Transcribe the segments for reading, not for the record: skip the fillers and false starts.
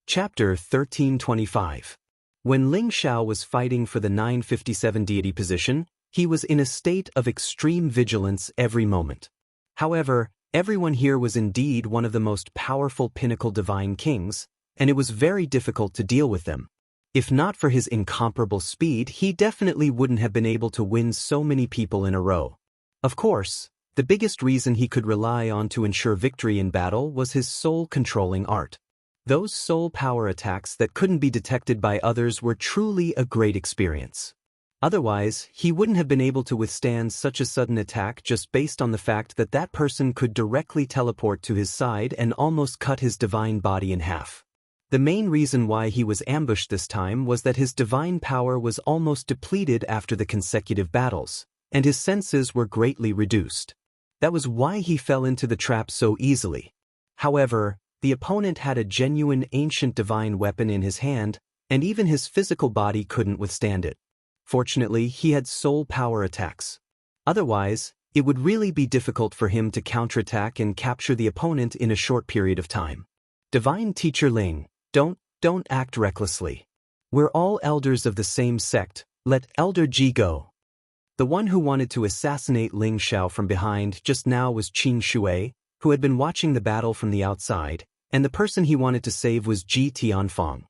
Chapter 1325. When Ling Xiao was fighting for the 957 deity position, he was in a state of extreme vigilance every moment. However, everyone here was indeed one of the most powerful pinnacle divine kings, and it was very difficult to deal with them. If not for his incomparable speed, he definitely wouldn't have been able to win so many people in a row. Of course, the biggest reason he could rely on to ensure victory in battle was his soul-controlling art. Those soul power attacks that couldn't be detected by others were truly a great experience. Otherwise, he wouldn't have been able to withstand such a sudden attack just based on the fact that that person could directly teleport to his side and almost cut his divine body in half. The main reason why he was ambushed this time was that his divine power was almost depleted after the consecutive battles, and his senses were greatly reduced. That was why he fell into the trap so easily. However, the opponent had a genuine ancient divine weapon in his hand, and even his physical body couldn't withstand it. Fortunately, he had soul power attacks. Otherwise, it would really be difficult for him to counterattack and capture the opponent in a short period of time. Divine Teacher Ling, don't act recklessly. We're all elders of the same sect, let Elder Ji go. The one who wanted to assassinate Ling Xiao from behind just now was Qing Shui, who had been watching the battle from the outside, and the person he wanted to save was Ji Tianfang.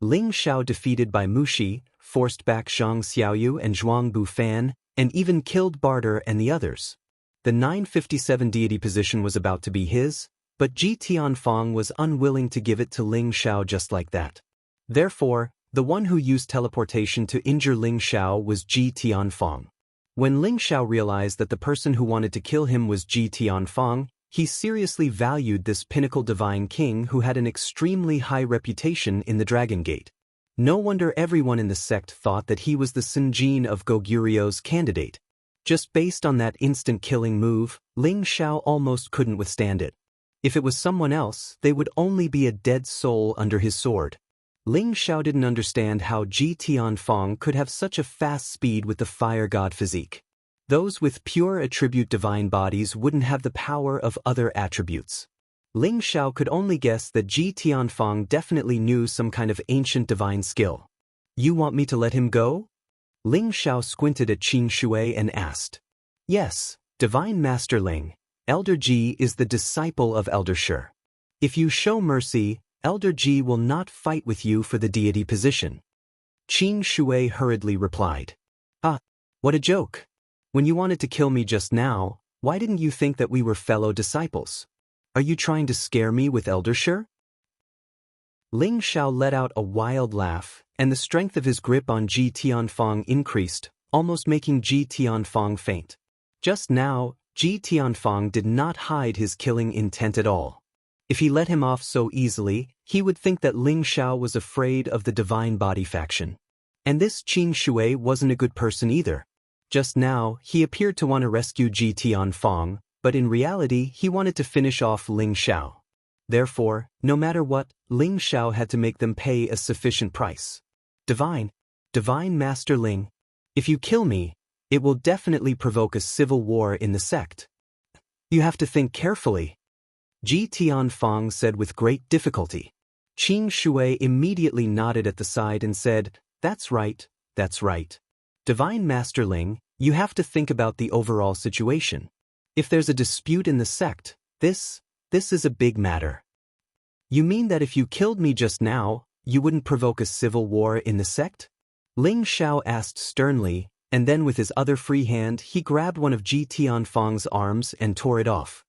Ling Xiao defeated by Mushi, forced back Zhang Xiaoyu and Zhuang Bufan, and even killed Barter and the others. The 957 deity position was about to be his, but Ji Tianfang was unwilling to give it to Ling Xiao just like that. Therefore, the one who used teleportation to injure Ling Xiao was Ji Tianfang. When Ling Xiao realized that the person who wanted to kill him was Ji Tianfang, he seriously valued this pinnacle divine king who had an extremely high reputation in the Dragon Gate. No wonder everyone in the sect thought that he was the Sinjin of Goguryu's candidate. Just based on that instant killing move, Ling Xiao almost couldn't withstand it. If it was someone else, they would only be a dead soul under his sword. Ling Xiao didn't understand how Ji Tianfang could have such a fast speed with the fire god physique. Those with pure attribute divine bodies wouldn't have the power of other attributes. Ling Xiao could only guess that Ji Tianfang definitely knew some kind of ancient divine skill. You want me to let him go? Ling Xiao squinted at Qing Shui and asked. Yes, Divine Master Ling, Elder Ji is the disciple of Elder Shi. If you show mercy, Elder Ji will not fight with you for the deity position. Qing Shui hurriedly replied. Ah, what a joke. When you wanted to kill me just now, why didn't you think that we were fellow disciples? Are you trying to scare me with Elder Shi? Ling Xiao let out a wild laugh, and the strength of his grip on Ji Tianfang increased, almost making Ji Tianfang faint. Just now, Ji Tianfang did not hide his killing intent at all. If he let him off so easily, he would think that Ling Xiao was afraid of the divine body faction. And this Qing Shui wasn't a good person either. Just now, he appeared to want to rescue Ji Tianfang, but in reality he wanted to finish off Ling Xiao. Therefore, no matter what, Ling Xiao had to make them pay a sufficient price. Divine Master Ling, if you kill me, it will definitely provoke a civil war in the sect. You have to think carefully. Ji Tianfang said with great difficulty. Qing Shui immediately nodded at the side and said, That's right. Divine Master Ling, you have to think about the overall situation. If there's a dispute in the sect, this is a big matter. You mean that if you killed me just now, you wouldn't provoke a civil war in the sect? Ling Xiao asked sternly, and then with his other free hand he grabbed one of Ji Tianfang's arms and tore it off.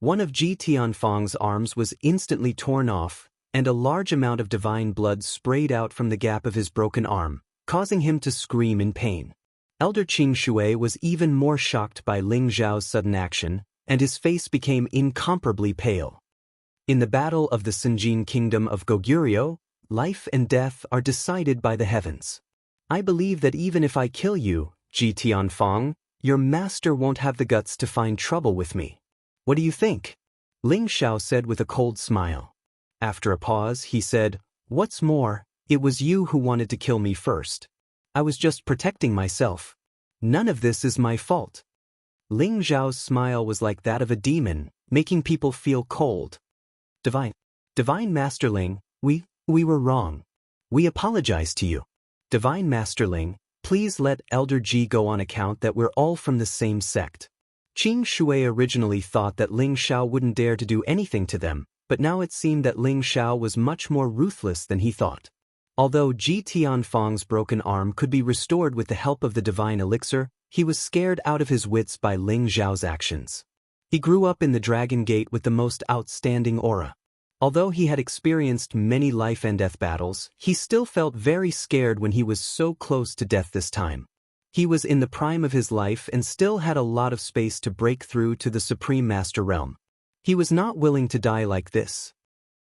One of Ji Tianfang's arms was instantly torn off, and a large amount of divine blood sprayed out from the gap of his broken arm, causing him to scream in pain. Elder Qing Shui was even more shocked by Ling Xiao's sudden action, and his face became incomparably pale. In the battle of the Sinjin kingdom of Goguryeo, life and death are decided by the heavens. I believe that even if I kill you, Ji Tianfang, your master won't have the guts to find trouble with me. What do you think? Ling Xiao said with a cold smile. After a pause, he said, What's more, it was you who wanted to kill me first. I was just protecting myself. None of this is my fault. Ling Xiao's smile was like that of a demon, making people feel cold. Divine Master Ling, we We were wrong. We apologize to you. Divine Master Ling, please let Elder Ji go on account that we're all from the same sect. Qing Shui originally thought that Ling Xiao wouldn't dare to do anything to them, but now it seemed that Ling Xiao was much more ruthless than he thought. Although Ji Tianfang's broken arm could be restored with the help of the divine elixir, he was scared out of his wits by Ling Xiao's actions. He grew up in the Dragon Gate with the most outstanding aura. Although he had experienced many life and death battles, he still felt very scared when he was so close to death this time. He was in the prime of his life and still had a lot of space to break through to the Supreme Master Realm. He was not willing to die like this.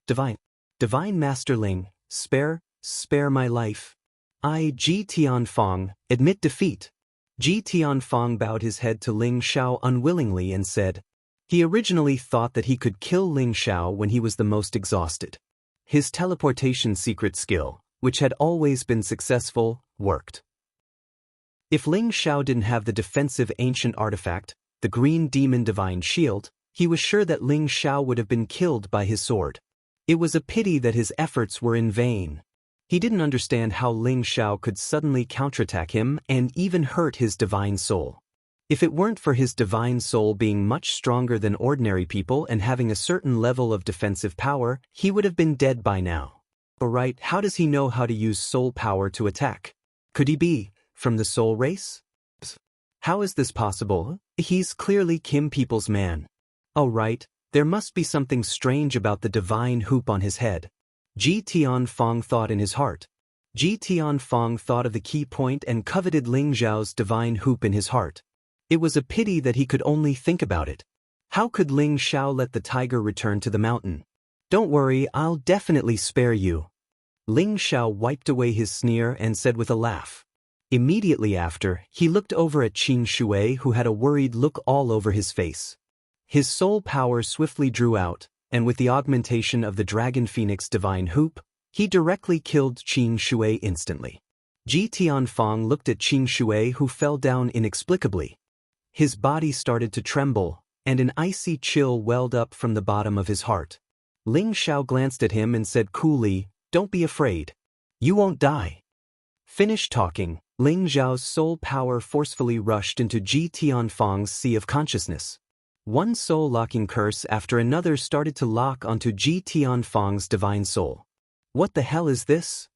Divine Master Ling, spare my life. I, Ji Tianfang, admit defeat. Ji Tianfang bowed his head to Ling Xiao unwillingly and said, he originally thought that he could kill Ling Xiao when he was the most exhausted. His teleportation secret skill, which had always been successful, worked. If Ling Xiao didn't have the defensive ancient artifact, the Green Demon Divine Shield, he was sure that Ling Xiao would have been killed by his sword. It was a pity that his efforts were in vain. He didn't understand how Ling Xiao could suddenly counterattack him and even hurt his divine soul. If it weren't for his divine soul being much stronger than ordinary people and having a certain level of defensive power, he would have been dead by now. Alright, how does he know how to use soul power to attack? Could he be from the soul race? How is this possible? He's clearly Kim people's man. Alright, there must be something strange about the divine hoop on his head. Ji Tianfang thought in his heart. Ji Tianfang thought of the key point and coveted Ling Xiao's divine hoop in his heart. It was a pity that he could only think about it. How could Ling Xiao let the tiger return to the mountain? Don't worry, I'll definitely spare you. Ling Xiao wiped away his sneer and said with a laugh. Immediately after, he looked over at Qing Shui, who had a worried look all over his face. His soul power swiftly drew out, and with the augmentation of the Dragon Phoenix Divine Hoop, he directly killed Qing Shui instantly. Ji Tianfang looked at Qing Shui, who fell down inexplicably. His body started to tremble, and an icy chill welled up from the bottom of his heart. Ling Xiao glanced at him and said coolly, "Don't be afraid. You won't die." Finished talking, Ling Xiao's soul power forcefully rushed into Ji Tianfang's sea of consciousness. One soul-locking curse after another started to lock onto Ji Tianfang's divine soul. What the hell is this?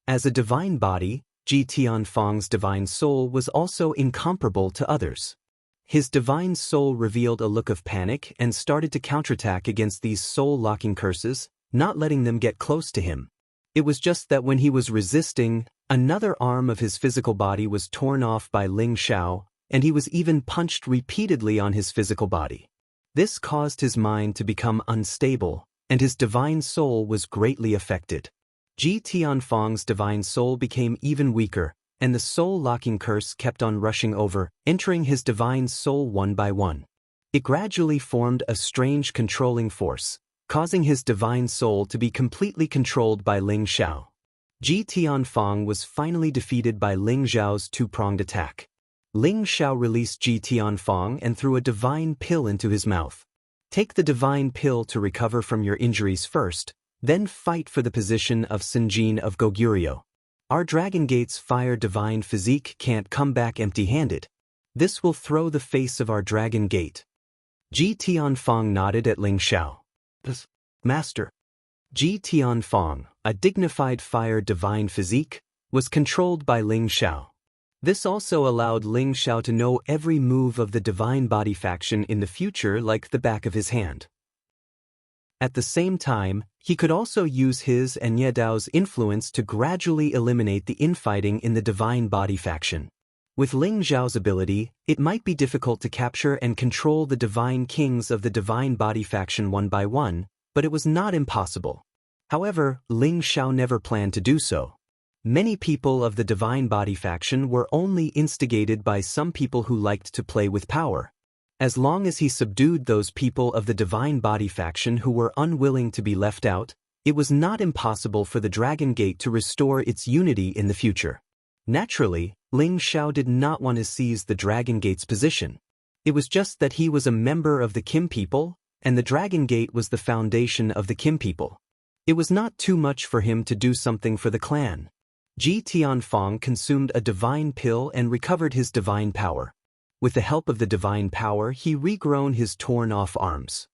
As a divine body, Ji Tianfang's divine soul was also incomparable to others. His divine soul revealed a look of panic and started to counterattack against these soul-locking curses, not letting them get close to him. It was just that when he was resisting, another arm of his physical body was torn off by Ling Xiao, and he was even punched repeatedly on his physical body. This caused his mind to become unstable, and his divine soul was greatly affected. Ji Tianfang's divine soul became even weaker, and the soul-locking curse kept on rushing over, entering his divine soul one by one. It gradually formed a strange controlling force, causing his divine soul to be completely controlled by Ling Xiao. Ji Tianfang was finally defeated by Ling Xiao's two-pronged attack. Ling Xiao released Ji Tianfang and threw a divine pill into his mouth. Take the divine pill to recover from your injuries first, then fight for the position of Sinjin of Goguryeo. Our Dragon Gate's fire divine physique can't come back empty-handed. This will throw the face of our Dragon Gate. Ji Tianfang nodded at Ling Xiao. Master. Ji Tianfang, a dignified fire divine physique, was controlled by Ling Xiao. This also allowed Ling Xiao to know every move of the divine body faction in the future like the back of his hand. At the same time, he could also use his and Ye Dao's influence to gradually eliminate the infighting in the divine body faction. With Ling Xiao's ability, it might be difficult to capture and control the divine kings of the divine body faction one by one, but it was not impossible. However, Ling Xiao never planned to do so. Many people of the divine body faction were only instigated by some people who liked to play with power. As long as he subdued those people of the divine body faction who were unwilling to be left out, it was not impossible for the Dragon Gate to restore its unity in the future. Naturally, Ling Xiao did not want to seize the Dragon Gate's position. It was just that he was a member of the Kim people, and the Dragon Gate was the foundation of the Kim people. It was not too much for him to do something for the clan. Ji Tianfang consumed a divine pill and recovered his divine power. With the help of the divine power, he regrown his torn-off arms.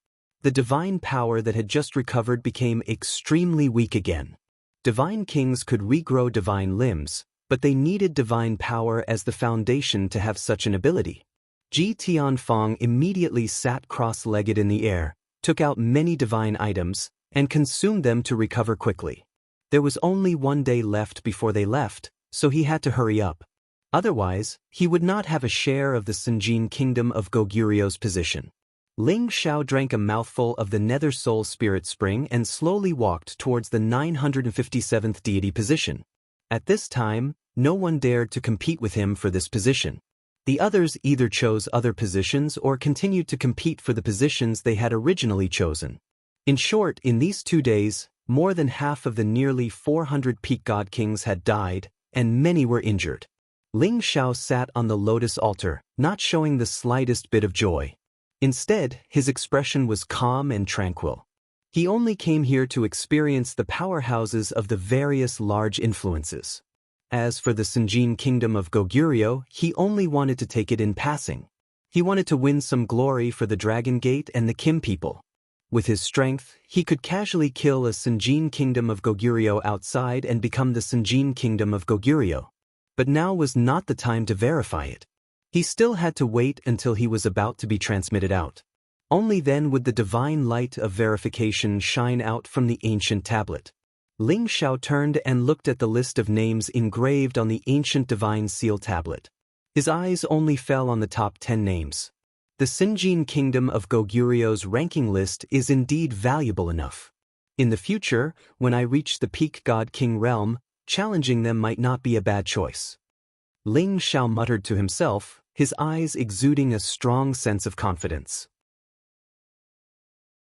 The divine power that had just recovered became extremely weak again. Divine kings could regrow divine limbs, but they needed divine power as the foundation to have such an ability. Ji Tianfang immediately sat cross-legged in the air, took out many divine items, and consumed them to recover quickly. There was only one day left before they left, so he had to hurry up. Otherwise, he would not have a share of the Sinjin kingdom of Goguryu's position. Ling Xiao drank a mouthful of the Nether Soul Spirit Spring and slowly walked towards the 957th deity position. At this time, no one dared to compete with him for this position. The others either chose other positions or continued to compete for the positions they had originally chosen. In short, in these 2 days, more than half of the nearly 400 peak god kings had died, and many were injured. Ling Xiao sat on the lotus altar, not showing the slightest bit of joy. Instead, his expression was calm and tranquil. He only came here to experience the powerhouses of the various large influences. As for the Sinjin kingdom of Goguryeo, he only wanted to take it in passing. He wanted to win some glory for the Dragon Gate and the Kim people. With his strength, he could casually kill a Sinjin kingdom of Goguryeo outside and become the Sinjin kingdom of Goguryeo. But now was not the time to verify it. He still had to wait until he was about to be transmitted out. Only then would the divine light of verification shine out from the ancient tablet. Ling Xiao turned and looked at the list of names engraved on the ancient divine seal tablet. His eyes only fell on the top 10 names. The Sinjin kingdom of Goguryu's ranking list is indeed valuable enough. In the future, when I reach the peak god king realm, challenging them might not be a bad choice. Ling Xiao muttered to himself, his eyes exuding a strong sense of confidence.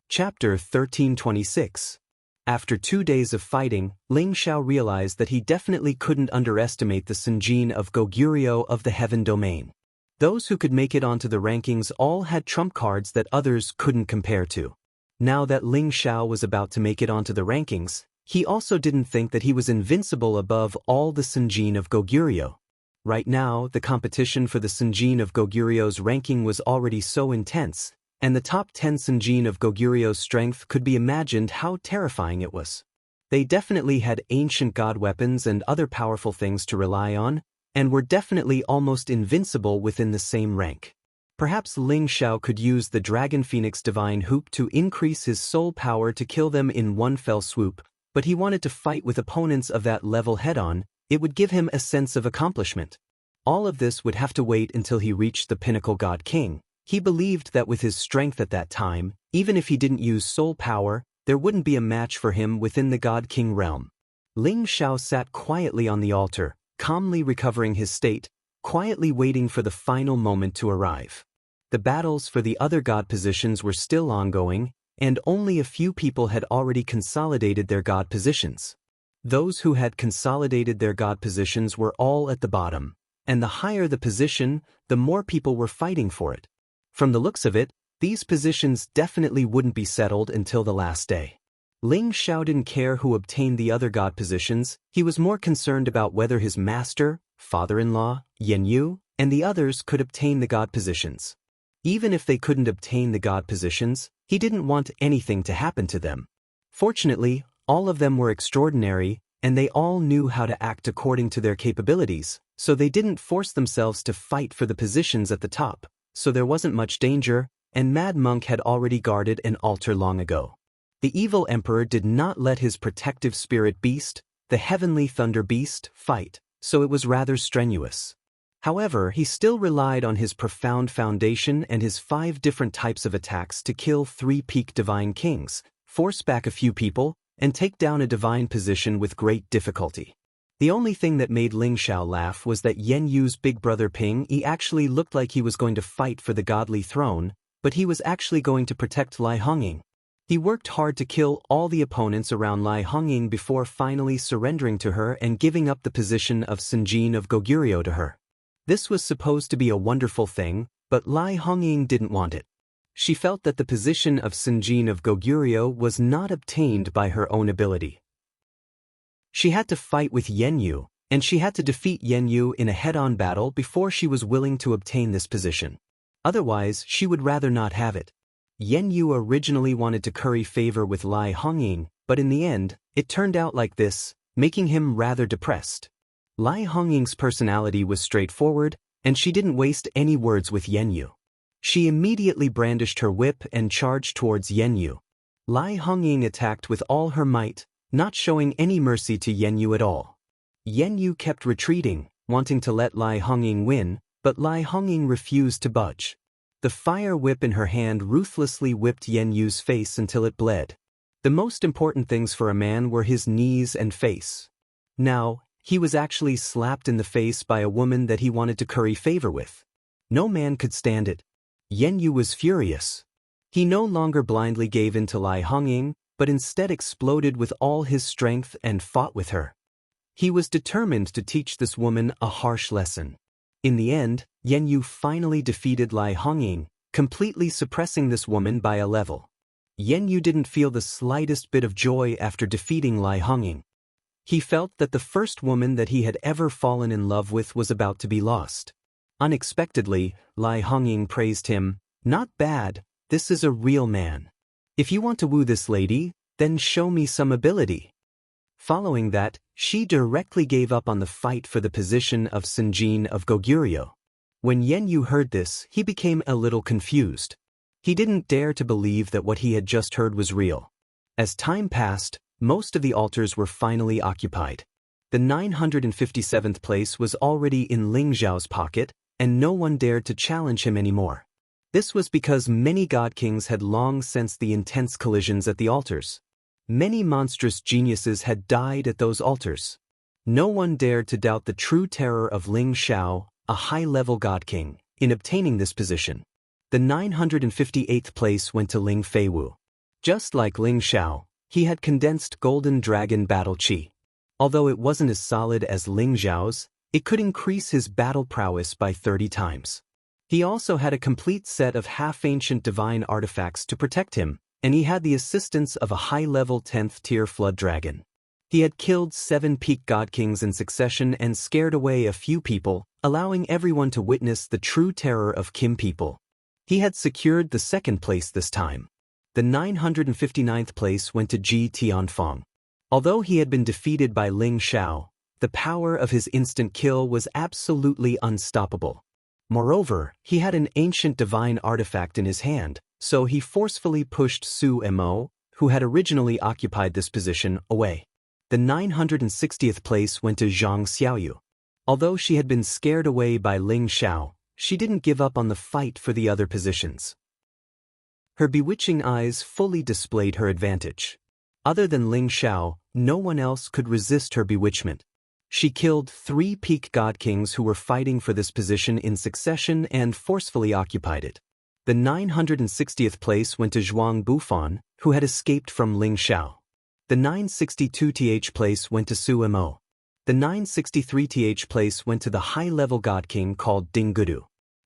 Chapter 1326. After 2 days of fighting, Ling Xiao realized that he definitely couldn't underestimate the Sinjin of Goguryeo of the Heaven Domain. Those who could make it onto the rankings all had trump cards that others couldn't compare to. Now that Ling Xiao was about to make it onto the rankings, he also didn't think that he was invincible above all the Sinjin of Goguryeo. Right now, the competition for the Sinjin of Goguryo's ranking was already so intense, and the top 10 Sinjin of Goguryo's strength could be imagined how terrifying it was. They definitely had ancient god weapons and other powerful things to rely on, and were definitely almost invincible within the same rank. Perhaps Ling Xiao could use the Dragon Phoenix Divine Hoop to increase his soul power to kill them in one fell swoop, but he wanted to fight with opponents of that level head-on. It would give him a sense of accomplishment. All of this would have to wait until he reached the pinnacle god king. He believed that with his strength at that time, even if he didn't use soul power, there wouldn't be a match for him within the god king realm. Ling Xiao sat quietly on the altar, calmly recovering his state, quietly waiting for the final moment to arrive. The battles for the other god positions were still ongoing, and only a few people had already consolidated their god positions. Those who had consolidated their god positions were all at the bottom, and the higher the position, the more people were fighting for it. From the looks of it, these positions definitely wouldn't be settled until the last day. Ling Xiao didn't care who obtained the other god positions, he was more concerned about whether his master, father-in-law, Yanyu, and the others could obtain the god positions. Even if they couldn't obtain the god positions, he didn't want anything to happen to them. Fortunately, all of them were extraordinary, and they all knew how to act according to their capabilities, so they didn't force themselves to fight for the positions at the top, so there wasn't much danger, and Mad Monk had already guarded an altar long ago. The evil emperor did not let his protective spirit beast, the heavenly thunder beast, fight, so it was rather strenuous. However, he still relied on his profound foundation and his 5 different types of attacks to kill 3 peak divine kings, force back a few people, and take down a divine position with great difficulty. The only thing that made Ling Xiao laugh was that Yen Yu's big brother Ping Yi actually looked like he was going to fight for the godly throne, but he was actually going to protect Lai Hongying. He worked hard to kill all the opponents around Lai Hongying before finally surrendering to her and giving up the position of Sinjin of Goguryeo to her. This was supposed to be a wonderful thing, but Lai Hongying didn't want it. she felt that the position of Sinjin of Goguryeo was not obtained by her own ability. She had to fight with Yenyu, and she had to defeat Yenyu in a head-on battle before she was willing to obtain this position. Otherwise, she would rather not have it. Yenyu originally wanted to curry favor with Lai Hongying, but in the end, it turned out like this, making him rather depressed. Lai Hongying's personality was straightforward, and she didn't waste any words with Yenyu. She immediately brandished her whip and charged towards Yenyu. Lai Hongying attacked with all her might, not showing any mercy to Yenyu at all. Yenyu kept retreating, wanting to let Lai Hongying win, but Lai Hongying refused to budge. The fire whip in her hand ruthlessly whipped Yenyu's face until it bled. The most important things for a man were his knees and face. Now, he was actually slapped in the face by a woman that he wanted to curry favor with. No man could stand it. Yenyu was furious. He no longer blindly gave in to Lai Hongying, but instead exploded with all his strength and fought with her. He was determined to teach this woman a harsh lesson. In the end, Yenyu finally defeated Lai Hongying, completely suppressing this woman by a level. Yenyu didn't feel the slightest bit of joy after defeating Lai Hongying. He felt that the first woman that he had ever fallen in love with was about to be lost. Unexpectedly, Lai Hongying praised him, "Not bad, this is a real man. If you want to woo this lady, then show me some ability." Following that, she directly gave up on the fight for the position of Sinjin of Goguryeo. When Yenyu heard this, he became a little confused. He didn't dare to believe that what he had just heard was real. As time passed, most of the altars were finally occupied. The 957th place was already in Ling Xiao's pocket, and no one dared to challenge him anymore. This was because many god kings had long sensed the intense collisions at the altars. Many monstrous geniuses had died at those altars. No one dared to doubt the true terror of Ling Xiao, a high-level god king, in obtaining this position. The 958th place went to Ling Feiwu. Just like Ling Xiao, he had condensed Golden Dragon Battle Chi. Although it wasn't as solid as Ling Xiao's, it could increase his battle prowess by 30 times. He also had a complete set of half-ancient divine artifacts to protect him, and he had the assistance of a high-level 10th-tier flood dragon. He had killed 7 peak god kings in succession and scared away a few people, allowing everyone to witness the true terror of Kim people. He had secured the 2nd place this time. The 959th place went to Ji Tianfeng. Although he had been defeated by Ling Xiao, the power of his instant kill was absolutely unstoppable. Moreover, he had an ancient divine artifact in his hand, so he forcefully pushed Su Mo, who had originally occupied this position, away. The 960th place went to Zhang Xiaoyu. Although she had been scared away by Ling Xiao, she didn't give up on the fight for the other positions. Her bewitching eyes fully displayed her advantage. Other than Ling Xiao, no one else could resist her bewitchment. She killed 3 peak god kings who were fighting for this position in succession and forcefully occupied it. The 960th place went to Zhuang Bufan, who had escaped from Ling Xiao. The 962th place went to Su Mo. The 963th place went to the high-level god king called Ding Gudu.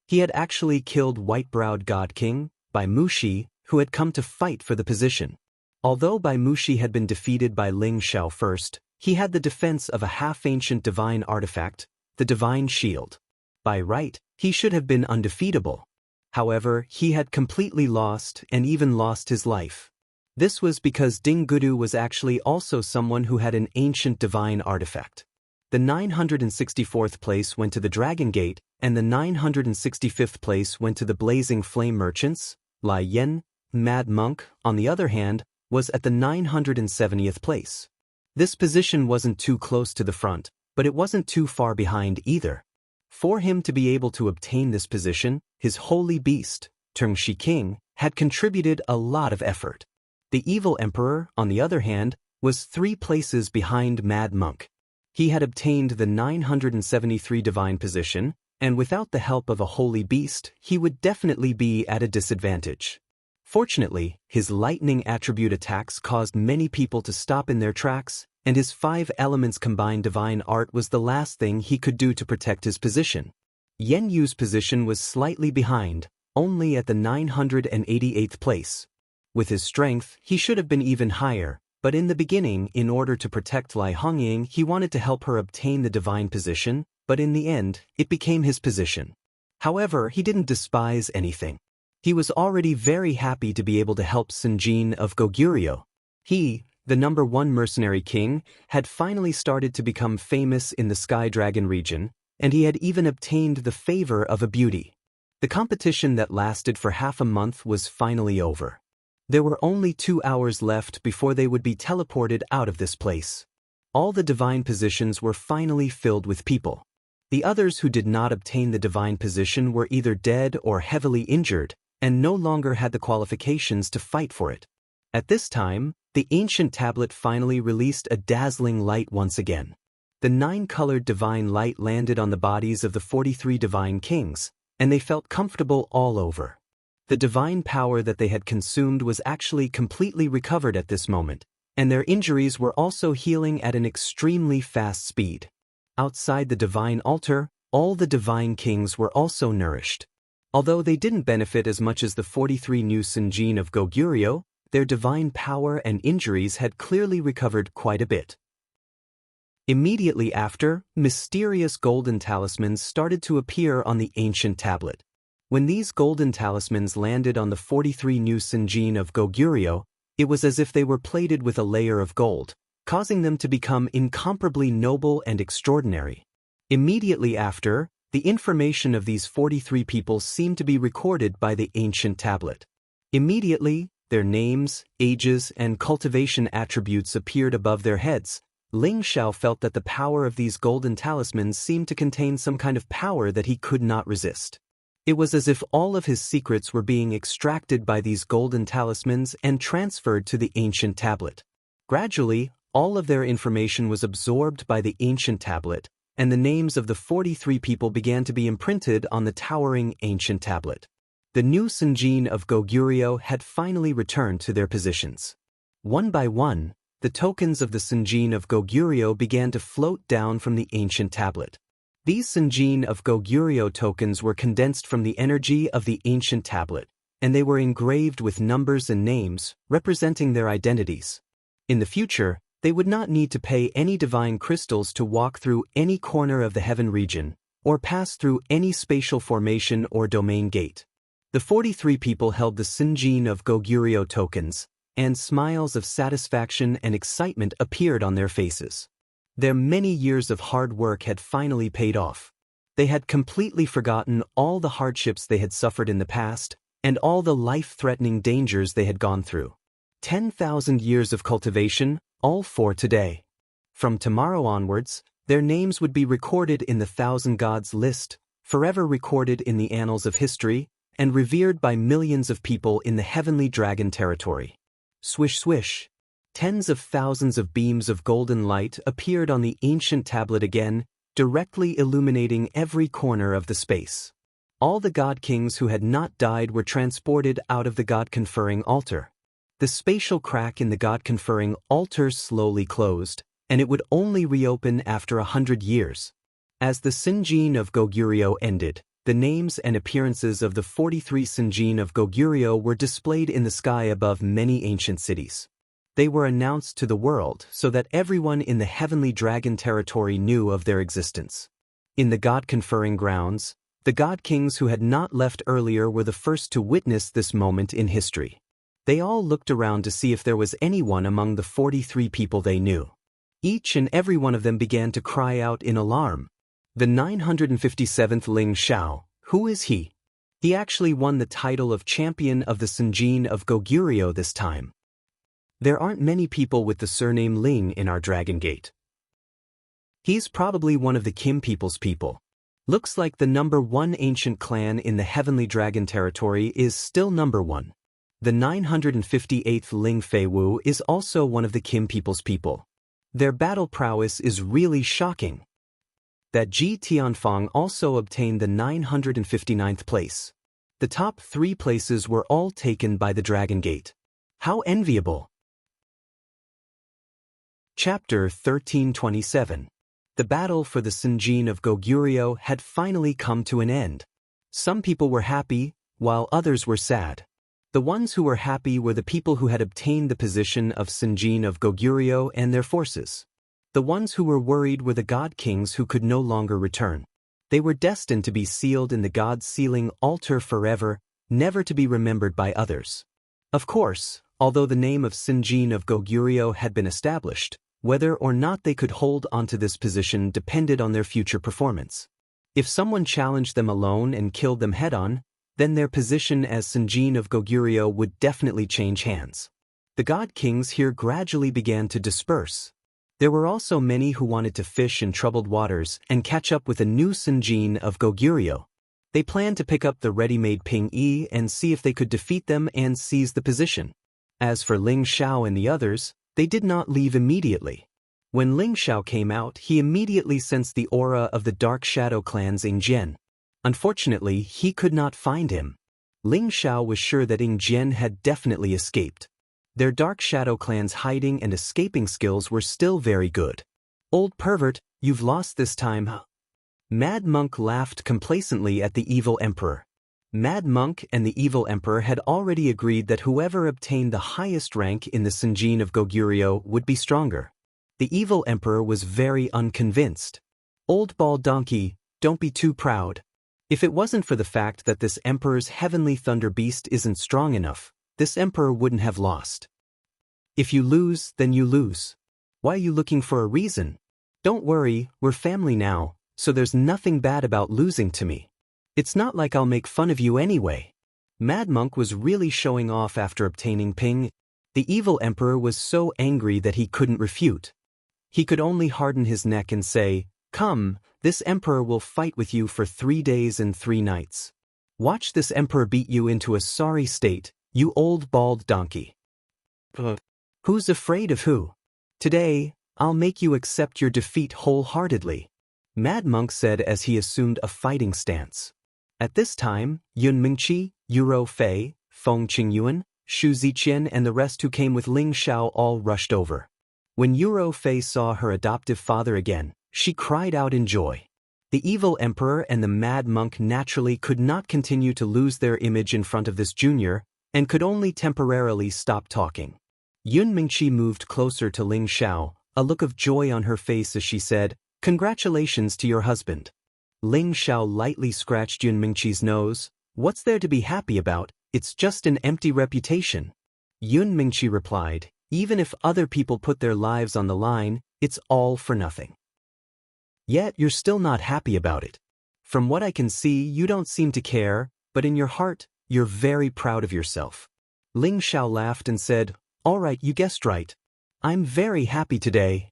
He had actually killed white-browed god king, Bai Mushi, who had come to fight for the position. Although Bai Mushi had been defeated by Ling Xiao first, he had the defense of a half-ancient divine artifact, the divine shield. By right, he should have been undefeatable. However, he had completely lost and even lost his life. This was because Ding Gudu was actually also someone who had an ancient divine artifact. The 964th place went to the Dragon Gate, and the 965th place went to the Blazing Flame Merchants. Lai Yen, Mad Monk, on the other hand, was at the 970th place. This position wasn't too close to the front, but it wasn't too far behind either. For him to be able to obtain this position, his holy beast, Tengshi King, had contributed a lot of effort. The evil emperor, on the other hand, was 3 places behind Mad Monk. He had obtained the 973 divine position, and without the help of a holy beast, he would definitely be at a disadvantage. Fortunately, his lightning attribute attacks caused many people to stop in their tracks, and his 5 elements combined divine art was the last thing he could do to protect his position. Yenyu's position was slightly behind, only at the 988th place. With his strength, he should have been even higher, but in the beginning, in order to protect Lai Hongying, he wanted to help her obtain the divine position, but in the end, it became his position. However, he didn't despise anything. He was already very happy to be able to help Sinjin of Goguryeo. He, the #1 mercenary king, had finally started to become famous in the Sky Dragon region, and he had even obtained the favor of a beauty. The competition that lasted for half a month was finally over. There were only 2 hours left before they would be teleported out of this place. All the divine positions were finally filled with people. The others who did not obtain the divine position were either dead or heavily injured, and no longer had the qualifications to fight for it. At this time, the ancient tablet finally released a dazzling light once again. The 9-colored divine light landed on the bodies of the 43 divine kings, and they felt comfortable all over. The divine power that they had consumed was actually completely recovered at this moment, and their injuries were also healing at an extremely fast speed. Outside the divine altar, all the divine kings were also nourished. Although they didn't benefit as much as the 43 new Sinjin of Goguryeo, their divine power and injuries had clearly recovered quite a bit. Immediately after, mysterious golden talismans started to appear on the ancient tablet. When these golden talismans landed on the 43 new Sinjin of Goguryeo, it was as if they were plated with a layer of gold, causing them to become incomparably noble and extraordinary. Immediately after, the information of these 43 people seemed to be recorded by the ancient tablet. Immediately, their names, ages, and cultivation attributes appeared above their heads. Ling Xiao felt that the power of these golden talismans seemed to contain some kind of power that he could not resist. It was as if all of his secrets were being extracted by these golden talismans and transferred to the ancient tablet. Gradually, all of their information was absorbed by the ancient tablet, and the names of the 43 people began to be imprinted on the towering ancient tablet. The new Sinjin of Goguryeo had finally returned to their positions. One by one, the tokens of the Sinjin of Goguryeo began to float down from the ancient tablet. These Sinjin of Goguryeo tokens were condensed from the energy of the ancient tablet, and they were engraved with numbers and names, representing their identities. In the future, they would not need to pay any divine crystals to walk through any corner of the heaven region, or pass through any spatial formation or domain gate. The 43 people held the Sinjin of Goguryeo tokens, and smiles of satisfaction and excitement appeared on their faces. Their many years of hard work had finally paid off. They had completely forgotten all the hardships they had suffered in the past, and all the life-threatening dangers they had gone through. 10,000 years of cultivation, all for today. From tomorrow onwards, their names would be recorded in the 1,000 Gods list, forever recorded in the annals of history, and revered by millions of people in the heavenly dragon territory. Swish swish. Tens of thousands of beams of golden light appeared on the ancient tablet again, directly illuminating every corner of the space. All the god kings who had not died were transported out of the god-conferring altar. The spatial crack in the god-conferring altar slowly closed, and it would only reopen after 100 years. As the Sinjin of Goguryeo ended, the names and appearances of the 43 Sinjin of Goguryeo were displayed in the sky above many ancient cities. They were announced to the world so that everyone in the heavenly dragon territory knew of their existence. In the god-conferring grounds, the god kings who had not left earlier were the first to witness this moment in history. They all looked around to see if there was anyone among the 43 people they knew. Each and every one of them began to cry out in alarm. The 957th Ling Xiao, who is he? He actually won the title of champion of the Sinjin of Goguryeo this time. There aren't many people with the surname Ling in our Dragon Gate. He's probably one of the Kim people's people. Looks like the #1 ancient clan in the heavenly dragon territory is still #1. The 958th Ling Feiwu is also one of the Kim people's people. Their battle prowess is really shocking. That Ji Tianfang also obtained the 959th place. The top 3 places were all taken by the Dragon Gate. How enviable! Chapter 1327. The battle for the Sinjin of Goguryeo had finally come to an end. Some people were happy, while others were sad. The ones who were happy were the people who had obtained the position of Senjin of Goguryeo and their forces. The ones who were worried were the god kings who could no longer return. They were destined to be sealed in the god's sealing altar forever, never to be remembered by others. Of course, although the name of Senjin of Goguryeo had been established, whether or not they could hold onto this position depended on their future performance. If someone challenged them alone and killed them head-on, then their position as Senjin of Goguryeo would definitely change hands. The god kings here gradually began to disperse. There were also many who wanted to fish in troubled waters and catch up with a new Senjin of Goguryeo. They planned to pick up the ready-made Ping Yi and see if they could defeat them and seize the position. As for Ling Xiao and the others, they did not leave immediately. When Ling Xiao came out, he immediately sensed the aura of the Dark Shadow clan's Ing Jian. Unfortunately, he could not find him. Ling Xiao was sure that Ing Jian had definitely escaped. Their Dark Shadow clan's hiding and escaping skills were still very good. "Old pervert, you've lost this time, huh?" Mad Monk laughed complacently at the evil emperor. Mad Monk and the evil emperor had already agreed that whoever obtained the highest rank in the Senjin of Goguryeo would be stronger. The evil emperor was very unconvinced. "Old bald donkey, don't be too proud. If it wasn't for the fact that this emperor's heavenly thunder beast isn't strong enough, this emperor wouldn't have lost. If you lose, then you lose. Why are you looking for a reason? Don't worry, we're family now, so there's nothing bad about losing to me. It's not like I'll make fun of you anyway." Mad Monk was really showing off after obtaining Ping. The evil emperor was so angry that he couldn't refute. He could only harden his neck and say, "Come, this emperor will fight with you for 3 days and 3 nights. Watch this emperor beat you into a sorry state, you old bald donkey." Who's afraid of who? Today, I'll make you accept your defeat wholeheartedly, Mad Monk said as he assumed a fighting stance. At this time, Yun Mingqi, Yuro Fei, Feng Qingyuan, Xu Ziqian and the rest who came with Ling Xiao all rushed over. When Yuro Fei saw her adoptive father again, she cried out in joy. The evil emperor and the Mad Monk naturally could not continue to lose their image in front of this junior, and could only temporarily stop talking. Yun Mingqi moved closer to Ling Xiao, a look of joy on her face as she said, "Congratulations to your husband." Ling Xiao lightly scratched Yun Mingqi's nose. "What's there to be happy about? It's just an empty reputation." Yun Mingqi replied, "Even if other people put their lives on the line, it's all for nothing. Yet you're still not happy about it. From what I can see, you don't seem to care, but in your heart, you're very proud of yourself." Ling Xiao laughed and said, "All right, you guessed right. I'm very happy today."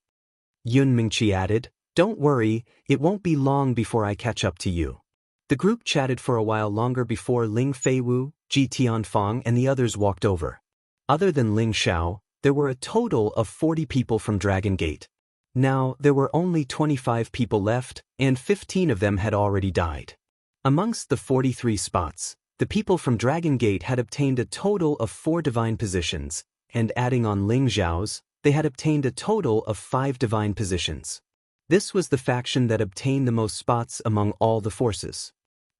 Yun Mingqi added, "Don't worry, it won't be long before I catch up to you." The group chatted for a while longer before Ling Feiwu, Ji Tianfang and the others walked over. Other than Ling Xiao, there were a total of 40 people from Dragon Gate. Now, there were only 25 people left, and 15 of them had already died. Amongst the 43 spots, the people from Dragon Gate had obtained a total of 4 divine positions, and adding on Ling Xiao's, they had obtained a total of 5 divine positions. This was the faction that obtained the most spots among all the forces.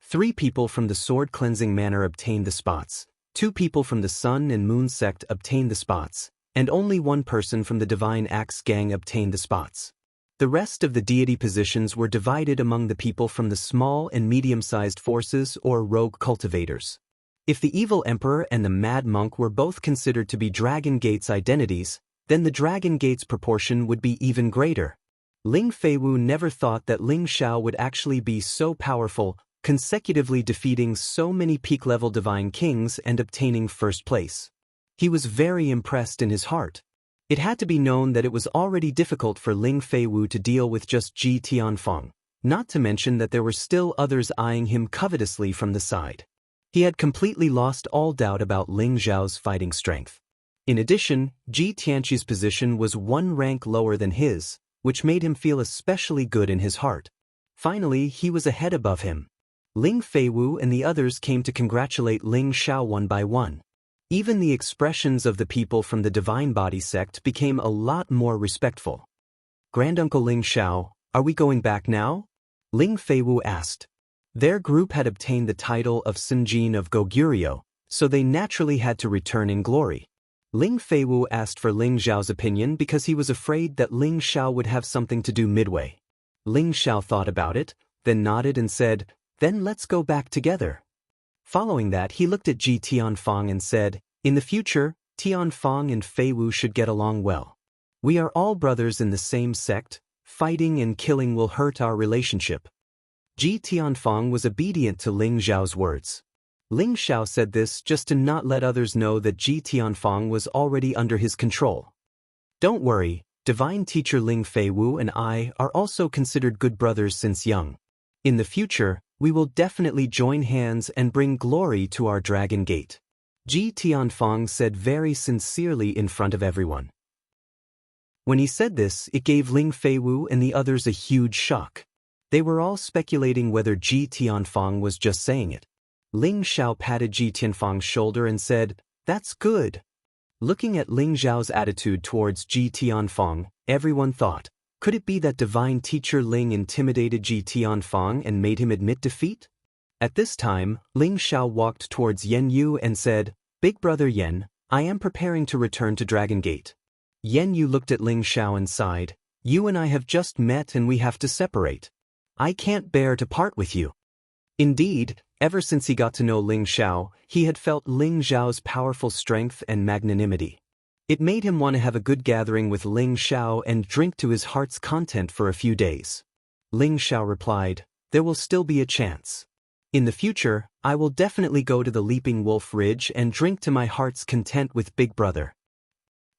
3 people from the Sword Cleansing Manor obtained the spots, 2 people from the Sun and Moon sect obtained the spots, and only 1 person from the Divine Axe gang obtained the spots. The rest of the deity positions were divided among the people from the small and medium-sized forces or rogue cultivators. If the evil emperor and the Mad Monk were both considered to be Dragon Gate's identities, then the Dragon Gate's proportion would be even greater. Ling Feiwu never thought that Ling Xiao would actually be so powerful, consecutively defeating so many peak-level divine kings and obtaining first place. He was very impressed in his heart. It had to be known that it was already difficult for Ling Feiwu to deal with just Ji Tianfang, not to mention that there were still others eyeing him covetously from the side. He had completely lost all doubt about Ling Xiao's fighting strength. In addition, Ji Tianqi's position was 1 rank lower than his, which made him feel especially good in his heart. Finally, he was a head above him. Ling Feiwu and the others came to congratulate Ling Xiao one by one. Even the expressions of the people from the Divine Body sect became a lot more respectful. "Granduncle Ling Xiao, are we going back now?" Ling Feiwu asked. Their group had obtained the title of Sinjin of Goguryeo, so they naturally had to return in glory. Ling Feiwu asked for Ling Xiao's opinion because he was afraid that Ling Xiao would have something to do midway. Ling Xiao thought about it, then nodded and said, "Then let's go back together." Following that, he looked at Ji Tianfang and said, "In the future, Tianfang and Feiwu should get along well. We are all brothers in the same sect. Fighting and killing will hurt our relationship." Ji Tianfang was obedient to Ling Xiao's words. Ling Xiao said this just to not let others know that Ji Tianfang was already under his control. "Don't worry, Divine Teacher Ling Feiwu and I are also considered good brothers since young. In the future, we will definitely join hands and bring glory to our Dragon Gate," Ji Tianfang said very sincerely in front of everyone. When he said this, it gave Ling Feiwu and the others a huge shock. They were all speculating whether Ji Tianfang was just saying it. Ling Xiao patted Ji Tianfang's shoulder and said, "That's good." Looking at Ling Xiao's attitude towards Ji Tianfang, everyone thought, could it be that Divine Teacher Ling intimidated Ji Tianfang and made him admit defeat? At this time, Ling Xiao walked towards Yan Yu and said, "Big brother Yan, I am preparing to return to Dragon Gate." Yan Yu looked at Ling Xiao and sighed, "You and I have just met and we have to separate. I can't bear to part with you." Indeed, ever since he got to know Ling Xiao, he had felt Ling Xiao's powerful strength and magnanimity. It made him want to have a good gathering with Ling Xiao and drink to his heart's content for a few days. Ling Xiao replied, "There will still be a chance. In the future, I will definitely go to the Leaping Wolf Ridge and drink to my heart's content with Big Brother."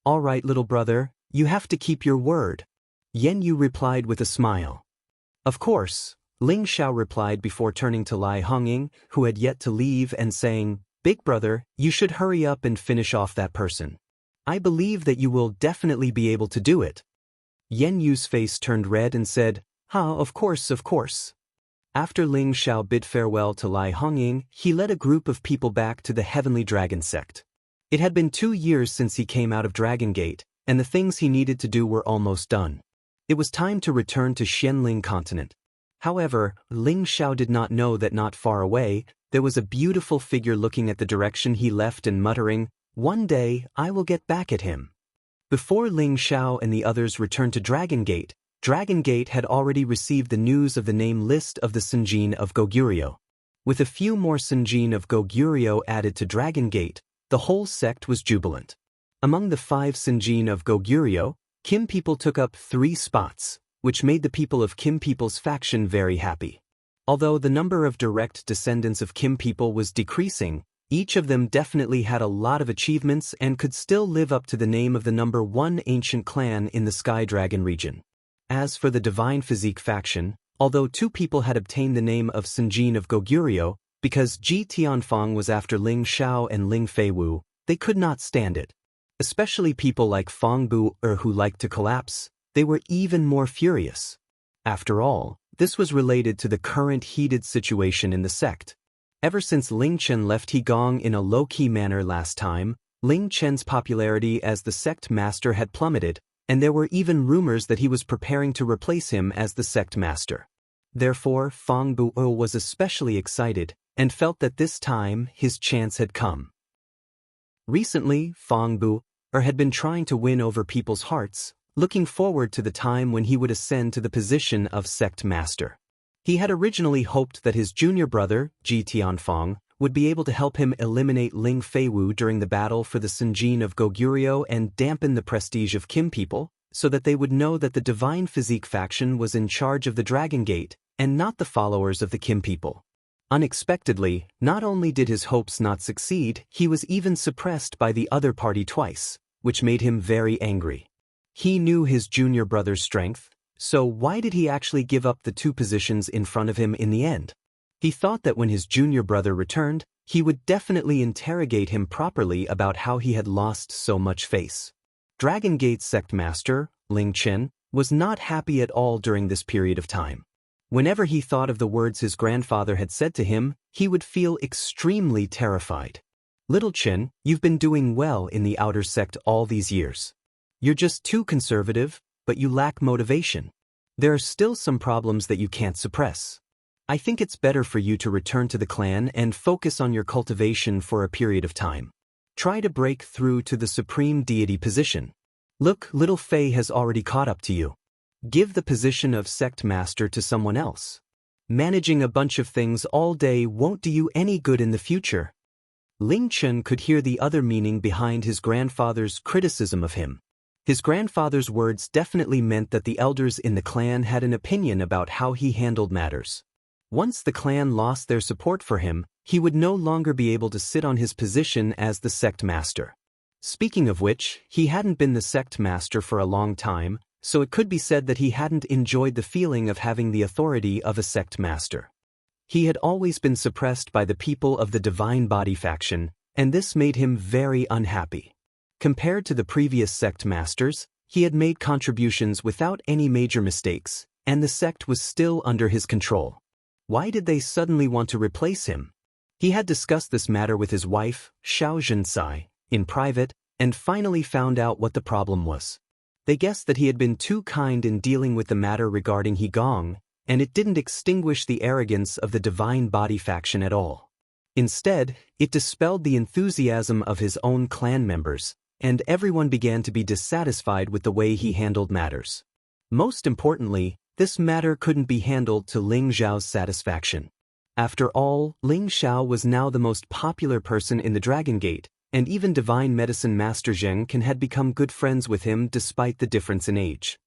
"All right, little brother, you have to keep your word," Yan Yu replied with a smile. "Of course," Ling Xiao replied before turning to Lai Hongying, who had yet to leave, and saying, "Big brother, you should hurry up and finish off that person. I believe that you will definitely be able to do it." Yan Yu's face turned red and said, Of course, of course." After Ling Xiao bid farewell to Lai Hongying, he led a group of people back to the Heavenly Dragon sect. It had been 2 years since he came out of Dragon Gate, and the things he needed to do were almost done. It was time to return to Xianling continent. However, Ling Xiao did not know that not far away, there was a beautiful figure looking at the direction he left and muttering, "One day, I will get back at him." Before Ling Xiao and the others returned to Dragon Gate had already received the news of the name list of the Sinjin of Goguryeo. With a few more Sinjin of Goguryeo added to Dragon Gate, the whole sect was jubilant. Among the 5 Sinjin of Goguryeo, Kim people took up 3 spots, which made the people of Kim people's faction very happy. Although the number of direct descendants of Kim people was decreasing, each of them definitely had a lot of achievements and could still live up to the name of the number 1 ancient clan in the Sky Dragon region. As for the Divine Physique faction, although 2 people had obtained the name of Sinjin of Goguryeo, because Ji Tianfang was after Ling Xiao and Ling Feiwu, they could not stand it. Especially people like Fang Bu who liked to collapse, they were even more furious. After all, this was related to the current heated situation in the sect. Ever since Ling Chen left Heigong in a low-key manner last time, Ling Chen's popularity as the sect master had plummeted, and there were even rumors that he was preparing to replace him as the sect master. Therefore, Fang Bu was especially excited, and felt that this time his chance had come. Recently, Fang Bu had been trying to win over people's hearts, looking forward to the time when he would ascend to the position of sect master. He had originally hoped that his junior brother, Ji Tianfang, would be able to help him eliminate Ling Feiwu during the battle for the Sinjin of Goguryeo and dampen the prestige of Kim people, so that they would know that the Divine Physique faction was in charge of the Dragon Gate, and not the followers of the Kim people. Unexpectedly, not only did his hopes not succeed, he was even suppressed by the other party twice, which made him very angry. He knew his junior brother's strength, so why did he actually give up the 2 positions in front of him in the end? He thought that when his junior brother returned, he would definitely interrogate him properly about how he had lost so much face. Dragon Gate sect master, Ling Chen, was not happy at all during this period of time. Whenever he thought of the words his grandfather had said to him, he would feel extremely terrified. "Little Chen, you've been doing well in the outer sect all these years. You're just too conservative, but you lack motivation. There are still some problems that you can't suppress. I think it's better for you to return to the clan and focus on your cultivation for a period of time. Try to break through to the supreme deity position. Look, little Fei has already caught up to you. Give the position of sect master to someone else. Managing a bunch of things all day won't do you any good in the future. Ling Chen could hear the other meaning behind his grandfather's criticism of him. His grandfather's words definitely meant that the elders in the clan had an opinion about how he handled matters. Once the clan lost their support for him, he would no longer be able to sit on his position as the sect master. Speaking of which, he hadn't been the sect master for a long time, so it could be said that he hadn't enjoyed the feeling of having the authority of a sect master. He had always been suppressed by the people of the Divine Body faction, and this made him very unhappy. Compared to the previous sect masters, he had made contributions without any major mistakes, and the sect was still under his control. Why did they suddenly want to replace him? He had discussed this matter with his wife, Xiao Zhensai, in private, and finally found out what the problem was. They guessed that he had been too kind in dealing with the matter regarding He Gong, and it didn't extinguish the arrogance of the Divine Body faction at all. Instead, it dispelled the enthusiasm of his own clan members, and everyone began to be dissatisfied with the way he handled matters. Most importantly, this matter couldn't be handled to Ling Xiao's satisfaction. After all, Ling Xiao was now the most popular person in the Dragon Gate, and even Divine Medicine Master Zheng had become good friends with him despite the difference in age.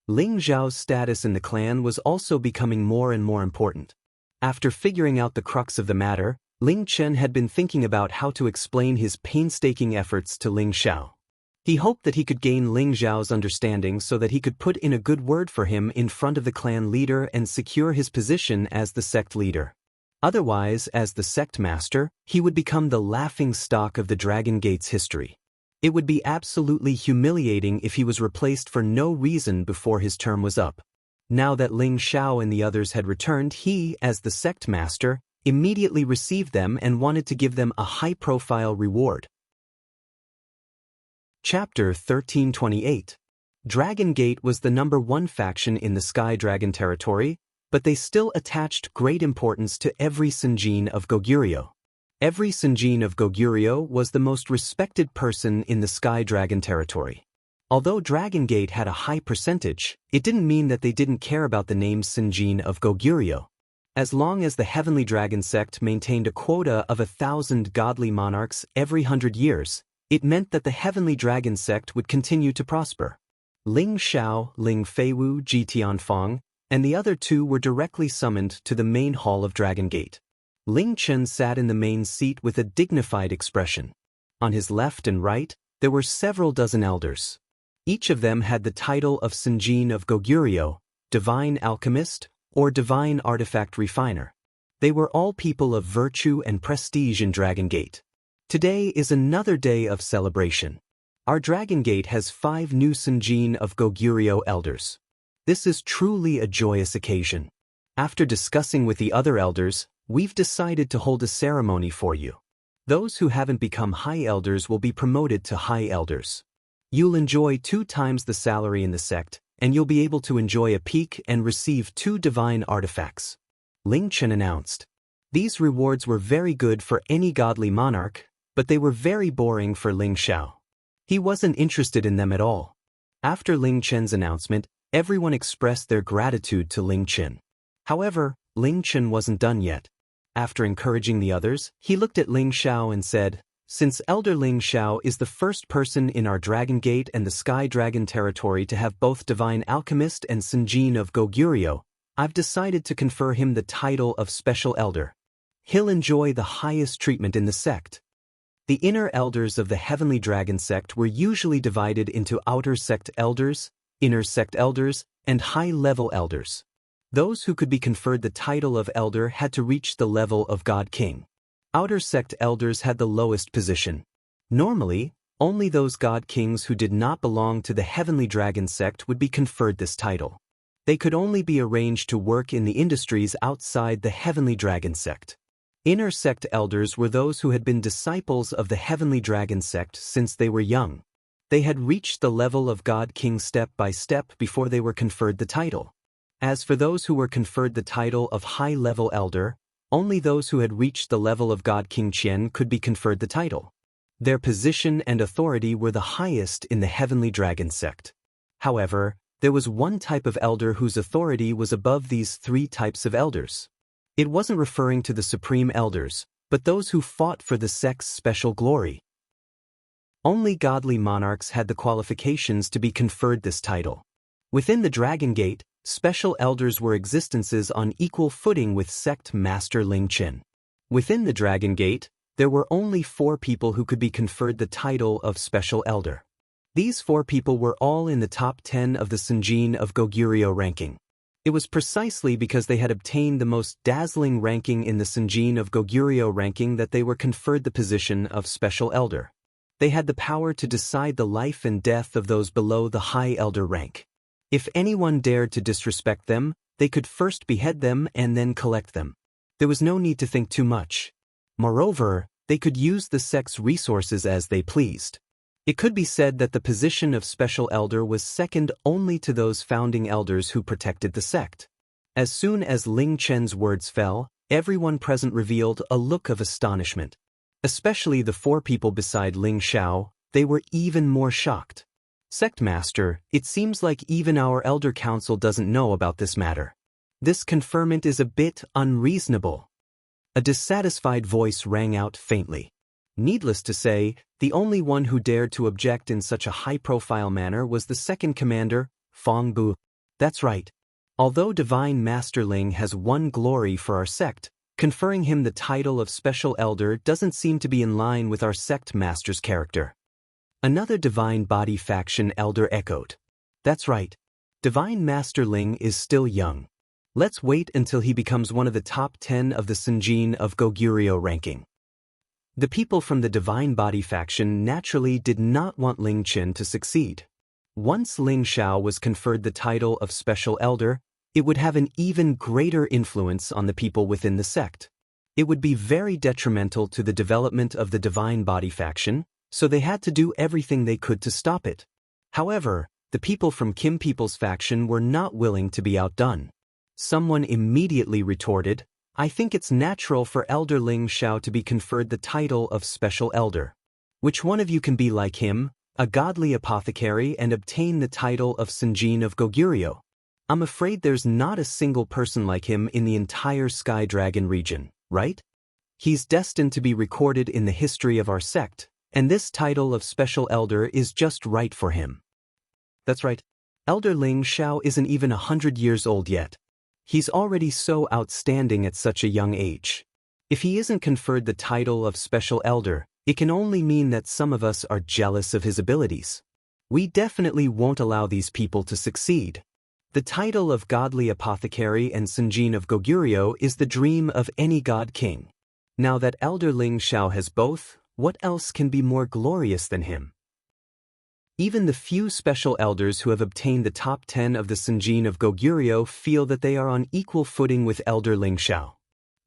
Ling Xiao's status in the clan was also becoming more and more important. After figuring out the crux of the matter, Ling Chen had been thinking about how to explain his painstaking efforts to Ling Xiao. He hoped that he could gain Ling Xiao's understanding so that he could put in a good word for him in front of the clan leader and secure his position as the sect leader. Otherwise, as the sect master, he would become the laughing stock of the Dragon Gate's history. It would be absolutely humiliating if he was replaced for no reason before his term was up. Now that Ling Xiao and the others had returned, he, as the sect master, immediately received them and wanted to give them a high-profile reward. Chapter 1328. Dragon Gate was the #1 faction in the Sky Dragon territory, but they still attached great importance to every Senjin of Goguryeo. Every Senjin of Goguryeo was the most respected person in the Sky Dragon territory. Although Dragon Gate had a high percentage, it didn't mean that they didn't care about the name Senjin of Goguryeo. As long as the Heavenly Dragon sect maintained a quota of 1,000 godly monarchs every 100 years, it meant that the Heavenly Dragon sect would continue to prosper. Ling Xiao, Ling Feiwu, Ji Tianfang, and the other two were directly summoned to the main hall of Dragon Gate. Ling Chen sat in the main seat with a dignified expression. On his left and right, there were several dozen elders. Each of them had the title of Senjin of Goguryeo, Divine Alchemist, or Divine Artifact Refiner. They were all people of virtue and prestige in Dragon Gate. Today is another day of celebration. Our Dragon Gate has 5 new Senjin of Goguryeo elders. This is truly a joyous occasion. After discussing with the other elders, we've decided to hold a ceremony for you. Those who haven't become high elders will be promoted to high elders. You'll enjoy 2 times the salary in the sect, and you'll be able to enjoy a peak and receive 2 divine artifacts. Ling Chen announced. These rewards were very good for any godly monarch, but they were very boring for Ling Xiao. He wasn't interested in them at all. After Ling Chen's announcement, everyone expressed their gratitude to Ling Chen. However, Ling Chen wasn't done yet. After encouraging the others, he looked at Ling Xiao and said, "Since Elder Ling Xiao is the first person in our Dragon Gate and the Sky Dragon territory to have both Divine Alchemist and Senjin of Goguryeo, I've decided to confer him the title of Special Elder. He'll enjoy the highest treatment in the sect." The inner elders of the Heavenly Dragon sect were usually divided into outer sect elders, inner sect elders, and high-level elders. Those who could be conferred the title of elder had to reach the level of God King. Outer sect elders had the lowest position. Normally, only those God Kings who did not belong to the Heavenly Dragon sect would be conferred this title. They could only be arranged to work in the industries outside the Heavenly Dragon sect. Inner sect elders were those who had been disciples of the Heavenly Dragon sect since they were young. They had reached the level of God King step by step before they were conferred the title. As for those who were conferred the title of high-level elder, only those who had reached the level of God King Qian could be conferred the title. Their position and authority were the highest in the Heavenly Dragon sect. However, there was one type of elder whose authority was above these three types of elders. It wasn't referring to the supreme elders, but those who fought for the sect's special glory. Only godly monarchs had the qualifications to be conferred this title. Within the Dragon Gate, special elders were existences on equal footing with sect master Ling Qin. Within the Dragon Gate, there were only 4 people who could be conferred the title of special elder. These 4 people were all in the top 10 of the Senjin of Goguryeo ranking. It was precisely because they had obtained the most dazzling ranking in the Senjin of Goguryeo ranking that they were conferred the position of special elder. They had the power to decide the life and death of those below the high elder rank. If anyone dared to disrespect them, they could first behead them and then collect them. There was no need to think too much. Moreover, they could use the sect's resources as they pleased. It could be said that the position of special elder was second only to those founding elders who protected the sect. As soon as Ling Chen's words fell, everyone present revealed a look of astonishment. Especially the 4 people beside Ling Xiao, they were even more shocked. Sect Master, it seems like even our Elder Council doesn't know about this matter. This conferment is a bit unreasonable. A dissatisfied voice rang out faintly. Needless to say, the only one who dared to object in such a high-profile manner was the second commander, Fang Bu. That's right. Although Divine Master Ling has won glory for our sect, conferring him the title of Special Elder doesn't seem to be in line with our sect master's character. Another Divine Body faction elder echoed. That's right. Divine Master Ling is still young. Let's wait until he becomes one of the top 10 of the Senjin of Goguryeo ranking. The people from the Divine Body faction naturally did not want Ling Qin to succeed. Once Ling Xiao was conferred the title of Special Elder, it would have an even greater influence on the people within the sect. It would be very detrimental to the development of the Divine Body faction, so they had to do everything they could to stop it. However, the people from Kim People's faction were not willing to be outdone. Someone immediately retorted, I think it's natural for Elder Ling Xiao to be conferred the title of Special Elder. Which one of you can be like him, a godly apothecary, and obtain the title of Senjin of Goguryeo? I'm afraid there's not a single person like him in the entire Sky Dragon region, right? He's destined to be recorded in the history of our sect, and this title of Special Elder is just right for him. That's right. Elder Ling Xiao isn't even 100 years old yet. He's already so outstanding at such a young age. If he isn't conferred the title of Special Elder, it can only mean that some of us are jealous of his abilities. We definitely won't allow these people to succeed. The title of Godly Apothecary and Senjin of Goguryeo is the dream of any god king. Now that Elder Ling Xiao has both, what else can be more glorious than him? Even the few special elders who have obtained the top 10 of the Senjin of Goguryeo feel that they are on equal footing with Elder Ling Xiao.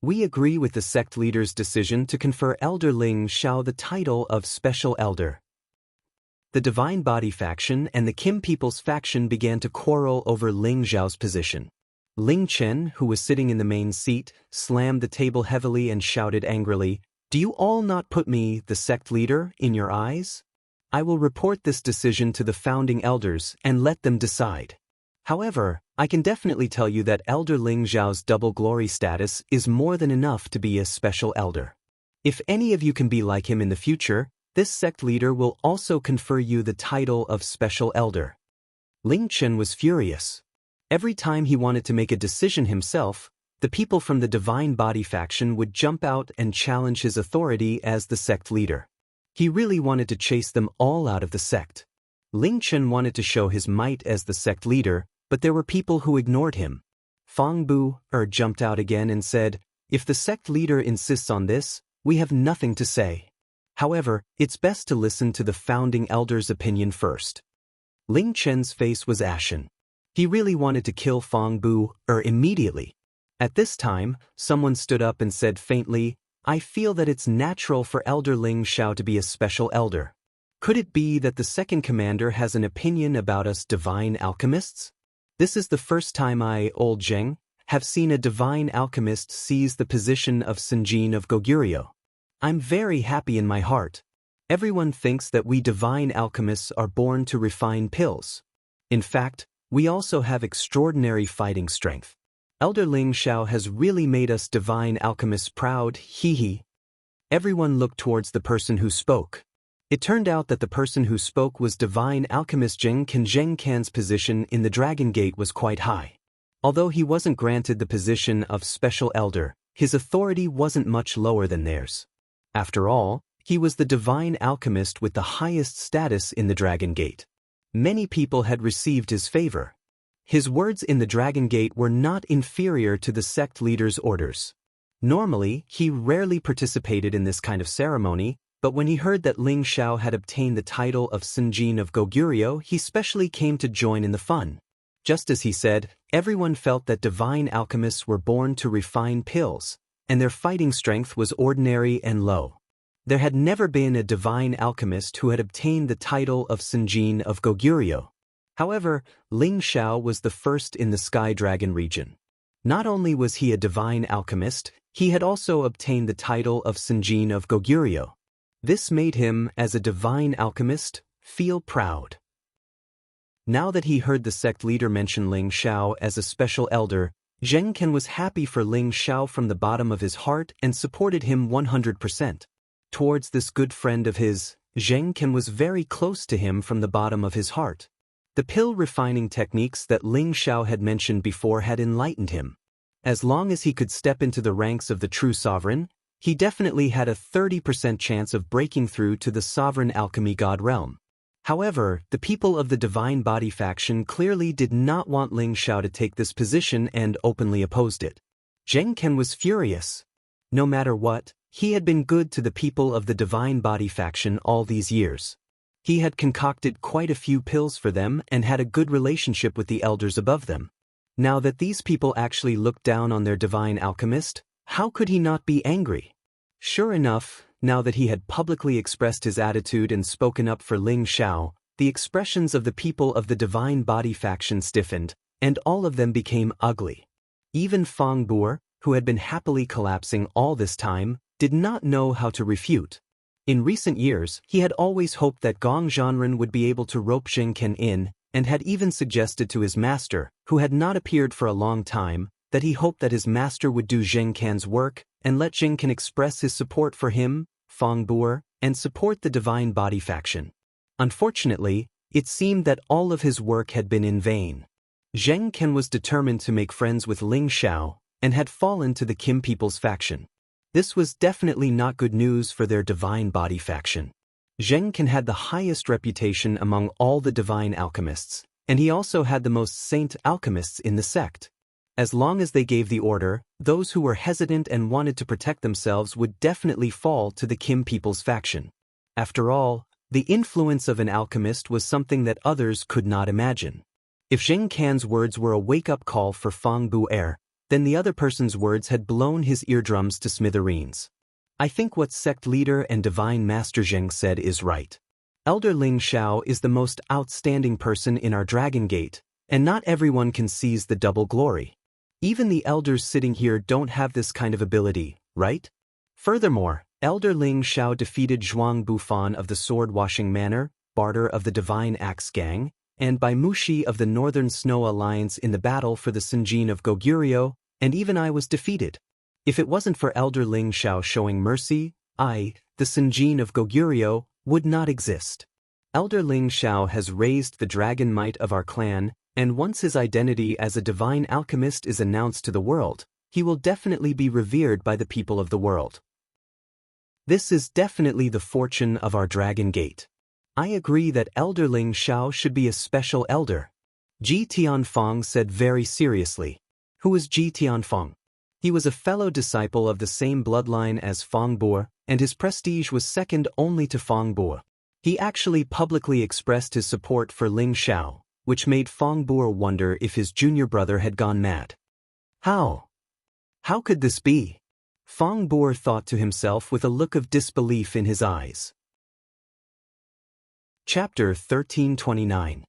We agree with the sect leader's decision to confer Elder Ling Xiao the title of Special Elder. The Divine Body faction and the Kim People's faction began to quarrel over Ling Xiao's position. Ling Chen, who was sitting in the main seat, slammed the table heavily and shouted angrily, Do you all not put me, the sect leader, in your eyes? I will report this decision to the founding elders and let them decide. However, I can definitely tell you that Elder Ling Xiao's double glory status is more than enough to be a special elder. If any of you can be like him in the future, this sect leader will also confer you the title of Special Elder. Ling Chen was furious. Every time he wanted to make a decision himself, the people from the Divine Body faction would jump out and challenge his authority as the sect leader. He really wanted to chase them all out of the sect. Ling Chen wanted to show his might as the sect leader, but there were people who ignored him. Fang Bu jumped out again and said, If the sect leader insists on this, we have nothing to say. However, it's best to listen to the founding elder's opinion first. Ling Chen's face was ashen. He really wanted to kill Fang Bu immediately. At this time, someone stood up and said faintly, I feel that it's natural for Elder Ling Xiao to be a special elder. Could it be that the second commander has an opinion about us divine alchemists? This is the first time I, old Zheng, have seen a divine alchemist seize the position of Senjin of Goguryeo. I'm very happy in my heart. Everyone thinks that we divine alchemists are born to refine pills. In fact, we also have extraordinary fighting strength. Elder Ling Xiao has really made us divine alchemists proud, hee. Everyone looked towards the person who spoke. It turned out that the person who spoke was divine alchemist Zheng Can. Zheng Can's position in the Dragon Gate was quite high. Although he wasn't granted the position of special elder, his authority wasn't much lower than theirs. After all, he was the divine alchemist with the highest status in the Dragon Gate. Many people had received his favor. His words in the Dragon Gate were not inferior to the sect leader's orders. Normally, he rarely participated in this kind of ceremony, but when he heard that Ling Xiao had obtained the title of Senjin of Goguryeo, he specially came to join in the fun. Just as he said, everyone felt that divine alchemists were born to refine pills, and their fighting strength was ordinary and low. There had never been a divine alchemist who had obtained the title of Senjin of Goguryeo. However, Ling Xiao was the first in the Sky Dragon region. Not only was he a divine alchemist, he had also obtained the title of Senjin of Goguryeo. This made him, as a divine alchemist, feel proud. Now that he heard the sect leader mention Ling Xiao as a special elder, Zheng Can was happy for Ling Xiao from the bottom of his heart and supported him 100%. Towards this good friend of his, Zheng Can was very close to him from the bottom of his heart. The pill refining techniques that Ling Xiao had mentioned before had enlightened him. As long as he could step into the ranks of the true sovereign, he definitely had a 30% chance of breaking through to the sovereign alchemy god realm. However, the people of the Divine Body faction clearly did not want Ling Xiao to take this position and openly opposed it. Zheng Can was furious. No matter what, he had been good to the people of the Divine Body faction all these years. He had concocted quite a few pills for them and had a good relationship with the elders above them. Now that these people actually looked down on their divine alchemist, how could he not be angry? Sure enough, now that he had publicly expressed his attitude and spoken up for Ling Xiao, the expressions of the people of the Divine Body faction stiffened, and all of them became ugly. Even Fang Bu'er, who had been happily collapsing all this time, did not know how to refute. In recent years, he had always hoped that Gong Zhanren would be able to rope Zheng Can in, and had even suggested to his master, who had not appeared for a long time, that he hoped that his master would do Zheng Can's work and let Zheng Can express his support for him, Fang Bu'er, and support the Divine Body faction. Unfortunately, it seemed that all of his work had been in vain. Zheng Can was determined to make friends with Ling Xiao, and had fallen to the Kim people's faction. This was definitely not good news for their Divine Body faction. Zheng Can had the highest reputation among all the divine alchemists, and he also had the most saint alchemists in the sect. As long as they gave the order, those who were hesitant and wanted to protect themselves would definitely fall to the Kim people's faction. After all, the influence of an alchemist was something that others could not imagine. If Zheng Can's words were a wake-up call for Fang Bu'er, then the other person's words had blown his eardrums to smithereens. I think what sect leader and divine master Zheng said is right. Elder Ling Xiao is the most outstanding person in our Dragon Gate, and not everyone can seize the double glory. Even the elders sitting here don't have this kind of ability, right? Furthermore, Elder Ling Xiao defeated Zhuang Bufan of the Sword-Washing Manor, Barter of the Divine Axe Gang, and by Mushi of the Northern Snow Alliance in the battle for the Senjin of Goguryeo, and even I was defeated. If it wasn't for Elder Ling Xiao showing mercy, I, the Senjin of Goguryeo, would not exist. Elder Ling Xiao has raised the dragon might of our clan, and once his identity as a divine alchemist is announced to the world, he will definitely be revered by the people of the world. This is definitely the fortune of our Dragon Gate. I agree that Elder Ling Xiao should be a special elder. Ji Tianfeng said very seriously. Who was Ji Tianfeng? He was a fellow disciple of the same bloodline as Fang Bu'er, and his prestige was second only to Fang Bu'er. He actually publicly expressed his support for Ling Xiao, which made Fang Bu'er wonder if his junior brother had gone mad. How? How could this be? Fang Bu'er thought to himself with a look of disbelief in his eyes. Chapter 1329.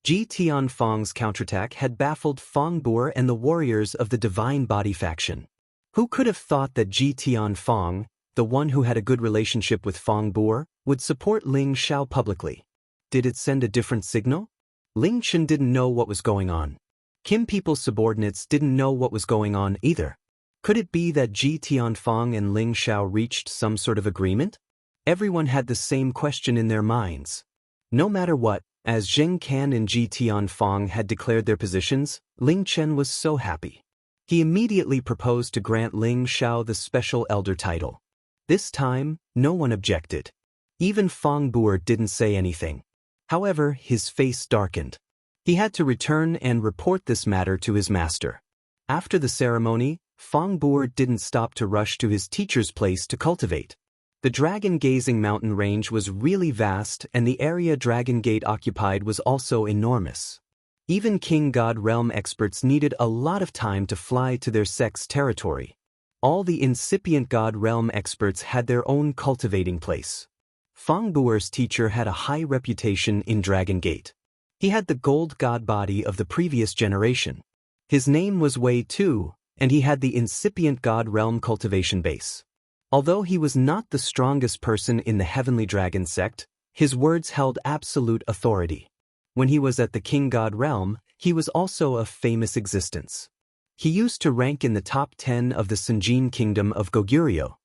Ji Tianfang's counterattack had baffled Fang Bu'er and the warriors of the Divine Body faction. Who could have thought that Ji Tianfang, the one who had a good relationship with Fang Bu'er, would support Ling Xiao publicly? Did it send a different signal? Ling Chen didn't know what was going on. Kim people's subordinates didn't know what was going on either. Could it be that Ji Tianfang and Ling Xiao reached some sort of agreement? Everyone had the same question in their minds. No matter what, as Zheng Can and Ji Tianfang had declared their positions, Ling Chen was so happy. He immediately proposed to grant Ling Xiao the special elder title. This time, no one objected. Even Fang Bu'er didn't say anything. However, his face darkened. He had to return and report this matter to his master. After the ceremony, Fang Bu'er didn't stop to rush to his teacher's place to cultivate. The dragon-gazing mountain range was really vast, and the area Dragon Gate occupied was also enormous. Even King God Realm experts needed a lot of time to fly to their sect's territory. All the incipient God Realm experts had their own cultivating place. Fang Bu'er's teacher had a high reputation in Dragon Gate. He had the gold god body of the previous generation. His name was Wei Tu, and he had the incipient God Realm cultivation base. Although he was not the strongest person in the Heavenly Dragon sect, his words held absolute authority. When he was at the King God Realm, he was also of famous existence. He used to rank in the top 10 of the Sunjin Kingdom of Goguryeo.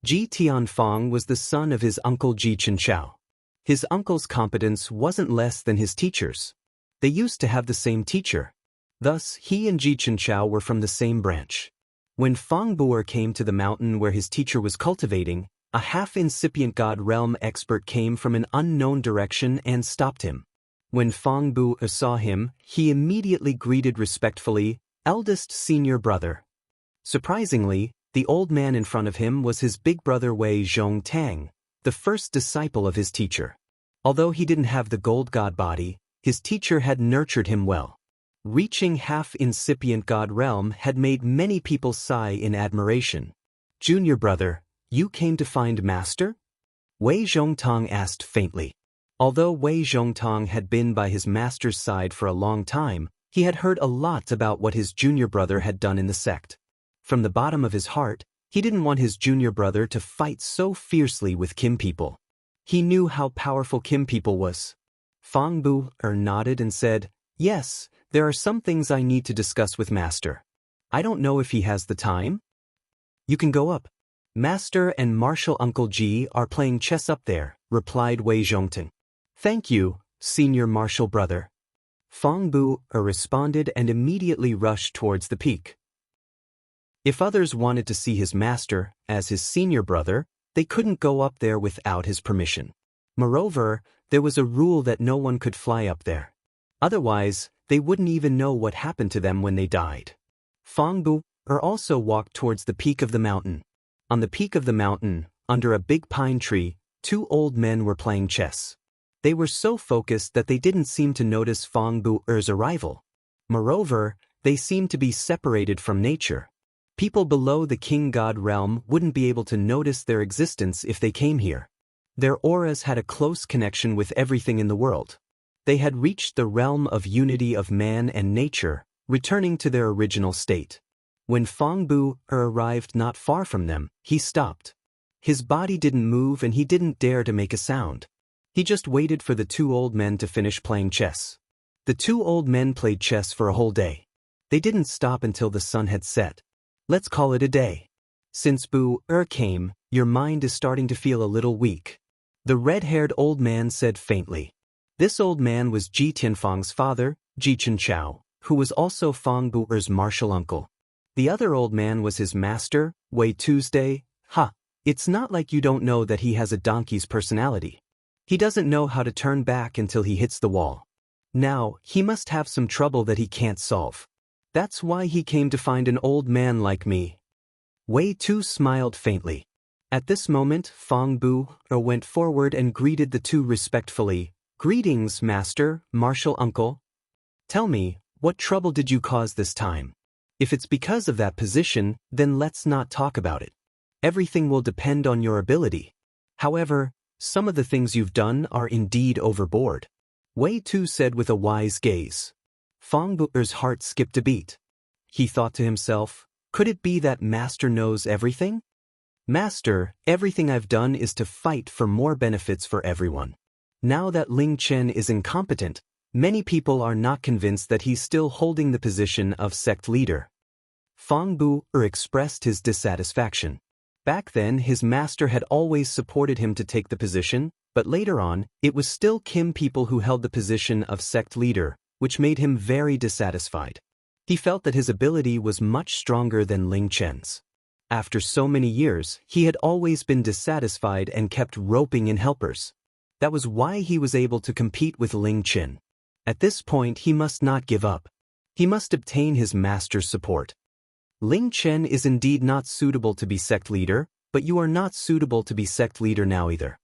Ji Tianfang was the son of his uncle Ji Chenchao. His uncle's competence wasn't less than his teacher's. They used to have the same teacher. Thus, he and Ji Chenchao were from the same branch. When Fang Bu'er came to the mountain where his teacher was cultivating, a half-incipient God Realm expert came from an unknown direction and stopped him. When Fang Bu'er saw him, he immediately greeted respectfully, "Eldest senior brother." Surprisingly, the old man in front of him was his big brother Wei Zhongtang, the first disciple of his teacher. Although he didn't have the gold god body, his teacher had nurtured him well. Reaching half-incipient God Realm had made many people sigh in admiration. "Junior brother, you came to find Master?" Wei Zhongtang asked faintly. Although Wei Zhongtang had been by his master's side for a long time, he had heard a lot about what his junior brother had done in the sect. From the bottom of his heart, he didn't want his junior brother to fight so fiercely with Kim people. He knew how powerful Kim people was. Fang Bu'er nodded and said, "Yes, there are some things I need to discuss with Master. I don't know if he has the time." "You can go up. Master and Martial Uncle Ji are playing chess up there," replied Wei Zhongtang. "Thank you, senior martial brother." Fang Bu'er responded and immediately rushed towards the peak. If others wanted to see his master, as his senior brother, they couldn't go up there without his permission. Moreover, there was a rule that no one could fly up there. Otherwise, they wouldn't even know what happened to them when they died. Fang Bu'er also walked towards the peak of the mountain. On the peak of the mountain, under a big pine tree, two old men were playing chess. They were so focused that they didn't seem to notice Fang Bu'er's arrival. Moreover, they seemed to be separated from nature. People below the King God Realm wouldn't be able to notice their existence if they came here. Their auras had a close connection with everything in the world. They had reached the realm of unity of man and nature, returning to their original state. When Fang Bu'er arrived not far from them, he stopped. His body didn't move and he didn't dare to make a sound. He just waited for the two old men to finish playing chess. The two old men played chess for a whole day. They didn't stop until the sun had set. Let's call it a day. Since Bu'er came, your mind is starting to feel a little weak. The red-haired old man said faintly. This old man was Ji Tianfang's father, Ji Chenchao, who was also Fang Bu'er's martial uncle. The other old man was his master, Wei Tuesday. It's not like you don't know that he has a donkey's personality. He doesn't know how to turn back until he hits the wall. Now, he must have some trouble that he can't solve. That's why he came to find an old man like me. Wei Tu smiled faintly. At this moment, Fang Bu'er went forward and greeted the two respectfully. "Greetings, master, martial uncle. Tell me, what trouble did you cause this time? If it's because of that position, then let's not talk about it. Everything will depend on your ability. However, some of the things you've done are indeed overboard." Wei Tu said with a wise gaze. Fang Bu'er's heart skipped a beat. He thought to himself, could it be that Master knows everything? Master, everything I've done is to fight for more benefits for everyone. Now that Ling Chen is incompetent, many people are not convinced that he's still holding the position of sect leader. Fang Bu'er expressed his dissatisfaction. Back then his master had always supported him to take the position, but later on, it was still Kim people who held the position of sect leader, which made him very dissatisfied. He felt that his ability was much stronger than Ling Chen's. After so many years, he had always been dissatisfied and kept roping in helpers. That was why he was able to compete with Ling Chen. At this point he must not give up. He must obtain his master's support. Ling Chen is indeed not suitable to be sect leader, but you are not suitable to be sect leader now either.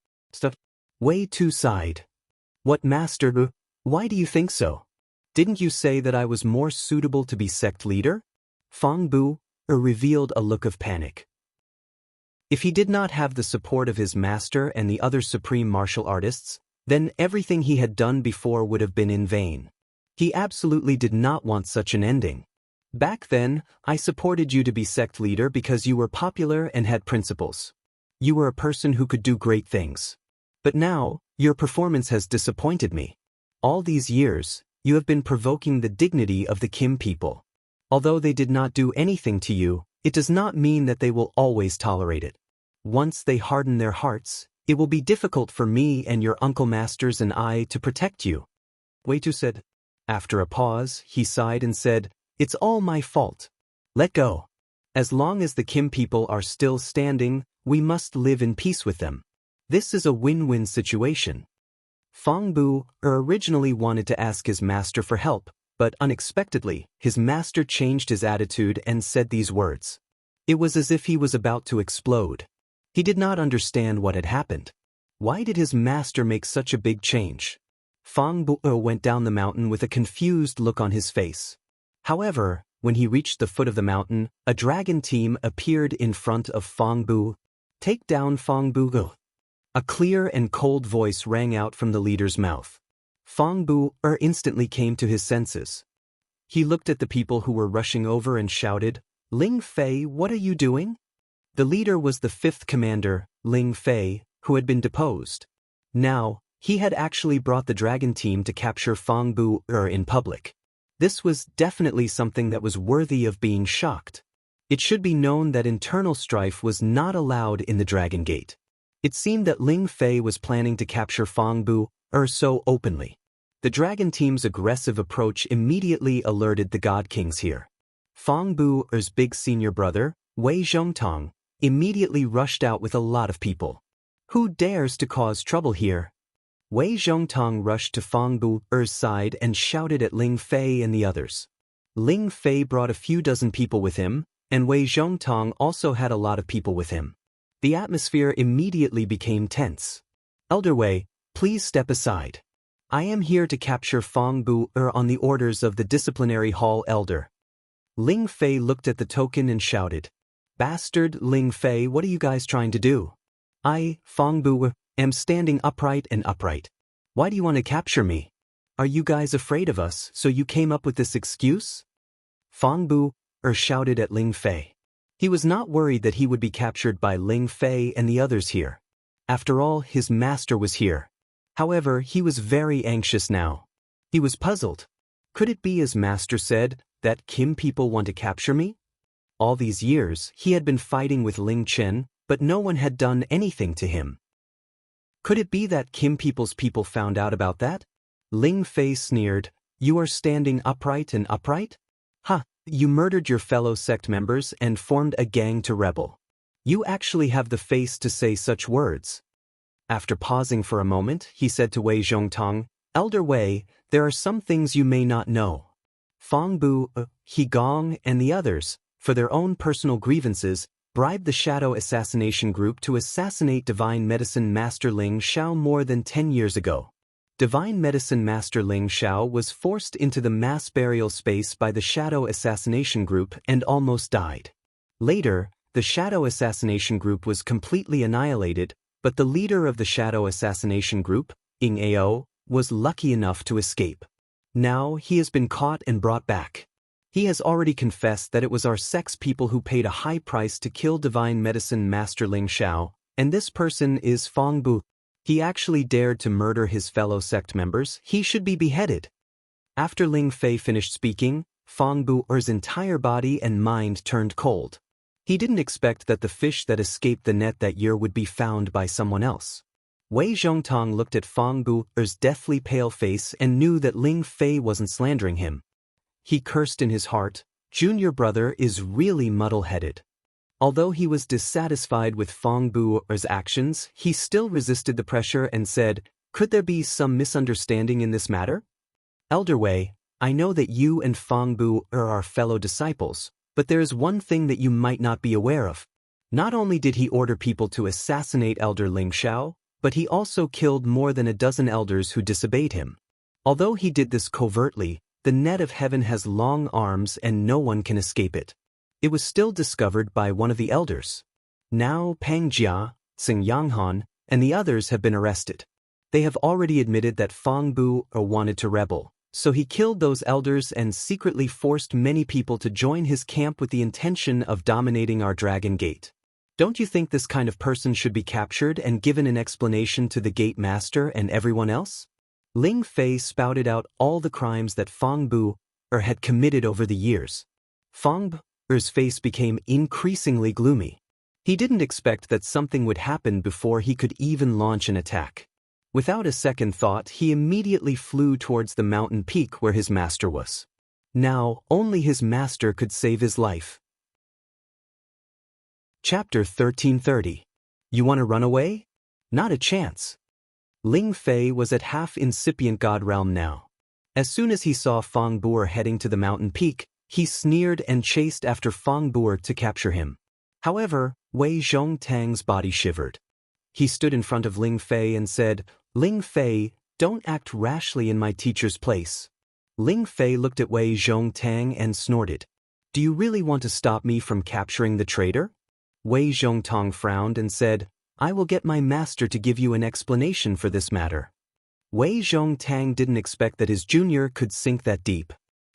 Wei Tu sighed. What, master? Why do you think so? Didn't you say that I was more suitable to be sect leader? Fang Bu'er revealed a look of panic. If he did not have the support of his master and the other supreme martial artists, then everything he had done before would have been in vain. He absolutely did not want such an ending. Back then, I supported you to be sect leader because you were popular and had principles. You were a person who could do great things. But now, your performance has disappointed me. All these years, you have been provoking the dignity of the Kim people. Although they did not do anything to you, it does not mean that they will always tolerate it. Once they harden their hearts, it will be difficult for me and your uncle masters and I to protect you. Wei Tu said. After a pause, he sighed and said, it's all my fault. Let go. As long as the Kim people are still standing, we must live in peace with them. This is a win-win situation. Fang Bu'er originally wanted to ask his master for help, but unexpectedly, his master changed his attitude and said these words. It was as if he was about to explode. He did not understand what had happened. Why did his master make such a big change? Fang Bu'er went down the mountain with a confused look on his face. However, when he reached the foot of the mountain, a dragon team appeared in front of Fang Bu'er. Take down Fang Bu'er. A clear and cold voice rang out from the leader's mouth. Fang Bu'er instantly came to his senses. He looked at the people who were rushing over and shouted, Ling Fei, what are you doing? The leader was the fifth commander, Ling Fei, who had been deposed. Now, he had actually brought the dragon team to capture Fang Bu'er in public. This was definitely something that was worthy of being shocked. It should be known that internal strife was not allowed in the Dragon Gate. It seemed that Ling Fei was planning to capture Fang Bu'er so openly. The dragon team's aggressive approach immediately alerted the God Kings here. Fang Bu'er's big senior brother, Wei Zhongtong, immediately rushed out with a lot of people. Who dares to cause trouble here? Wei Zhongtong rushed to Fang Bu'er's side and shouted at Ling Fei and the others. Ling Fei brought a few dozen people with him, and Wei Zhongtong also had a lot of people with him. The atmosphere immediately became tense. Elder Wei, please step aside. I am here to capture Fang Bu'er on the orders of the disciplinary hall elder. Ling Fei looked at the token and shouted, Bastard Ling Fei, what are you guys trying to do? I, Fang Bu'er, am standing upright and upright. Why do you want to capture me? Are you guys afraid of us, so you came up with this excuse? Fang Bu'er shouted at Ling Fei. He was not worried that he would be captured by Ling Fei and the others here. After all, his master was here. However, he was very anxious now. He was puzzled. Could it be, as master said, that Kim people want to capture me? All these years, he had been fighting with Ling Chen, but no one had done anything to him. Could it be that Kim people's people found out about that? Ling Fei sneered, You are standing upright and upright? Ha, you murdered your fellow sect members and formed a gang to rebel. You actually have the face to say such words. After pausing for a moment, he said to Wei Zhongtong, Elder Wei, there are some things you may not know. Fang Bu'er, He Gong, and the others, for their own personal grievances, bribed the Shadow Assassination Group to assassinate Divine Medicine Master Ling Xiao more than 10 years ago. Divine Medicine Master Ling Xiao was forced into the mass burial space by the Shadow Assassination Group and almost died. Later, the Shadow Assassination Group was completely annihilated, but the leader of the Shadow Assassination Group, Ying Ao, was lucky enough to escape. Now he has been caught and brought back. He has already confessed that it was our sect's people who paid a high price to kill Divine Medicine Master Ling Xiao, and this person is Fang Bu. He actually dared to murder his fellow sect members. He should be beheaded. After Ling Fei finished speaking, Fang Bu's entire body and mind turned cold. He didn't expect that the fish that escaped the net that year would be found by someone else. Wei Zhongtong looked at Fang Bu's deathly pale face and knew that Ling Fei wasn't slandering him. He cursed in his heart, "Junior brother is really muddle-headed." Although he was dissatisfied with Fang Bu's actions, he still resisted the pressure and said, "Could there be some misunderstanding in this matter? Elder Wei, I know that you and Fang Bu are our fellow disciples, but there is one thing that you might not be aware of. Not only did he order people to assassinate Elder Ling Xiao, but he also killed more than a dozen elders who disobeyed him. Although he did this covertly, the net of heaven has long arms and no one can escape it. It was still discovered by one of the elders. Now Pang Jia, Xing Yanghan, and the others have been arrested. They have already admitted that Fang Bu wanted to rebel, so he killed those elders and secretly forced many people to join his camp with the intention of dominating our Dragon Gate. Don't you think this kind of person should be captured and given an explanation to the Gate Master and everyone else? Ling Fei spouted out all the crimes that Fang Bu had committed over the years. Fang Bu's face became increasingly gloomy. He didn't expect that something would happen before he could even launch an attack. Without a second thought, he immediately flew towards the mountain peak where his master was. Now, only his master could save his life. Chapter 1330. You want to run away? Not a chance. Ling Fei was at half-incipient God realm now. As soon as he saw Fang Bu heading to the mountain peak, he sneered and chased after Fang Bu to capture him. However, Wei Zhongtang's body shivered. He stood in front of Ling Fei and said, "Ling Fei, don't act rashly in my teacher's place." Ling Fei looked at Wei Zhongtang and snorted. "Do you really want to stop me from capturing the traitor?" Wei Zhongtang frowned and said, "I will get my master to give you an explanation for this matter." Wei Zhongtang didn't expect that his junior could sink that deep.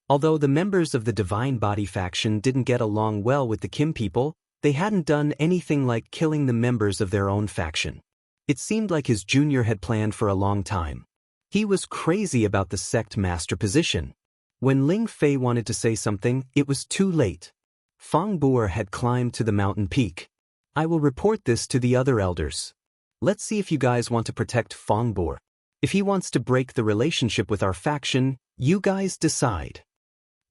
Although the members of the Divine Body faction didn't get along well with the Kim people, they hadn't done anything like killing the members of their own faction. It seemed like his junior had planned for a long time. He was crazy about the sect master position. When Ling Fei wanted to say something, it was too late. Fang Bu had climbed to the mountain peak. "I will report this to the other elders. Let's see if you guys want to protect Fang Bu. If he wants to break the relationship with our faction, you guys decide."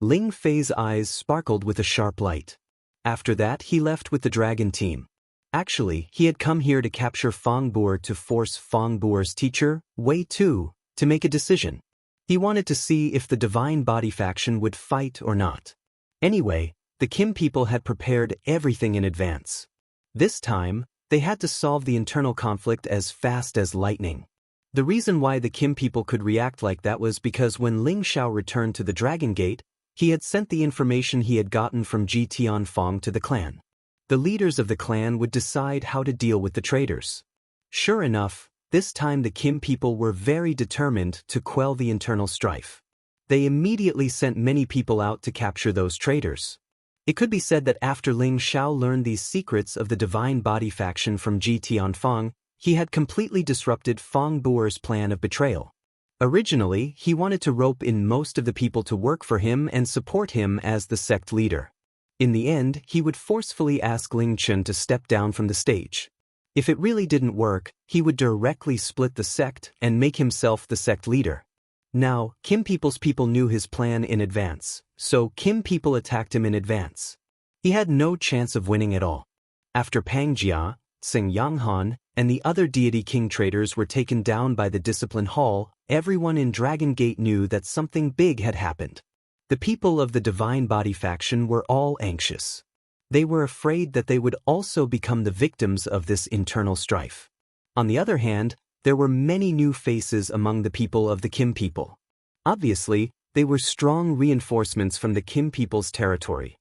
Ling Fei's eyes sparkled with a sharp light. After that, he left with the dragon team. Actually, he had come here to capture Fang Bu to force Fang Bu's teacher, Wei Tu, to make a decision. He wanted to see if the Divine Body faction would fight or not. Anyway, the Kim people had prepared everything in advance. This time, they had to solve the internal conflict as fast as lightning. The reason why the Kim people could react like that was because when Ling Xiao returned to the Dragon Gate, he had sent the information he had gotten from Ji Tianfang to the clan. The leaders of the clan would decide how to deal with the traitors. Sure enough, this time the Kim people were very determined to quell the internal strife. They immediately sent many people out to capture those traitors. It could be said that after Ling Xiao learned these secrets of the Divine Body faction from Ji Tianfang, he had completely disrupted Fang Bu's plan of betrayal. Originally, he wanted to rope in most of the people to work for him and support him as the sect leader. In the end, he would forcefully ask Ling Chen to step down from the stage. If it really didn't work, he would directly split the sect and make himself the sect leader. Now, Kim people's people knew his plan in advance, so Kim people attacked him in advance. He had no chance of winning at all. After Pang Jia, Xing Yanghan, and the other deity king traitors were taken down by the discipline hall, everyone in Dragon Gate knew that something big had happened. The people of the Divine Body faction were all anxious. They were afraid that they would also become the victims of this internal strife. On the other hand, there were many new faces among the people of the Kim people. Obviously, they were strong reinforcements from the Kim people's territory.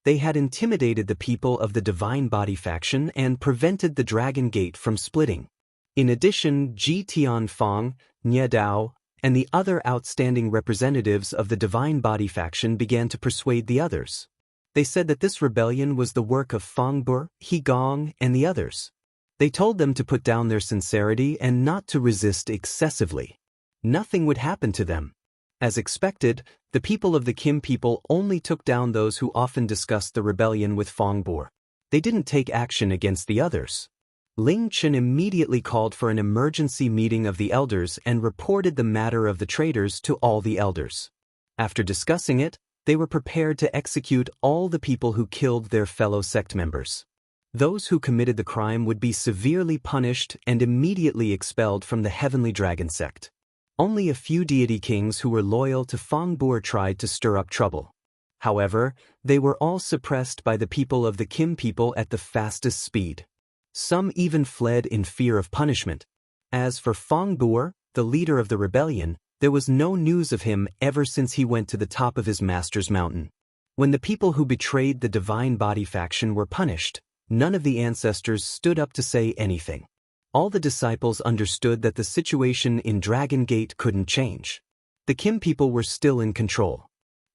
They had intimidated the people of the Divine Body faction and prevented the Dragon Gate from splitting. In addition, Ji Tianfang, Nie Dao, and the other outstanding representatives of the Divine Body faction began to persuade the others. They said that this rebellion was the work of Fang Bu, He Gong, and the others. They told them to put down their sincerity and not to resist excessively. Nothing would happen to them. As expected, the people of the Kim people only took down those who often discussed the rebellion with Fang Bu. They didn't take action against the others. Ling Chen immediately called for an emergency meeting of the elders and reported the matter of the traitors to all the elders. After discussing it, they were prepared to execute all the people who killed their fellow sect members. Those who committed the crime would be severely punished and immediately expelled from the Heavenly Dragon sect. Only a few deity kings who were loyal to Fang Bu tried to stir up trouble. However, they were all suppressed by the people of the Kim people at the fastest speed. Some even fled in fear of punishment. As for Fang Bu, the leader of the rebellion, there was no news of him ever since he went to the top of his master's mountain. When the people who betrayed the Divine Body faction were punished, none of the ancestors stood up to say anything. All the disciples understood that the situation in Dragon Gate couldn't change. The Kim people were still in control.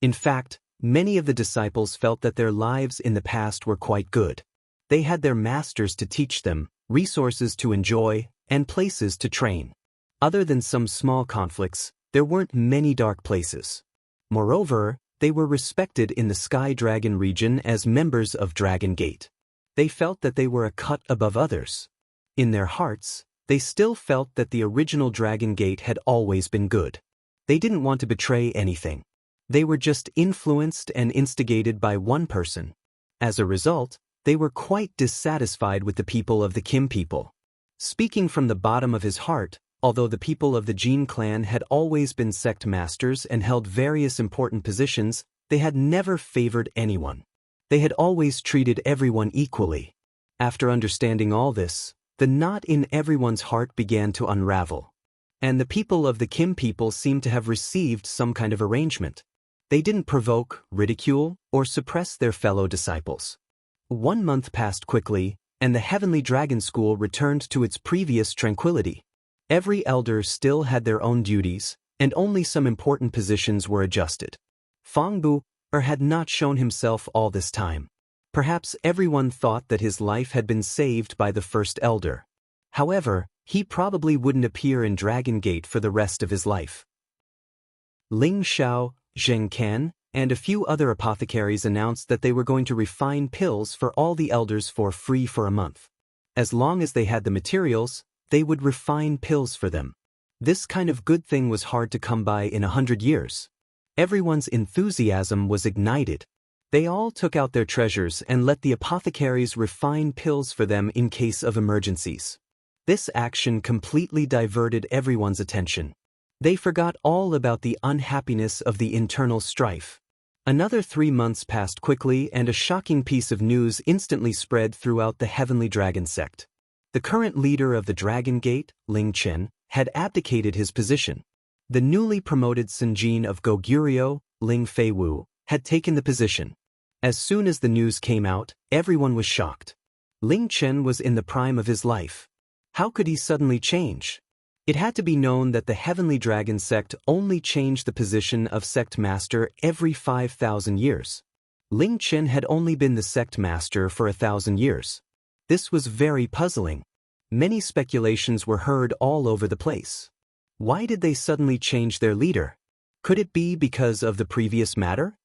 In fact, many of the disciples felt that their lives in the past were quite good. They had their masters to teach them, resources to enjoy, and places to train. Other than some small conflicts, there weren't many dark places. Moreover, they were respected in the Sky Dragon region as members of Dragon Gate. They felt that they were a cut above others. In their hearts, they still felt that the original Dragon Gate had always been good. They didn't want to betray anything. They were just influenced and instigated by one person. As a result, they were quite dissatisfied with the people of the Kim people. Speaking from the bottom of his heart, although the people of the Jin clan had always been sect masters and held various important positions, they had never favored anyone. They had always treated everyone equally. After understanding all this, the knot in everyone's heart began to unravel. And the people of the Kim people seemed to have received some kind of arrangement. They didn't provoke, ridicule, or suppress their fellow disciples. 1 month passed quickly, and the Heavenly Dragon School returned to its previous tranquility. Every elder still had their own duties, and only some important positions were adjusted. Fang Bu had not shown himself all this time. Perhaps everyone thought that his life had been saved by the first elder. However, he probably wouldn't appear in Dragon Gate for the rest of his life. Ling Xiao, Zheng Ken, and a few other apothecaries announced that they were going to refine pills for all the elders for free for a month. As long as they had the materials, they would refine pills for them. This kind of good thing was hard to come by in 100 years. Everyone's enthusiasm was ignited. They all took out their treasures and let the apothecaries refine pills for them in case of emergencies. This action completely diverted everyone's attention. They forgot all about the unhappiness of the internal strife. Another 3 months passed quickly, and a shocking piece of news instantly spread throughout the Heavenly Dragon sect. The current leader of the Dragon Gate, Ling Chen, had abdicated his position. The newly promoted Senjin of Goguryeo, Ling Feiwu, had taken the position. As soon as the news came out, everyone was shocked. Ling Chen was in the prime of his life. How could he suddenly change? It had to be known that the Heavenly Dragon sect only changed the position of sect master every 5,000 years. Ling Chen had only been the sect master for 1,000 years. This was very puzzling. Many speculations were heard all over the place. Why did they suddenly change their leader? Could it be because of the previous matter?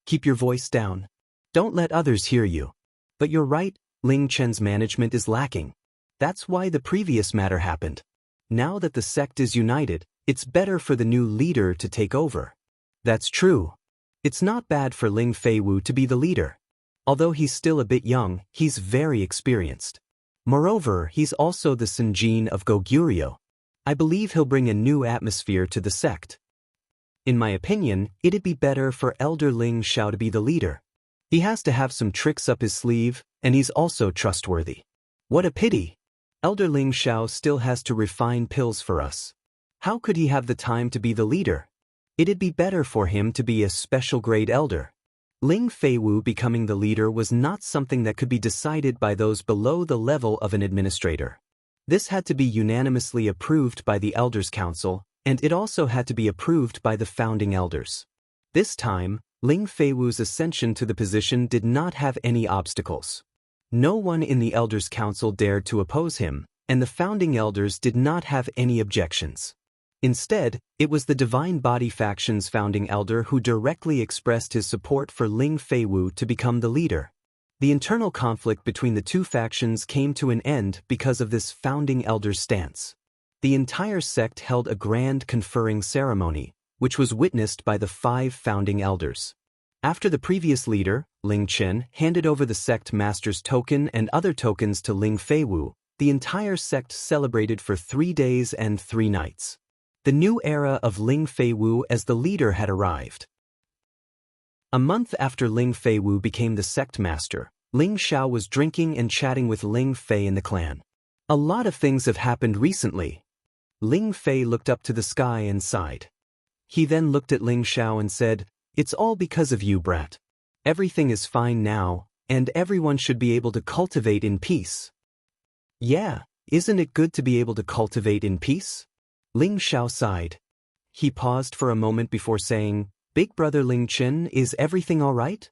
Keep your voice down. Don't let others hear you. But you're right, Ling Chen's management is lacking. That's why the previous matter happened. Now that the sect is united, it's better for the new leader to take over. That's true. It's not bad for Ling Feiwu to be the leader. Although he's still a bit young, he's very experienced. Moreover, he's also the Senjin of Goguryeo. I believe he'll bring a new atmosphere to the sect. In my opinion, it'd be better for Elder Ling Xiao to be the leader. He has to have some tricks up his sleeve, and he's also trustworthy. What a pity! Elder Ling Xiao still has to refine pills for us. How could he have the time to be the leader? It'd be better for him to be a special grade elder. Ling Feiwu becoming the leader was not something that could be decided by those below the level of an administrator. This had to be unanimously approved by the Elders' Council, and it also had to be approved by the founding elders. This time, Ling Feiwu's ascension to the position did not have any obstacles. No one in the Elders' Council dared to oppose him, and the founding elders did not have any objections. Instead, it was the Divine Body faction's founding elder who directly expressed his support for Ling Feiwu to become the leader. The internal conflict between the two factions came to an end because of this founding elder's stance. The entire sect held a grand conferring ceremony, which was witnessed by the 5 founding elders. After the previous leader, Ling Chen, handed over the sect master's token and other tokens to Ling Feiwu, the entire sect celebrated for 3 days and 3 nights. The new era of Ling Feiwu as the leader had arrived. A month after Ling Feiwu became the sect master, Ling Xiao was drinking and chatting with Ling Fei in the clan. A lot of things have happened recently. Ling Fei looked up to the sky and sighed. He then looked at Ling Xiao and said, "It's all because of you, brat. Everything is fine now, and everyone should be able to cultivate in peace." "Yeah, isn't it good to be able to cultivate in peace?" Ling Xiao sighed. He paused for a moment before saying, "Big brother Ling Chen, is everything all right?"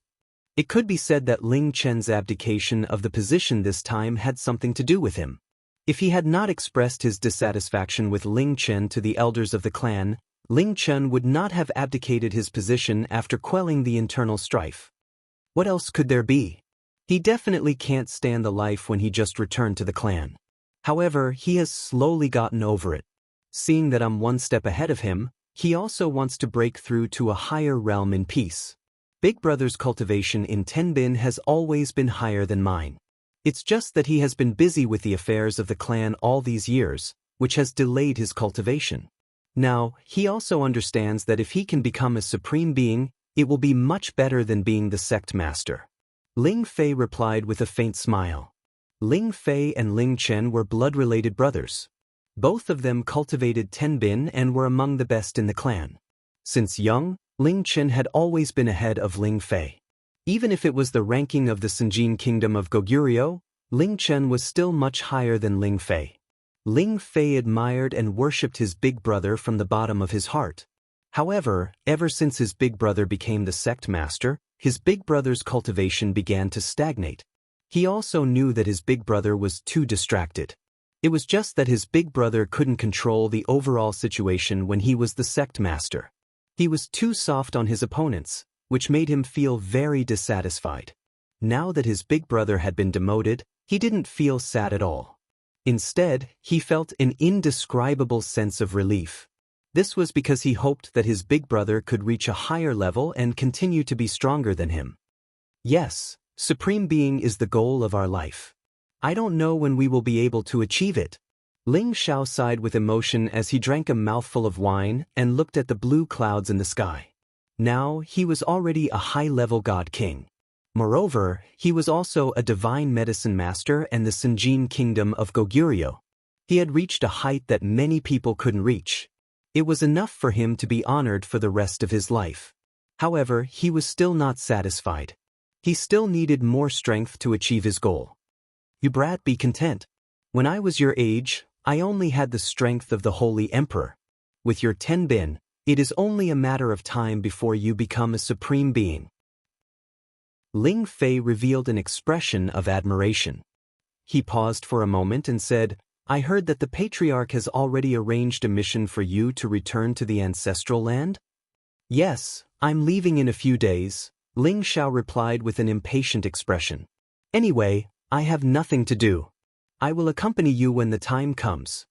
It could be said that Ling Chen's abdication of the position this time had something to do with him. If he had not expressed his dissatisfaction with Ling Chen to the elders of the clan, Ling Chen would not have abdicated his position after quelling the internal strife. What else could there be? He definitely can't stand the life when he just returned to the clan. However, he has slowly gotten over it. Seeing that I'm one step ahead of him, he also wants to break through to a higher realm in peace. Big brother's cultivation in Tenbin has always been higher than mine. It's just that he has been busy with the affairs of the clan all these years, which has delayed his cultivation. Now, he also understands that if he can become a supreme being, it will be much better than being the sect master. Ling Fei replied with a faint smile. Ling Fei and Ling Chen were blood-related brothers. Both of them cultivated Tenbin and were among the best in the clan. Since young, Ling Chen had always been ahead of Ling Fei. Even if it was the ranking of the Sinjin Kingdom of Goguryeo, Ling Chen was still much higher than Ling Fei. Ling Fei admired and worshipped his big brother from the bottom of his heart. However, ever since his big brother became the sect master, his big brother's cultivation began to stagnate. He also knew that his big brother was too distracted. It was just that his big brother couldn't control the overall situation when he was the sect master. He was too soft on his opponents, which made him feel very dissatisfied. Now that his big brother had been demoted, he didn't feel sad at all. Instead, he felt an indescribable sense of relief. This was because he hoped that his big brother could reach a higher level and continue to be stronger than him. Yes, Supreme Being is the goal of our life. I don't know when we will be able to achieve it. Ling Xiao sighed with emotion as he drank a mouthful of wine and looked at the blue clouds in the sky. Now, he was already a high-level god king. Moreover, he was also a divine medicine master and the Sinjin Kingdom of Goguryeo. He had reached a height that many people couldn't reach. It was enough for him to be honored for the rest of his life. However, he was still not satisfied. He still needed more strength to achieve his goal. "You brat, be content. When I was your age, I only had the strength of the Holy Emperor. With your Tenbin, it is only a matter of time before you become a supreme being." Ling Fei revealed an expression of admiration. He paused for a moment and said, "I heard that the patriarch has already arranged a mission for you to return to the ancestral land?" "Yes, I'm leaving in a few days," Ling Xiao replied with an impatient expression. "Anyway, I have nothing to do. I will accompany you when the time comes."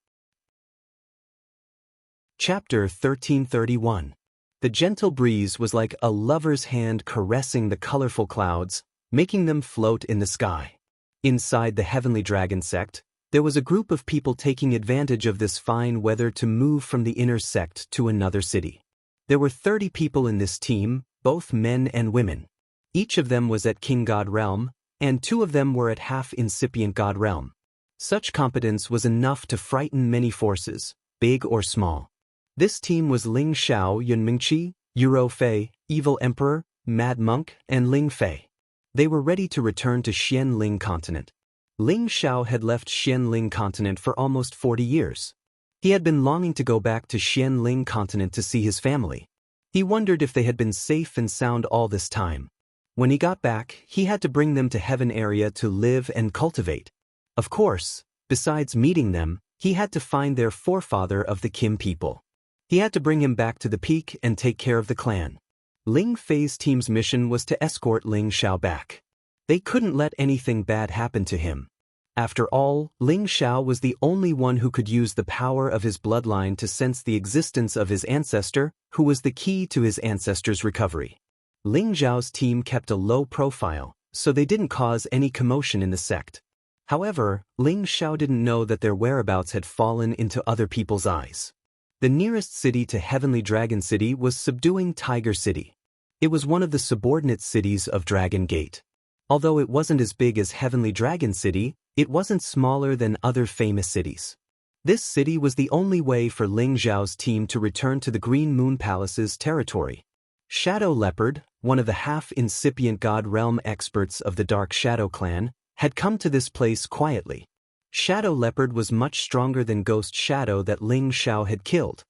Chapter 1331. The gentle breeze was like a lover's hand caressing the colorful clouds, making them float in the sky. Inside the Heavenly Dragon sect, there was a group of people taking advantage of this fine weather to move from the inner sect to another city. There were 30 people in this team, both men and women. Each of them was at King God Realm, and 2 of them were at half-incipient God Realm. Such competence was enough to frighten many forces, big or small. This team was Ling Xiao, Yunmingqi, Yuro Fei, Evil Emperor, Mad Monk, and Ling Fei. They were ready to return to Xianling continent. Ling Xiao had left Xianling continent for almost 40 years. He had been longing to go back to Xianling continent to see his family. He wondered if they had been safe and sound all this time. When he got back, he had to bring them to Heaven area to live and cultivate. Of course, besides meeting them, he had to find their forefather of the Kim people. He had to bring him back to the peak and take care of the clan. Ling Fei's team's mission was to escort Ling Xiao back. They couldn't let anything bad happen to him. After all, Ling Xiao was the only one who could use the power of his bloodline to sense the existence of his ancestor, who was the key to his ancestor's recovery. Ling Xiao's team kept a low profile, so they didn't cause any commotion in the sect. However, Ling Xiao didn't know that their whereabouts had fallen into other people's eyes. The nearest city to Heavenly Dragon City was Subduing Tiger City. It was one of the subordinate cities of Dragon Gate. Although it wasn't as big as Heavenly Dragon City, it wasn't smaller than other famous cities. This city was the only way for Ling Xiao's team to return to the Green Moon Palace's territory. Shadow Leopard, one of the half-incipient God Realm experts of the Dark Shadow clan, had come to this place quietly. Shadow Leopard was much stronger than Ghost Shadow that Ling Xiao had killed.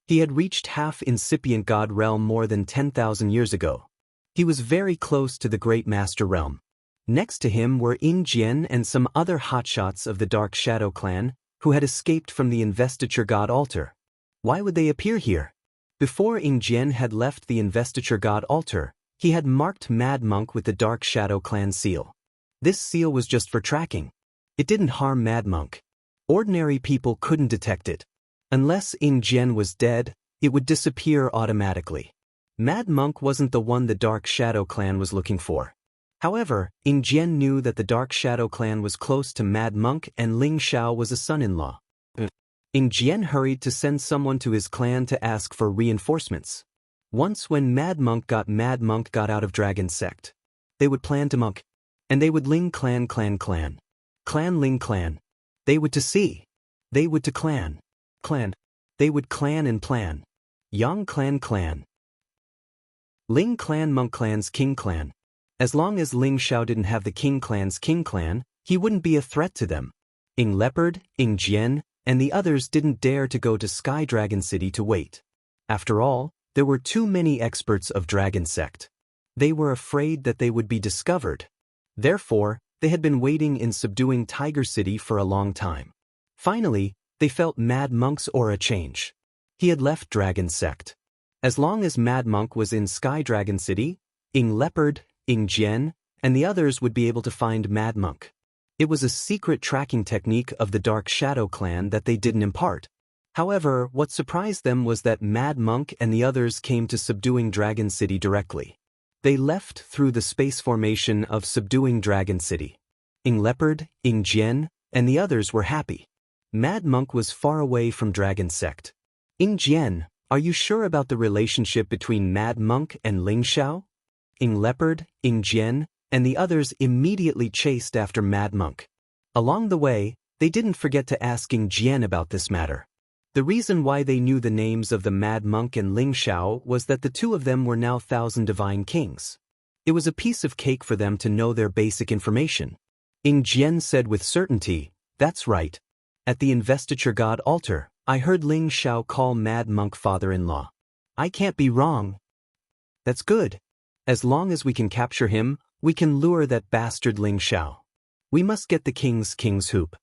He had reached half-incipient God Realm more than 10,000 years ago. He was very close to the Great Master Realm. Next to him were Yin Jian and some other hotshots of the Dark Shadow clan, who had escaped from the Investiture God altar. Why would they appear here? Before Yin Jian had left the Investiture God altar, he had marked Mad Monk with the Dark Shadow clan seal. This seal was just for tracking. It didn't harm Mad Monk. Ordinary people couldn't detect it. Unless Yin Jian was dead, it would disappear automatically. Mad Monk wasn't the one the Dark Shadow clan was looking for. However, Yin Jian knew that the Dark Shadow clan was close to Mad Monk and Ling Xiao was a son-in-law. Yin Jian hurried to send someone to his clan to ask for reinforcements. Once when Mad Monk got out of Dragon Sect, they would plan to Monk. And they would Ling clan. Clan Ling clan. They would to see. They would to clan. Clan. They would clan and plan. Yang clan. Ling clan Monk clan's King clan. As long as Ling Xiao didn't have the King clan's King clan, he wouldn't be a threat to them. Yin Leopard, Yin Jian, and the others didn't dare to go to Sky Dragon City to wait. After all, there were too many experts of Dragon Sect. They were afraid that they would be discovered. Therefore, they had been waiting in Subduing Tiger City for a long time. Finally, they felt Mad Monk's aura change. He had left Dragon Sect. As long as Mad Monk was in Sky Dragon City, Yin Leopard, Yin Jian, and the others would be able to find Mad Monk. It was a secret tracking technique of the Dark Shadow clan that they didn't impart. However, what surprised them was that Mad Monk and the others came to Subduing Dragon City directly. They left through the space formation of Subduing Dragon City. Yin Leopard, Yin Jian, and the others were happy. Mad Monk was far away from Dragon Sect. Yin Jian, are you sure about the relationship between Mad Monk and Ling Xiao? Yin Leopard, Yin Jian, and the others immediately chased after Mad Monk. Along the way, they didn't forget to ask Yin Jian about this matter. The reason why they knew the names of the Mad Monk and Ling Xiao was that the two of them were now 1,000 divine kings. It was a piece of cake for them to know their basic information. Yin Jian said with certainty, "That's right. At the Investiture God altar, I heard Ling Xiao call Mad Monk father-in-law. I can't be wrong." "That's good. As long as we can capture him, we can lure that bastard Ling Xiao. We must get the king's hoop.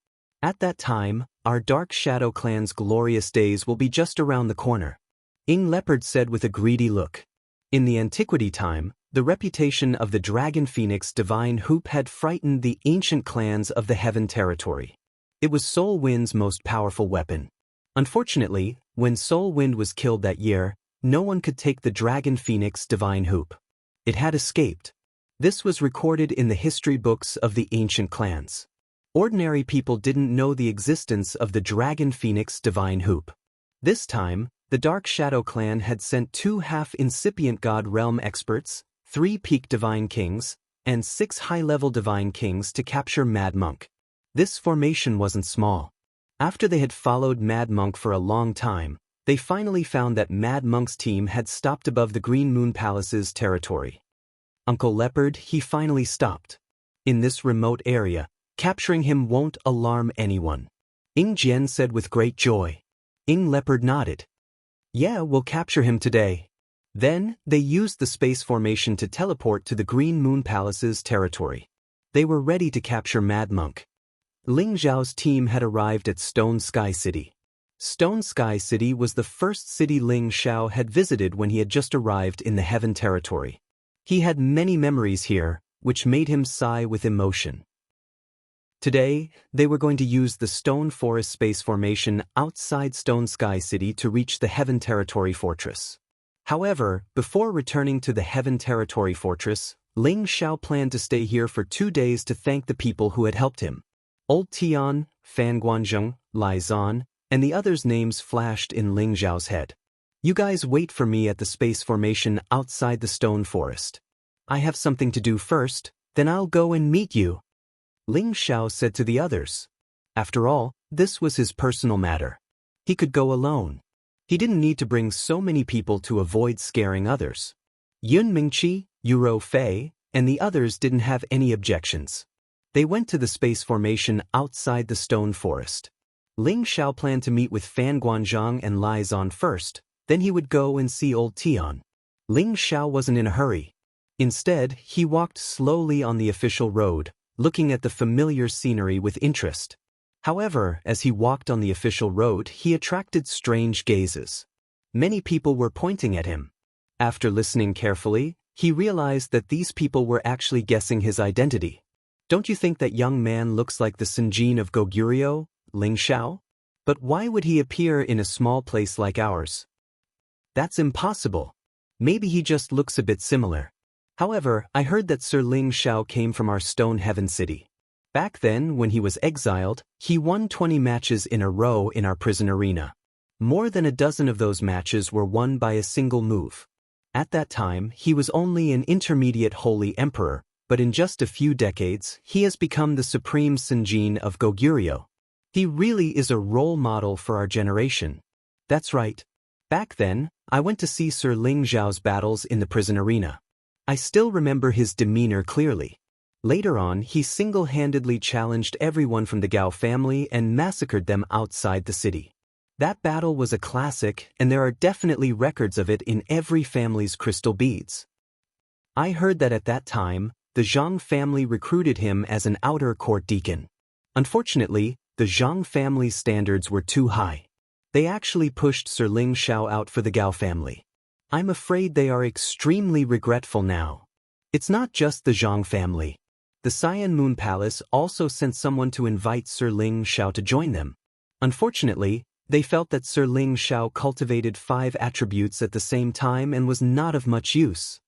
At that time, our Dark Shadow clan's glorious days will be just around the corner," Yin Leopard said with a greedy look. In the antiquity time, the reputation of the Dragon Phoenix Divine Hoop had frightened the ancient clans of the Heaven Territory. It was Soul Wind's most powerful weapon. Unfortunately, when Soul Wind was killed that year, no one could take the Dragon Phoenix Divine Hoop. It had escaped. This was recorded in the history books of the ancient clans. Ordinary people didn't know the existence of the Dragon Phoenix Divine Hoop. This time, the Dark Shadow clan had sent 2 half-incipient God Realm experts, 3 peak Divine Kings, and 6 high-level Divine Kings to capture Mad Monk. This formation wasn't small. After they had followed Mad Monk for a long time, they finally found that Mad Monk's team had stopped above the Green Moon Palace's territory. Uncle Leopard, he finally stopped. In this remote area, Capturing him won't alarm anyone. Ing Jian said with great joy. Ing Leopard nodded. Yeah, we'll capture him today. Then, they used the space formation to teleport to the Green Moon Palace's territory. They were ready to capture Mad Monk. Ling Zhao's team had arrived at Stone Sky City. Stone Sky City was the first city Ling Xiao had visited when he had just arrived in the Heaven territory. He had many memories here, which made him sigh with emotion. Today, they were going to use the Stone Forest space formation outside Stone Sky City to reach the Heaven Territory Fortress. However, before returning to the Heaven Territory Fortress, Ling Xiao planned to stay here for 2 days to thank the people who had helped him. Old Tian, Fan Guanzhong, Lai Zan, and the others' names flashed in Ling Xiao's head. You guys wait for me at the space formation outside the Stone Forest. I have something to do first, then I'll go and meet you. Ling Xiao said to the others. After all, this was his personal matter. He could go alone. He didn't need to bring so many people to avoid scaring others. Yun Mingqi, Yuro Fei, and the others didn't have any objections. They went to the space formation outside the Stone Forest. Ling Xiao planned to meet with Fan Guanzhong and Lai Zan first, then he would go and see Old Tian. Ling Xiao wasn't in a hurry. Instead, he walked slowly on the official road, looking at the familiar scenery with interest. However, as he walked on the official road, he attracted strange gazes. Many people were pointing at him. After listening carefully, he realized that these people were actually guessing his identity. Don't you think that young man looks like the Sinjin of Goguryeo, Ling Xiao? But why would he appear in a small place like ours? That's impossible. Maybe he just looks a bit similar. However, I heard that Sir Ling Xiao came from our Stone Heaven city. Back then, when he was exiled, he won 20 matches in a row in our prison arena. More than a dozen of those matches were won by a single move. At that time, he was only an intermediate holy emperor, but in just a few decades, he has become the supreme Sinjin of Goguryeo. He really is a role model for our generation. That's right. Back then, I went to see Sir Ling Xiao's battles in the prison arena. I still remember his demeanor clearly. Later on, he single-handedly challenged everyone from the Gao family and massacred them outside the city. That battle was a classic, and there are definitely records of it in every family's crystal beads. I heard that at that time, the Zhang family recruited him as an outer court deacon. Unfortunately, the Zhang family's standards were too high. They actually pushed Sir Ling Xiao out for the Gao family. I'm afraid they are extremely regretful now. It's not just the Zhang family. The Cyan Moon Palace also sent someone to invite Sir Ling Xiao to join them. Unfortunately, they felt that Sir Ling Xiao cultivated 5 attributes at the same time and was not of much use.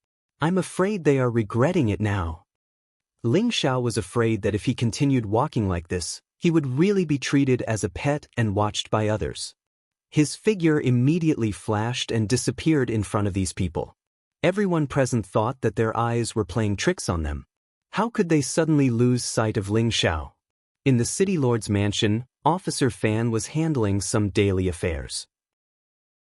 I'm afraid they are regretting it now. Ling Xiao was afraid that if he continued walking like this, he would really be treated as a pet and watched by others. His figure immediately flashed and disappeared in front of these people. Everyone present thought that their eyes were playing tricks on them. How could they suddenly lose sight of Ling Xiao? In the city lord's mansion, Officer Fan was handling some daily affairs.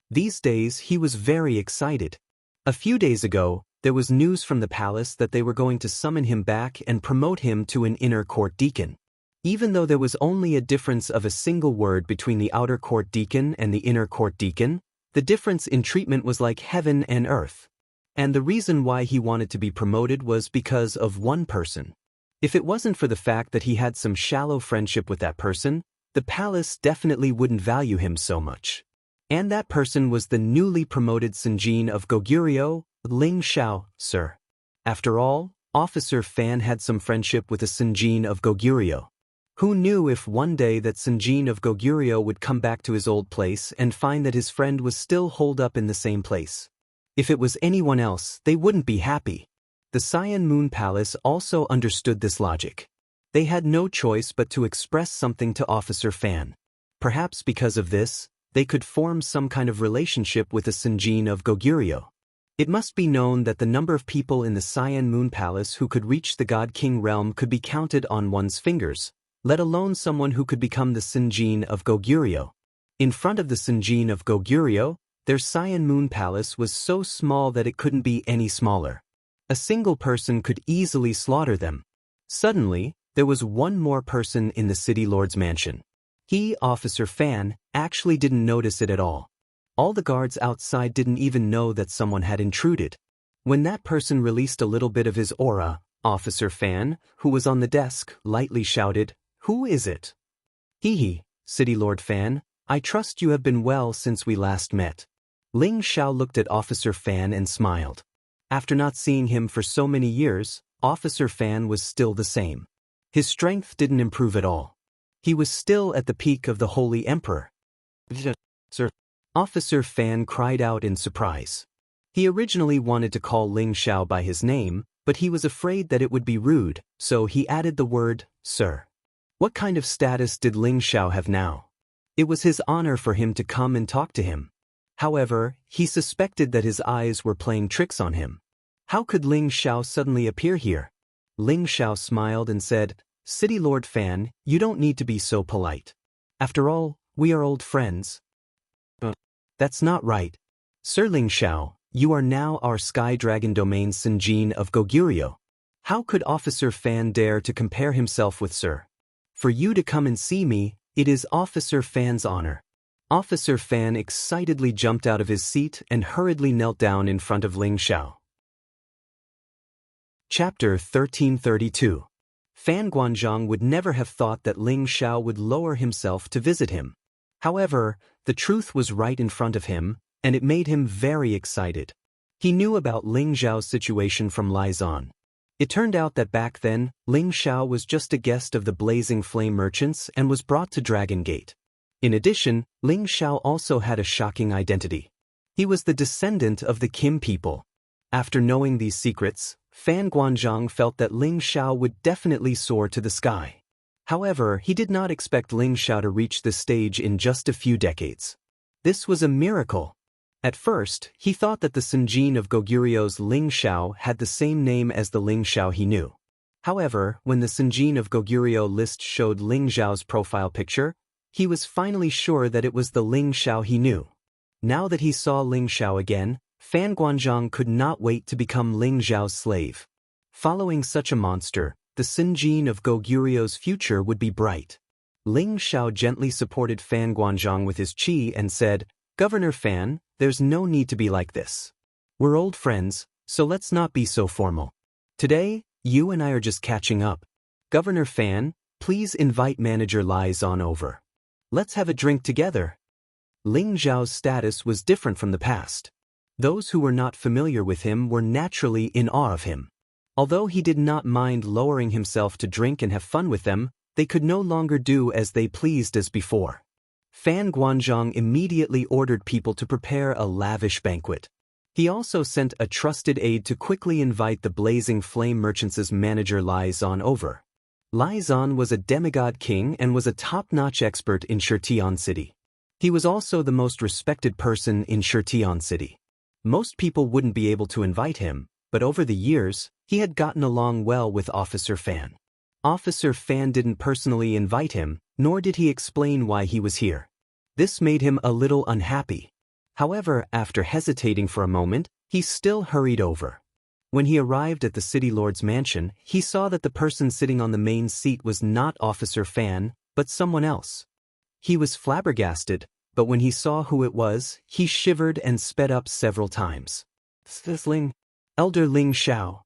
These days, he was very excited. A few days ago, there was news from the palace that they were going to summon him back and promote him to an inner court deacon. Even though there was only a difference of a single word between the outer court deacon and the inner court deacon, the difference in treatment was like heaven and earth. And the reason why he wanted to be promoted was because of one person. If it wasn't for the fact that he had some shallow friendship with that person, the palace definitely wouldn't value him so much. And that person was the newly promoted Sinjin of Goguryeo, Ling Xiao, sir. After all, Officer Fan had some friendship with a Sinjin of Goguryeo. Who knew if one day that Sinjin of Goguryeo would come back to his old place and find that his friend was still holed up in the same place? If it was anyone else, they wouldn't be happy. The Cyan Moon Palace also understood this logic. They had no choice but to express something to Officer Fan. Perhaps because of this, they could form some kind of relationship with a Sinjin of Goguryeo. It must be known that the number of people in the Cyan Moon Palace who could reach the God King realm could be counted on one's fingers, let alone someone who could become the Sinjin of Goguryeo. In front of the Sinjin of Goguryeo, their Cyan Moon Palace was so small that it couldn't be any smaller. A single person could easily slaughter them. Suddenly, There was one more person in the city lord's mansion. He, Officer Fan, actually didn't notice it at all. All the guards outside didn't even know that someone had intruded. When that person released a little bit of his aura, Officer Fan, who was on the desk, lightly shouted, "Who is it?" "Hee, City Lord Fan, I trust you have been well since we last met." Ling Xiao looked at Officer Fan and smiled. After not seeing him for so many years, Officer Fan was still the same. His strength didn't improve at all. He was still at the peak of the Holy Emperor. "Sir." Officer Fan cried out in surprise. He originally wanted to call Ling Xiao by his name, but he was afraid that it would be rude, so he added the word, "Sir." What kind of status did Ling Xiao have now? It was his honor for him to come and talk to him. However, he suspected that his eyes were playing tricks on him. How could Ling Xiao suddenly appear here? Ling Xiao smiled and said, "City Lord Fan, you don't need to be so polite. After all, we are old friends." "That's not right. Sir Ling Xiao, you are now our Sky Dragon Domain Sinjin of Goguryeo. How could Officer Fan dare to compare himself with Sir? For you to come and see me, it is Officer Fan's honor." Officer Fan excitedly jumped out of his seat and hurriedly knelt down in front of Ling Xiao. Chapter 1332. Fan Guanzhong would never have thought that Ling Xiao would lower himself to visit him. However, the truth was right in front of him, and it made him very excited. He knew about Ling Xiao's situation from Lai Zan. It turned out that back then, Ling Xiao was just a guest of the Blazing Flame merchants and was brought to Dragon Gate. In addition, Ling Xiao also had a shocking identity. He was the descendant of the Kim people. After knowing these secrets, Fan Guanzhong felt that Ling Xiao would definitely soar to the sky. However, he did not expect Ling Xiao to reach this stage in just a few decades. This was a miracle. At first, he thought that the Sinjin of Goguryeo's Ling Xiao had the same name as the Ling Xiao he knew. However, when the Sinjin of Goguryeo list showed Ling Xiao's profile picture, he was finally sure that it was the Ling Xiao he knew. Now that he saw Ling Xiao again, Fan Guanzhong could not wait to become Ling Xiao's slave. Following such a monster, the Sinjin of Goguryeo's future would be bright. Ling Xiao gently supported Fan Guanzhong with his qi and said, "Governor Fan, there's no need to be like this. We're old friends, so let's not be so formal. Today, you and I are just catching up. Governor Fan, please invite Manager Lai Zan over. Let's have a drink together." Ling Xiao's status was different from the past. Those who were not familiar with him were naturally in awe of him. Although he did not mind lowering himself to drink and have fun with them, they could no longer do as they pleased as before. Fan Guanzhong immediately ordered people to prepare a lavish banquet. He also sent a trusted aide to quickly invite the Blazing Flame Merchants' manager Lai Zan over. Lai Zan was a demigod king and was a top-notch expert in Shirtian City. He was also the most respected person in Shirtian City. Most people wouldn't be able to invite him, but over the years, he had gotten along well with Officer Fan. Officer Fan didn't personally invite him, nor did he explain why he was here. This made him a little unhappy. However, after hesitating for a moment, he still hurried over. When he arrived at the city lord's mansion, he saw that the person sitting on the main seat was not Officer Fan, but someone else. He was flabbergasted, but when he saw who it was, he shivered and sped up several times. "Elder Ling Xiao.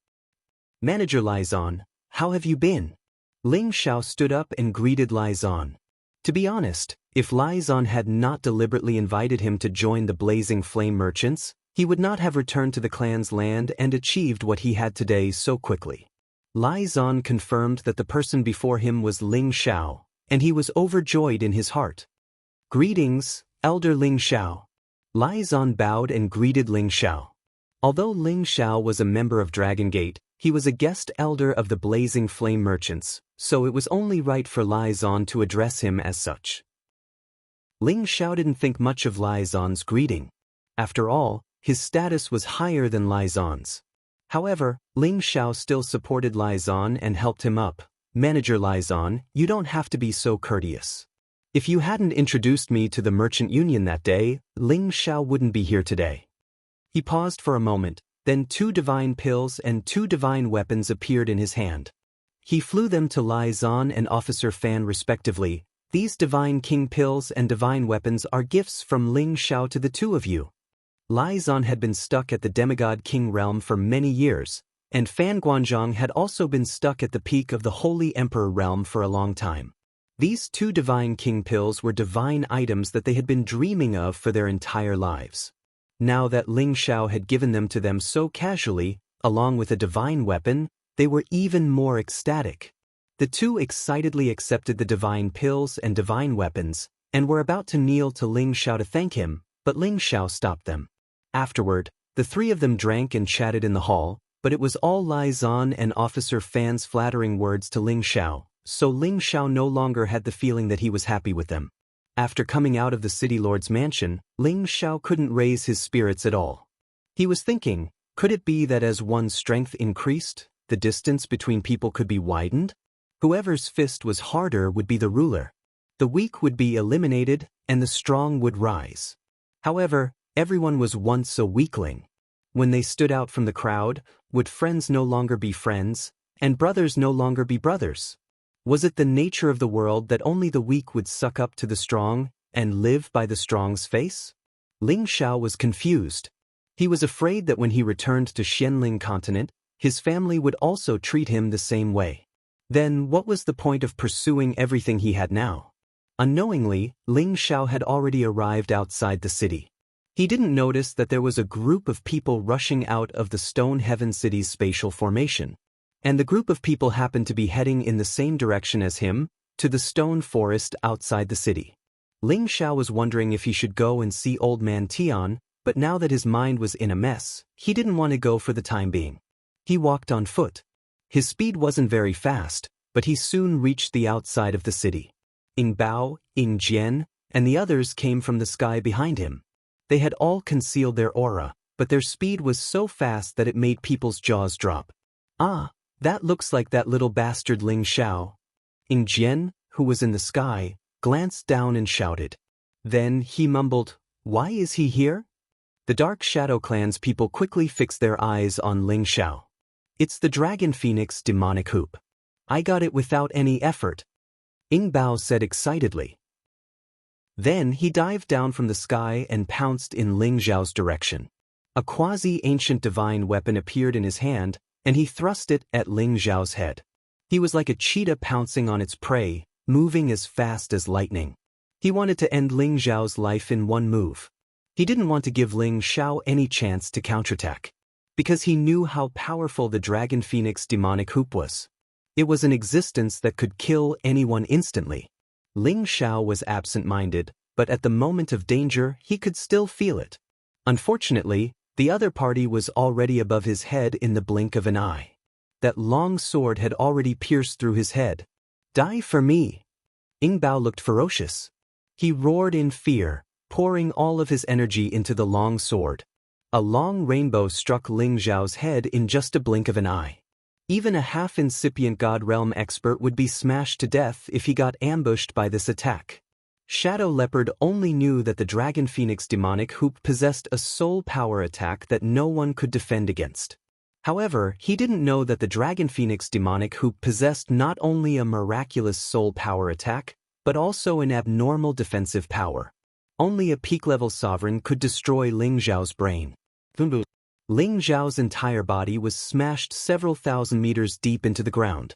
Manager Lai Zan, how have you been?" Ling Xiao stood up and greeted Lai Zan. To be honest, if Lai Zan had not deliberately invited him to join the Blazing Flame Merchants, he would not have returned to the clan's land and achieved what he had today so quickly. Lai Zan confirmed that the person before him was Ling Xiao, and he was overjoyed in his heart. "Greetings, Elder Ling Xiao." Lai Zan bowed and greeted Ling Xiao. Although Ling Xiao was a member of Dragon Gate, he was a guest elder of the Blazing Flame Merchants, so it was only right for Lai Zan to address him as such. Ling Xiao didn't think much of Lai Zan's greeting. After all, his status was higher than Lai Zan's. However, Ling Xiao still supported Lai Zan and helped him up. "Manager Lai Zan, you don't have to be so courteous. If you hadn't introduced me to the merchant union that day, Ling Xiao wouldn't be here today." He paused for a moment, then 2 divine pills and 2 divine weapons appeared in his hand. He flew them to Lai Zan and Officer Fan respectively. These divine king pills and divine weapons are gifts from Ling Xiao to the two of you. Lai Zan had been stuck at the demigod king realm for many years, and Fan Guanzhong had also been stuck at the peak of the Holy Emperor realm for a long time. These two divine king pills were divine items that they had been dreaming of for their entire lives. Now that Ling Xiao had given them to them so casually, along with a divine weapon, they were even more ecstatic. The two excitedly accepted the divine pills and divine weapons, and were about to kneel to Ling Xiao to thank him, but Ling Xiao stopped them. Afterward, the three of them drank and chatted in the hall, but it was all Lai Zan and Officer Fan's flattering words to Ling Xiao, so Ling Xiao no longer had the feeling that he was happy with them. After coming out of the city lord's mansion, Ling Xiao couldn't raise his spirits at all. He was thinking, could it be that as one's strength increased, the distance between people could be widened? Whoever's fist was harder would be the ruler. The weak would be eliminated, and the strong would rise. However, everyone was once a weakling. When they stood out from the crowd, would friends no longer be friends, and brothers no longer be brothers? Was it the nature of the world that only the weak would suck up to the strong, and live by the strong's face? Ling Xiao was confused. He was afraid that when he returned to Xianling continent, his family would also treat him the same way. Then what was the point of pursuing everything he had now? Unknowingly, Ling Xiao had already arrived outside the city. He didn't notice that there was a group of people rushing out of the Stone Heaven City's spatial formation. And the group of people happened to be heading in the same direction as him, to the stone forest outside the city. Ling Xiao was wondering if he should go and see Old Man Tian, but now that his mind was in a mess, he didn't want to go for the time being. He walked on foot. His speed wasn't very fast, but he soon reached the outside of the city. Ying Bao, Ying Jian, and the others came from the sky behind him. They had all concealed their aura, but their speed was so fast that it made people's jaws drop. Ah, that looks like that little bastard Ling Xiao. Ying Jian, who was in the sky, glanced down and shouted. Then he mumbled, "Why is he here?" The Dark Shadow Clan's people quickly fixed their eyes on Ling Xiao. "It's the Dragon Phoenix demonic hoop. I got it without any effort," Ying Bao said excitedly. Then he dived down from the sky and pounced in Ling Xiao's direction. A quasi-ancient divine weapon appeared in his hand, and he thrust it at Ling Xiao's head. He was like a cheetah pouncing on its prey, moving as fast as lightning. He wanted to end Ling Xiao's life in one move. He didn't want to give Ling Xiao any chance to counterattack, because he knew how powerful the Dragon Phoenix demonic hoop was. It was an existence that could kill anyone instantly. Ling Xiao was absent-minded, but at the moment of danger, he could still feel it. Unfortunately, the other party was already above his head in the blink of an eye. That long sword had already pierced through his head. "Die for me!" Ying Bao looked ferocious. He roared in fear, pouring all of his energy into the long sword. A long rainbow struck Ling Xiao's head in just a blink of an eye. Even a half-incipient God Realm expert would be smashed to death if he got ambushed by this attack. Shadow Leopard only knew that the Dragon Phoenix demonic hoop possessed a soul power attack that no one could defend against. However, he didn't know that the Dragon Phoenix demonic hoop possessed not only a miraculous soul power attack, but also an abnormal defensive power. Only a peak-level sovereign could destroy Ling Xiao's brain. Ling Xiao's entire body was smashed several thousand meters deep into the ground.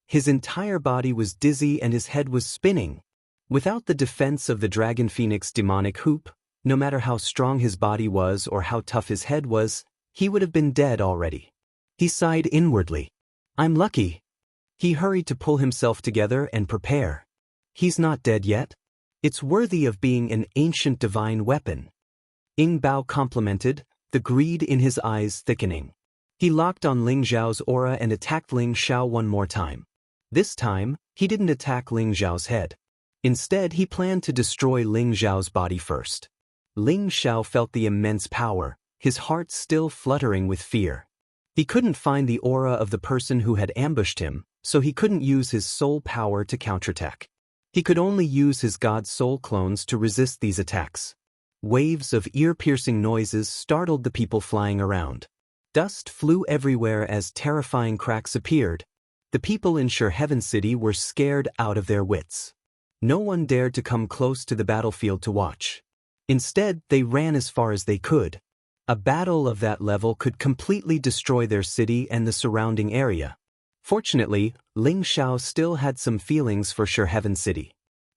His entire body was dizzy and his head was spinning. Without the defense of the Dragon Phoenix demonic hoop, no matter how strong his body was or how tough his head was, he would have been dead already. He sighed inwardly. "I'm lucky." He hurried to pull himself together and prepare. He's not dead yet. It's worthy of being an ancient divine weapon. Ying Bao complimented, the greed in his eyes thickening. He locked on Ling Xiao's aura and attacked Ling Xiao one more time. This time, he didn't attack Ling Xiao's head. Instead, he planned to destroy Ling Xiao's body first. Ling Xiao felt the immense power, his heart still fluttering with fear. He couldn't find the aura of the person who had ambushed him, so he couldn't use his soul power to counterattack. He could only use his god soul clones to resist these attacks. Waves of ear-piercing noises startled the people flying around. Dust flew everywhere as terrifying cracks appeared. The people in Heaven City were scared out of their wits. No one dared to come close to the battlefield to watch. Instead, they ran as far as they could. A battle of that level could completely destroy their city and the surrounding area. Fortunately, Ling Xiao still had some feelings for Heaven City.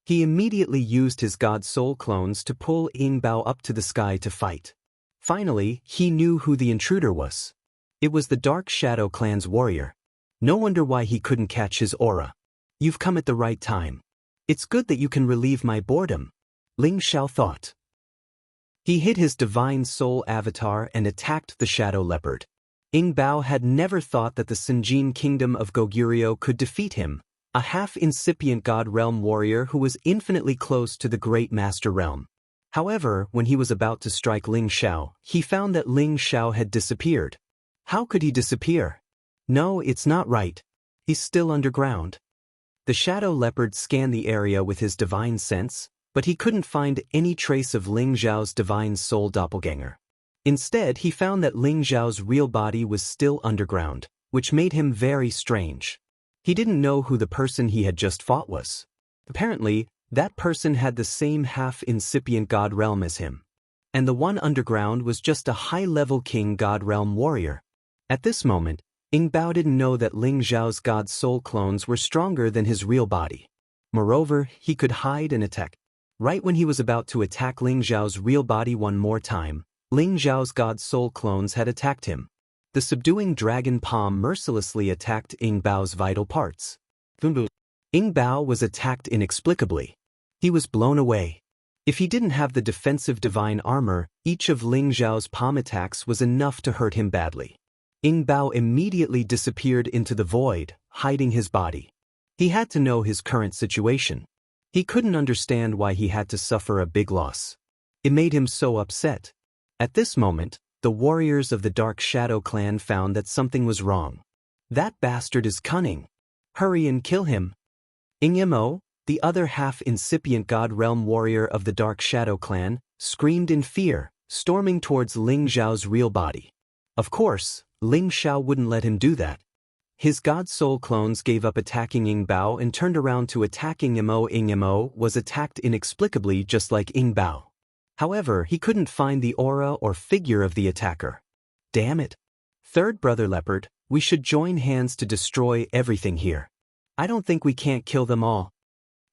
He immediately used his god soul clones to pull Ying Bao up to the sky to fight. Finally, he knew who the intruder was. It was the Dark Shadow Clan's warrior. No wonder why he couldn't catch his aura. You've come at the right time. It's good that you can relieve my boredom, Ling Xiao thought. He hid his divine soul avatar and attacked the shadow leopard. Ying Bao had never thought that the Sinjin kingdom of Goguryeo could defeat him, a half-incipient god realm warrior who was infinitely close to the great master realm. However, when he was about to strike Ling Xiao, he found that Ling Xiao had disappeared. How could he disappear? No, it's not right. He's still underground. The shadow leopard scanned the area with his divine sense, but he couldn't find any trace of Ling Xiao's divine soul doppelganger. Instead, he found that Ling Xiao's real body was still underground, which made him very strange. He didn't know who the person he had just fought was. Apparently, that person had the same half-incipient god realm as him. And the one underground was just a high-level king god realm warrior. At this moment, Ying Bao didn't know that Ling Xiao's god soul clones were stronger than his real body. Moreover, he could hide and attack. Right when he was about to attack Ling Xiao's real body one more time, Ling Xiao's god soul clones had attacked him. The subduing dragon palm mercilessly attacked Ying Bao's vital parts. Ying Bao was attacked inexplicably. He was blown away. If he didn't have the defensive divine armor, each of Ling Xiao's palm attacks was enough to hurt him badly. Ying Bao immediately disappeared into the void, hiding his body. He had to know his current situation. He couldn't understand why he had to suffer a big loss. It made him so upset. At this moment, the warriors of the Dark Shadow Clan found that something was wrong. That bastard is cunning. Hurry and kill him. Mo, the other half-incipient god realm warrior of the Dark Shadow Clan, screamed in fear, storming towards Ling Xiao's real body. Of course, Ling Xiao wouldn't let him do that. His god soul clones gave up attacking Ying Bao and turned around to attack Mo. Mo was attacked inexplicably just like Ying Bao. However, he couldn't find the aura or figure of the attacker. Damn it. Third brother leopard, we should join hands to destroy everything here. I don't think we can't kill them all.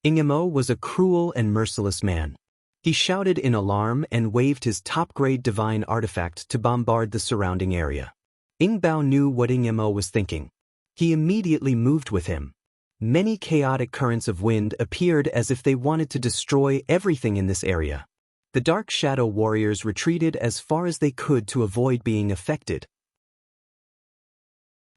Mo was a cruel and merciless man. He shouted in alarm and waved his top-grade divine artifact to bombard the surrounding area. Ying Bao knew what Mo was thinking. He immediately moved with him. Many chaotic currents of wind appeared as if they wanted to destroy everything in this area. The Dark Shadow warriors retreated as far as they could to avoid being affected.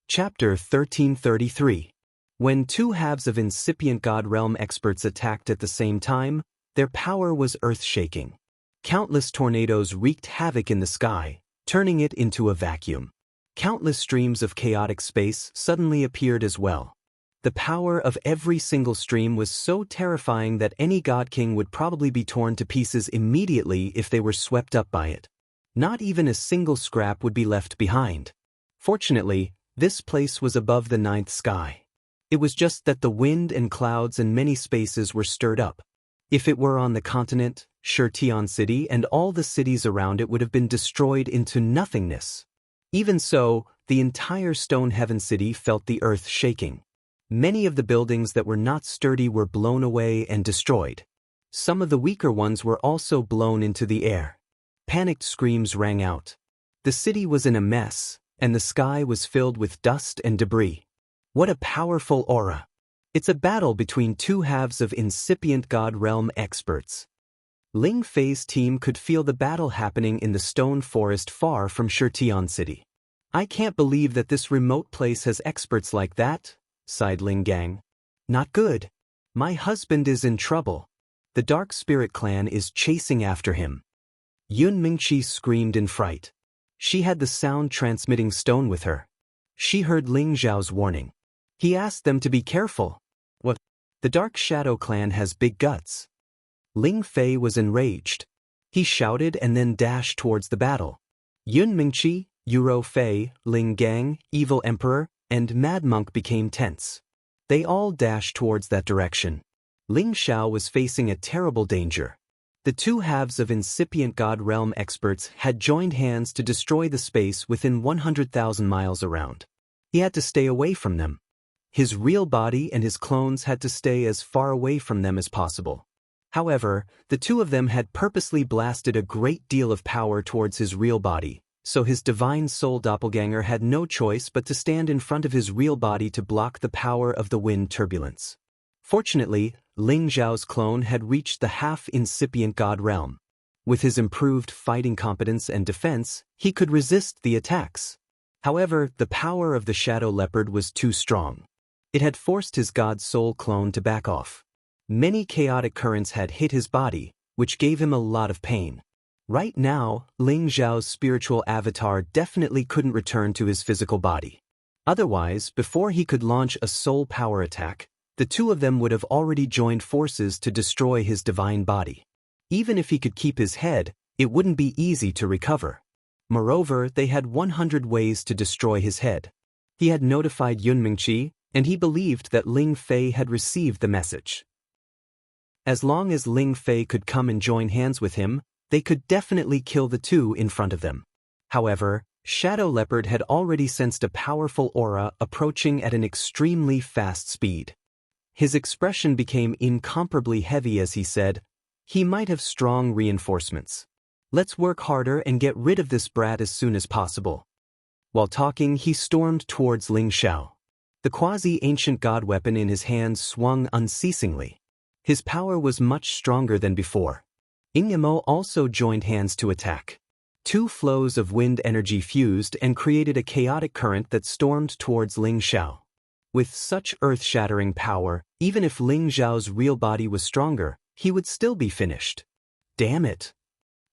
Chapter 1333. When two halves of incipient god realm experts attacked at the same time, their power was earth-shaking. Countless tornadoes wreaked havoc in the sky, turning it into a vacuum. Countless streams of chaotic space suddenly appeared as well. The power of every single stream was so terrifying that any god king would probably be torn to pieces immediately if they were swept up by it. Not even a single scrap would be left behind. Fortunately, this place was above the ninth sky. It was just that the wind and clouds and many spaces were stirred up. If it were on the continent, Shetian City and all the cities around it would have been destroyed into nothingness. Even so, the entire Stone Heaven City felt the earth shaking. Many of the buildings that were not sturdy were blown away and destroyed. Some of the weaker ones were also blown into the air. Panicked screams rang out. The city was in a mess, and the sky was filled with dust and debris. What a powerful aura! It's a battle between two halves of incipient god realm experts. Ling Fei's team could feel the battle happening in the stone forest far from Shetian City. I can't believe that this remote place has experts like that, sighed Ling Gang. Not good. My husband is in trouble. The Dark Spirit Clan is chasing after him. Yun Mingqi screamed in fright. She had the sound-transmitting stone with her. She heard Ling Zhao's warning. He asked them to be careful. What? The Dark Shadow Clan has big guts. Ling Fei was enraged. He shouted and then dashed towards the battle. Yun Mingqi, Yuro Fei, Ling Gang, Evil Emperor, and Mad Monk became tense. They all dashed towards that direction. Ling Xiao was facing a terrible danger. The two halves of incipient God Realm experts had joined hands to destroy the space within 100,000 miles around. He had to stay away from them. His real body and his clones had to stay as far away from them as possible. However, the two of them had purposely blasted a great deal of power towards his real body, so his divine soul doppelganger had no choice but to stand in front of his real body to block the power of the wind turbulence. Fortunately, Ling Xiao's clone had reached the half-incipient God realm. With his improved fighting competence and defense, he could resist the attacks. However, the power of the Shadow Leopard was too strong. It had forced his God Soul clone to back off. Many chaotic currents had hit his body, which gave him a lot of pain. Right now, Ling Xiao's spiritual avatar definitely couldn't return to his physical body. Otherwise, before he could launch a soul power attack, the two of them would have already joined forces to destroy his divine body. Even if he could keep his head, it wouldn't be easy to recover. Moreover, they had 100 ways to destroy his head. He had notified Yunmingqi, and he believed that Ling Fei had received the message. As long as Ling Fei could come and join hands with him, they could definitely kill the two in front of them. However, Shadow Leopard had already sensed a powerful aura approaching at an extremely fast speed. His expression became incomparably heavy as he said, "He might have strong reinforcements. Let's work harder and get rid of this brat as soon as possible." While talking, he stormed towards Ling Xiao. The quasi-ancient god weapon in his hands swung unceasingly. His power was much stronger than before. Ingemo also joined hands to attack. Two flows of wind energy fused and created a chaotic current that stormed towards Ling Xiao. With such earth-shattering power, even if Ling Xiao's real body was stronger, he would still be finished. Damn it!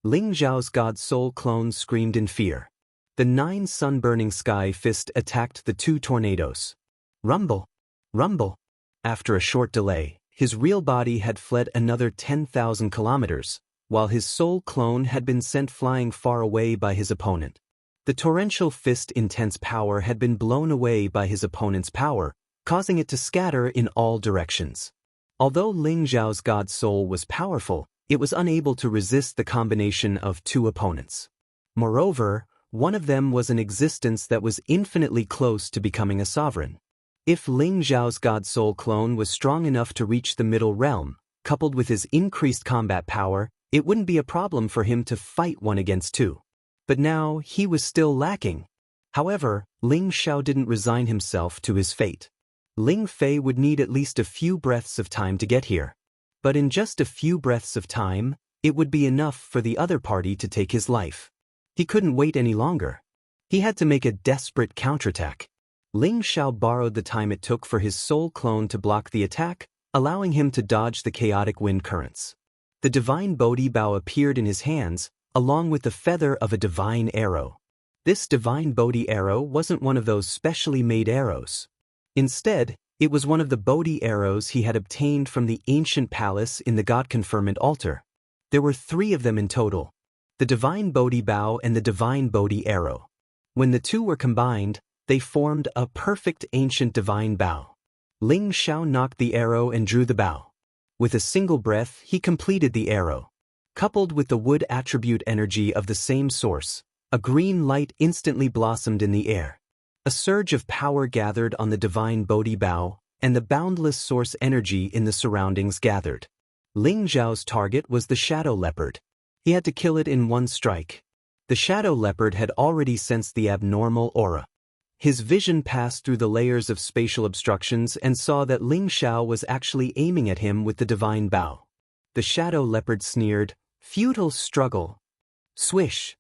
Ling Xiao's god soul clone screamed in fear. The 9 sun-burning sky fist attacked the 2 tornadoes. Rumble! Rumble! After a short delay, his real body had fled another 10,000 kilometers, while his soul clone had been sent flying far away by his opponent. The torrential fist intense power had been blown away by his opponent's power, causing it to scatter in all directions. Although Ling Xiao's god soul was powerful, it was unable to resist the combination of two opponents. Moreover, one of them was an existence that was infinitely close to becoming a sovereign. If Ling Xiao's god soul clone was strong enough to reach the middle realm, coupled with his increased combat power, it wouldn't be a problem for him to fight 1 against 2. But now, he was still lacking. However, Ling Xiao didn't resign himself to his fate. Ling Fei would need at least a few breaths of time to get here. But in just a few breaths of time, it would be enough for the other party to take his life. He couldn't wait any longer. He had to make a desperate counterattack. Ling Xiao borrowed the time it took for his soul clone to block the attack, allowing him to dodge the chaotic wind currents. The divine Bodhi bow appeared in his hands, along with the feather of a divine arrow. This divine Bodhi arrow wasn't one of those specially made arrows. Instead, it was one of the Bodhi arrows he had obtained from the ancient palace in the God Conferment altar. There were 3 of them in total: the divine Bodhi bow and the divine Bodhi arrow. When the two were combined, they formed a perfect ancient divine bow. Ling Xiao knocked the arrow and drew the bow. With a single breath, he completed the arrow. Coupled with the wood attribute energy of the same source, a green light instantly blossomed in the air. A surge of power gathered on the divine Bodhi bow, and the boundless source energy in the surroundings gathered. Ling Xiao's target was the Shadow Leopard. He had to kill it in 1 strike. The Shadow Leopard had already sensed the abnormal aura. His vision passed through the layers of spatial obstructions and saw that Ling Xiao was actually aiming at him with the divine bow. The Shadow Leopard sneered, "Futile struggle." Swish!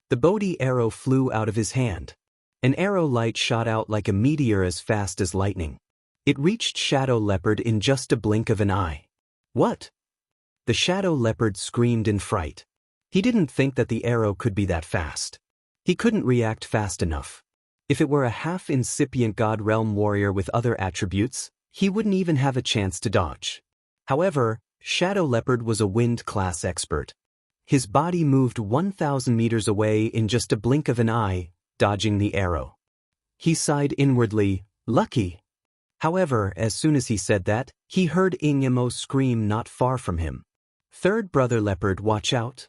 The Bodhi arrow flew out of his hand. An arrow light shot out like a meteor as fast as lightning. It reached Shadow Leopard in just a blink of an eye. What? The Shadow Leopard screamed in fright. He didn't think that the arrow could be that fast. He couldn't react fast enough. If it were a half-incipient God Realm warrior with other attributes, he wouldn't even have a chance to dodge. However, Shadow Leopard was a wind-class expert. His body moved 1,000 meters away in just a blink of an eye, dodging the arrow. He sighed inwardly, lucky. However, as soon as he said that, he heard Ingmo scream not far from him. Third brother leopard, watch out.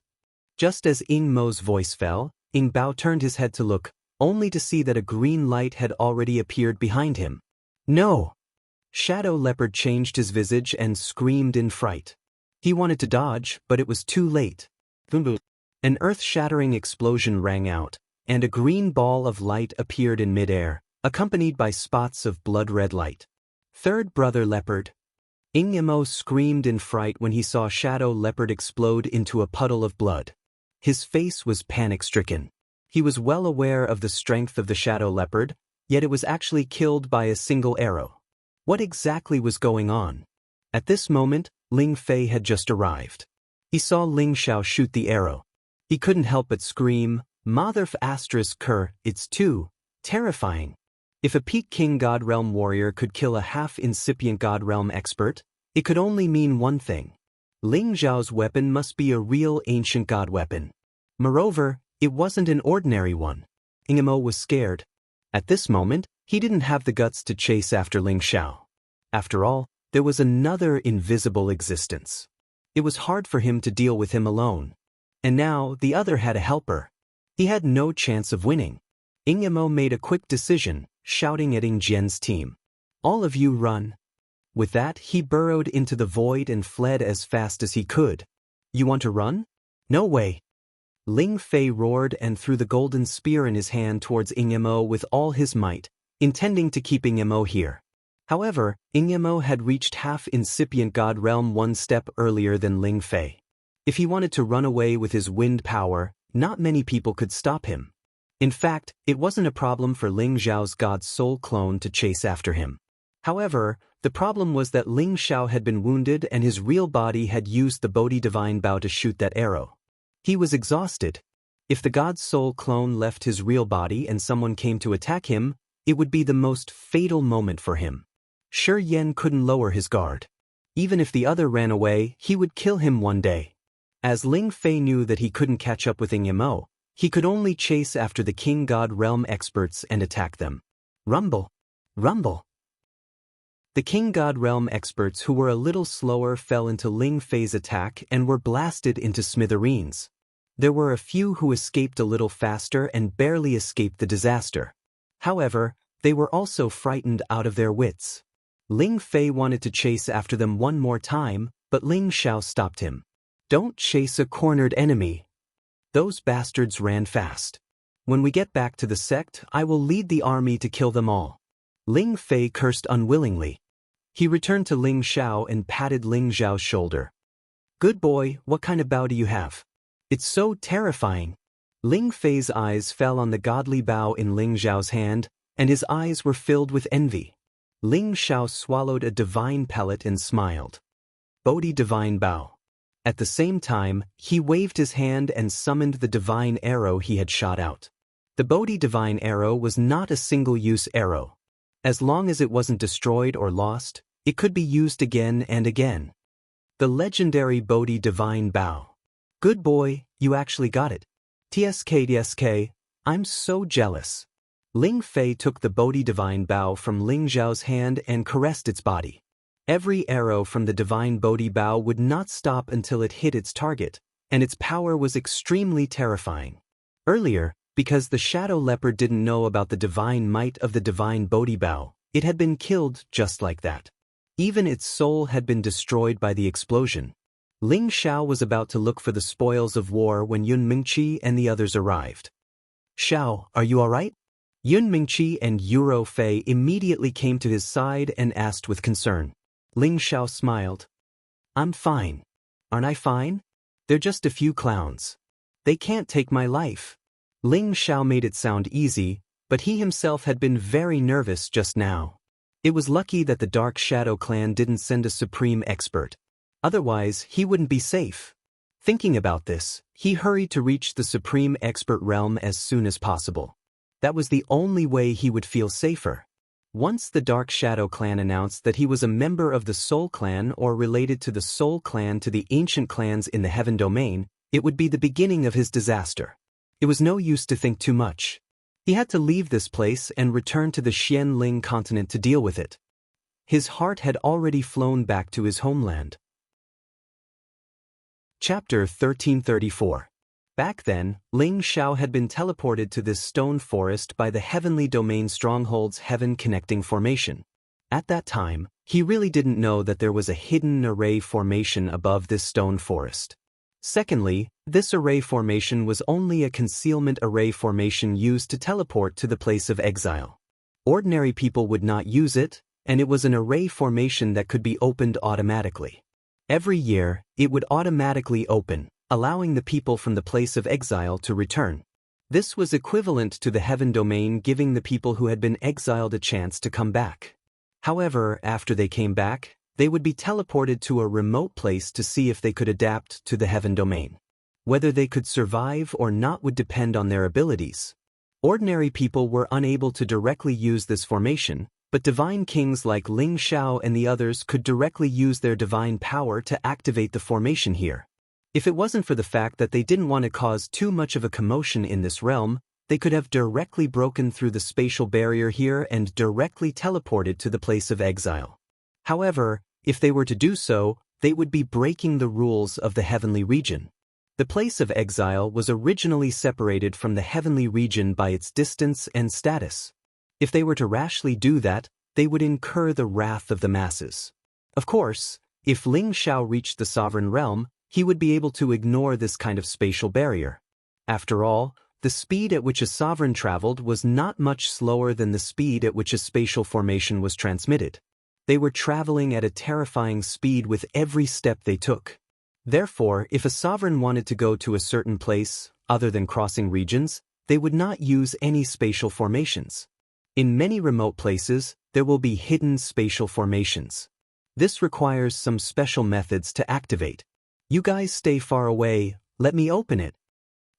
Just as Ingmo's voice fell, Ingbao turned his head to look, only to see that a green light had already appeared behind him. No! Shadow leopard changed his visage and screamed in fright. He wanted to dodge, but it was too late. An earth-shattering explosion rang out, and a green ball of light appeared in midair, accompanied by spots of blood-red light. Third brother leopard. Ingmo screamed in fright when he saw Shadow leopard explode into a puddle of blood. His face was panic-stricken. He was well aware of the strength of the Shadow leopard, yet it was actually killed by a single arrow. What exactly was going on? At this moment, Ling Fei had just arrived. He saw Ling Xiao shoot the arrow. He couldn't help but scream, Mother ***, it's too terrifying. If a peak king God Realm warrior could kill a half-incipient God Realm expert, it could only mean one thing. Ling Xiao's weapon must be a real ancient god weapon. Moreover, it wasn't an ordinary one. Ingmo was scared. At this moment, he didn't have the guts to chase after Ling Xiao. After all, there was another invisible existence. It was hard for him to deal with him alone. And now, the other had a helper. He had no chance of winning. Ingmo made a quick decision, shouting at Ing Jian's team. All of you run. With that, he burrowed into the void and fled as fast as he could. You want to run? No way. Ling Fei roared and threw the golden spear in his hand towards Ingmo with all his might, intending to keep Ingmo here. However, Ingmo had reached half-incipient God Realm one step earlier than Ling Fei. If he wanted to run away with his wind power, not many people could stop him. In fact, it wasn't a problem for Ling Xiao's God Soul clone to chase after him. However, the problem was that Ling Xiao had been wounded and his real body had used the Bodhi Divine Bow to shoot that arrow. He was exhausted. If the God Soul clone left his real body and someone came to attack him, it would be the most fatal moment for him. Shi Yan couldn't lower his guard. Even if the other ran away, he would kill him one day. As Ling Fei knew that he couldn't catch up with Ingmo, he could only chase after the King God Realm experts and attack them. Rumble! Rumble! The King God Realm experts who were a little slower fell into Ling Fei's attack and were blasted into smithereens. There were a few who escaped a little faster and barely escaped the disaster. However, they were also frightened out of their wits. Ling Fei wanted to chase after them one more time, but Ling Xiao stopped him. Don't chase a cornered enemy. Those bastards ran fast. When we get back to the sect, I will lead the army to kill them all. Ling Fei cursed unwillingly. He returned to Ling Xiao and patted Ling Xiao's shoulder. Good boy, what kind of bow do you have? It's so terrifying. Ling Fei's eyes fell on the godly bow in Ling Xiao's hand, and his eyes were filled with envy. Ling Xiao swallowed a divine pellet and smiled. Bodhi Divine Bow. At the same time, he waved his hand and summoned the divine arrow he had shot out. The Bodhi Divine Arrow was not a single-use arrow. As long as it wasn't destroyed or lost, it could be used again and again. The legendary Bodhi Divine Bow. Good boy, you actually got it. TSK, I'm so jealous. Ling Fei took the Bodhi Divine Bow from Ling Xiao's hand and caressed its body. Every arrow from the Divine Bodhi Bow would not stop until it hit its target, and its power was extremely terrifying. Earlier, because the Shadow Leopard didn't know about the divine might of the Divine Bodhi Bow, it had been killed just like that. Even its soul had been destroyed by the explosion. Ling Xiao was about to look for the spoils of war when Yun Mingqi and the others arrived. Xiao, are you alright? Yun Mingqi and Yuro Fei immediately came to his side and asked with concern. Ling Xiao smiled. I'm fine. Aren't I fine? They're just a few clowns. They can't take my life. Ling Xiao made it sound easy, but he himself had been very nervous just now. It was lucky that the Dark Shadow clan didn't send a supreme expert. Otherwise, he wouldn't be safe. Thinking about this, he hurried to reach the supreme expert realm as soon as possible. That was the only way he would feel safer. Once the Dark Shadow clan announced that he was a member of the Soul clan or related to the Soul clan to the ancient clans in the Heaven domain, it would be the beginning of his disaster. It was no use to think too much. He had to leave this place and return to the Xianling continent to deal with it. His heart had already flown back to his homeland. Chapter 1334. Back then, Ling Xiao had been teleported to this stone forest by the Heavenly Domain Stronghold's heaven-connecting formation. At that time, he really didn't know that there was a hidden array formation above this stone forest. Secondly, this array formation was only a concealment array formation used to teleport to the place of exile. Ordinary people would not use it, and it was an array formation that could be opened automatically. Every year, it would automatically open, allowing the people from the place of exile to return. This was equivalent to the heaven domain giving the people who had been exiled a chance to come back. However, after they came back, they would be teleported to a remote place to see if they could adapt to the heaven domain. Whether they could survive or not would depend on their abilities. Ordinary people were unable to directly use this formation, but divine kings like Ling Xiao and the others could directly use their divine power to activate the formation here. If it wasn't for the fact that they didn't want to cause too much of a commotion in this realm, they could have directly broken through the spatial barrier here and directly teleported to the place of exile. However, if they were to do so, they would be breaking the rules of the heavenly region. The place of exile was originally separated from the heavenly region by its distance and status. If they were to rashly do that, they would incur the wrath of the masses. Of course, if Ling Xiao reached the sovereign realm, he would be able to ignore this kind of spatial barrier. After all, the speed at which a sovereign traveled was not much slower than the speed at which a spatial formation was transmitted. They were traveling at a terrifying speed with every step they took. Therefore, if a sovereign wanted to go to a certain place, other than crossing regions, they would not use any spatial formations. In many remote places, there will be hidden spatial formations. This requires some special methods to activate. You guys stay far away, let me open it.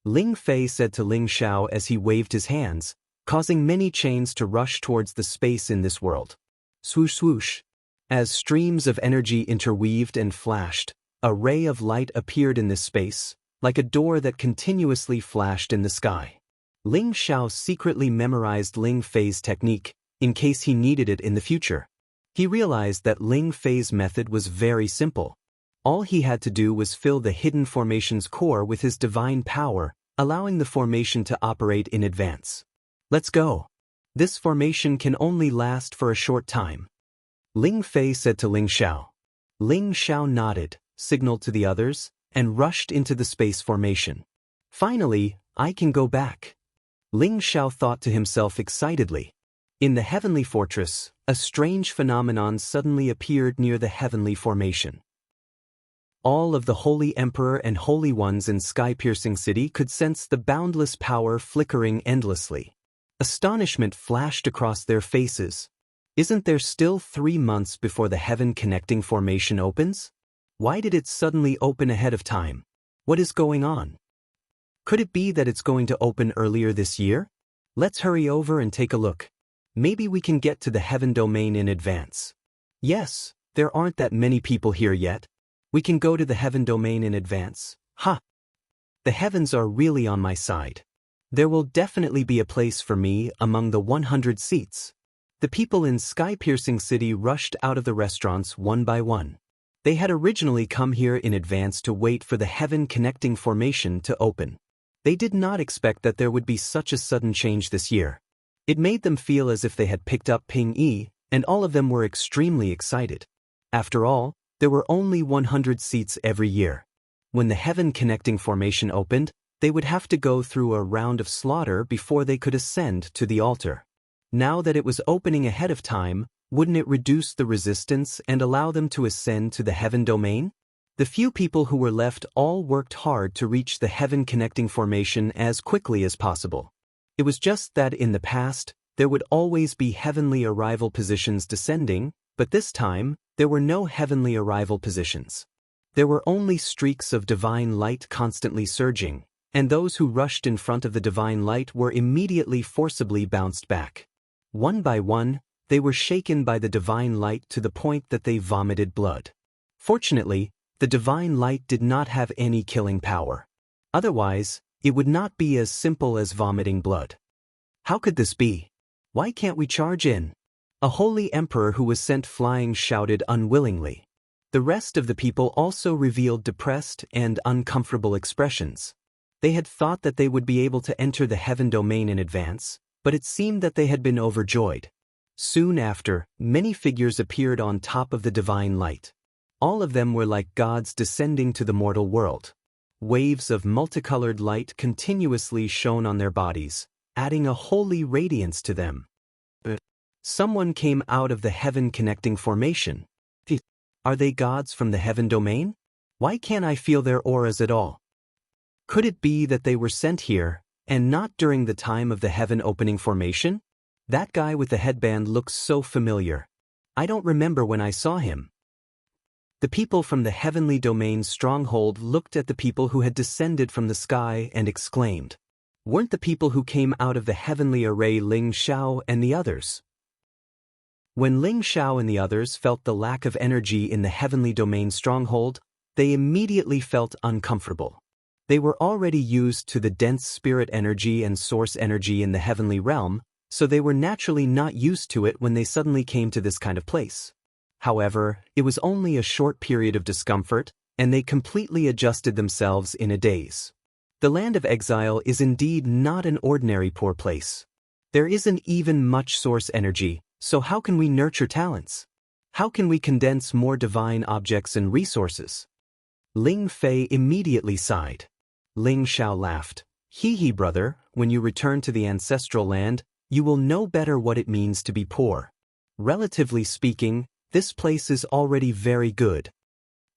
Ling Fei said to Ling Xiao as he waved his hands, causing many chains to rush towards the space in this world. Swoosh swoosh. As streams of energy interweaved and flashed, a ray of light appeared in this space, like a door that continuously flashed in the sky. Ling Xiao secretly memorized Ling Fei's technique, in case he needed it in the future. He realized that Ling Fei's method was very simple. All he had to do was fill the hidden formation's core with his divine power, allowing the formation to operate in advance. Let's go. This formation can only last for a short time. Ling Fei said to Ling Xiao. Ling Xiao nodded, signaled to the others, and rushed into the space formation. Finally, I can go back. Ling Xiao thought to himself excitedly. In the heavenly fortress, a strange phenomenon suddenly appeared near the heavenly formation. All of the Holy Emperor and Holy Ones in Sky-Piercing City could sense the boundless power flickering endlessly. Astonishment flashed across their faces. Isn't there still 3 months before the heaven-connecting formation opens? Why did it suddenly open ahead of time? What is going on? Could it be that it's going to open earlier this year? Let's hurry over and take a look. Maybe we can get to the heaven domain in advance. Yes, there aren't that many people here yet. We can go to the heaven domain in advance. Ha! The heavens are really on my side. There will definitely be a place for me among the 100 seats. The people in Sky-Piercing City rushed out of the restaurants one by one. They had originally come here in advance to wait for the heaven-connecting formation to open. They did not expect that there would be such a sudden change this year. It made them feel as if they had picked up Ping Yi, and all of them were extremely excited. After all, there were only 100 seats every year. When the heaven-connecting formation opened, they would have to go through a round of slaughter before they could ascend to the altar. Now that it was opening ahead of time, wouldn't it reduce the resistance and allow them to ascend to the heaven domain? The few people who were left all worked hard to reach the heaven-connecting formation as quickly as possible. It was just that in the past, there would always be heavenly arrival positions descending, but this time, there were no heavenly arrival positions. There were only streaks of divine light constantly surging, and those who rushed in front of the divine light were immediately forcibly bounced back. One by one, they were shaken by the divine light to the point that they vomited blood. Fortunately, the divine light did not have any killing power. Otherwise, it would not be as simple as vomiting blood. How could this be? Why can't we charge in? A holy emperor who was sent flying shouted unwillingly. The rest of the people also revealed depressed and uncomfortable expressions. They had thought that they would be able to enter the heaven domain in advance, but it seemed that they had been overjoyed. Soon after, many figures appeared on top of the divine light. All of them were like gods descending to the mortal world. Waves of multicolored light continuously shone on their bodies, adding a holy radiance to them. Someone came out of the heaven-connecting formation. Are they gods from the heaven domain? Why can't I feel their auras at all? Could it be that they were sent here, and not during the time of the heaven-opening formation? That guy with the headband looks so familiar. I don't remember when I saw him. The people from the heavenly domain stronghold looked at the people who had descended from the sky and exclaimed, "Weren't the people who came out of the heavenly array Ling Xiao and the others?" When Ling Xiao and the others felt the lack of energy in the heavenly domain stronghold, they immediately felt uncomfortable. They were already used to the dense spirit energy and source energy in the heavenly realm, so they were naturally not used to it when they suddenly came to this kind of place. However, it was only a short period of discomfort, and they completely adjusted themselves in a daze. The land of exile is indeed not an ordinary poor place. There isn't even much source energy. So how can we nurture talents? How can we condense more divine objects and resources? Ling Fei immediately sighed. Ling Xiao laughed. Hee brother, when you return to the ancestral land, you will know better what it means to be poor. Relatively speaking, this place is already very good.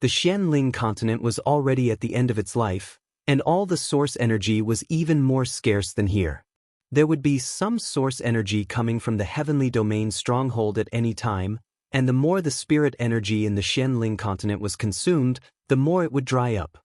The Xianling continent was already at the end of its life, and all the source energy was even more scarce than here. There would be some source energy coming from the heavenly domain stronghold at any time, and the more the spirit energy in the Xianling continent was consumed, the more it would dry up.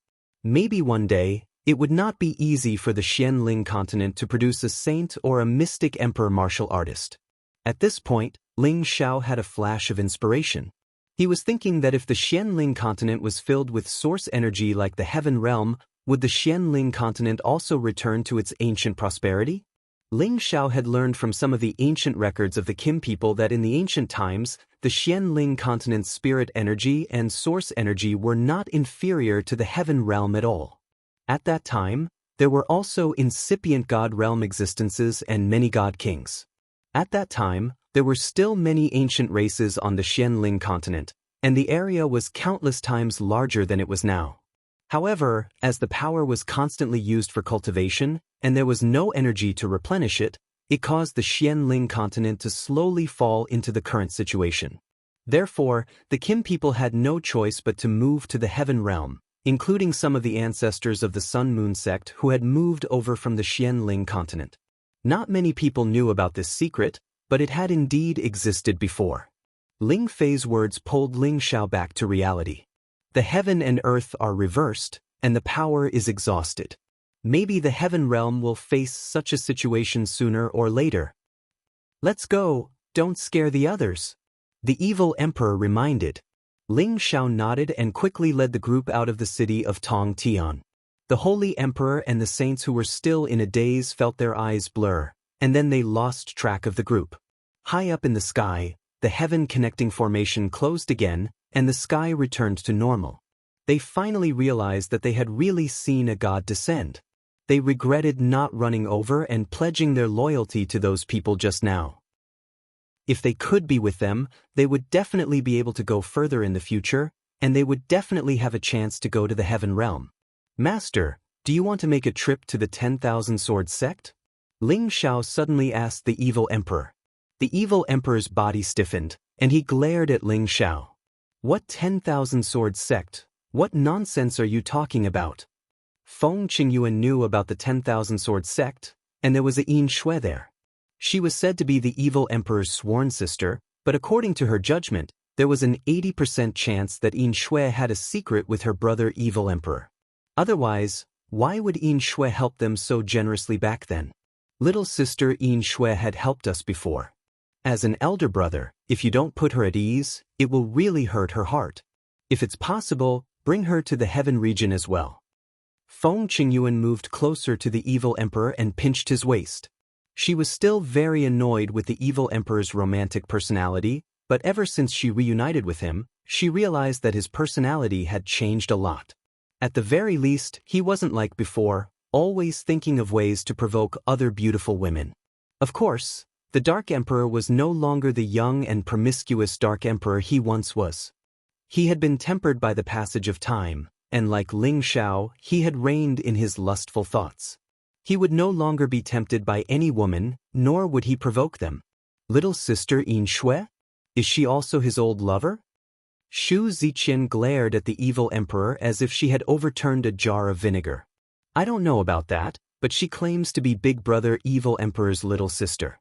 Maybe one day, it would not be easy for the Xianling continent to produce a saint or a mystic emperor martial artist. At this point, Ling Xiao had a flash of inspiration. He was thinking that if the Xianling continent was filled with source energy like the heaven realm, would the Xianling continent also return to its ancient prosperity? Ling Xiao had learned from some of the ancient records of the Kim people that in the ancient times, the Xianling continent's spirit energy and source energy were not inferior to the heaven realm at all. At that time, there were also incipient god realm existences and many god kings. At that time, there were still many ancient races on the Xianling continent, and the area was countless times larger than it was now. However, as the power was constantly used for cultivation, and there was no energy to replenish it, it caused the Xianling continent to slowly fall into the current situation. Therefore, the Kim people had no choice but to move to the heaven realm, including some of the ancestors of the Sun Moon sect who had moved over from the Xianling continent. Not many people knew about this secret, but it had indeed existed before. Ling Fei's words pulled Ling Xiao back to reality. The heaven and earth are reversed, and the power is exhausted. Maybe the heaven realm will face such a situation sooner or later. Let's go, don't scare the others. The evil emperor reminded. Ling Xiao nodded and quickly led the group out of the city of Tong Tian. The holy emperor and the saints who were still in a daze felt their eyes blur, and then they lost track of the group. High up in the sky, the heaven-connecting formation closed again, and the sky returned to normal. They finally realized that they had really seen a god descend. They regretted not running over and pledging their loyalty to those people just now. If they could be with them, they would definitely be able to go further in the future, and they would definitely have a chance to go to the heaven realm. Master, do you want to make a trip to the 10,000 Sword sect? Ling Xiao suddenly asked the evil emperor. The evil emperor's body stiffened, and he glared at Ling Xiao. What 10,000 Sword sect? What nonsense are you talking about? Feng Qingyuan knew about the 10,000 Sword sect, and there was a Yin Shui there. She was said to be the evil emperor's sworn sister, but according to her judgment, there was an 80% chance that Yin Shui had a secret with her brother evil emperor. Otherwise, why would Yin Shui help them so generously back then? Little sister Yin Shui had helped us before. As an elder brother, if you don't put her at ease, it will really hurt her heart. If it's possible, bring her to the heaven region as well. Feng Qingyuan moved closer to the evil emperor and pinched his waist. She was still very annoyed with the evil emperor's romantic personality, but ever since she reunited with him, she realized that his personality had changed a lot. At the very least, he wasn't like before, always thinking of ways to provoke other beautiful women. Of course, the Dark Emperor was no longer the young and promiscuous Dark Emperor he once was. He had been tempered by the passage of time, and like Ling Xiao, he had reigned in his lustful thoughts. He would no longer be tempted by any woman, nor would he provoke them. Little sister Yin Shui? Is she also his old lover? Shu Ziqian glared at the evil emperor as if she had overturned a jar of vinegar. I don't know about that, but she claims to be Big Brother Evil Emperor's little sister.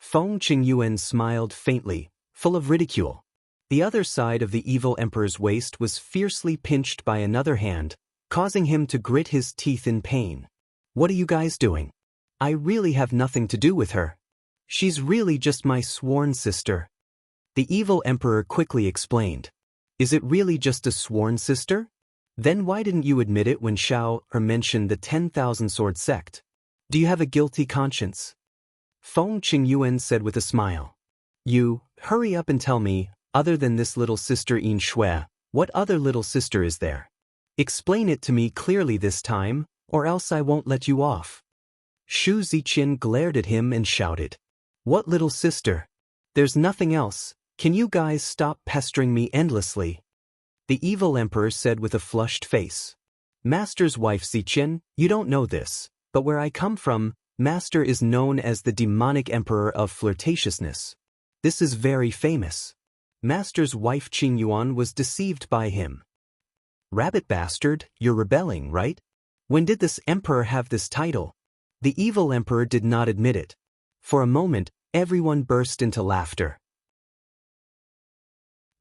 Feng Qingyuan smiled faintly, full of ridicule. The other side of the evil emperor's waist was fiercely pinched by another hand, causing him to grit his teeth in pain. What are you guys doing? I really have nothing to do with her. She's really just my sworn sister. The evil emperor quickly explained. Is it really just a sworn sister? Then why didn't you admit it when Xiao mentioned the 10,000 sword sect? Do you have a guilty conscience? Feng Qingyuan said with a smile. You, hurry up and tell me, other than this little sister Yin Shui, what other little sister is there? Explain it to me clearly this time, or else I won't let you off. Shu Ziqian glared at him and shouted. What little sister? There's nothing else. Can you guys stop pestering me endlessly? The evil emperor said with a flushed face. Master's wife Ziqian, you don't know this, but where I come from, Master is known as the demonic emperor of flirtatiousness. This is very famous. Master's wife Qingyuan was deceived by him. Rabbit bastard, you're rebelling, right? When did this emperor have this title? The evil emperor did not admit it. For a moment, everyone burst into laughter.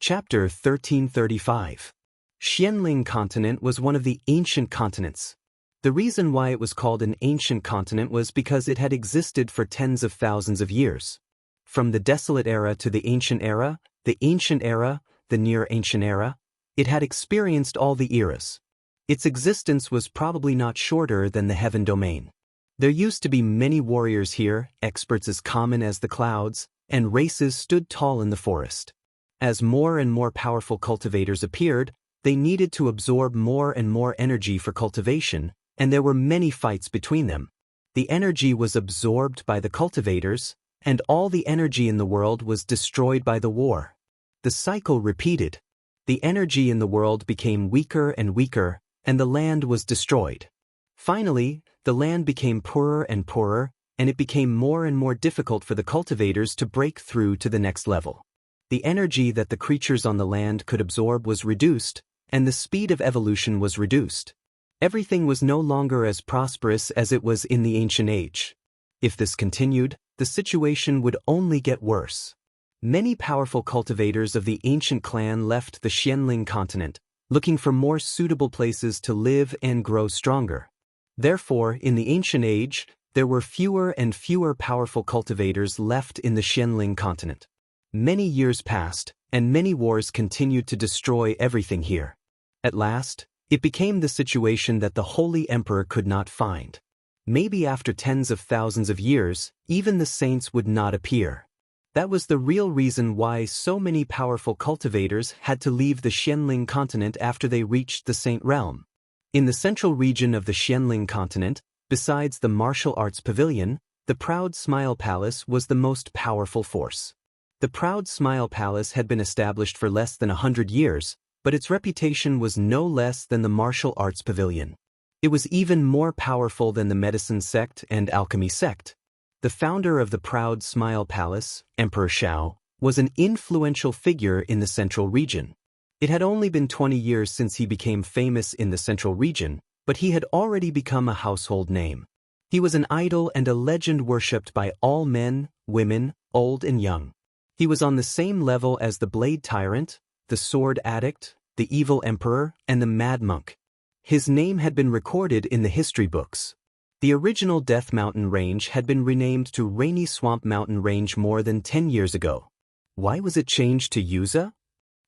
Chapter 1335. Xianling continent was one of the ancient continents. The reason why it was called an ancient continent was because it had existed for tens of thousands of years. From the desolate era to the ancient era, the near ancient era, it had experienced all the eras. Its existence was probably not shorter than the heaven domain. There used to be many warriors here, experts as common as the clouds, and races stood tall in the forest. As more and more powerful cultivators appeared, they needed to absorb more and more energy for cultivation, and there were many fights between them. The energy was absorbed by the cultivators, and all the energy in the world was destroyed by the war. The cycle repeated. The energy in the world became weaker and weaker, and the land was destroyed. Finally, the land became poorer, and it became more and more difficult for the cultivators to break through to the next level. The energy that the creatures on the land could absorb was reduced, and the speed of evolution was reduced. Everything was no longer as prosperous as it was in the ancient age. If this continued, the situation would only get worse. Many powerful cultivators of the ancient clan left the Xianling continent, looking for more suitable places to live and grow stronger. Therefore, in the ancient age, there were fewer and fewer powerful cultivators left in the Xianling continent. Many years passed, and many wars continued to destroy everything here. At last, it became the situation that the Holy Emperor could not find. Maybe after tens of thousands of years, even the saints would not appear. That was the real reason why so many powerful cultivators had to leave the Xianling continent after they reached the Saint Realm. In the central region of the Xianling continent, besides the martial arts pavilion, the Proud Smile Palace was the most powerful force. The Proud Smile Palace had been established for less than 100 years, but its reputation was no less than the martial arts pavilion. It was even more powerful than the medicine sect and alchemy sect. The founder of the Proud Smile Palace, Emperor Xiao, was an influential figure in the central region. It had only been 20 years since he became famous in the central region, but he had already become a household name. He was an idol and a legend worshipped by all men, women, old and young. He was on the same level as the Blade Tyrant, the Sword Addict, the Evil Emperor, and the Mad Monk. His name had been recorded in the history books. The original Death Mountain Range had been renamed to Rainy Swamp Mountain Range more than 10 years ago. Why was it changed to Yuza?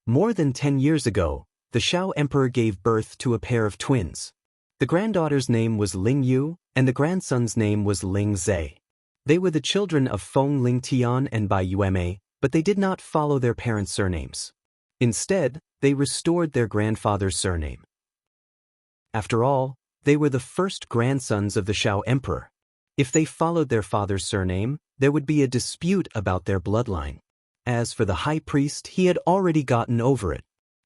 More than 10 years ago, the Xiao Emperor gave birth to a pair of twins. The granddaughter's name was Ling Yu, and the grandson's name was Ling Zhe. They were the children of Feng Lingtian and Bai Yueme, but they did not follow their parents' surnames. Instead, they restored their grandfather's surname. After all, they were the first grandsons of the Shao Emperor. If they followed their father's surname, there would be a dispute about their bloodline. As for the high priest, he had already gotten over it.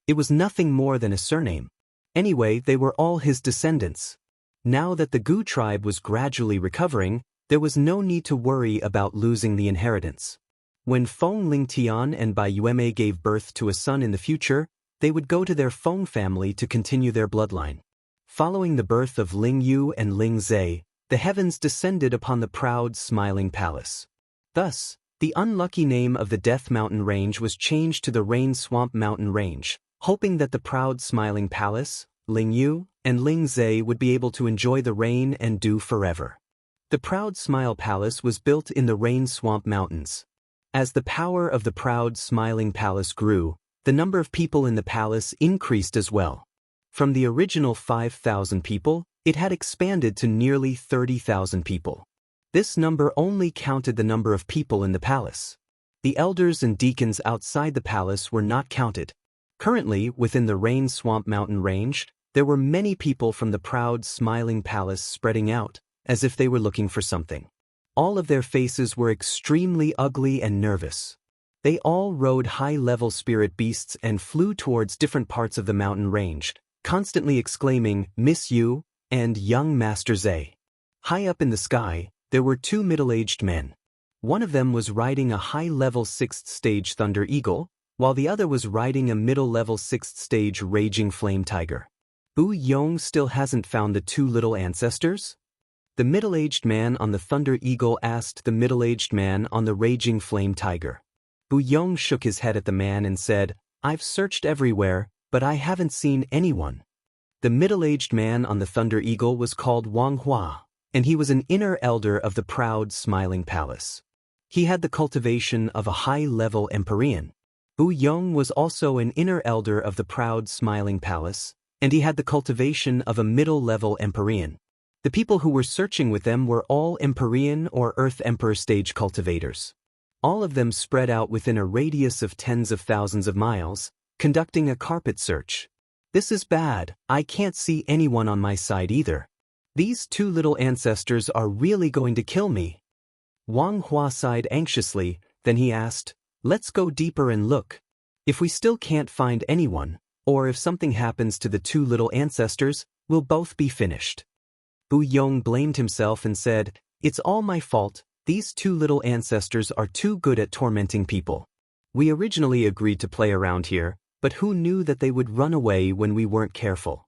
It was nothing more than a surname. Anyway, they were all his descendants. Now that the Gu tribe was gradually recovering, there was no need to worry about losing the inheritance. When Feng Lingtian and Bai Yueme gave birth to a son in the future, they would go to their Feng family to continue their bloodline. Following the birth of Ling Yu and Ling Zhe, the heavens descended upon the proud, smiling palace. Thus, the unlucky name of the Death Mountain Range was changed to the Rain Swamp Mountain Range, hoping that the proud, smiling palace, Ling Yu, and Ling Zhe would be able to enjoy the rain and dew forever. The Proud Smile Palace was built in the Rain Swamp Mountains. As the power of the proud, smiling palace grew, the number of people in the palace increased as well. From the original 5,000 people, it had expanded to nearly 30,000 people. This number only counted the number of people in the palace. The elders and deacons outside the palace were not counted. Currently, within the Rain Swamp Mountain Range, there were many people from the proud, smiling palace spreading out, as if they were looking for something. All of their faces were extremely ugly and nervous. They all rode high-level spirit beasts and flew towards different parts of the mountain range, constantly exclaiming, "Miss Yu," and "Young Master Zhe." High up in the sky, there were two middle-aged men. One of them was riding a high-level 6th stage Thunder Eagle, while the other was riding a middle-level 6th stage Raging Flame Tiger. Bu Yong still hasn't found the two little ancestors? The middle-aged man on the Thunder Eagle asked the middle-aged man on the Raging Flame Tiger. Bu Yong shook his head at the man and said, "I've searched everywhere, but I haven't seen anyone." The middle-aged man on the Thunder Eagle was called Wang Hua, and he was an inner elder of the proud, smiling palace. He had the cultivation of a high-level Empyrean. Bu Yong was also an inner elder of the proud, smiling palace, and he had the cultivation of a middle-level Empyrean. The people who were searching with them were all Empyrean or Earth Emperor stage cultivators. All of them spread out within a radius of tens of thousands of miles, conducting a carpet search. "This is bad, I can't see anyone on my side either. These two little ancestors are really going to kill me." Wang Hua sighed anxiously, then he asked, "Let's go deeper and look. If we still can't find anyone, or if something happens to the two little ancestors, we'll both be finished." Bu Yong blamed himself and said, "It's all my fault, these two little ancestors are too good at tormenting people. We originally agreed to play around here, but who knew that they would run away when we weren't careful?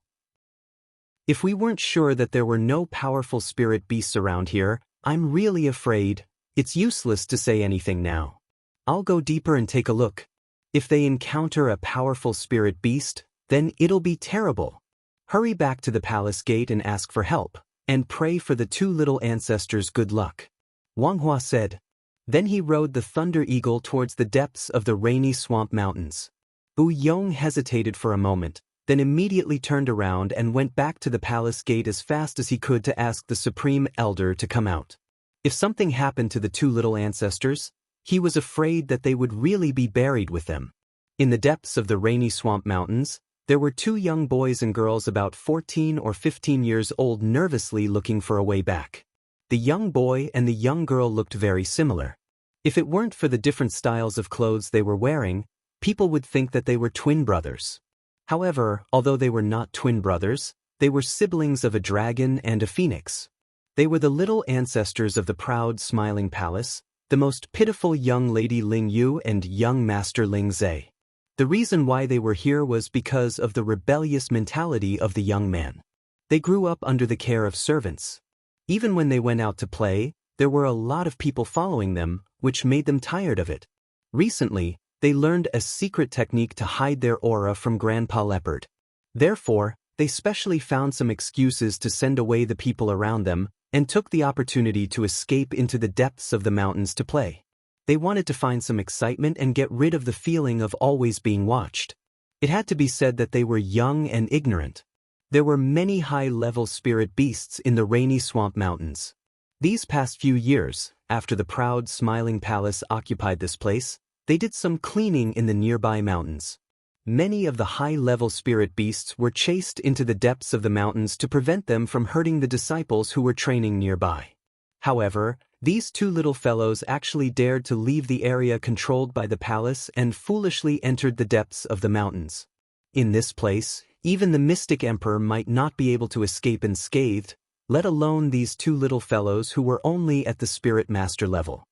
If we weren't sure that there were no powerful spirit beasts around here, I'm really afraid. It's useless to say anything now. I'll go deeper and take a look. If they encounter a powerful spirit beast, then it'll be terrible. Hurry back to the palace gate and ask for help, and pray for the two little ancestors good luck," Wang Hua said. Then he rode the Thunder Eagle towards the depths of the rainy swamp mountains. Bu Yong hesitated for a moment, then immediately turned around and went back to the palace gate as fast as he could to ask the Supreme Elder to come out. If something happened to the two little ancestors, he was afraid that they would really be buried with them. In the depths of the rainy swamp mountains, there were two young boys and girls about 14 or 15 years old nervously looking for a way back. The young boy and the young girl looked very similar. If it weren't for the different styles of clothes they were wearing, people would think that they were twin brothers. However, although they were not twin brothers, they were siblings of a dragon and a phoenix. They were the little ancestors of the proud, smiling palace, the most pitiful young lady Ling Yu and young master Ling Zhe. The reason why they were here was because of the rebellious mentality of the young man. They grew up under the care of servants. Even when they went out to play, there were a lot of people following them, which made them tired of it. Recently, they learned a secret technique to hide their aura from Grandpa Leopard. Therefore, they specially found some excuses to send away the people around them, and took the opportunity to escape into the depths of the mountains to play. They wanted to find some excitement and get rid of the feeling of always being watched. It had to be said that they were young and ignorant. There were many high-level spirit beasts in the rainy swamp mountains. These past few years, after the proud, smiling palace occupied this place, they did some cleaning in the nearby mountains. Many of the high-level spirit beasts were chased into the depths of the mountains to prevent them from hurting the disciples who were training nearby. However, these two little fellows actually dared to leave the area controlled by the palace and foolishly entered the depths of the mountains. In this place, even the mystic emperor might not be able to escape unscathed, let alone these two little fellows who were only at the spirit master level.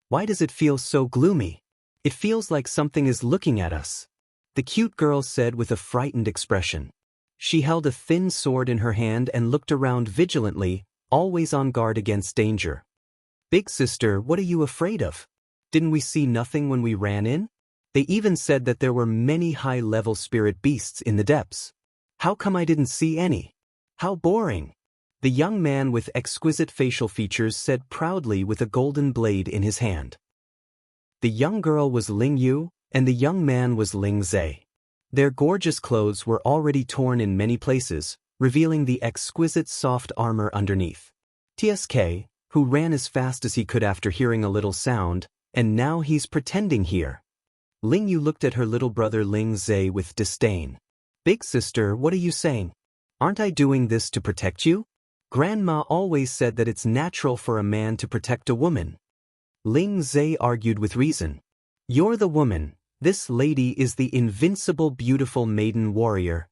Why does it feel so gloomy? It feels like something is looking at us, the cute girl said with a frightened expression. She held a thin sword in her hand and looked around vigilantly, always on guard against danger. Big sister, what are you afraid of? Didn't we see nothing when we ran in? They even said that there were many high-level spirit beasts in the depths. How come I didn't see any? How boring! The young man with exquisite facial features said proudly with a golden blade in his hand. The young girl was Ling Yu, and the young man was Ling Zhe. Their gorgeous clothes were already torn in many places, revealing the exquisite soft armor underneath. TSK, who ran as fast as he could after hearing a little sound, and now he's pretending here. Ling Yu looked at her little brother Ling Zhe with disdain. Big sister, what are you saying? Aren't I doing this to protect you? Grandma always said that it's natural for a man to protect a woman. Ling Zhe argued with reason. You're the woman. This lady is the invincible beautiful maiden warrior.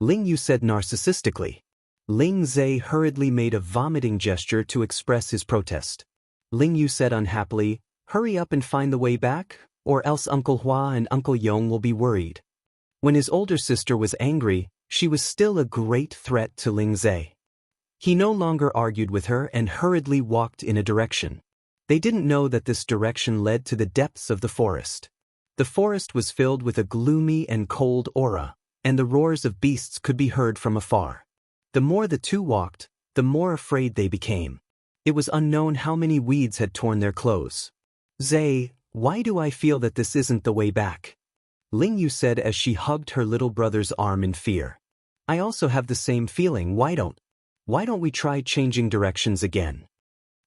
Ling Yu said narcissistically. Ling Zhe hurriedly made a vomiting gesture to express his protest. Ling Yu said unhappily, hurry up and find the way back, or else Uncle Hua and Uncle Yong will be worried. When his older sister was angry, she was still a great threat to Ling Zhe. He no longer argued with her and hurriedly walked in a direction. They didn't know that this direction led to the depths of the forest. The forest was filled with a gloomy and cold aura, and the roars of beasts could be heard from afar. The more the two walked, the more afraid they became. It was unknown how many weeds had torn their clothes. Zhe, why do I feel that this isn't the way back? Ling Yu said as she hugged her little brother's arm in fear. I also have the same feeling, why don't we try changing directions again?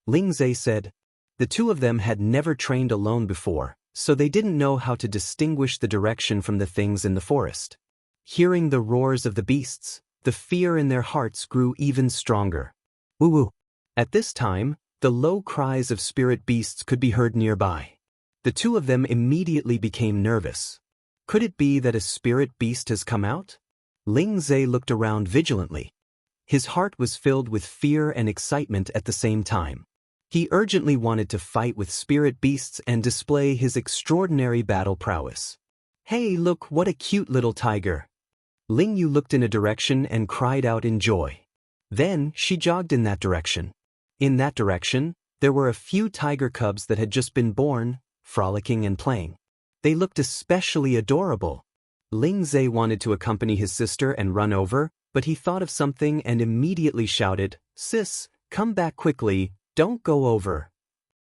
Ling Zhe said. The two of them had never trained alone before, so they didn't know how to distinguish the direction from the things in the forest. Hearing the roars of the beasts, the fear in their hearts grew even stronger. Woo-woo! At this time, the low cries of spirit beasts could be heard nearby. The two of them immediately became nervous. Could it be that a spirit beast has come out? Ling Zhe looked around vigilantly. His heart was filled with fear and excitement at the same time. He urgently wanted to fight with spirit beasts and display his extraordinary battle prowess. Hey, look, what a cute little tiger! Ling Yu looked in a direction and cried out in joy. Then, she jogged in that direction. In that direction, there were a few tiger cubs that had just been born, frolicking and playing. They looked especially adorable. Ling Zhe wanted to accompany his sister and run over, but he thought of something and immediately shouted, Sis, come back quickly, don't go over.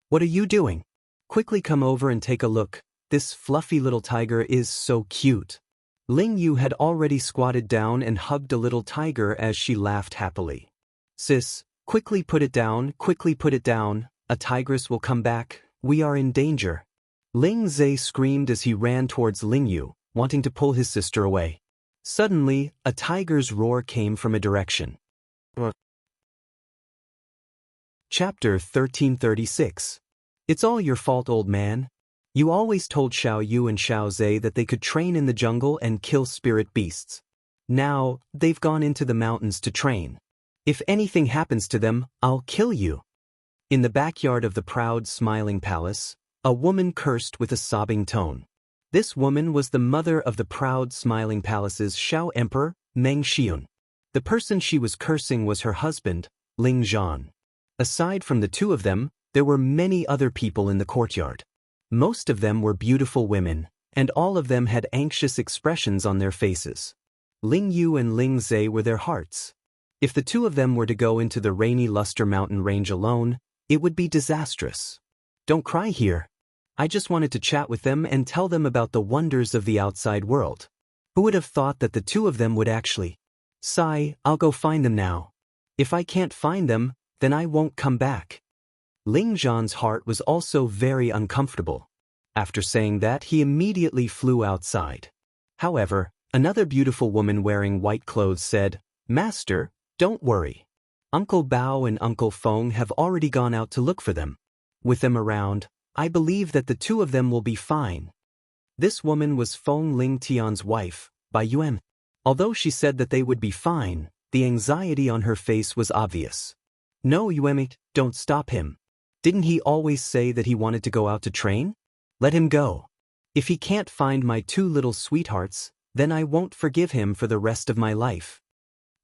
What are you doing? Quickly come over and take a look, this fluffy little tiger is so cute. Ling Yu had already squatted down and hugged a little tiger as she laughed happily. Sis, quickly put it down, a tigress will come back, we are in danger. Ling Zhe screamed as he ran towards Ling Yu, wanting to pull his sister away. Suddenly, a tiger's roar came from a direction. Chapter 1336. It's all your fault, old man. You always told Xiao Yu and Xiao Zhe that they could train in the jungle and kill spirit beasts. Now, they've gone into the mountains to train. If anything happens to them, I'll kill you. In the backyard of the proud, smiling palace, a woman cursed with a sobbing tone. This woman was the mother of the proud, smiling palace's Xiao Emperor, Meng Xiun. The person she was cursing was her husband, Ling Zhan. Aside from the two of them, there were many other people in the courtyard. Most of them were beautiful women, and all of them had anxious expressions on their faces. Ling Yu and Ling Zhe were their hearts. If the two of them were to go into the rainy Luster Mountain range alone, it would be disastrous. Don't cry here. I just wanted to chat with them and tell them about the wonders of the outside world. Who would have thought that the two of them would actually? Sigh, I'll go find them now. If I can't find them, then I won't come back. Ling Zhan's heart was also very uncomfortable. After saying that, he immediately flew outside. However, another beautiful woman wearing white clothes said, "Master, don't worry. Uncle Bao and Uncle Feng have already gone out to look for them. With them around, I believe that the two of them will be fine." This woman was Feng Ling Tian's wife, Bai Yuan. Although she said that they would be fine, the anxiety on her face was obvious. "No, Yuemit, don't stop him. Didn't he always say that he wanted to go out to train? Let him go. If he can't find my two little sweethearts, then I won't forgive him for the rest of my life."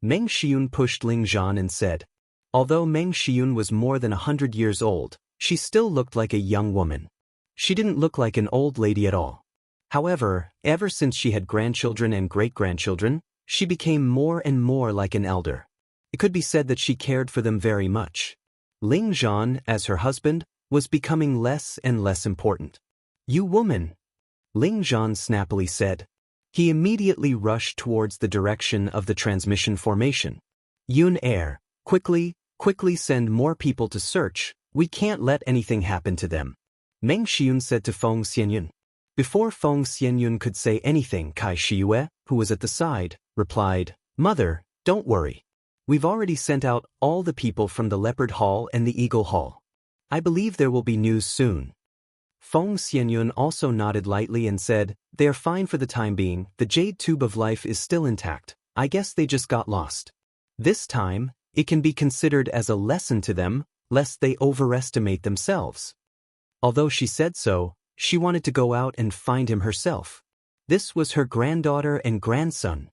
Meng Xiun pushed Ling Zhan and said. Although Meng Xiun was more than 100 years old, she still looked like a young woman. She didn't look like an old lady at all. However, ever since she had grandchildren and great-grandchildren, she became more and more like an elder. It could be said that she cared for them very much. Ling Zhan, as her husband, was becoming less and less important. "You woman!" Ling Zhan snappily said. He immediately rushed towards the direction of the transmission formation. "Yun Air, quickly send more people to search. We can't let anything happen to them." Meng Xiun said to Feng Xianyun. Before Feng Xianyun could say anything, Kai Shiyue, who was at the side, replied, "Mother, don't worry. We've already sent out all the people from the Leopard Hall and the Eagle Hall. I believe there will be news soon." Feng Xianyun also nodded lightly and said, "They are fine for the time being. The Jade Tube of Life is still intact. I guess they just got lost. This time, it can be considered as a lesson to them, lest they overestimate themselves." Although she said so, she wanted to go out and find him herself. This was her granddaughter and grandson.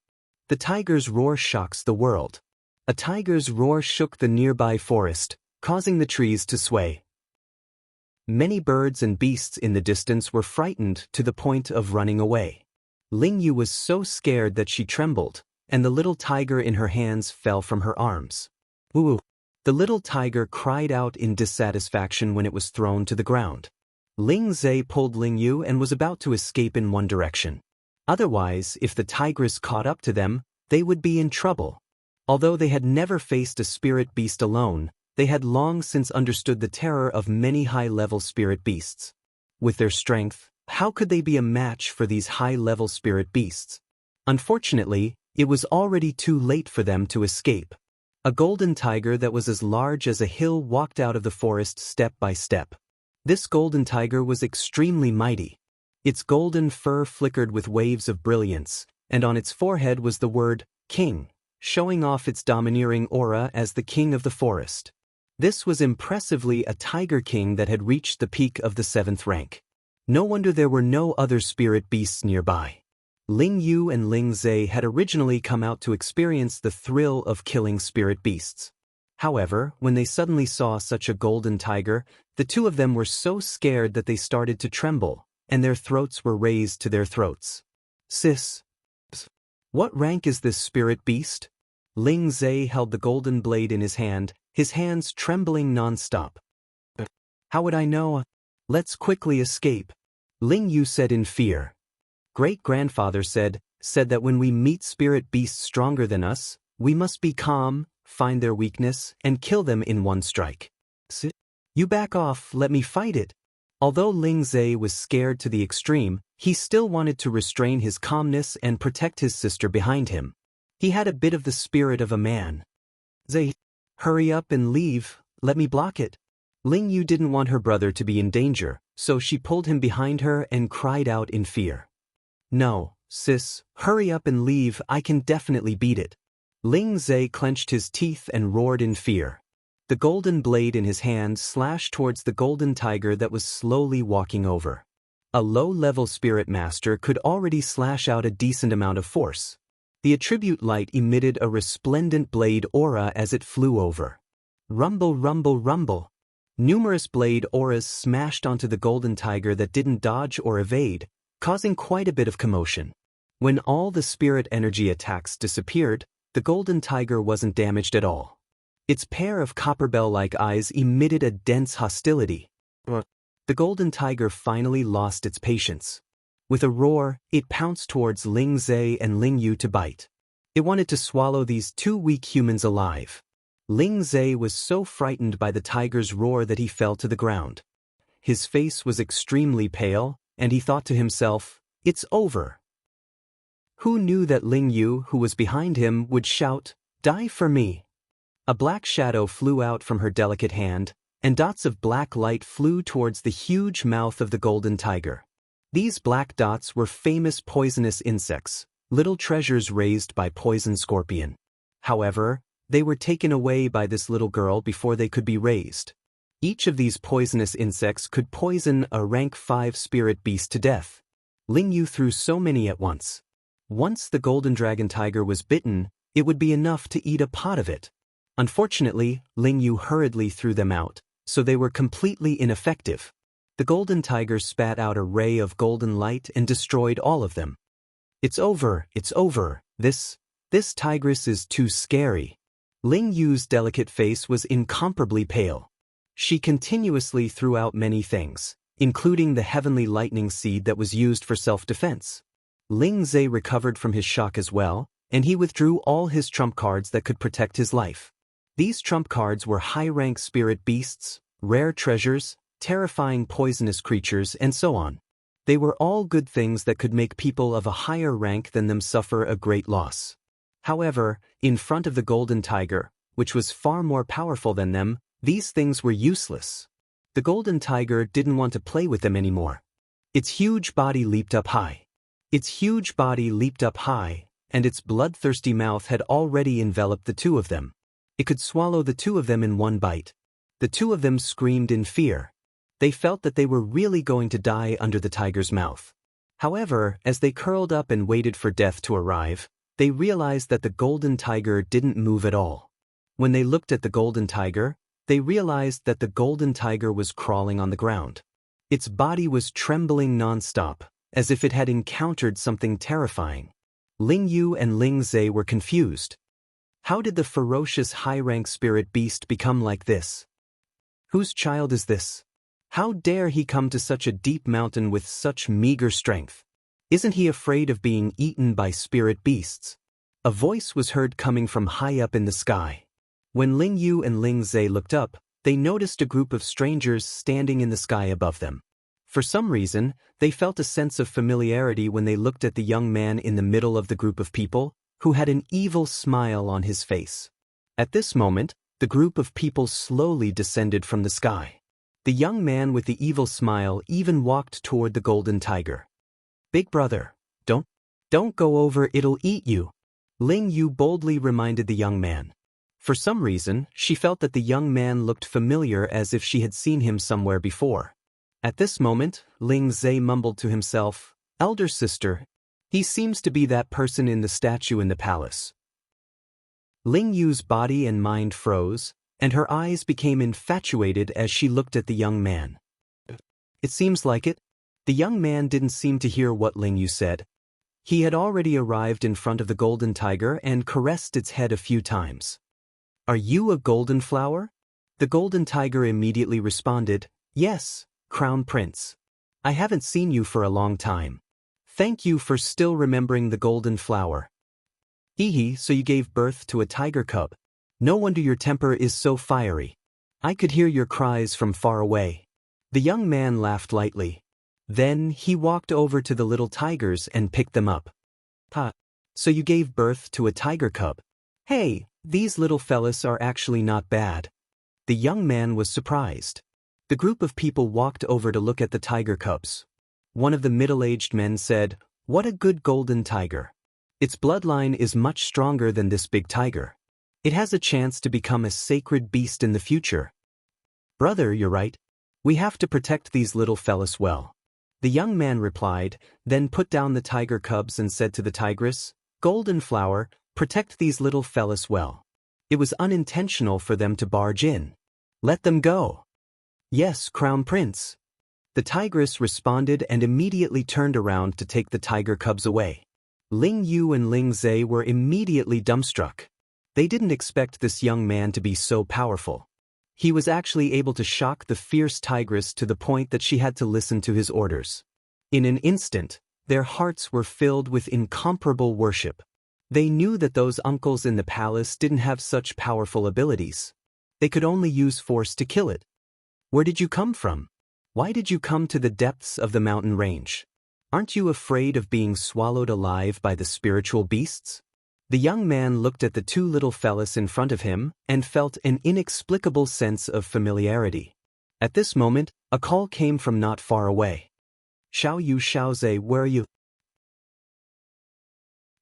The tiger's roar shocks the world. A tiger's roar shook the nearby forest, causing the trees to sway. Many birds and beasts in the distance were frightened to the point of running away. Ling Yu was so scared that she trembled, and the little tiger in her hands fell from her arms. "Ooh!" The little tiger cried out in dissatisfaction when it was thrown to the ground. Ling Zhe pulled Ling Yu and was about to escape in one direction. Otherwise, if the tigress caught up to them, they would be in trouble. Although they had never faced a spirit beast alone, they had long since understood the terror of many high-level spirit beasts. With their strength, how could they be a match for these high-level spirit beasts? Unfortunately, it was already too late for them to escape. A golden tiger that was as large as a hill walked out of the forest step by step. This golden tiger was extremely mighty. Its golden fur flickered with waves of brilliance, and on its forehead was the word, King, showing off its domineering aura as the king of the forest. This was impressively a tiger king that had reached the peak of the 7th rank. No wonder there were no other spirit beasts nearby. Ling Yu and Ling Zhe had originally come out to experience the thrill of killing spirit beasts. However, when they suddenly saw such a golden tiger, the two of them were so scared that they started to tremble, and their throats were raised to their throats. "Sis, what rank is this spirit beast?" Ling Zhe held the golden blade in his hand, his hands trembling non-stop. "How would I know? Let's quickly escape," Ling Yu said in fear. Great-grandfather said that when we meet spirit beasts stronger than us, we must be calm, find their weakness, and kill them in one strike. "You back off, let me fight it." Although Ling Zhe was scared to the extreme, he still wanted to restrain his calmness and protect his sister behind him. He had a bit of the spirit of a man. "Zhe, hurry up and leave, let me block it." Ling Yu didn't want her brother to be in danger, so she pulled him behind her and cried out in fear. "No, sis, hurry up and leave, I can definitely beat it." Ling Zhe clenched his teeth and roared in fear. The golden blade in his hand slashed towards the golden tiger that was slowly walking over. A low-level spirit master could already slash out a decent amount of force. The attribute light emitted a resplendent blade aura as it flew over. Rumble, rumble, rumble. Numerous blade auras smashed onto the golden tiger that didn't dodge or evade, causing quite a bit of commotion. When all the spirit energy attacks disappeared, the golden tiger wasn't damaged at all. Its pair of copper bell-like eyes emitted a dense hostility. The golden tiger finally lost its patience. With a roar, it pounced towards Ling Zhe and Ling Yu to bite. It wanted to swallow these two weak humans alive. Ling Zhe was so frightened by the tiger's roar that he fell to the ground. His face was extremely pale, and he thought to himself, "It's over." Who knew that Ling Yu, who was behind him, would shout, "Die for me!" A black shadow flew out from her delicate hand, and dots of black light flew towards the huge mouth of the golden tiger. These black dots were famous poisonous insects, little treasures raised by poison scorpion. However, they were taken away by this little girl before they could be raised. Each of these poisonous insects could poison a rank 5 spirit beast to death. Ling Yu threw so many at once. Once the golden dragon tiger was bitten, it would be enough to eat a pot of it. Unfortunately, Ling Yu hurriedly threw them out, so they were completely ineffective. The golden tiger spat out a ray of golden light and destroyed all of them. "It's over, it's over. This tigress is too scary." Ling Yu's delicate face was incomparably pale. She continuously threw out many things, including the heavenly lightning seed that was used for self-defense. Ling Zhe recovered from his shock as well, and he withdrew all his trump cards that could protect his life. These trump cards were high-rank spirit beasts, rare treasures, terrifying poisonous creatures, and so on. They were all good things that could make people of a higher rank than them suffer a great loss. However, in front of the golden tiger, which was far more powerful than them, these things were useless. The golden tiger didn't want to play with them anymore. Its huge body leaped up high. And its bloodthirsty mouth had already enveloped the two of them. It could swallow the two of them in one bite. The two of them screamed in fear. They felt that they were really going to die under the tiger's mouth. However, as they curled up and waited for death to arrive, they realized that the golden tiger didn't move at all. When they looked at the golden tiger, they realized that the golden tiger was crawling on the ground. Its body was trembling non-stop, as if it had encountered something terrifying. Ling Yu and Ling Zhe were confused. How did the ferocious high-rank spirit beast become like this? Whose child is this? How dare he come to such a deep mountain with such meager strength? Isn't he afraid of being eaten by spirit beasts? A voice was heard coming from high up in the sky. When Ling Yu and Ling Zhe looked up, they noticed a group of strangers standing in the sky above them. For some reason, they felt a sense of familiarity when they looked at the young man in the middle of the group of people, who had an evil smile on his face. At this moment, the group of people slowly descended from the sky. The young man with the evil smile even walked toward the golden tiger. "Big brother, don't go over, it'll eat you," Ling Yu boldly reminded the young man. For some reason, she felt that the young man looked familiar, as if she had seen him somewhere before. At this moment, Ling Zhe mumbled to himself, "Elder sister, he seems to be that person in the statue in the palace." Ling Yu's body and mind froze, and her eyes became infatuated as she looked at the young man. "It seems like it." The young man didn't seem to hear what Ling Yu said. He had already arrived in front of the golden tiger and caressed its head a few times. "Are you a golden flower?" The golden tiger immediately responded, "Yes, Crown Prince. I haven't seen you for a long time. Thank you for still remembering the golden flower." "Hee, so you gave birth to a tiger cub. No wonder your temper is so fiery. I could hear your cries from far away." The young man laughed lightly. Then he walked over to the little tigers and picked them up. So you gave birth to a tiger cub. Hey, these little fellas are actually not bad." The young man was surprised. The group of people walked over to look at the tiger cubs. One of the middle-aged men said, "What a good golden tiger. Its bloodline is much stronger than this big tiger. It has a chance to become a sacred beast in the future." "Brother, you're right. We have to protect these little fellas well." The young man replied, then put down the tiger cubs and said to the tigress, "Golden flower, protect these little fellas well. It was unintentional for them to barge in. Let them go." "Yes, Crown Prince." The tigress responded and immediately turned around to take the tiger cubs away. Ling Yu and Ling Zhe were immediately dumbstruck. They didn't expect this young man to be so powerful. He was actually able to shock the fierce tigress to the point that she had to listen to his orders. In an instant, their hearts were filled with incomparable worship. They knew that those uncles in the palace didn't have such powerful abilities. They could only use force to kill it. Where did you come from? Why did you come to the depths of the mountain range? Aren't you afraid of being swallowed alive by the spiritual beasts? The young man looked at the two little fellas in front of him and felt an inexplicable sense of familiarity. At this moment, a call came from not far away. Xiao Yu Xiaoze, where are you?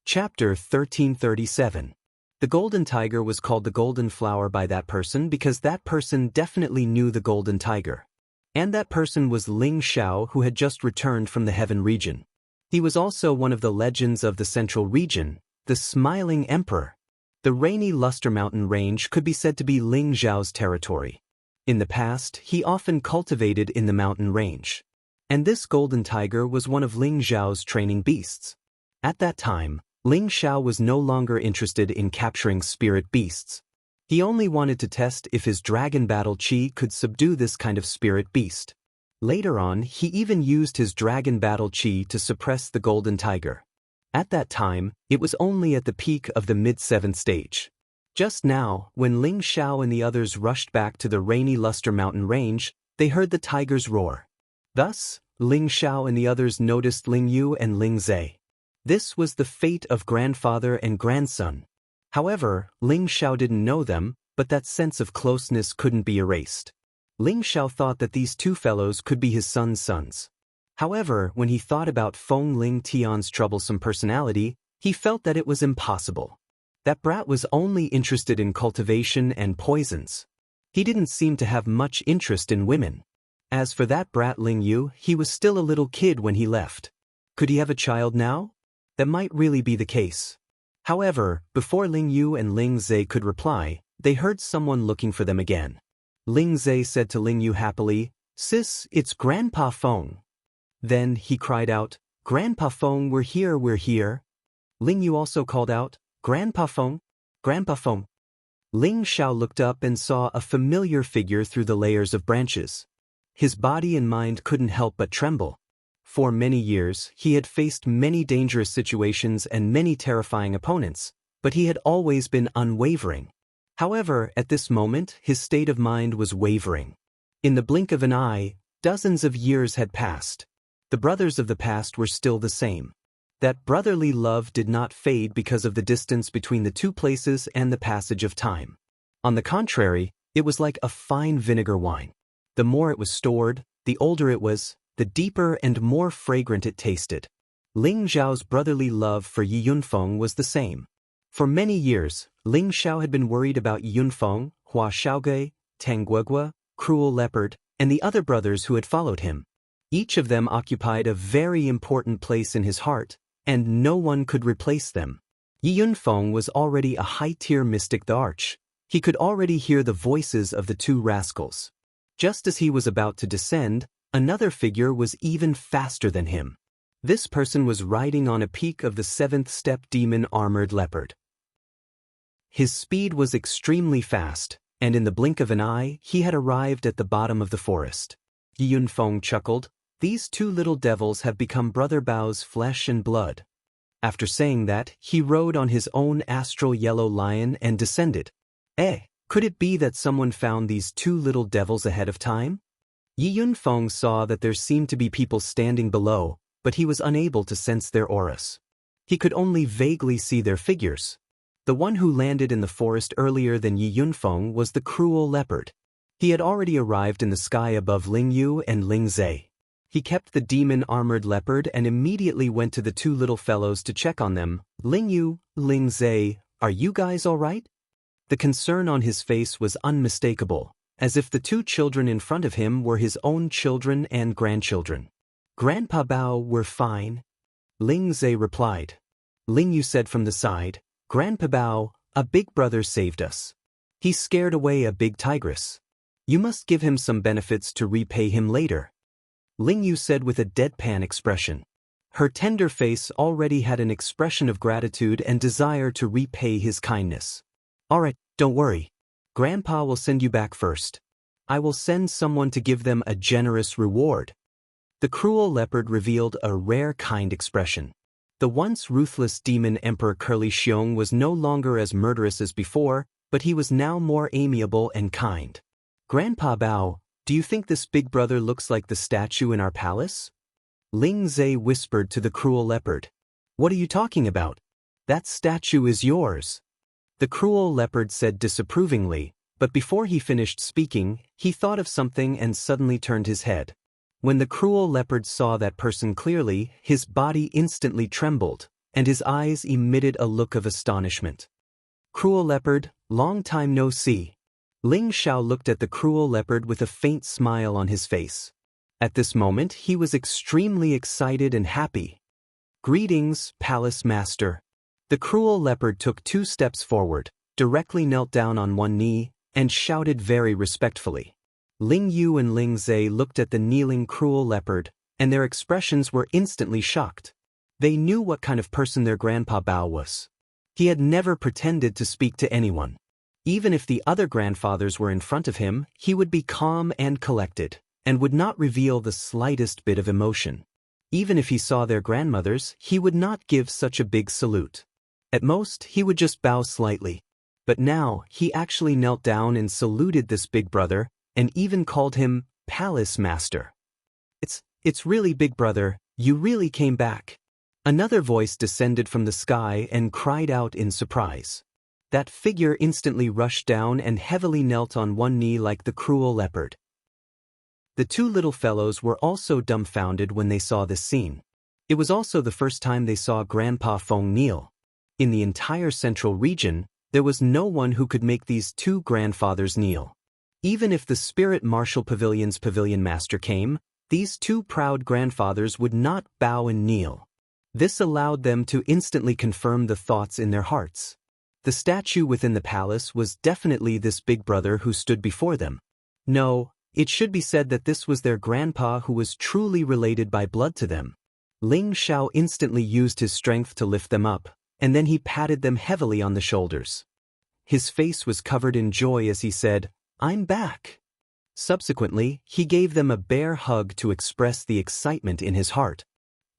Chapter 1337. The golden tiger was called the golden flower by that person because that person definitely knew the golden tiger. And that person was Ling Xiao, who had just returned from the heaven region. He was also one of the legends of the central region, the Smiling Emperor. The rainy Luster Mountain range could be said to be Ling Xiao's territory. In the past, he often cultivated in the mountain range. And this golden tiger was one of Ling Xiao's training beasts. At that time, Ling Xiao was no longer interested in capturing spirit beasts. He only wanted to test if his dragon battle chi could subdue this kind of spirit beast. Later on, he even used his dragon battle chi to suppress the golden tiger. At that time, it was only at the peak of the mid-7th stage. Just now, when Ling Xiao and the others rushed back to the rainy Luster Mountain range, they heard the tiger's roar. Thus, Ling Xiao and the others noticed Ling Yu and Ling Zhe. This was the fate of grandfather and grandson. However, Ling Xiao didn't know them, but that sense of closeness couldn't be erased. Ling Xiao thought that these two fellows could be his son's sons. However, when he thought about Feng Ling Tian's troublesome personality, he felt that it was impossible. That brat was only interested in cultivation and poisons. He didn't seem to have much interest in women. As for that brat Ling Yu, he was still a little kid when he left. Could he have a child now? That might really be the case. However, before Ling Yu and Ling Zhe could reply, they heard someone looking for them again. Ling Zhe said to Ling Yu happily, "Sis, it's Grandpa Feng." Then he cried out, "Grandpa Feng, we're here, we're here." Ling Yu also called out, "Grandpa Feng, Grandpa Feng." Ling Xiao looked up and saw a familiar figure through the layers of branches. His body and mind couldn't help but tremble. For many years, he had faced many dangerous situations and many terrifying opponents, but he had always been unwavering. However, at this moment, his state of mind was wavering. In the blink of an eye, dozens of years had passed. The brothers of the past were still the same. That brotherly love did not fade because of the distance between the two places and the passage of time. On the contrary, it was like a fine vinegar wine. The more it was stored, the older it was, the deeper and more fragrant it tasted. Ling Xiao's brotherly love for Yi Yunfeng was the same. For many years, Ling Xiao had been worried about Yi Yunfeng, Hua Xiaoge, Tang Guegua, Cruel Leopard, and the other brothers who had followed him. Each of them occupied a very important place in his heart, and no one could replace them. Yi Yunfeng was already a high-tier mystic the Arch. He could already hear the voices of the two rascals. Just as he was about to descend, another figure was even faster than him. This person was riding on a peak of the 7th step demon armored leopard. His speed was extremely fast, and in the blink of an eye, he had arrived at the bottom of the forest. Yi Yunfeng chuckled, "These two little devils have become Brother Bao's flesh and blood." After saying that, he rode on his own astral yellow lion and descended. Could it be that someone found these two little devils ahead of time? Yi Yunfeng saw that there seemed to be people standing below, but he was unable to sense their auras. He could only vaguely see their figures. The one who landed in the forest earlier than Yi Yunfeng was the Cruel Leopard. He had already arrived in the sky above Ling Yu and Ling Zhe. He kept the demon-armored leopard and immediately went to the two little fellows to check on them. "Ling Yu, Ling Zhe, are you guys all right?" The concern on his face was unmistakable, as if the two children in front of him were his own children and grandchildren. "Grandpa Bao, we're fine," Ling Zhe replied. Ling Yu said from the side, "Grandpa Bao, a big brother saved us. He scared away a big tigress. You must give him some benefits to repay him later," Ling Yu said with a deadpan expression. Her tender face already had an expression of gratitude and desire to repay his kindness. "All right, don't worry. Grandpa will send you back first. I will send someone to give them a generous reward." The Cruel Leopard revealed a rare kind expression. The once ruthless demon Emperor Curly Xiong was no longer as murderous as before, but he was now more amiable and kind. Grandpa Bao, do you think this big brother looks like the statue in our palace? Ling Zhe whispered to the cruel leopard. What are you talking about? That statue is yours. The cruel leopard said disapprovingly, but before he finished speaking, he thought of something and suddenly turned his head. When the cruel leopard saw that person clearly, his body instantly trembled, and his eyes emitted a look of astonishment. Cruel leopard, long time no see. Ling Xiao looked at the cruel leopard with a faint smile on his face. At this moment, he was extremely excited and happy. Greetings, Palace Master. The cruel leopard took 2 steps forward, directly knelt down on one knee, and shouted very respectfully. Ling Yu and Ling Zhe looked at the kneeling cruel leopard, and their expressions were instantly shocked. They knew what kind of person their grandpa Bao was. He had never pretended to speak to anyone. Even if the other grandfathers were in front of him, he would be calm and collected, and would not reveal the slightest bit of emotion. Even if he saw their grandmothers, he would not give such a big salute. At most, he would just bow slightly. But now, he actually knelt down and saluted this big brother, and even called him Palace Master. It's really big brother, you really came back. Another voice descended from the sky and cried out in surprise. That figure instantly rushed down and heavily knelt on one knee like the cruel leopard. The 2 little fellows were also dumbfounded when they saw this scene. It was also the first time they saw Grandpa Feng kneel. In the entire central region, there was no one who could make these 2 grandfathers kneel. Even if the Spirit Martial Pavilion's pavilion master came, these 2 proud grandfathers would not bow and kneel. This allowed them to instantly confirm the thoughts in their hearts. The statue within the palace was definitely this big brother who stood before them. No, it should be said that this was their grandpa who was truly related by blood to them. Ling Xiao instantly used his strength to lift them up, and then he patted them heavily on the shoulders. His face was covered in joy as he said, I'm back. Subsequently, he gave them a bear hug to express the excitement in his heart.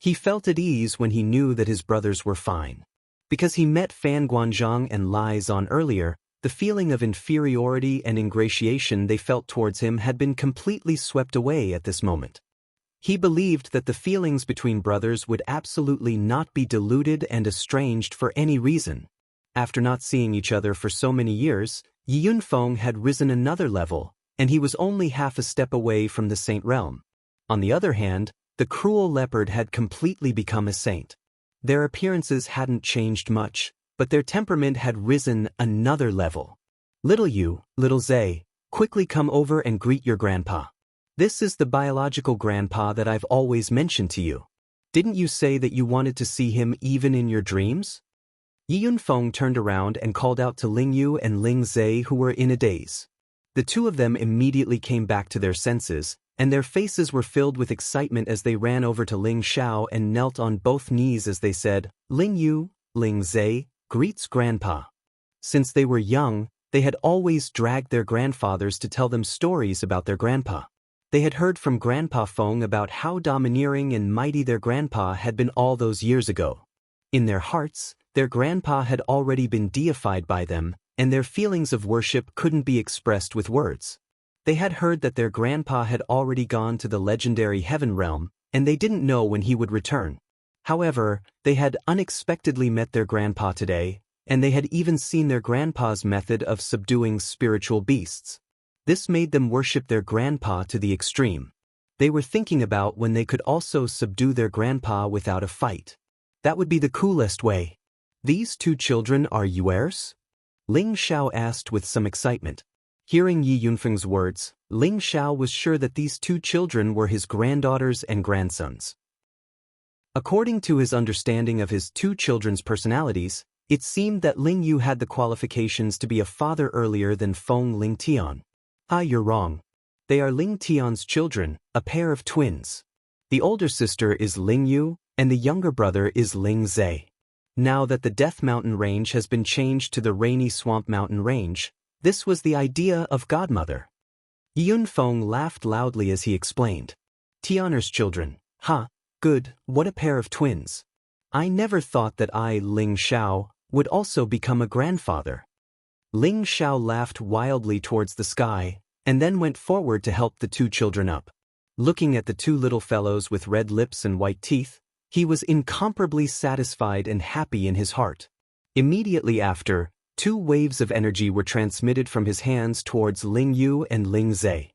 He felt at ease when he knew that his brothers were fine. Because he met Fan Guanzhang and Lai Zan earlier, the feeling of inferiority and ingratiation they felt towards him had been completely swept away at this moment. He believed that the feelings between brothers would absolutely not be diluted and estranged for any reason. After not seeing each other for so many years, Yi Yunfeng had risen another level, and he was only half a step away from the saint realm. On the other hand, the cruel leopard had completely become a saint. Their appearances hadn't changed much, but their temperament had risen another level. Little Yu, little Zhe, quickly come over and greet your grandpa. This is the biological grandpa that I've always mentioned to you. Didn't you say that you wanted to see him even in your dreams? Yi Yunfeng turned around and called out to Ling Yu and Ling Zhe, who were in a daze. The 2 of them immediately came back to their senses, and their faces were filled with excitement as they ran over to Ling Xiao and knelt on both knees as they said, Ling Yu, Ling Zhe, greets Grandpa. Since they were young, they had always dragged their grandfathers to tell them stories about their grandpa. They had heard from Grandpa Feng about how domineering and mighty their grandpa had been all those years ago. In their hearts, their grandpa had already been deified by them, and their feelings of worship couldn't be expressed with words. They had heard that their grandpa had already gone to the legendary heaven realm, and they didn't know when he would return. However, they had unexpectedly met their grandpa today, and they had even seen their grandpa's method of subduing spiritual beasts. This made them worship their grandpa to the extreme. They were thinking about when they could also subdue their grandpa without a fight. That would be the coolest way. These 2 children are yours? Ling Xiao asked with some excitement. Hearing Yi Yunfeng's words, Ling Xiao was sure that these 2 children were his granddaughters and grandsons. According to his understanding of his 2 children's personalities, it seemed that Ling Yu had the qualifications to be a father earlier than Feng Ling Tian. You're wrong. They are Ling Tian's children, a pair of twins. The older sister is Ling Yu, and the younger brother is Ling Zhe. Now that the Death Mountain Range has been changed to the Rainy Swamp Mountain Range, this was the idea of Godmother. Yunfeng laughed loudly as he explained. Tianer's children. Ha, good, what a pair of twins. I never thought that I, Ling Xiao, would also become a grandfather. Ling Xiao laughed wildly towards the sky, and then went forward to help the two children up. Looking at the two little fellows with red lips and white teeth, he was incomparably satisfied and happy in his heart. Immediately after, two waves of energy were transmitted from his hands towards Ling Yu and Ling Zhe.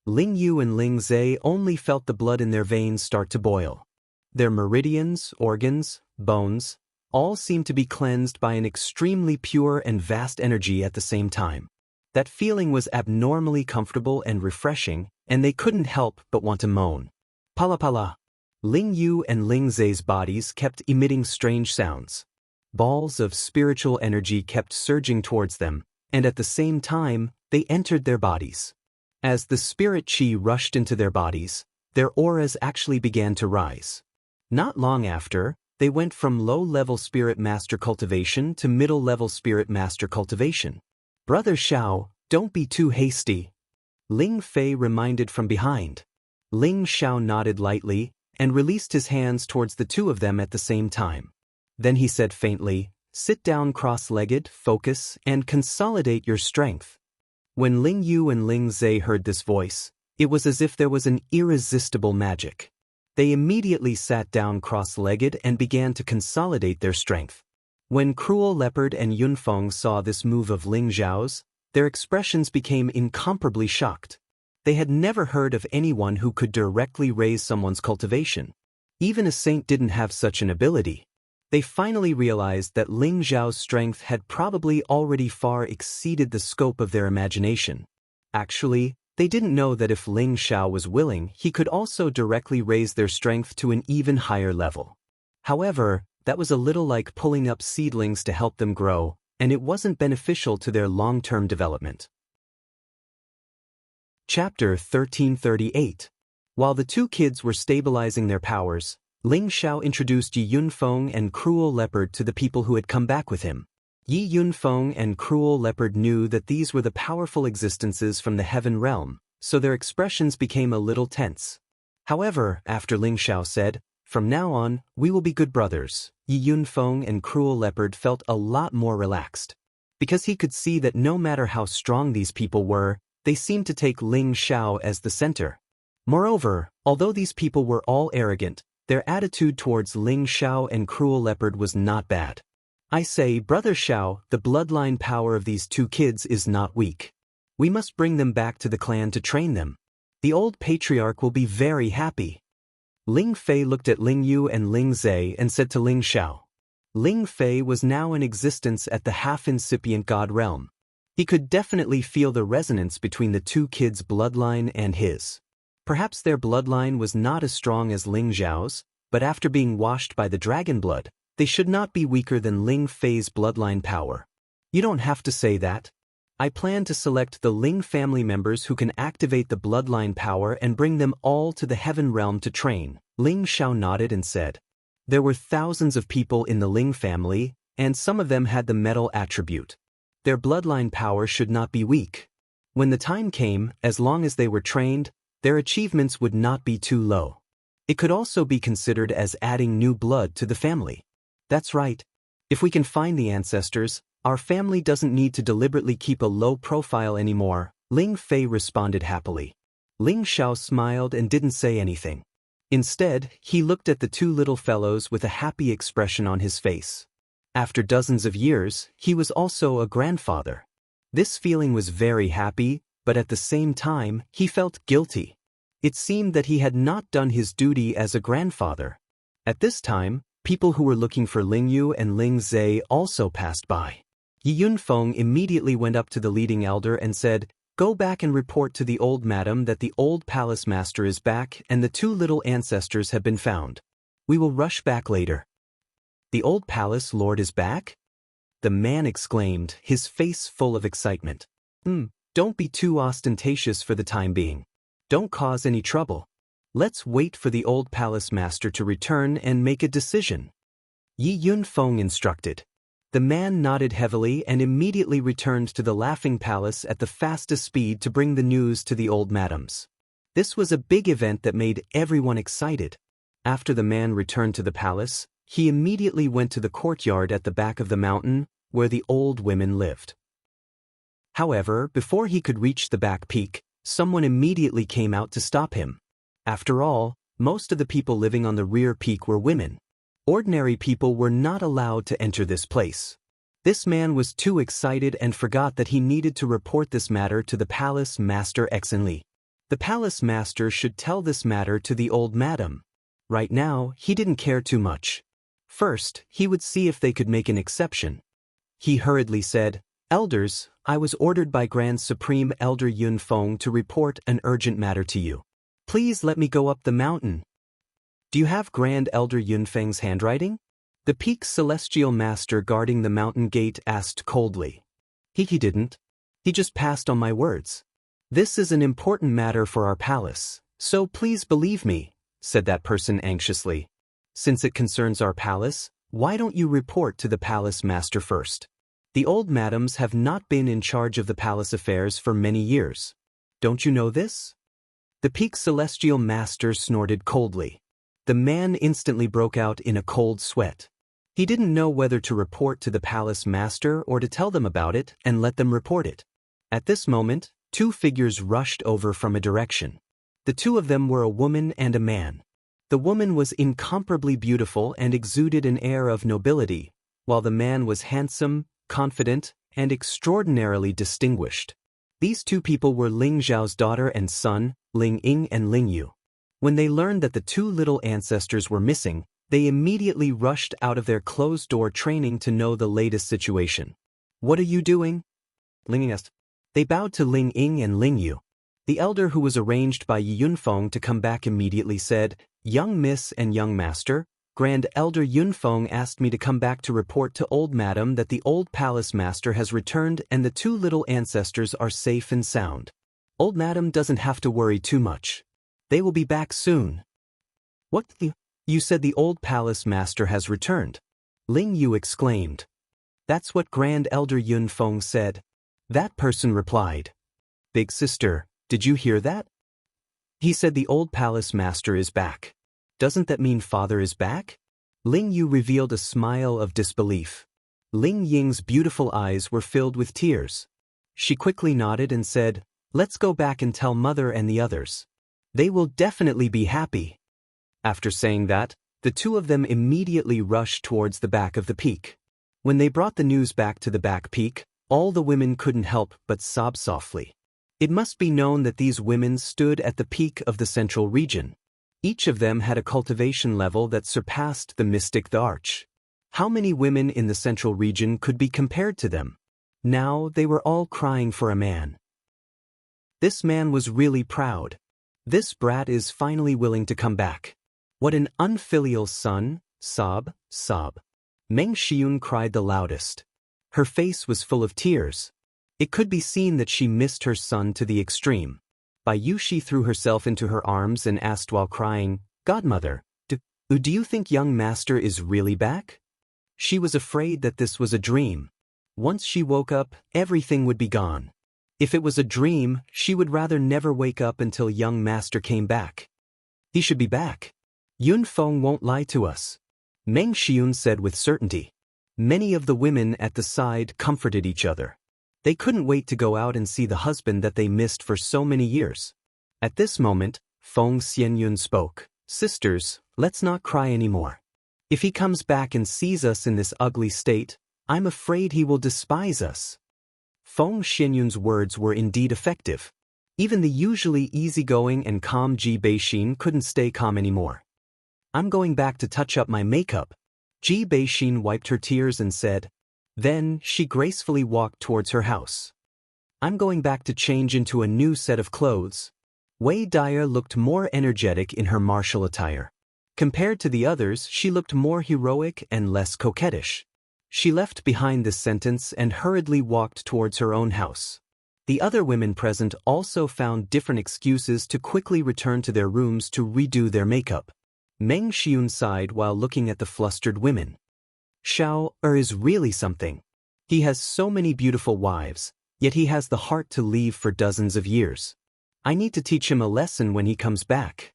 Ling Yu and Ling Zhe only felt the blood in their veins start to boil. Their meridians, organs, bones, all seemed to be cleansed by an extremely pure and vast energy at the same time. That feeling was abnormally comfortable and refreshing, and they couldn't help but want to moan. Pala pala. Ling Yu and Ling Zhe's bodies kept emitting strange sounds. Balls of spiritual energy kept surging towards them, and at the same time, they entered their bodies. As the spirit qi rushed into their bodies, their auras actually began to rise. Not long after, they went from low-level spirit master cultivation to middle-level spirit master cultivation. Brother Xiao, don't be too hasty. Ling Fei reminded from behind. Ling Xiao nodded lightly and released his hands towards the two of them at the same time. Then he said faintly, "Sit down cross-legged, focus, and consolidate your strength." When Ling Yu and Ling Zhe heard this voice, it was as if there was an irresistible magic. They immediately sat down cross-legged and began to consolidate their strength. When Cruel Leopard and Yunfeng saw this move of Ling Zhao's, their expressions became incomparably shocked. They had never heard of anyone who could directly raise someone's cultivation. Even a saint didn't have such an ability. They finally realized that Ling Zhao's strength had probably already far exceeded the scope of their imagination. Actually, they didn't know that if Ling Xiao was willing, he could also directly raise their strength to an even higher level. However, that was a little like pulling up seedlings to help them grow, and it wasn't beneficial to their long-term development. Chapter 1338. While the two kids were stabilizing their powers, Ling Xiao introduced Yi Yunfeng and Cruel Leopard to the people who had come back with him. Yi Yunfeng and Cruel Leopard knew that these were the powerful existences from the heaven realm, so their expressions became a little tense. However, after Ling Xiao said, "From now on, we will be good brothers," Yi Yunfeng and Cruel Leopard felt a lot more relaxed. Because he could see that no matter how strong these people were, they seemed to take Ling Xiao as the center. Moreover, although these people were all arrogant, their attitude towards Ling Xiao and Cruel Leopard was not bad. "I say, Brother Xiao, the bloodline power of these two kids is not weak. We must bring them back to the clan to train them. The old patriarch will be very happy." Ling Fei looked at Ling Yu and Ling Zhe and said to Ling Xiao. Ling Fei was now in existence at the half-incipient god realm. He could definitely feel the resonance between the two kids' bloodline and his. Perhaps their bloodline was not as strong as Ling Zhao's, but after being washed by the dragon blood, they should not be weaker than Ling Fei's bloodline power. "You don't have to say that. I plan to select the Ling family members who can activate the bloodline power and bring them all to the heaven realm to train." Ling Xiao nodded and said. There were thousands of people in the Ling family, and some of them had the metal attribute. Their bloodline power should not be weak. When the time came, as long as they were trained, their achievements would not be too low. It could also be considered as adding new blood to the family. That's right. If we can find the ancestors, our family doesn't need to deliberately keep a low profile anymore, Ling Fei responded happily. Ling Xiao smiled and didn't say anything. Instead, he looked at the two little fellows with a happy expression on his face. After dozens of years, he was also a grandfather. This feeling was very happy, but at the same time, he felt guilty. It seemed that he had not done his duty as a grandfather. At this time, people who were looking for Ling Yu and Ling Zhe also passed by. Yi Yunfeng immediately went up to the leading elder and said, "Go back and report to the old madam that the old palace master is back and the two little ancestors have been found. We will rush back later." "The old palace lord is back?" the man exclaimed, his face full of excitement. Don't be too ostentatious for the time being. Don't cause any trouble. Let's wait for the old palace master to return and make a decision," Yi Yunfeng instructed. The man nodded heavily and immediately returned to the Laughing Palace at the fastest speed to bring the news to the old madams. This was a big event that made everyone excited. After the man returned to the palace, he immediately went to the courtyard at the back of the mountain, where the old women lived. However, before he could reach the back peak, someone immediately came out to stop him. After all, most of the people living on the rear peak were women. Ordinary people were not allowed to enter this place. This man was too excited and forgot that he needed to report this matter to the palace master Exenli. The palace master should tell this matter to the old madam. Right now, he didn't care too much. First, he would see if they could make an exception. He hurriedly said, "Elders, I was ordered by Grand Supreme Elder Yun Feng to report an urgent matter to you. Please let me go up the mountain." "Do you have Grand Elder Yun Feng's handwriting?" The peak's celestial master guarding the mountain gate asked coldly. He didn't. He just passed on my words. "This is an important matter for our palace, so please believe me," said that person anxiously. "Since it concerns our palace, why don't you report to the palace master first? The old madams have not been in charge of the palace affairs for many years. Don't you know this?" The peak's celestial master snorted coldly. The man instantly broke out in a cold sweat. He didn't know whether to report to the palace master or to tell them about it and let them report it. At this moment, two figures rushed over from a direction. The two of them were a woman and a man. The woman was incomparably beautiful and exuded an air of nobility, while the man was handsome, confident, and extraordinarily distinguished. These two people were Ling Zhao's daughter and son, Ling Ying and Ling Yu. When they learned that the two little ancestors were missing, they immediately rushed out of their closed-door training to know the latest situation. "What are you doing?" Ling Ying asked. They bowed to Ling Ying and Ling Yu. The elder who was arranged by Yun Feng to come back immediately said, "Young Miss and Young Master, Grand Elder Yun Feng asked me to come back to report to Old Madam that the old palace master has returned and the two little ancestors are safe and sound. Old Madam doesn't have to worry too much. They will be back soon." "What? You said the old palace master has returned?" Ling Yu exclaimed. "That's what Grand Elder Yun Feng said." That person replied, "Big sister, did you hear that? He said the old palace master is back. Doesn't that mean father is back?" Ling Yu revealed a smile of disbelief. Ling Ying's beautiful eyes were filled with tears. She quickly nodded and said, "Let's go back and tell mother and the others. They will definitely be happy." After saying that, the two of them immediately rushed towards the back of the peak. When they brought the news back to the back peak, all the women couldn't help but sob softly. It must be known that these women stood at the peak of the central region. Each of them had a cultivation level that surpassed the mystic the arch. How many women in the central region could be compared to them? Now they were all crying for a man. This man was really proud. This brat is finally willing to come back. What an unfilial son, sob, sob. Meng Xiun cried the loudest. Her face was full of tears. It could be seen that she missed her son to the extreme. Bai Yushi threw herself into her arms and asked while crying, "Godmother, do you think young master is really back?" She was afraid that this was a dream. Once she woke up, everything would be gone. If it was a dream, she would rather never wake up until young master came back. "He should be back. Yun Feng won't lie to us," Meng Xiun said with certainty. Many of the women at the side comforted each other. They couldn't wait to go out and see the husband that they missed for so many years. At this moment, Feng Xianyun spoke. "Sisters, let's not cry anymore. If he comes back and sees us in this ugly state, I'm afraid he will despise us." Feng Xianyun's words were indeed effective. Even the usually easygoing and calm Ji Beixin couldn't stay calm anymore. "I'm going back to touch up my makeup." Ji Beixin wiped her tears and said. Then she gracefully walked towards her house. "I'm going back to change into a new set of clothes." Wei Daya looked more energetic in her martial attire. Compared to the others, she looked more heroic and less coquettish. She left behind this sentence and hurriedly walked towards her own house. The other women present also found different excuses to quickly return to their rooms to redo their makeup. Meng Xiun sighed while looking at the flustered women. Xiao is really something. He has so many beautiful wives, yet he has the heart to leave for dozens of years. I need to teach him a lesson when he comes back.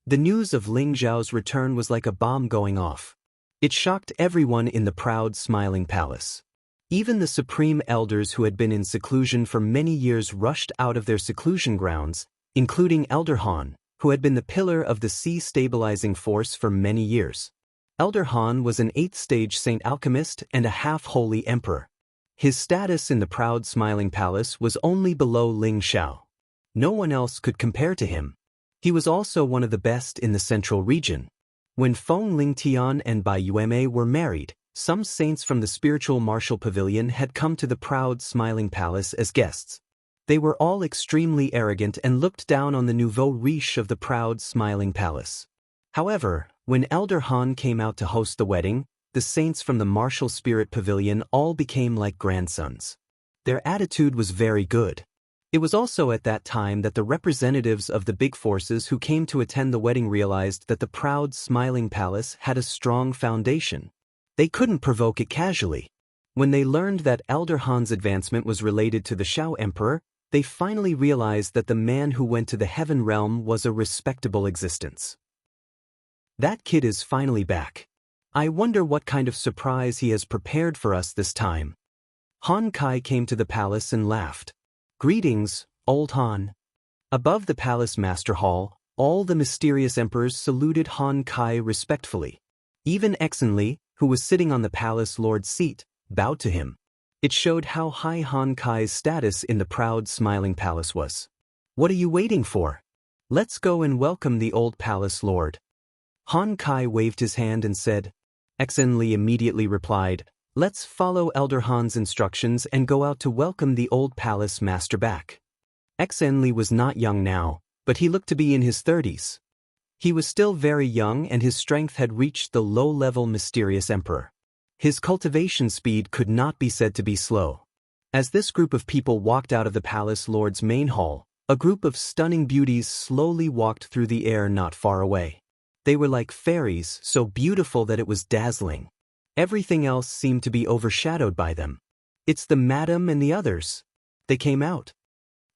The news of Ling Zhao's return was like a bomb going off. It shocked everyone in the proud, smiling palace. Even the supreme elders who had been in seclusion for many years rushed out of their seclusion grounds, including Elder Han, who had been the pillar of the sea stabilizing force for many years. Elder Han was an 8th-stage saint alchemist and a half-holy emperor. His status in the proud, smiling palace was only below Ling Xiao. No one else could compare to him. He was also one of the best in the central region. When Feng Lingtian and Bai Yueme were married, some saints from the spiritual martial pavilion had come to the proud, smiling palace as guests. They were all extremely arrogant and looked down on the nouveau riche of the proud, smiling palace. However, when Elder Han came out to host the wedding, the saints from the martial spirit pavilion all became like grandsons. Their attitude was very good. It was also at that time that the representatives of the big forces who came to attend the wedding realized that the proud, smiling palace had a strong foundation. They couldn't provoke it casually. When they learned that Elder Han's advancement was related to the Shao Emperor, they finally realized that the man who went to the heaven realm was a respectable existence. That kid is finally back. I wonder what kind of surprise he has prepared for us this time. Han Kai came to the palace and laughed. Greetings, old Han. Above the palace master hall, all the mysterious emperors saluted Han Kai respectfully. Even Exenli, who was sitting on the palace lord's seat, bowed to him. It showed how high Han Kai's status in the proud, smiling palace was. What are you waiting for? Let's go and welcome the old palace lord. Han Kai waved his hand and said. Exenli immediately replied, let's follow Elder Han's instructions and go out to welcome the old palace master back. Exenli was not young now, but he looked to be in his 30s. He was still very young and his strength had reached the low-level mysterious emperor. His cultivation speed could not be said to be slow. As this group of people walked out of the palace lord's main hall, a group of stunning beauties slowly walked through the air not far away. They were like fairies, so beautiful that it was dazzling. Everything else seemed to be overshadowed by them. It's the madam and the others. They came out.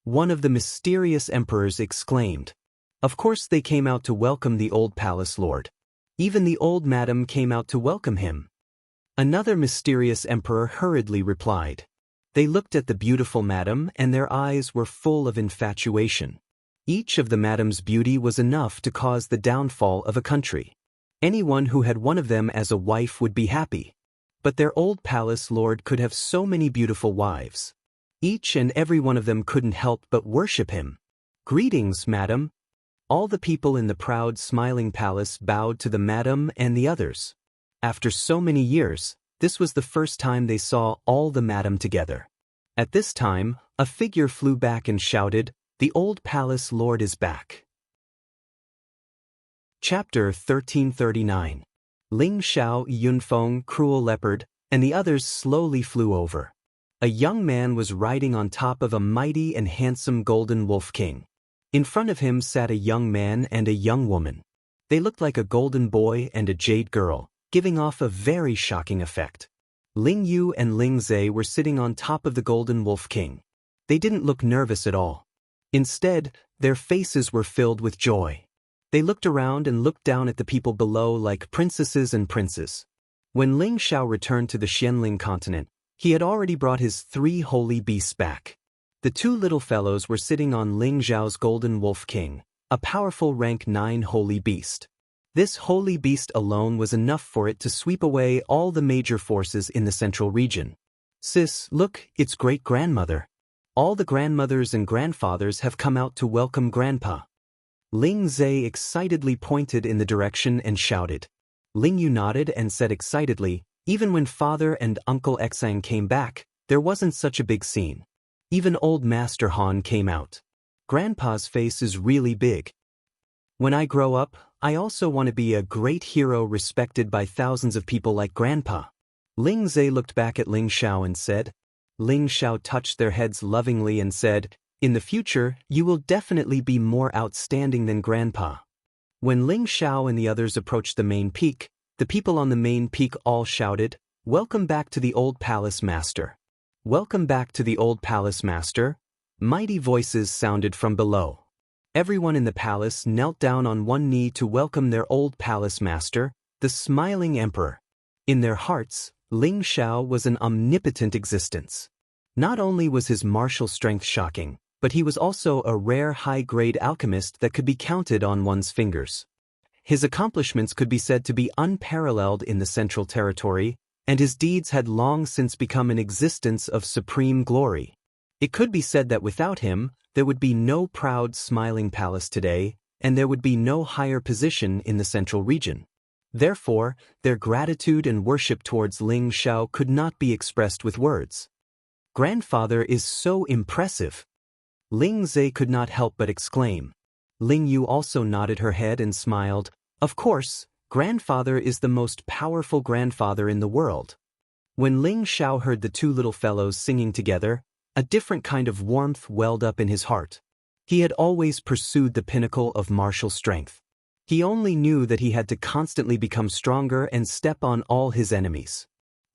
One of the mysterious emperors exclaimed. Of course they came out to welcome the old palace lord. Even the old madam came out to welcome him. Another mysterious emperor hurriedly replied. They looked at the beautiful madam and their eyes were full of infatuation. Each of the madam's beauty was enough to cause the downfall of a country. Anyone who had one of them as a wife would be happy. But their old palace lord could have so many beautiful wives. Each and every one of them couldn't help but worship him. Greetings, madam. All the people in the proud, smiling palace bowed to the madam and the others. After so many years, this was the first time they saw all the madam together. At this time, a figure flew back and shouted, the old palace lord is back. Chapter 1339. Ling Xiao, Yunfeng, Cruel Leopard, and the others slowly flew over. A young man was riding on top of a mighty and handsome golden wolf king. In front of him sat a young man and a young woman. They looked like a golden boy and a jade girl, giving off a very shocking effect. Ling Yu and Ling Zhe were sitting on top of the golden wolf king. They didn't look nervous at all. Instead, their faces were filled with joy. They looked around and looked down at the people below like princesses and princes. When Ling Xiao returned to the Xianling continent, he had already brought his 3 holy beasts back. The 2 little fellows were sitting on Ling Xiao's golden wolf king, a powerful rank 9 holy beast. This holy beast alone was enough for it to sweep away all the major forces in the central region. Sis, look, it's great-grandmother. All the grandmothers and grandfathers have come out to welcome Grandpa. Ling Zhe excitedly pointed in the direction and shouted. Ling Yu nodded and said excitedly, even when Father and Uncle Xang came back, there wasn't such a big scene. Even old Master Han came out. Grandpa's face is really big. When I grow up, I also want to be a great hero respected by thousands of people like Grandpa. Ling Zhe looked back at Ling Xiao and said. Ling Xiao touched their heads lovingly and said, in the future, you will definitely be more outstanding than Grandpa. When Ling Xiao and the others approached the main peak, the people on the main peak all shouted, welcome back to the old palace master. Welcome back to the old palace master. Mighty voices sounded from below. Everyone in the palace knelt down on one knee to welcome their old palace master, the smiling emperor. In their hearts, Ling Xiao was an omnipotent existence. Not only was his martial strength shocking, but he was also a rare high-grade alchemist that could be counted on one's fingers. His accomplishments could be said to be unparalleled in the Central Territory, and his deeds had long since become an existence of supreme glory. It could be said that without him, there would be no proud smiling palace today, and there would be no higher position in the central region. Therefore, their gratitude and worship towards Ling Xiao could not be expressed with words. "Grandfather is so impressive!" Ling Zhe could not help but exclaim. Ling Yu also nodded her head and smiled. "Of course, grandfather is the most powerful grandfather in the world." When Ling Xiao heard the two little fellows singing together, a different kind of warmth welled up in his heart. He had always pursued the pinnacle of martial strength. He only knew that he had to constantly become stronger and step on all his enemies.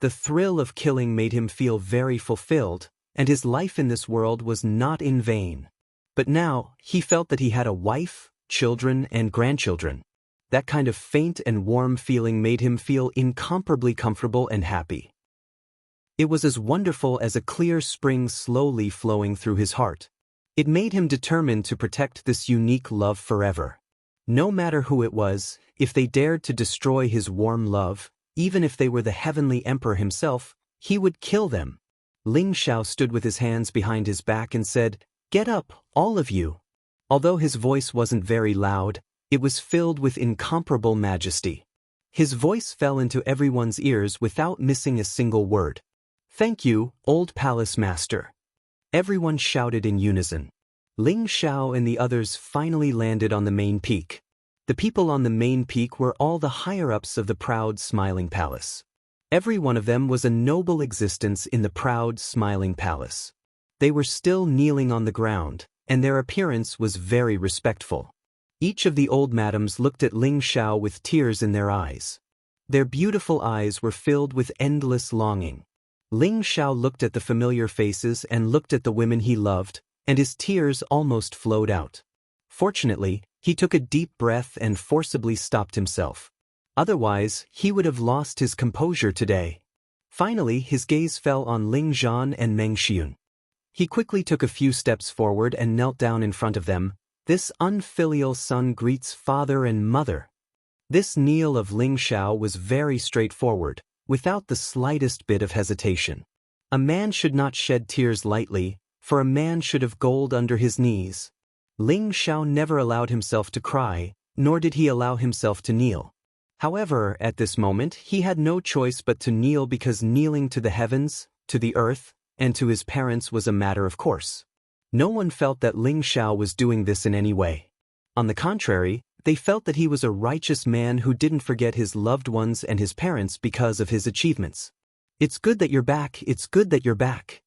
The thrill of killing made him feel very fulfilled, and his life in this world was not in vain. But now, he felt that he had a wife, children, and grandchildren. That kind of faint and warm feeling made him feel incomparably comfortable and happy. It was as wonderful as a clear spring slowly flowing through his heart. It made him determined to protect this unique love forever. No matter who it was, if they dared to destroy his warm love, even if they were the heavenly emperor himself, he would kill them. Ling Xiao stood with his hands behind his back and said, "Get up, all of you." Although his voice wasn't very loud, it was filled with incomparable majesty. His voice fell into everyone's ears without missing a single word. "Thank you, old palace master." Everyone shouted in unison. Ling Xiao and the others finally landed on the main peak. The people on the main peak were all the higher-ups of the proud, smiling palace. Every one of them was a noble existence in the proud, smiling palace. They were still kneeling on the ground, and their appearance was very respectful. Each of the old madams looked at Ling Xiao with tears in their eyes. Their beautiful eyes were filled with endless longing. Ling Xiao looked at the familiar faces and looked at the women he loved, and his tears almost flowed out. Fortunately, he took a deep breath and forcibly stopped himself. Otherwise, he would have lost his composure today. Finally, his gaze fell on Ling Zhan and Meng Xiun. He quickly took a few steps forward and knelt down in front of them. This unfilial son greets father and mother. This kneel of Ling Xiao was very straightforward, without the slightest bit of hesitation. A man should not shed tears lightly, for a man should have gold under his knees. Ling Xiao never allowed himself to cry, nor did he allow himself to kneel. However, at this moment, he had no choice but to kneel because kneeling to the heavens, to the earth, and to his parents was a matter of course. No one felt that Ling Xiao was doing this in any way. On the contrary, they felt that he was a righteous man who didn't forget his loved ones and his parents because of his achievements. "It's good that you're back, it's good that you're back."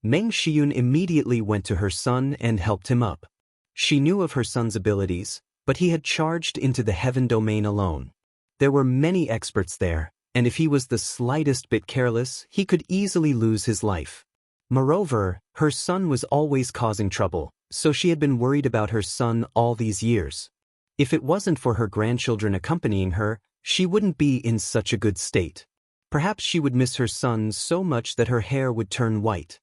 Meng Xiun immediately went to her son and helped him up. She knew of her son's abilities, but he had charged into the heaven domain alone. There were many experts there, and if he was the slightest bit careless, he could easily lose his life. Moreover, her son was always causing trouble, so she had been worried about her son all these years. If it wasn't for her grandchildren accompanying her, she wouldn't be in such a good state. Perhaps she would miss her son so much that her hair would turn white.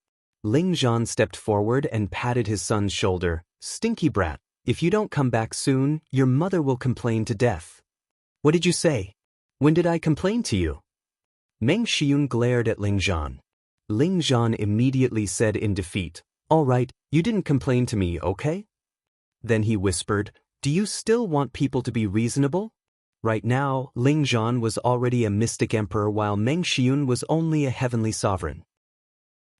Ling Zhan stepped forward and patted his son's shoulder. "Stinky brat, if you don't come back soon, your mother will complain to death." "What did you say? When did I complain to you?" Meng Xiun glared at Ling Zhan. Ling Zhan immediately said in defeat, "All right, you didn't complain to me, okay?" Then he whispered, "Do you still want people to be reasonable?" Right now, Ling Zhan was already a mystic emperor while Meng Xiun was only a heavenly sovereign.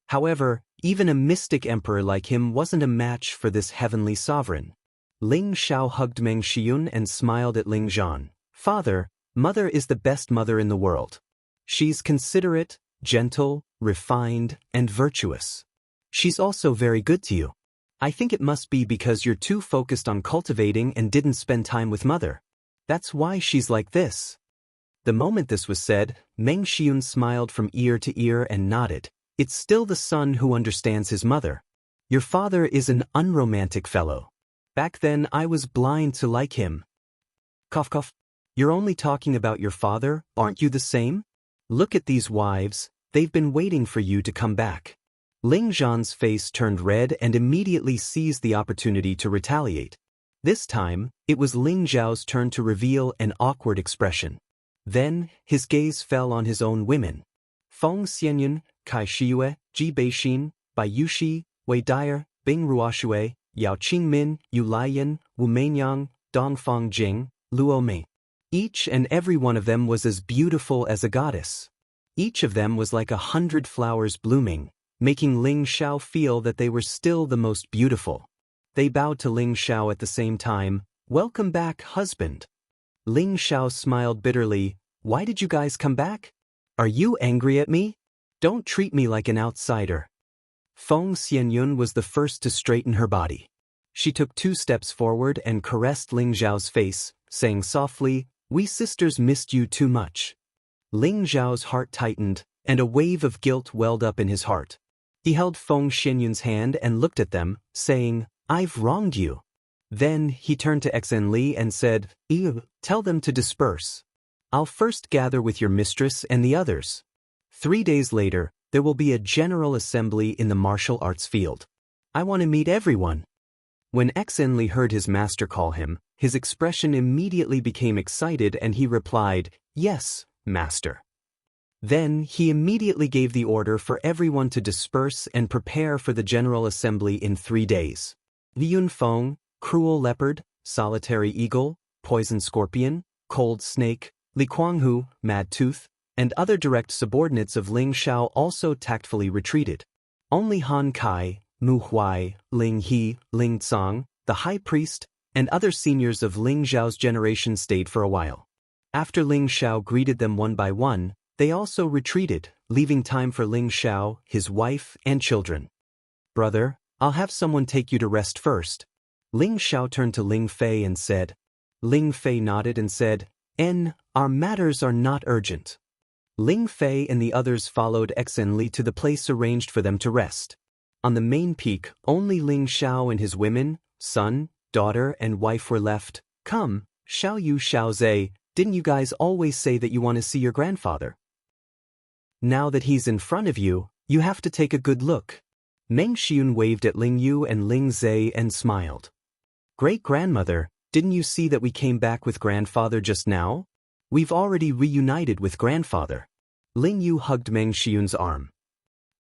However, even a mystic emperor like him wasn't a match for this heavenly sovereign. Ling Xiao hugged Meng Xiun and smiled at Ling Zhan. "Father, mother is the best mother in the world. She's considerate, gentle, refined, and virtuous. She's also very good to you. I think it must be because you're too focused on cultivating and didn't spend time with mother. That's why she's like this." The moment this was said, Meng Xiun smiled from ear to ear and nodded. "It's still the son who understands his mother. Your father is an unromantic fellow. Back then I was blind to like him." Cough cough. "You're only talking about your father, aren't you the same?" Look at these wives, they've been waiting for you to come back. Ling Zhan's face turned red and immediately seized the opportunity to retaliate. This time, it was Ling Zhao's turn to reveal an awkward expression. Then, his gaze fell on his own women. Feng Xianyun, Kai Shiyue, Ji Beixin, Bai Yuxi, Wei Dyer, Bing Ruoxue, Yao Qingmin, Yu Laiyan, Wu Meinyang, Dongfang Jing, Luo Mei. Each and every one of them was as beautiful as a goddess. Each of them was like 100 flowers blooming, making Ling Xiao feel that they were still the most beautiful. They bowed to Ling Xiao at the same time. "Welcome back, husband." Ling Xiao smiled bitterly. "Why did you guys come back? Are you angry at me? Don't treat me like an outsider." Feng Xianyun was the first to straighten her body. She took 2 steps forward and caressed Ling Zhao's face, saying softly, "We sisters missed you too much." Ling Zhao's heart tightened, and a wave of guilt welled up in his heart. He held Feng Xianyun's hand and looked at them, saying, "I've wronged you." Then he turned to Xenli and said, "Tell them to disperse. I'll first gather with your mistress and the others. 3 days later, there will be a general assembly in the martial arts field. I want to meet everyone." When Xenli heard his master call him, his expression immediately became excited and he replied, "Yes, master." Then he immediately gave the order for everyone to disperse and prepare for the general assembly in 3 days. Liyun Feng, Cruel Leopard, Solitary Eagle, Poison Scorpion, Cold Snake, Li Kuanghu, Mad Tooth, and other direct subordinates of Ling Xiao also tactfully retreated. Only Han Kai, Mu Huai, Ling He, Ling Tsang, the high priest, and other seniors of Ling Zhao's generation stayed for a while. After Ling Xiao greeted them one by one, they also retreated, leaving time for Ling Xiao, his wife, and children. "Brother, I'll have someone take you to rest first." Ling Xiao turned to Ling Fei and said. Ling Fei nodded and said, Our matters are not urgent." Ling Fei and the others followed Xenli to the place arranged for them to rest. On the main peak, only Ling Xiao and his women, son, daughter, and wife were left. "Come, Xiao Yu Xiao Zhe, didn't you guys always say that you want to see your grandfather? Now that he's in front of you, you have to take a good look." Meng Xiun waved at Ling Yu and Ling Zhe and smiled. "Great-grandmother, didn't you see that we came back with grandfather just now? We've already reunited with grandfather." Ling Yu hugged Meng Xiun's arm.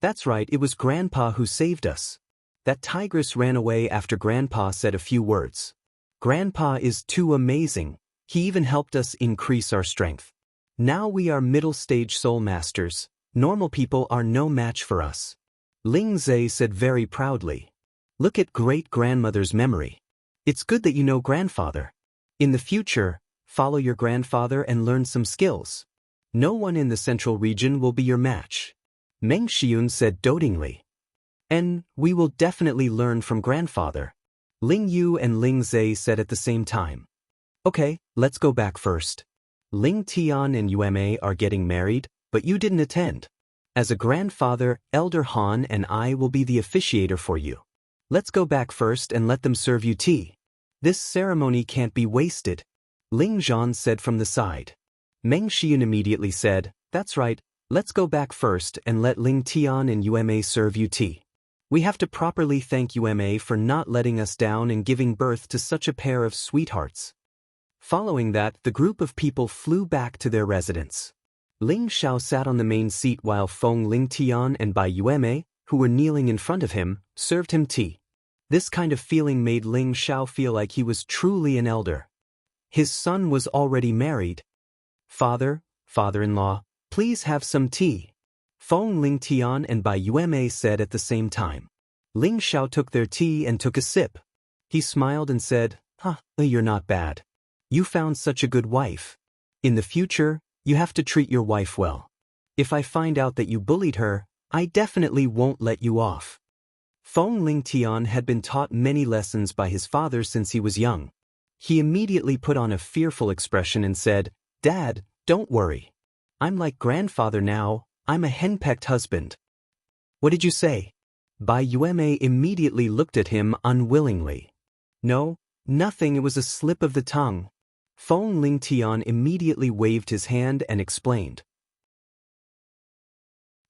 "That's right, it was grandpa who saved us. That tigress ran away after grandpa said a few words. Grandpa is too amazing. He even helped us increase our strength. Now we are middle-stage soul masters. Normal people are no match for us." Ling Zhe said very proudly. "Look at great-grandmother's memory. It's good that you know grandfather. In the future, follow your grandfather and learn some skills. No one in the central region will be your match." Meng Xiun said dotingly. "And we will definitely learn from grandfather," Ling Yu and Ling Zhe said at the same time. "Okay, let's go back first. Ling Tian and Yueme are getting married, but you didn't attend. As a grandfather, Elder Han and I will be the officiator for you. Let's go back first and let them serve you tea. This ceremony can't be wasted," Ling Zhan said from the side. Meng Xian immediately said, "That's right, let's go back first and let Ling Tian and Yueme serve you tea. We have to properly thank Yueme for not letting us down and giving birth to such a pair of sweethearts." Following that, the group of people flew back to their residence. Ling Xiao sat on the main seat while Feng Ling Tian and Bai Yueme, who were kneeling in front of him, served him tea. This kind of feeling made Ling Xiao feel like he was truly an elder. His son was already married. Father-in-law, please have some tea," Feng Ling Tian and Bai Yueme said at the same time. Ling Xiao took their tea and took a sip. He smiled and said, "You're not bad. You found such a good wife. In the future, you have to treat your wife well. If I find out that you bullied her, I definitely won't let you off." Feng Ling Tian had been taught many lessons by his father since he was young. He immediately put on a fearful expression and said, "Dad, don't worry. I'm like grandfather now, I'm a henpecked husband." "What did you say?" Bai Yueme immediately looked at him unwillingly. "No, nothing, it was a slip of the tongue." Feng Ling Tian immediately waved his hand and explained.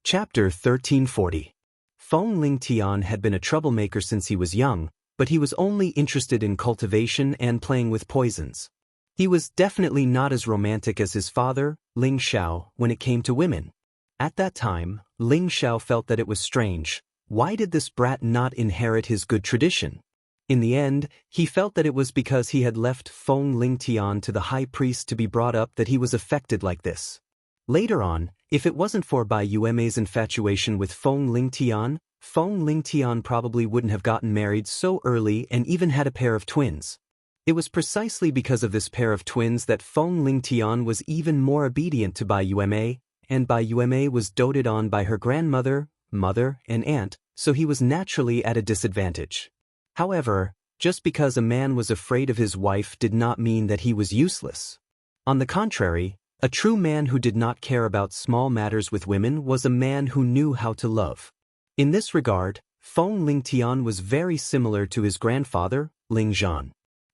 Chapter 1340. Feng Lingtian had been a troublemaker since he was young, but he was only interested in cultivation and playing with poisons. He was definitely not as romantic as his father, Ling Xiao, when it came to women. At that time, Ling Xiao felt that it was strange. Why did this brat not inherit his good tradition? In the end, he felt that it was because he had left Feng Lingtian to the high priest to be brought up that he was affected like this. Later on, if it wasn't for Bai Yuemei's infatuation with Feng Lingtian probably wouldn't have gotten married so early and even had a pair of twins. It was precisely because of this pair of twins that Feng Lingtian was even more obedient to Bai Yuemei, and Bai Yuemei was doted on by her grandmother, mother, and aunt, so he was naturally at a disadvantage. However, just because a man was afraid of his wife did not mean that he was useless. On the contrary, a true man who did not care about small matters with women was a man who knew how to love. In this regard, Feng Lingtian was very similar to his grandfather, Ling Zhan.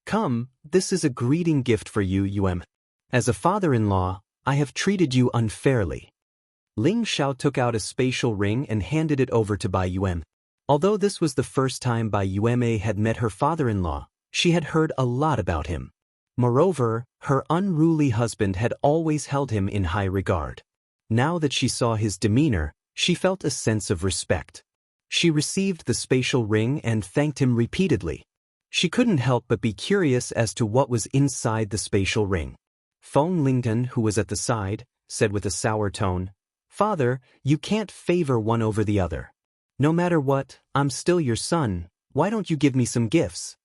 Come, this is a greeting gift for you, Yuem. As a father-in-law, I have treated you unfairly. Ling Xiao took out a spatial ring and handed it over to Bai Yuem. Although this was the first time Bai Yuemei had met her father-in-law, she had heard a lot about him. Moreover, her unruly husband had always held him in high regard. Now that she saw his demeanor, she felt a sense of respect. She received the spatial ring and thanked him repeatedly. She couldn't help but be curious as to what was inside the spatial ring. Feng Lingtian, who was at the side, said with a sour tone, "Father, you can't favor one over the other. No matter what, I'm still your son. Why don't you give me some gifts?"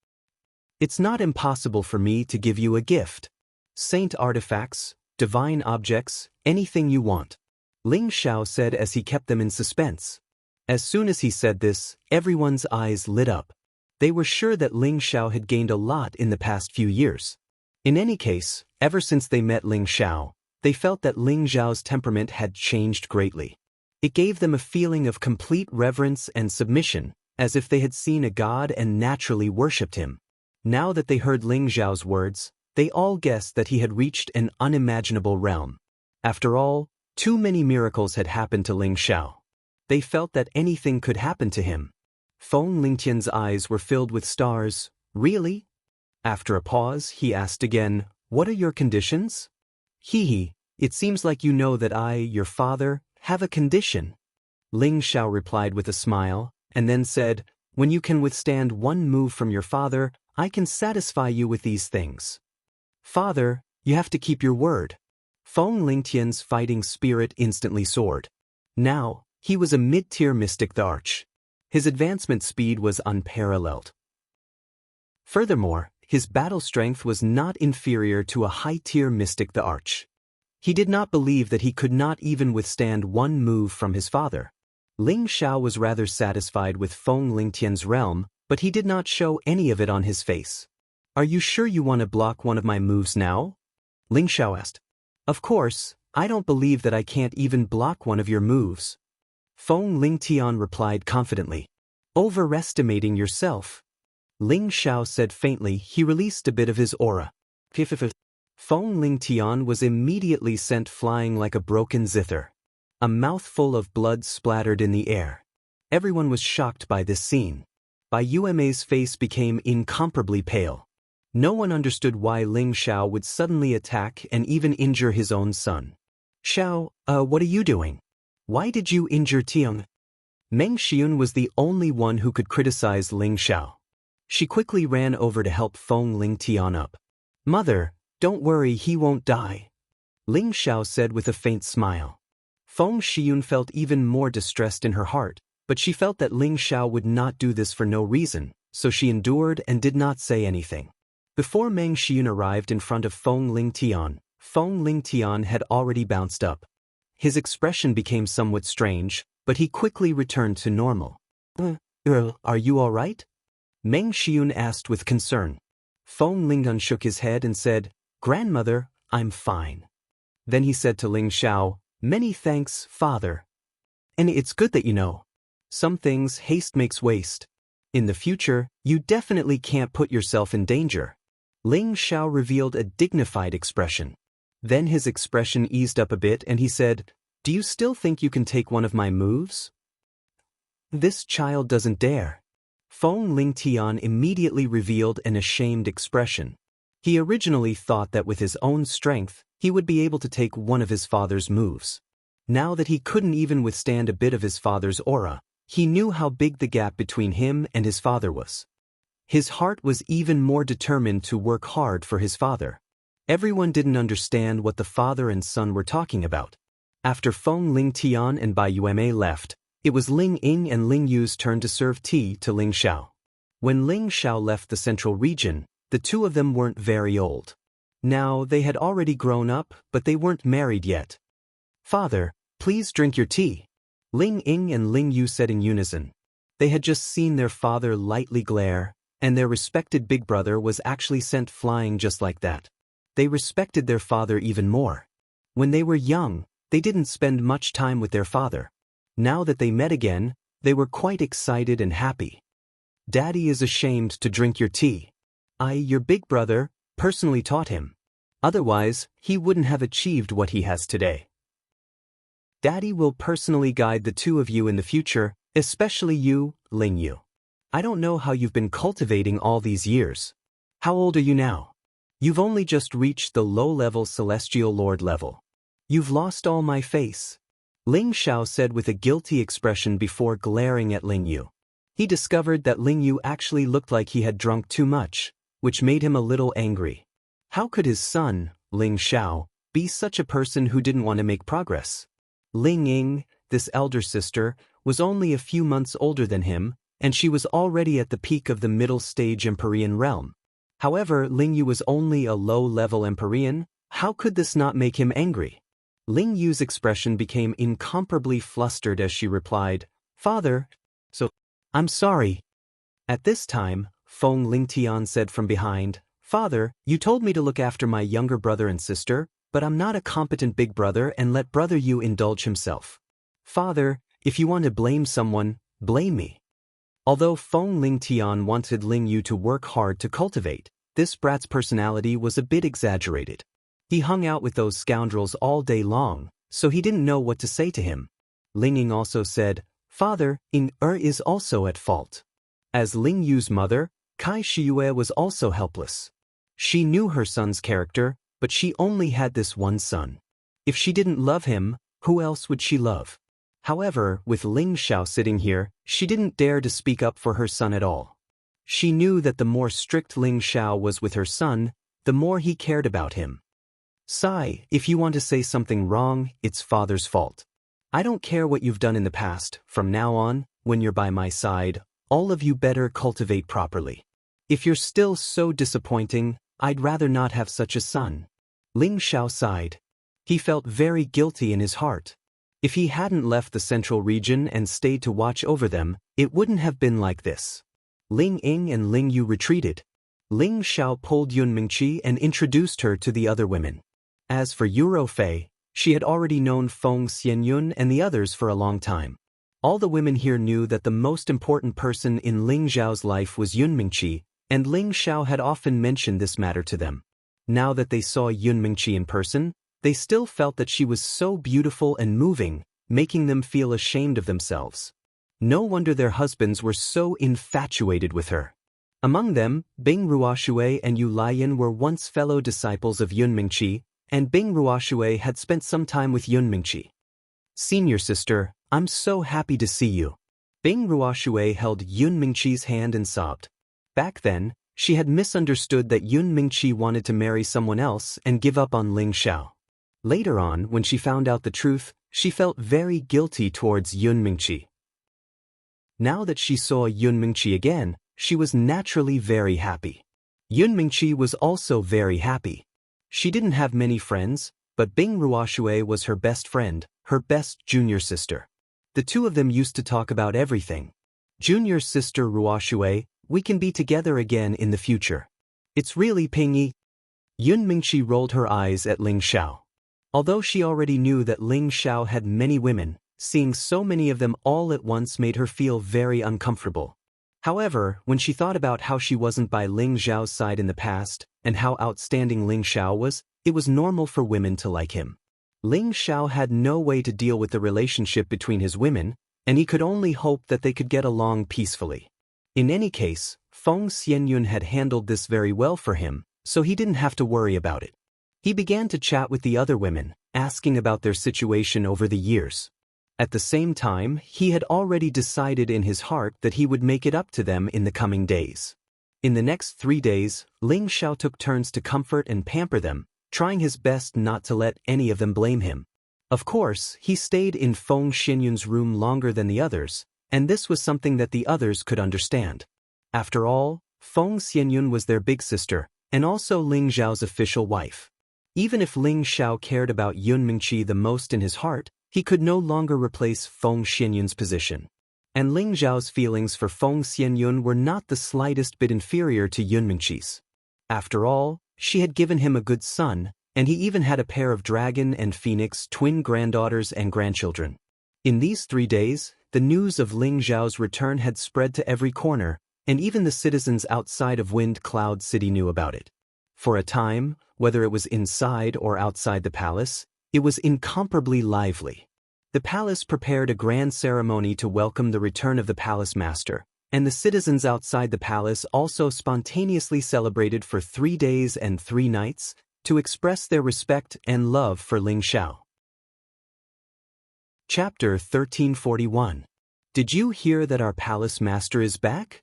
"It's not impossible for me to give you a gift. Saint artifacts, divine objects, anything you want," Ling Xiao said as he kept them in suspense. As soon as he said this, everyone's eyes lit up. They were sure that Ling Xiao had gained a lot in the past few years. In any case, ever since they met Ling Xiao, they felt that Ling Xiao's temperament had changed greatly. It gave them a feeling of complete reverence and submission, as if they had seen a god and naturally worshipped him. Now that they heard Ling Xiao's words, they all guessed that he had reached an unimaginable realm. After all, too many miracles had happened to Ling Xiao. They felt that anything could happen to him. Feng Lingtian's eyes were filled with stars. "Really?" After a pause, he asked again, "What are your conditions?" "Hee, it seems like you know that I, your father, have a condition." Ling Xiao replied with a smile, and then said, "When you can withstand one move from your father, I can satisfy you with these things." "Father, you have to keep your word." Feng Lingtian's fighting spirit instantly soared. Now, he was a mid-tier mystic the Arch. His advancement speed was unparalleled. Furthermore, his battle strength was not inferior to a high-tier mystic the Arch. He did not believe that he could not even withstand one move from his father. Ling Xiao was rather satisfied with Feng Lingtian's realm, but he did not show any of it on his face. "Are you sure you want to block one of my moves now?" Ling Xiao asked. "Of course, I don't believe that I can't even block one of your moves." Feng Lingtian replied confidently. "Overestimating yourself." Ling Xiao said faintly. He released a bit of his aura. Feng Lingtian was immediately sent flying like a broken zither. A mouthful of blood splattered in the air. Everyone was shocked by this scene. Bai Yuemei's face became incomparably pale. No one understood why Ling Xiao would suddenly attack and even injure his own son. "Xiao, what are you doing? Why did you injure Tiang?" Meng Xiun was the only one who could criticize Ling Xiao. She quickly ran over to help Feng Lingtian up. "Mother, don't worry, he won't die," Ling Xiao said with a faint smile. Feng Xiun felt even more distressed in her heart, but she felt that Ling Xiao would not do this for no reason, so she endured and did not say anything. Before Meng Xiun arrived in front of Feng Lingtian had already bounced up. His expression became somewhat strange, but he quickly returned to normal. Are you all right?" Meng Xiun asked with concern. Feng Lingtian shook his head and said, "Grandmother, I'm fine." Then he said to Ling Xiao, "Many thanks, father. And it's good that you know. Some things haste makes waste. In the future, you definitely can't put yourself in danger." Ling Xiao revealed a dignified expression. Then his expression eased up a bit and he said, Do you still think you can take one of my moves? This child doesn't dare. Feng Lingtian immediately revealed an ashamed expression. He originally thought that with his own strength, he would be able to take one of his father's moves. Now that he couldn't even withstand a bit of his father's aura, he knew how big the gap between him and his father was. His heart was even more determined to work hard for his father. Everyone didn't understand what the father and son were talking about. After Feng Lingtian and Bai Yueme left, it was Ling Ying and Ling Yu's turn to serve tea to Ling Xiao. When Ling Xiao left the central region, the two of them weren't very old. Now, they had already grown up, but they weren't married yet. Father, please drink your tea, Ling Ying and Ling Yu said in unison. They had just seen their father lightly glare, and their respected big brother was actually sent flying just like that. They respected their father even more. When they were young, they didn't spend much time with their father. Now that they met again, they were quite excited and happy. Daddy is ashamed to drink your tea. Your big brother, personally taught him. Otherwise, he wouldn't have achieved what he has today. Daddy will personally guide the two of you in the future, especially you, Ling Yu. I don't know how you've been cultivating all these years. How old are you now? You've only just reached the low-level Celestial Lord level. You've lost all my face, Ling Xiao said with a guilty expression before glaring at Ling Yu. He discovered that Ling Yu actually looked like he had drunk too much, which made him a little angry. How could his son, Ling Xiao, be such a person who didn't want to make progress? Ling Ying, this elder sister, was only a few months older than him, and she was already at the peak of the middle-stage Empyrean realm. However, Ling Yu was only a low-level Empyrean. How could this not make him angry? Ling Yu's expression became incomparably flustered as she replied, Father, I'm sorry. At this time, Feng Lingtian said from behind, Father, you told me to look after my younger brother and sister, but I'm not a competent big brother and let brother Yu indulge himself. Father, if you want to blame someone, blame me. Although Feng Lingtian wanted Ling Yu to work hard to cultivate, this brat's personality was a bit exaggerated. He hung out with those scoundrels all day long, so he didn't know what to say to him. Ling Ying also said, Father, Ying is also at fault. As Ling Yu's mother, Kai Shiyue was also helpless. She knew her son's character, but she only had this one son. If she didn't love him, who else would she love? However, with Ling Xiao sitting here, she didn't dare to speak up for her son at all. She knew that the more strict Ling Xiao was with her son, the more he cared about him. Sai, if you want to say something wrong, it's father's fault. I don't care what you've done in the past. From now on, when you're by my side, all of you better cultivate properly. If you're still so disappointing, I'd rather not have such a son. Ling Xiao sighed. He felt very guilty in his heart. If he hadn't left the central region and stayed to watch over them, it wouldn't have been like this. Ling Ying and Ling Yu retreated. Ling Xiao pulled Yun Mingqi and introduced her to the other women. As for Yuro Fei, she had already known Feng Xianyun and the others for a long time. All the women here knew that the most important person in Ling Xiao's life was Yun Mingqi, and Ling Xiao had often mentioned this matter to them. Now that they saw Yun Mingqi in person, they still felt that she was so beautiful and moving, making them feel ashamed of themselves. No wonder their husbands were so infatuated with her. Among them, Bing Ruoshui and Yu Laiyan were once fellow disciples of Yun Mingqi, and Bing Ruoshui had spent some time with Yun Mingqi. Senior sister, I'm so happy to see you. Bing Ruoshui held Yun Mingqi's hand and sobbed. Back then, she had misunderstood that Yun Mingqi wanted to marry someone else and give up on Ling Xiao. Later on, when she found out the truth, she felt very guilty towards Yun Mingqi. Now that she saw Yun Mingqi again, she was naturally very happy. Yun Mingqi was also very happy. She didn't have many friends, but Bing Ruoshui was her best friend, her best junior sister. The two of them used to talk about everything. Junior sister Ruoshui, we can be together again in the future. It's really Pingy. Yun Mingqi rolled her eyes at Ling Xiao. Although she already knew that Ling Xiao had many women, seeing so many of them all at once made her feel very uncomfortable. However, when she thought about how she wasn't by Ling Xiao's side in the past, and how outstanding Ling Xiao was, it was normal for women to like him. Ling Xiao had no way to deal with the relationship between his women, and he could only hope that they could get along peacefully. In any case, Feng Xianyun had handled this very well for him, so he didn't have to worry about it. He began to chat with the other women, asking about their situation over the years. At the same time, he had already decided in his heart that he would make it up to them in the coming days. In the next 3 days, Ling Xiao took turns to comfort and pamper them, trying his best not to let any of them blame him. Of course, he stayed in Feng Xianyun's room longer than the others, and this was something that the others could understand. After all, Feng Xianyun was their big sister, and also Ling Xiao's official wife. Even if Ling Xiao cared about Yun Mingqi the most in his heart, he could no longer replace Feng Xianyun's position. And Ling Xiao's feelings for Feng Xianyun were not the slightest bit inferior to Yun Mingqi's. After all, she had given him a good son, and he even had a pair of dragon and phoenix twin granddaughters and grandchildren. In these 3 days, the news of Ling Xiao's return had spread to every corner, and even the citizens outside of Wind Cloud City knew about it. For a time, whether it was inside or outside the palace, it was incomparably lively. The palace prepared a grand ceremony to welcome the return of the palace master, and the citizens outside the palace also spontaneously celebrated for 3 days and 3 nights to express their respect and love for Ling Xiao. Chapter 1341. Did you hear that our palace master is back?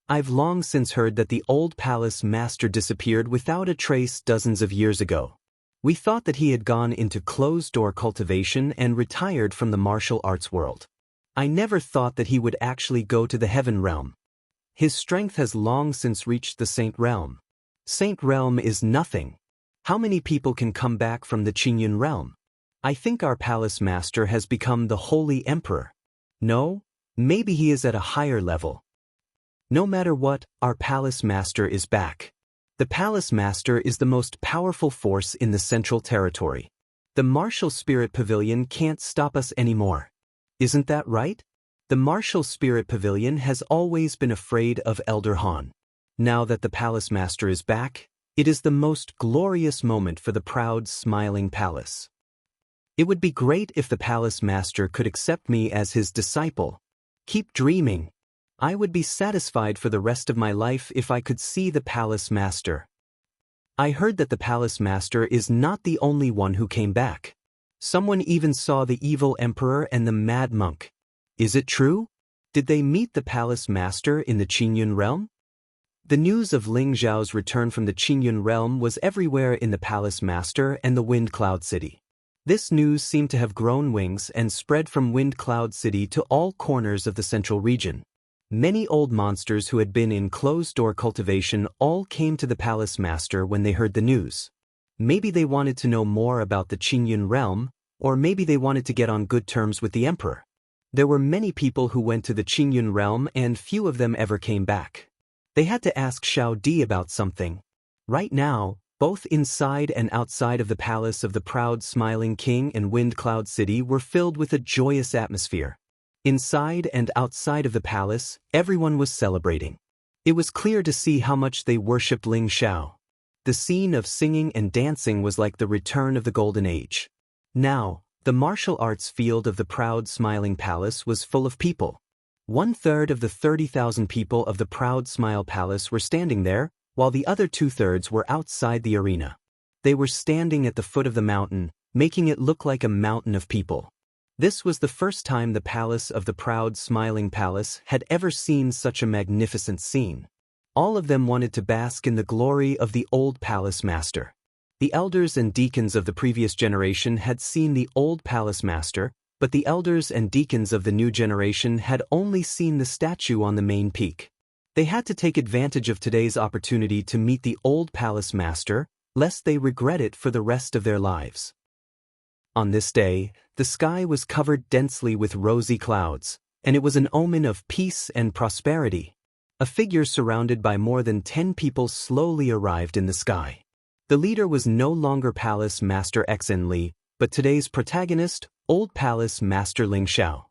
I've long since heard that the old palace master disappeared without a trace dozens of years ago. We thought that he had gone into closed-door cultivation and retired from the martial arts world. I never thought that he would actually go to the heaven realm. His strength has long since reached the saint realm. Saint realm is nothing. How many people can come back from the Qingyun realm? I think our palace master has become the holy emperor. No, maybe he is at a higher level. No matter what, our palace master is back. The palace master is the most powerful force in the central territory. The martial spirit pavilion can't stop us anymore. Isn't that right? The martial spirit pavilion has always been afraid of Elder Han. Now that the palace master is back, it is the most glorious moment for the proud, smiling palace. It would be great if the palace master could accept me as his disciple. Keep dreaming. I would be satisfied for the rest of my life if I could see the palace master. I heard that the palace master is not the only one who came back. Someone even saw the evil emperor and the mad monk. Is it true? Did they meet the palace master in the Qingyun realm? The news of Ling Xiao's return from the Qingyun realm was everywhere in the palace master and the Wind Cloud City. This news seemed to have grown wings and spread from Wind Cloud City to all corners of the central region. Many old monsters who had been in closed-door cultivation all came to the palace master when they heard the news. Maybe they wanted to know more about the Qingyun realm, or maybe they wanted to get on good terms with the emperor. There were many people who went to the Qingyun realm and few of them ever came back. They had to ask Xiao Di about something. Right now, both inside and outside of the palace of the proud smiling king and Wind Cloud City were filled with a joyous atmosphere. Inside and outside of the palace, everyone was celebrating. It was clear to see how much they worshipped Ling Xiao. The scene of singing and dancing was like the return of the Golden Age. Now, the martial arts field of the proud smiling palace was full of people. 1/3 of the 30,000 people of the proud smile palace were standing there, while the other 2/3 were outside the arena. They were standing at the foot of the mountain, making it look like a mountain of people. This was the first time the palace of the proud smiling palace had ever seen such a magnificent scene. All of them wanted to bask in the glory of the old palace master. The elders and deacons of the previous generation had seen the old palace master, but the elders and deacons of the new generation had only seen the statue on the main peak. They had to take advantage of today's opportunity to meet the old palace master, lest they regret it for the rest of their lives. On this day, the sky was covered densely with rosy clouds, and it was an omen of peace and prosperity. A figure surrounded by more than 10 people slowly arrived in the sky. The leader was no longer Palace Master Xen Li, but today's protagonist, Old Palace Master Ling Xiao.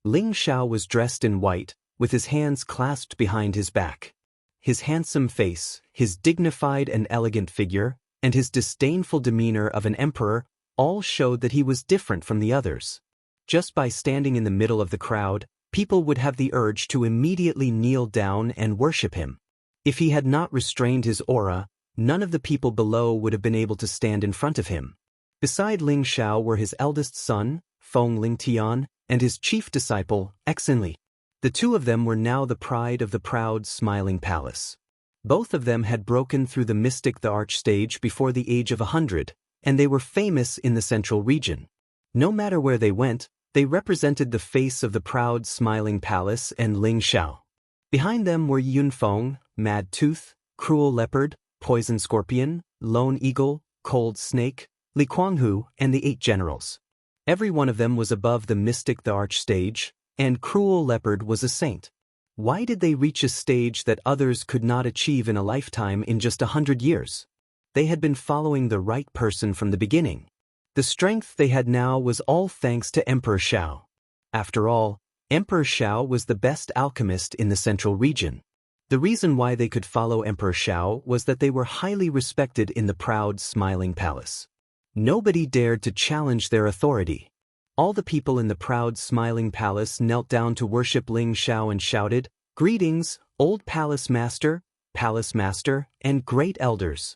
Ling Xiao was dressed in white, with his hands clasped behind his back. His handsome face, his dignified and elegant figure, and his disdainful demeanor of an emperor all showed that he was different from the others. Just by standing in the middle of the crowd, people would have the urge to immediately kneel down and worship him. If he had not restrained his aura, none of the people below would have been able to stand in front of him. Beside Ling Xiao were his eldest son, Feng Lingtian, and his chief disciple, Exinli. The two of them were now the pride of the proud, smiling palace. Both of them had broken through the mystic the arch stage before the age of 100, and they were famous in the central region. No matter where they went, they represented the face of the proud, smiling palace and Ling Xiao. Behind them were Yunfeng, Mad Tooth, Cruel Leopard, Poison Scorpion, Lone Eagle, Cold Snake, Li Kuanghu, and the 8 generals. Every one of them was above the mystic the arch stage, and Cruel Leopard was a saint. Why did they reach a stage that others could not achieve in a lifetime in just 100 years? They had been following the right person from the beginning. The strength they had now was all thanks to Emperor Xiao. After all, Emperor Xiao was the best alchemist in the central region. The reason why they could follow Emperor Xiao was that they were highly respected in the proud, smiling palace. Nobody dared to challenge their authority. All the people in the proud, smiling palace knelt down to worship Ling Xiao and shouted, "Greetings, old palace master, and great elders."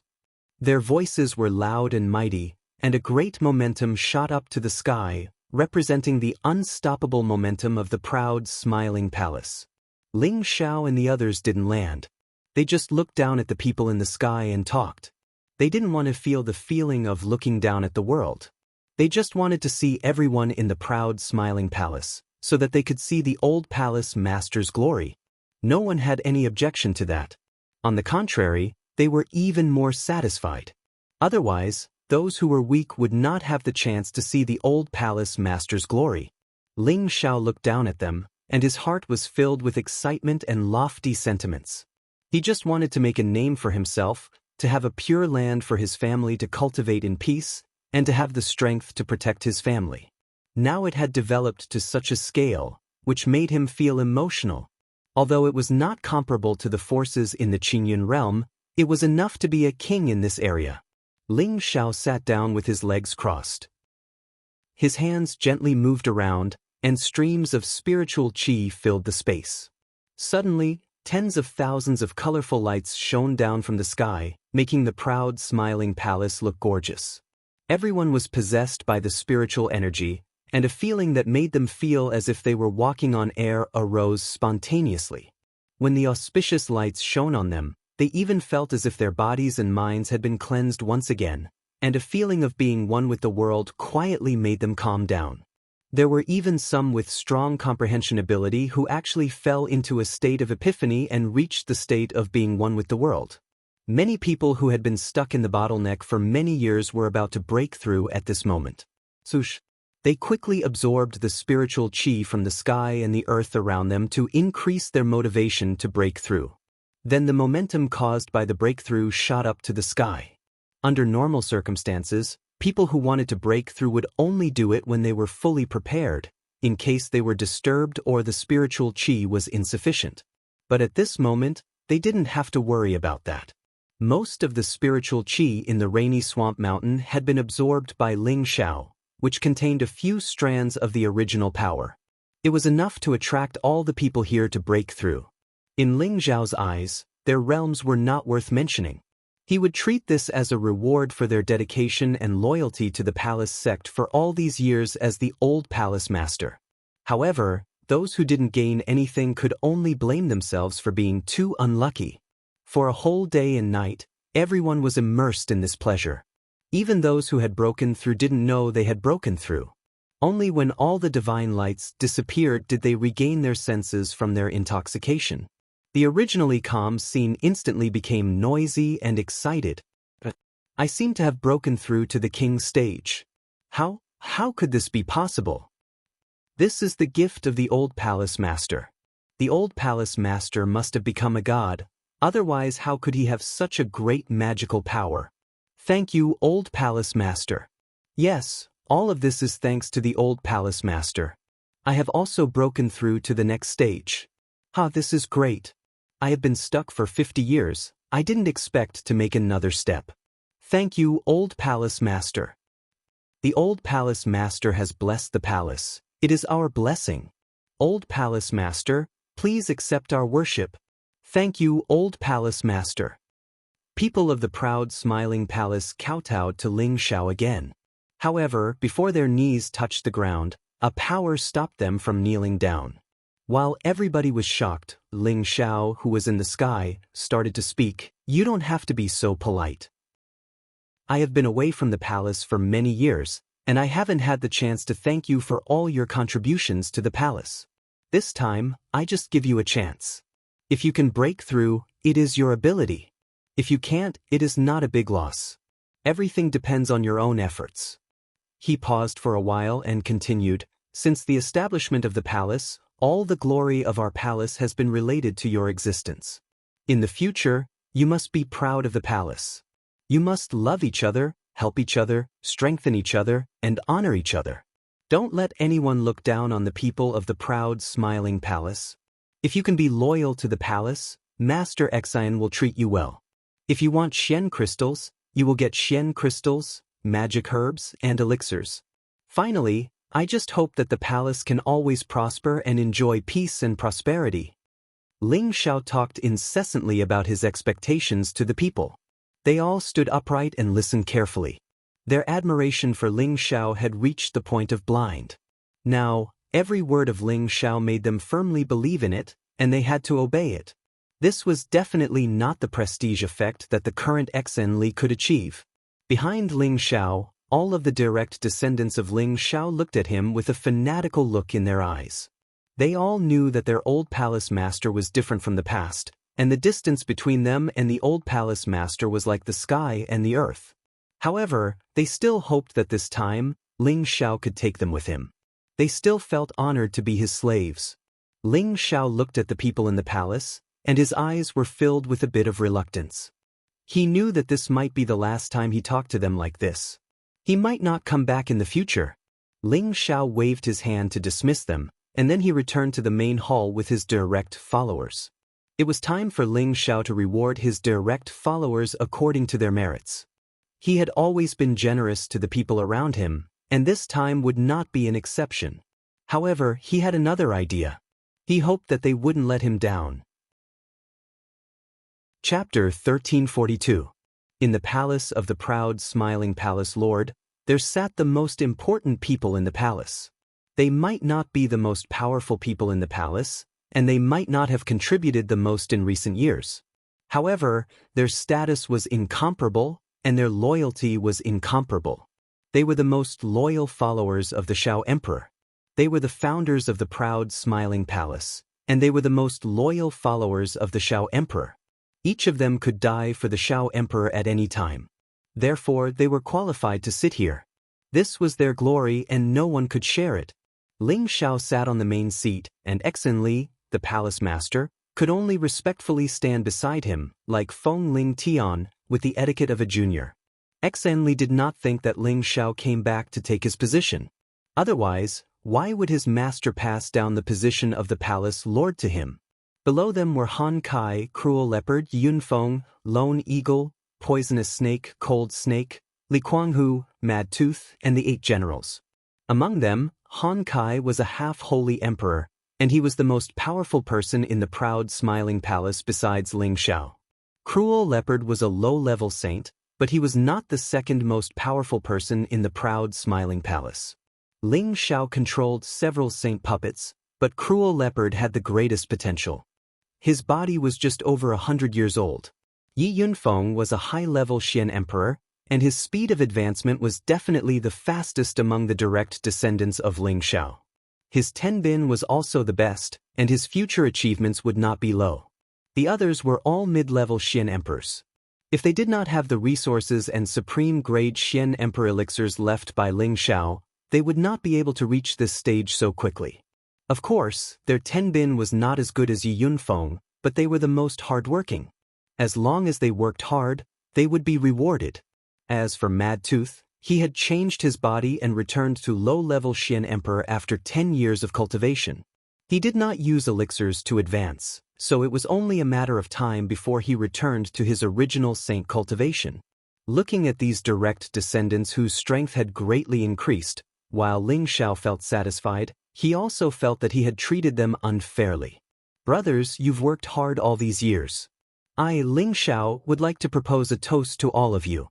Their voices were loud and mighty, and a great momentum shot up to the sky, representing the unstoppable momentum of the proud, smiling palace. Ling Xiao and the others didn't land. They just looked down at the people in the sky and talked. They didn't want to feel the feeling of looking down at the world. They just wanted to see everyone in the proud, smiling palace, so that they could see the old palace master's glory. No one had any objection to that. On the contrary, they were even more satisfied. Otherwise, those who were weak would not have the chance to see the old palace master's glory. Ling Xiao looked down at them, and his heart was filled with excitement and lofty sentiments. He just wanted to make a name for himself, to have a pure land for his family to cultivate in peace, and to have the strength to protect his family. Now it had developed to such a scale, which made him feel emotional. Although it was not comparable to the forces in the Qingyun realm, it was enough to be a king in this area. Ling Xiao sat down with his legs crossed. His hands gently moved around, and streams of spiritual qi filled the space. Suddenly, tens of thousands of colorful lights shone down from the sky, making the proud, smiling palace look gorgeous. Everyone was possessed by the spiritual energy, and a feeling that made them feel as if they were walking on air arose spontaneously. When the auspicious lights shone on them, they even felt as if their bodies and minds had been cleansed once again, and a feeling of being one with the world quietly made them calm down. There were even some with strong comprehension ability who actually fell into a state of epiphany and reached the state of being one with the world. Many people who had been stuck in the bottleneck for many years were about to break through at this moment. Swoosh! They quickly absorbed the spiritual qi from the sky and the earth around them to increase their motivation to break through. Then the momentum caused by the breakthrough shot up to the sky. Under normal circumstances, people who wanted to break through would only do it when they were fully prepared, in case they were disturbed or the spiritual qi was insufficient. But at this moment, they didn't have to worry about that. Most of the spiritual qi in the rainy swamp mountain had been absorbed by Ling Xiao, which contained a few strands of the original power. It was enough to attract all the people here to break through. In Ling Xiao's eyes, their realms were not worth mentioning. He would treat this as a reward for their dedication and loyalty to the palace sect for all these years as the old palace master. However, those who didn't gain anything could only blame themselves for being too unlucky. For a whole day and night, everyone was immersed in this pleasure. Even those who had broken through didn't know they had broken through. Only when all the divine lights disappeared did they regain their senses from their intoxication. The originally calm scene instantly became noisy and excited. I seem to have broken through to the king's stage. How could this be possible? This is the gift of the old palace master. The old palace master must have become a god, otherwise how could he have such a great magical power? Thank you, old palace master. Yes, all of this is thanks to the old palace master. I have also broken through to the next stage. This is great. I have been stuck for 50 years, I didn't expect to make another step. Thank you, old palace master. The old palace master has blessed the palace. It is our blessing. Old palace master, please accept our worship. Thank you, old palace master. People of the proud smiling palace kowtowed to Ling Xiao again. However, before their knees touched the ground, a power stopped them from kneeling down. While everybody was shocked, Ling Xiao, who was in the sky, started to speak. You don't have to be so polite. I have been away from the palace for many years, and I haven't had the chance to thank you for all your contributions to the palace. This time, I just give you a chance. If you can break through, it is your ability. If you can't, it is not a big loss. Everything depends on your own efforts. He paused for a while and continued, since the establishment of the palace, all the glory of our palace has been related to your existence. In the future, you must be proud of the palace. You must love each other, help each other, strengthen each other, and honor each other. Don't let anyone look down on the people of the proud, smiling palace. If you can be loyal to the palace, Master Xian will treat you well. If you want Xian crystals, you will get Xian crystals, magic herbs, and elixirs. Finally, I just hope that the palace can always prosper and enjoy peace and prosperity. Ling Xiao talked incessantly about his expectations to the people. They all stood upright and listened carefully. Their admiration for Ling Xiao had reached the point of blind. Now, every word of Ling Xiao made them firmly believe in it, and they had to obey it. This was definitely not the prestige effect that the current Xen Li could achieve. Behind Ling Xiao, all of the direct descendants of Ling Xiao looked at him with a fanatical look in their eyes. They all knew that their old palace master was different from the past, and the distance between them and the old palace master was like the sky and the earth. However, they still hoped that this time, Ling Xiao could take them with him. They still felt honored to be his slaves. Ling Xiao looked at the people in the palace, and his eyes were filled with a bit of reluctance. He knew that this might be the last time he talked to them like this. He might not come back in the future. Ling Xiao waved his hand to dismiss them, and then he returned to the main hall with his direct followers. It was time for Ling Xiao to reward his direct followers according to their merits. He had always been generous to the people around him, and this time would not be an exception. However, he had another idea. He hoped that they wouldn't let him down. Chapter 1342. In the palace of the proud smiling palace lord, there sat the most important people in the palace. They might not be the most powerful people in the palace, and they might not have contributed the most in recent years. However, their status was incomparable, and their loyalty was incomparable. They were the most loyal followers of the Shao Emperor. They were the founders of the proud smiling palace, and they were the most loyal followers of the Shao Emperor. Each of them could die for the Shao Emperor at any time. Therefore, they were qualified to sit here. This was their glory and no one could share it. Ling Xiao sat on the main seat, and Xen Li, the palace master, could only respectfully stand beside him, like Feng Ling Tian, with the etiquette of a junior. Xen Li did not think that Ling Xiao came back to take his position. Otherwise, why would his master pass down the position of the palace lord to him? Below them were Han Kai, Cruel Leopard, Yunfeng, Lone Eagle, Poisonous Snake, Cold Snake, Li Kuanghu, Mad Tooth, and the 8 generals. Among them, Han Kai was a half-holy emperor, and he was the most powerful person in the proud smiling palace besides Ling Xiao. Cruel Leopard was a low-level saint, but he was not the second most powerful person in the proud smiling palace. Ling Xiao controlled several saint puppets, but Cruel Leopard had the greatest potential. His body was just over 100 years old. Yi Yunfeng was a high-level Xian emperor, and his speed of advancement was definitely the fastest among the direct descendants of Ling Xiao. His Tenbin was also the best, and his future achievements would not be low. The others were all mid-level Xian emperors. If they did not have the resources and supreme-grade Xian emperor elixirs left by Ling Xiao, they would not be able to reach this stage so quickly. Of course, their Tenbin was not as good as Yi Yunfeng, but they were the most hard-working. As long as they worked hard, they would be rewarded. As for Mad Tooth, he had changed his body and returned to low-level Xian Emperor after 10 years of cultivation. He did not use elixirs to advance, so it was only a matter of time before he returned to his original Saint cultivation. Looking at these direct descendants whose strength had greatly increased, while Ling Xiao felt satisfied, he also felt that he had treated them unfairly. Brothers, you've worked hard all these years. I, Ling Xiao, would like to propose a toast to all of you.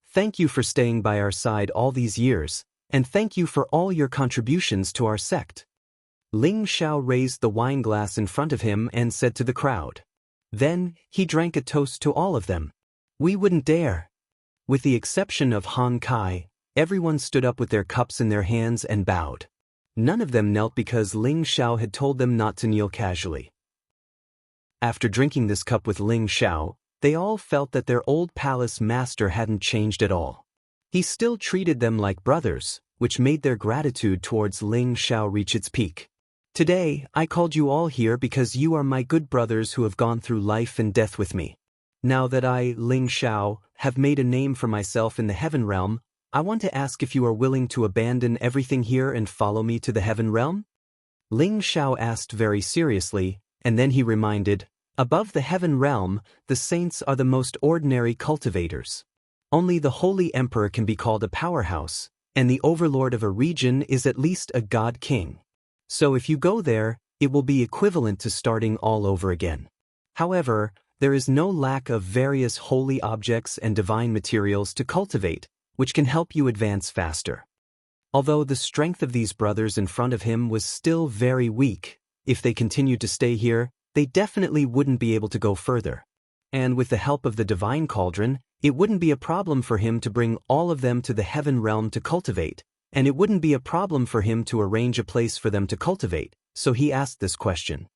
Thank you for staying by our side all these years, and thank you for all your contributions to our sect. Ling Xiao raised the wine glass in front of him and said to the crowd. Then, he drank a toast to all of them. We wouldn't dare. With the exception of Han Kai, everyone stood up with their cups in their hands and bowed. None of them knelt because Ling Xiao had told them not to kneel casually. After drinking this cup with Ling Xiao, they all felt that their old palace master hadn't changed at all. He still treated them like brothers, which made their gratitude towards Ling Xiao reach its peak. Today, I called you all here because you are my good brothers who have gone through life and death with me. Now that I, Ling Xiao, have made a name for myself in the heaven realm, I want to ask if you are willing to abandon everything here and follow me to the heaven realm? Ling Xiao asked very seriously, and then he reminded, above the heaven realm, the saints are the most ordinary cultivators. Only the holy emperor can be called a powerhouse, and the overlord of a region is at least a god king. So if you go there, it will be equivalent to starting all over again. However, there is no lack of various holy objects and divine materials to cultivate, which can help you advance faster. Although the strength of these brothers in front of him was still very weak, if they continued to stay here, they definitely wouldn't be able to go further. And with the help of the divine cauldron, it wouldn't be a problem for him to bring all of them to the heaven realm to cultivate, and it wouldn't be a problem for him to arrange a place for them to cultivate, so he asked this question.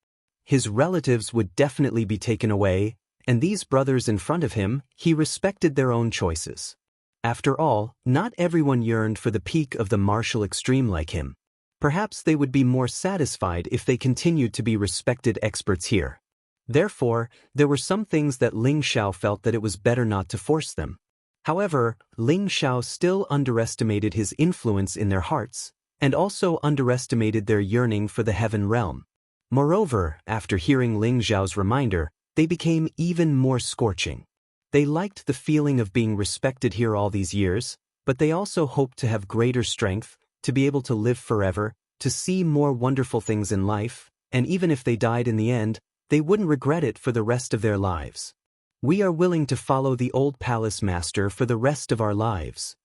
His relatives would definitely be taken away, and these brothers in front of him, he respected their own choices. After all, not everyone yearned for the peak of the martial extreme like him. Perhaps they would be more satisfied if they continued to be respected experts here. Therefore, there were some things that Ling Xiao felt that it was better not to force them. However, Ling Xiao still underestimated his influence in their hearts, and also underestimated their yearning for the heaven realm. Moreover, after hearing Ling Xiao's reminder, they became even more scorching. They liked the feeling of being respected here all these years, but they also hoped to have greater strength, to be able to live forever, to see more wonderful things in life, and even if they died in the end, they wouldn't regret it for the rest of their lives. We are willing to follow the old palace master for the rest of our lives.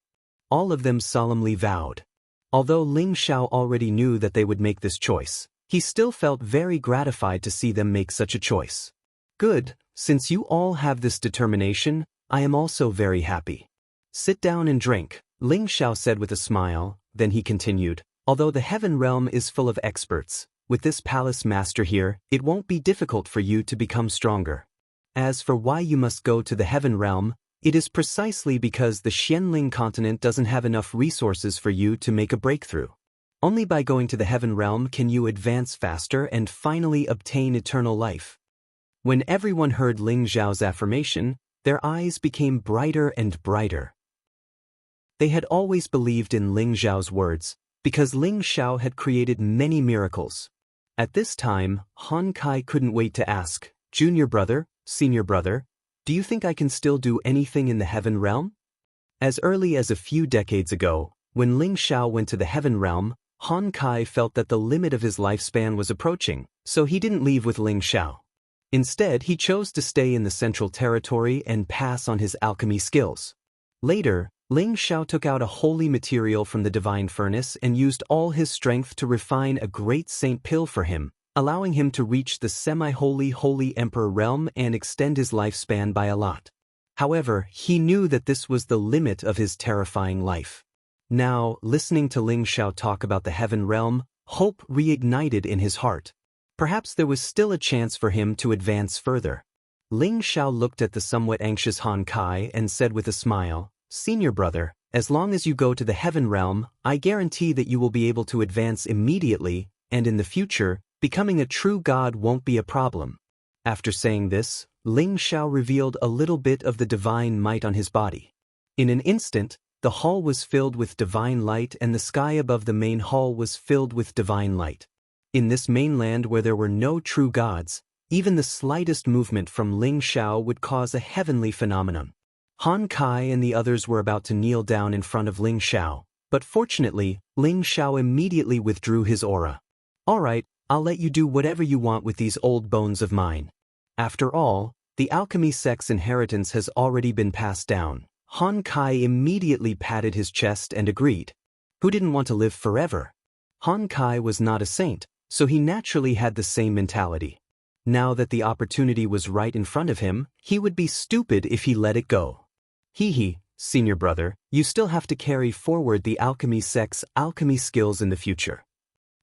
All of them solemnly vowed. Although Ling Xiao already knew that they would make this choice, he still felt very gratified to see them make such a choice. Good, since you all have this determination, I am also very happy. Sit down and drink, Ling Xiao said with a smile, then he continued, although the heaven realm is full of experts, with this palace master here, it won't be difficult for you to become stronger. As for why you must go to the heaven realm, it is precisely because the Xianling continent doesn't have enough resources for you to make a breakthrough. Only by going to the heaven realm can you advance faster and finally obtain eternal life. When everyone heard Ling Xiao's affirmation, their eyes became brighter and brighter. They had always believed in Ling Xiao's words, because Ling Xiao had created many miracles. At this time, Han Kai couldn't wait to ask, Junior brother, Senior brother, do you think I can still do anything in the heaven realm? As early as a few decades ago, when Ling Xiao went to the heaven realm, Han Kai felt that the limit of his lifespan was approaching, so he didn't leave with Ling Xiao. Instead, he chose to stay in the Central Territory and pass on his alchemy skills. Later, Ling Xiao took out a holy material from the divine furnace and used all his strength to refine a great saint pill for him, allowing him to reach the semi-holy Holy Emperor realm and extend his lifespan by a lot. However, he knew that this was the limit of his terrifying life. Now, listening to Ling Xiao talk about the heaven realm, hope reignited in his heart. Perhaps there was still a chance for him to advance further. Ling Xiao looked at the somewhat anxious Han Kai and said with a smile, Senior brother, as long as you go to the heaven realm, I guarantee that you will be able to advance immediately, and in the future, becoming a true god won't be a problem. After saying this, Ling Xiao revealed a little bit of the divine might on his body. In an instant, the hall was filled with divine light and the sky above the main hall was filled with divine light. In this mainland where there were no true gods, even the slightest movement from Ling Xiao would cause a heavenly phenomenon. Han Kai and the others were about to kneel down in front of Ling Xiao, but fortunately, Ling Xiao immediately withdrew his aura. "Alright, I'll let you do whatever you want with these old bones of mine. After all, the alchemy sect's inheritance has already been passed down." Han Kai immediately patted his chest and agreed. Who didn't want to live forever? Han Kai was not a saint, so he naturally had the same mentality. Now that the opportunity was right in front of him, he would be stupid if he let it go. Hee, senior brother, you still have to carry forward the alchemy sect's alchemy skills in the future.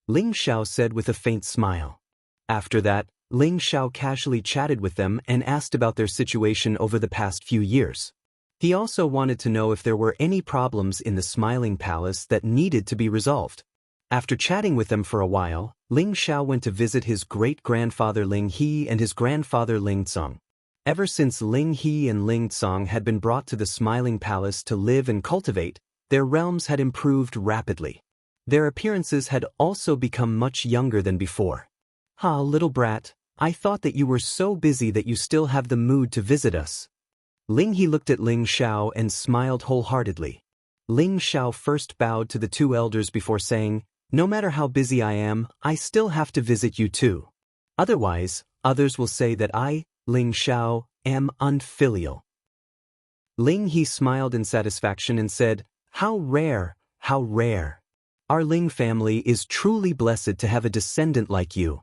Ling Xiao said with a faint smile. After that, Ling Xiao casually chatted with them and asked about their situation over the past few years. He also wanted to know if there were any problems in the Smiling Palace that needed to be resolved. After chatting with them for a while, Ling Xiao went to visit his great-grandfather Ling He and his grandfather Ling Tsong. Ever since Ling He and Ling Tsong had been brought to the Smiling Palace to live and cultivate, their realms had improved rapidly. Their appearances had also become much younger than before. "Ah, little brat, I thought that you were so busy that you still have the mood to visit us." Ling He looked at Ling Xiao and smiled wholeheartedly. Ling Xiao first bowed to the two elders before saying, "No matter how busy I am, I still have to visit you too. Otherwise, others will say that I, Ling Xiao, am unfilial." Ling He smiled in satisfaction and said, "How rare, how rare. Our Ling family is truly blessed to have a descendant like you."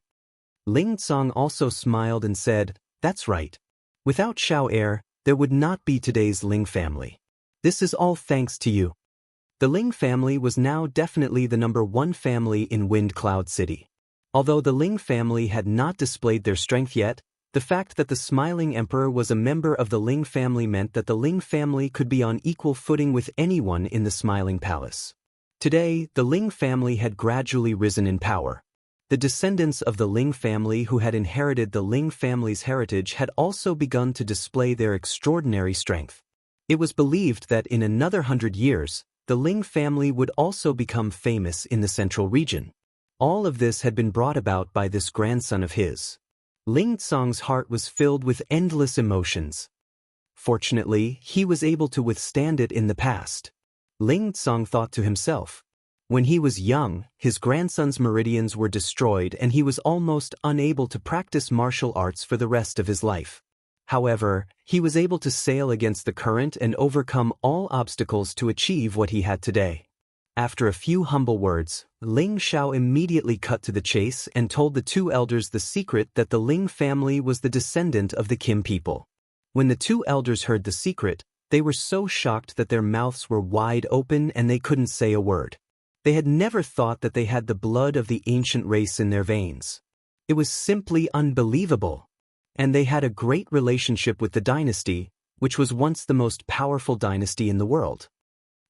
Ling Tsong also smiled and said, "That's right. Without Xiao heir, there would not be today's Ling family. This is all thanks to you." The Ling family was now definitely the #1 family in Wind Cloud City. Although the Ling family had not displayed their strength yet, the fact that the Smiling Emperor was a member of the Ling family meant that the Ling family could be on equal footing with anyone in the Smiling Palace. Today, the Ling family had gradually risen in power. The descendants of the Ling family who had inherited the Ling family's heritage had also begun to display their extraordinary strength. It was believed that in another 100 years, the Ling family would also become famous in the central region. All of this had been brought about by this grandson of his. Ling Tsong's heart was filled with endless emotions. Fortunately, he was able to withstand it in the past. Ling Tsong thought to himself. When he was young, his grandson's meridians were destroyed and he was almost unable to practice martial arts for the rest of his life. However, he was able to sail against the current and overcome all obstacles to achieve what he had today. After a few humble words, Ling Xiao immediately cut to the chase and told the two elders the secret that the Ling family was the descendant of the Kim people. When the two elders heard the secret, they were so shocked that their mouths were wide open and they couldn't say a word. They had never thought that they had the blood of the ancient race in their veins. It was simply unbelievable. And they had a great relationship with the dynasty, which was once the most powerful dynasty in the world.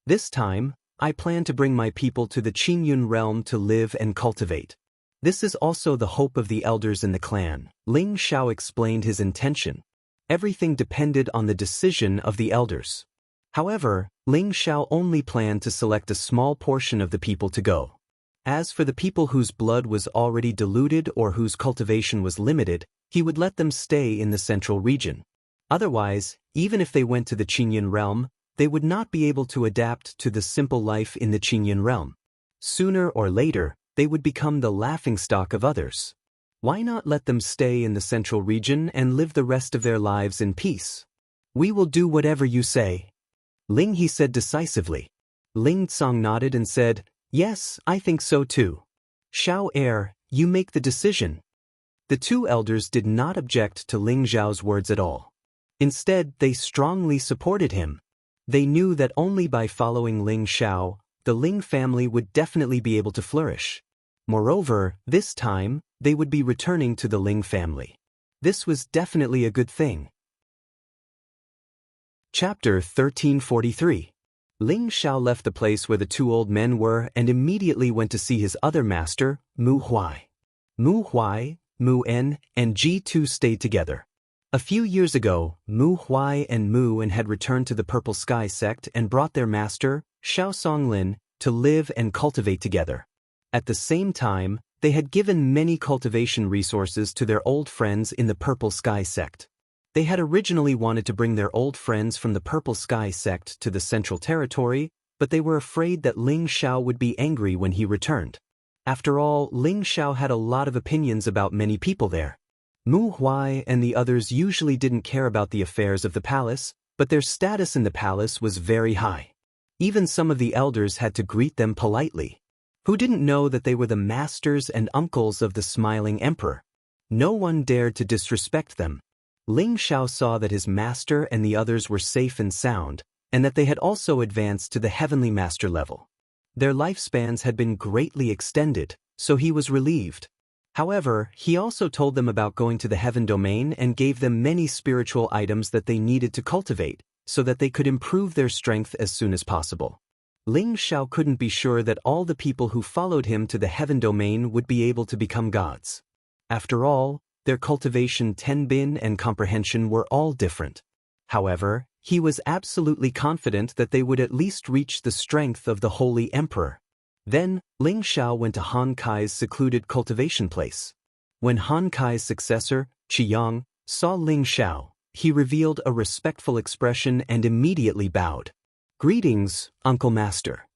"This time, I plan to bring my people to the Qingyun realm to live and cultivate. This is also the hope of the elders in the clan." Ling Xiao explained his intention. Everything depended on the decision of the elders. However, Ling Xiao only planned to select a small portion of the people to go. As for the people whose blood was already diluted or whose cultivation was limited, he would let them stay in the central region. Otherwise, even if they went to the Qingyun realm, they would not be able to adapt to the simple life in the Qingyun realm. Sooner or later, they would become the laughingstock of others. Why not let them stay in the central region and live the rest of their lives in peace? "We will do whatever you say," Ling He said decisively. Ling Tsong nodded and said, "Yes, I think so too. Xiao heir, you make the decision." The two elders did not object to Ling Xiao's words at all. Instead, they strongly supported him. They knew that only by following Ling Xiao, the Ling family would definitely be able to flourish. Moreover, this time, they would be returning to the Ling family. This was definitely a good thing. Chapter 1343. Ling Xiao left the place where the two old men were and immediately went to see his other master, Mu Huai. Mu Huai, Mu En, and G2 stayed together. A few years ago, Mu Huai and Mu En had returned to the Purple Sky sect and brought their master, Xiao Songlin, to live and cultivate together. At the same time, they had given many cultivation resources to their old friends in the Purple Sky sect. They had originally wanted to bring their old friends from the Purple Sky sect to the Central Territory, but they were afraid that Ling Xiao would be angry when he returned. After all, Ling Xiao had a lot of opinions about many people there. Mu Huai and the others usually didn't care about the affairs of the palace, but their status in the palace was very high. Even some of the elders had to greet them politely. Who didn't know that they were the masters and uncles of the smiling emperor? No one dared to disrespect them. Ling Xiao saw that his master and the others were safe and sound, and that they had also advanced to the heavenly master level. Their lifespans had been greatly extended, so he was relieved. However, he also told them about going to the heaven domain and gave them many spiritual items that they needed to cultivate, so that they could improve their strength as soon as possible. Ling Xiao couldn't be sure that all the people who followed him to the heaven domain would be able to become gods. After all, their cultivation, tenbin, and comprehension were all different. However, he was absolutely confident that they would at least reach the strength of the Holy Emperor. Then, Ling Xiao went to Han Kai's secluded cultivation place. When Han Kai's successor, Jianghu, saw Ling Xiao, he revealed a respectful expression and immediately bowed. "Greetings, Uncle Master."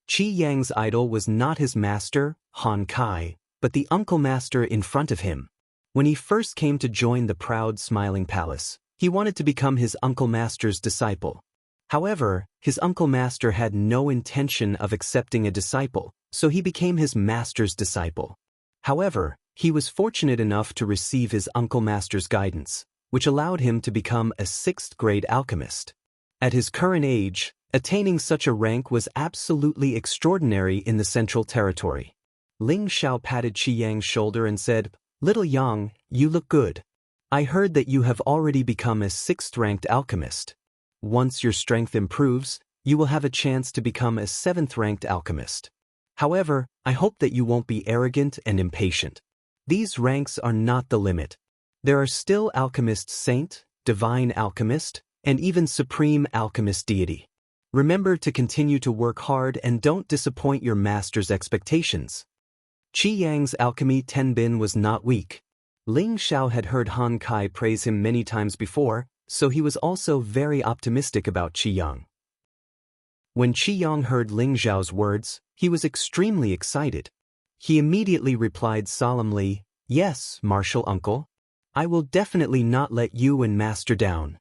Yang's idol was not his master, Han Kai, but the Uncle Master in front of him. When he first came to join the proud smiling palace, he wanted to become his Uncle Master's disciple. However, his Uncle Master had no intention of accepting a disciple, so he became his master's disciple. However, he was fortunate enough to receive his Uncle Master's guidance, which allowed him to become a 6th-grade alchemist. At his current age, attaining such a rank was absolutely extraordinary in the Central Territory. Ling Xiao patted Yang's shoulder and said, "Little Yang, you look good. I heard that you have already become a 6th-ranked alchemist. Once your strength improves, you will have a chance to become a 7th-ranked alchemist. However, I hope that you won't be arrogant and impatient. These ranks are not the limit. There are still Alchemist Saint, Divine Alchemist, and even Supreme Alchemist Deity. Remember to continue to work hard and don't disappoint your master's expectations." Yang's alchemy tenbin was not weak. Ling Xiao had heard Han Kai praise him many times before, so he was also very optimistic about Yang. When Yang heard Ling Xiao's words, he was extremely excited. He immediately replied solemnly, "Yes, martial uncle. I will definitely not let you and master down."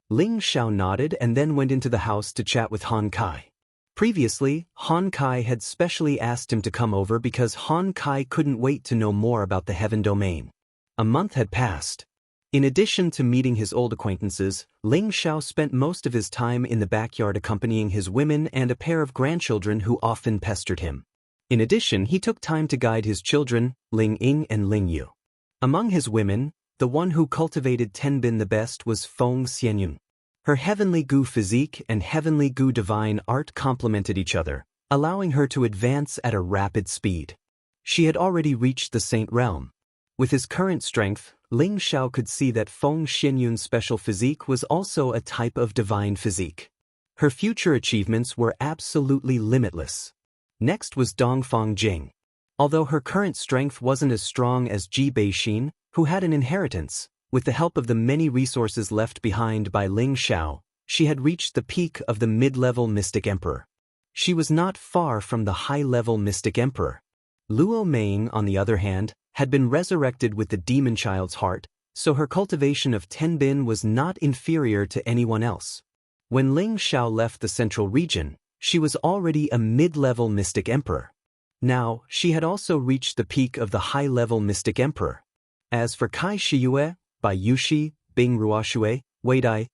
Ling Xiao nodded and then went into the house to chat with Han Kai. Previously, Han Kai had specially asked him to come over because Han Kai couldn't wait to know more about the heaven domain. A month had passed. In addition to meeting his old acquaintances, Ling Xiao spent most of his time in the backyard accompanying his women and a pair of grandchildren who often pestered him. In addition, he took time to guide his children, Ling Ying and Ling Yu. Among his women, the one who cultivated tenbin the best was Feng Xianyun. Her heavenly gu physique and heavenly gu divine art complemented each other, allowing her to advance at a rapid speed. She had already reached the saint realm. With his current strength, Ling Xiao could see that Feng Xianyun's special physique was also a type of divine physique. Her future achievements were absolutely limitless. Next was Dongfang Jing. Although her current strength wasn't as strong as Ji Beixin, who had an inheritance, with the help of the many resources left behind by Ling Xiao, she had reached the peak of the mid-level Mystic Emperor. She was not far from the high-level Mystic Emperor. Luo Meng, on the other hand, had been resurrected with the demon child's heart, so her cultivation of tenbin was not inferior to anyone else. When Ling Xiao left the central region, she was already a mid-level Mystic Emperor. Now, she had also reached the peak of the high-level Mystic Emperor. As for Kai Shiyue, Bai Yushi, Bing Ruoxue, Wei Dai,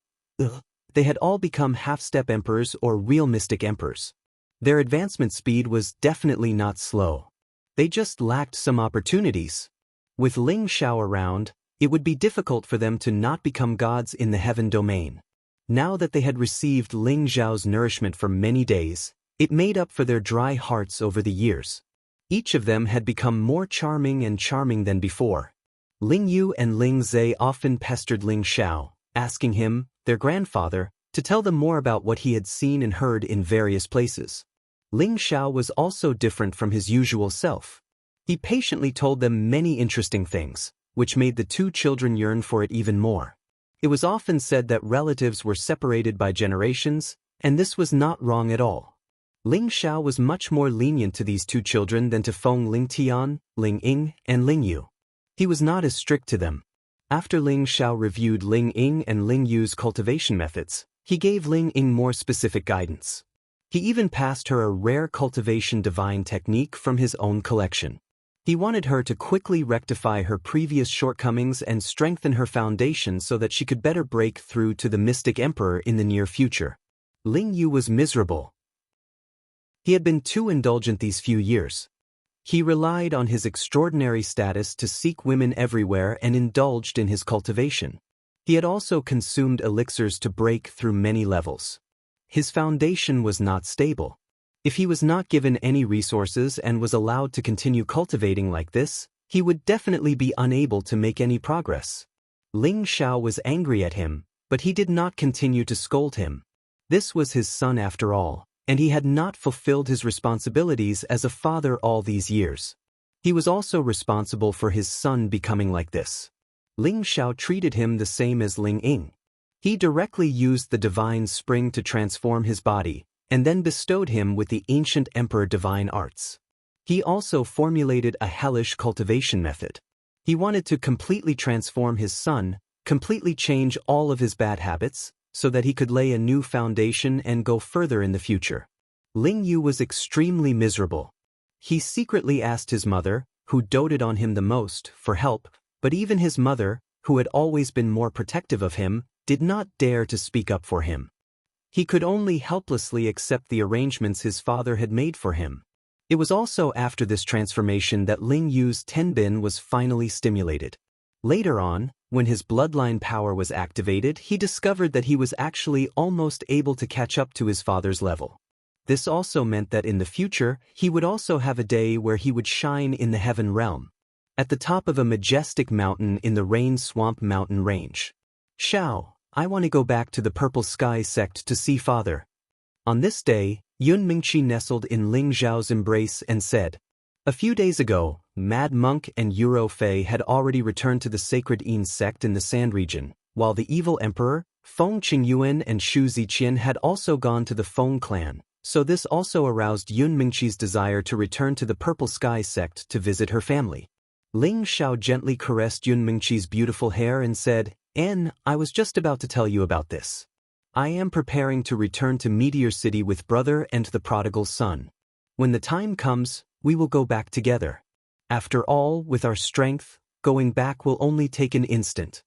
they had all become half-step emperors or real Mystic Emperors. Their advancement speed was definitely not slow. They just lacked some opportunities. With Ling Xiao around, it would be difficult for them to not become gods in the heaven domain. Now that they had received Ling Xiao's nourishment for many days, it made up for their dry hearts over the years. Each of them had become more charming than before. Ling Yu and Ling Zhe often pestered Ling Xiao, asking him, their grandfather, to tell them more about what he had seen and heard in various places. Ling Xiao was also different from his usual self. He patiently told them many interesting things, which made the two children yearn for it even more. It was often said that relatives were separated by generations, and this was not wrong at all. Ling Xiao was much more lenient to these two children than to Feng Lingtian, Ling Ying, and Ling Yu. He was not as strict to them. After Ling Xiao reviewed Ling Ying and Ling Yu's cultivation methods, he gave Ling Ying more specific guidance. He even passed her a rare cultivation divine technique from his own collection. He wanted her to quickly rectify her previous shortcomings and strengthen her foundation so that she could better break through to the Mystic Emperor in the near future. Ling Yu was miserable. He had been too indulgent these few years. He relied on his extraordinary status to seek women everywhere and indulged in his cultivation. He had also consumed elixirs to break through many levels. His foundation was not stable. If he was not given any resources and was allowed to continue cultivating like this, he would definitely be unable to make any progress. Ling Xiao was angry at him, but he did not continue to scold him. This was his son after all, and he had not fulfilled his responsibilities as a father all these years. He was also responsible for his son becoming like this. Ling Xiao treated him the same as Ling Ying. He directly used the divine spring to transform his body, and then bestowed him with the ancient emperor divine arts. He also formulated a hellish cultivation method. He wanted to completely transform his son, completely change all of his bad habits, so that he could lay a new foundation and go further in the future. Ling Yu was extremely miserable. He secretly asked his mother, who doted on him the most, for help, but even his mother, who had always been more protective of him, did not dare to speak up for him. He could only helplessly accept the arrangements his father had made for him. It was also after this transformation that Ling Yu's Tenbin was finally stimulated. Later on, when his bloodline power was activated, he discovered that he was actually almost able to catch up to his father's level. This also meant that in the future, he would also have a day where he would shine in the heaven realm, at the top of a majestic mountain in the Rain Swamp mountain range. Xiao, I want to go back to the Purple Sky sect to see father. On this day, Yun Mingqi nestled in Ling Xiao's embrace and said, a few days ago, Mad Monk and Euro Fei had already returned to the Sacred Yin sect in the Sand region, while the evil emperor, Feng Qingyuan and Shu Ziqian had also gone to the Feng clan, so this also aroused Yun Mingqi's desire to return to the Purple Sky sect to visit her family. Ling Xiao gently caressed Yun Mingqi's beautiful hair and said, I was just about to tell you about this. I am preparing to return to Meteor City with brother and the prodigal son. When the time comes, we will go back together. After all, with our strength, going back will only take an instant.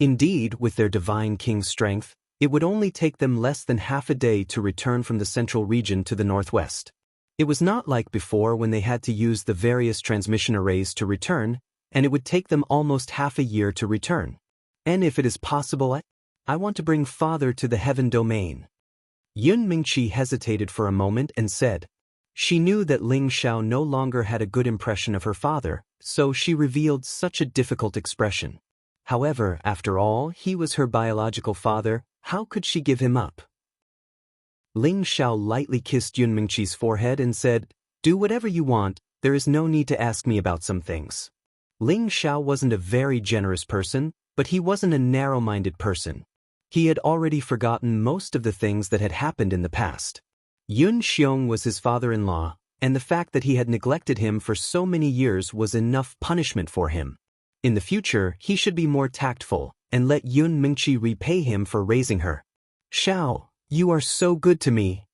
Indeed, with their divine king's strength, it would only take them less than half a day to return from the central region to the northwest. It was not like before when they had to use the various transmission arrays to return, and it would take them almost half a year to return. And if it is possible, I want to bring father to the heaven domain. Yun Mingqi hesitated for a moment and said, she knew that Ling Xiao no longer had a good impression of her father, so she revealed such a difficult expression. However, after all, he was her biological father, how could she give him up? Ling Xiao lightly kissed Yun Mingqi's forehead and said, do whatever you want, there is no need to ask me about some things. Ling Xiao wasn't a very generous person, but he wasn't a narrow-minded person. He had already forgotten most of the things that had happened in the past. Yun Xiong was his father-in-law, and the fact that he had neglected him for so many years was enough punishment for him. In the future, he should be more tactful, and let Yun Mingqi repay him for raising her. Xiao, you are so good to me.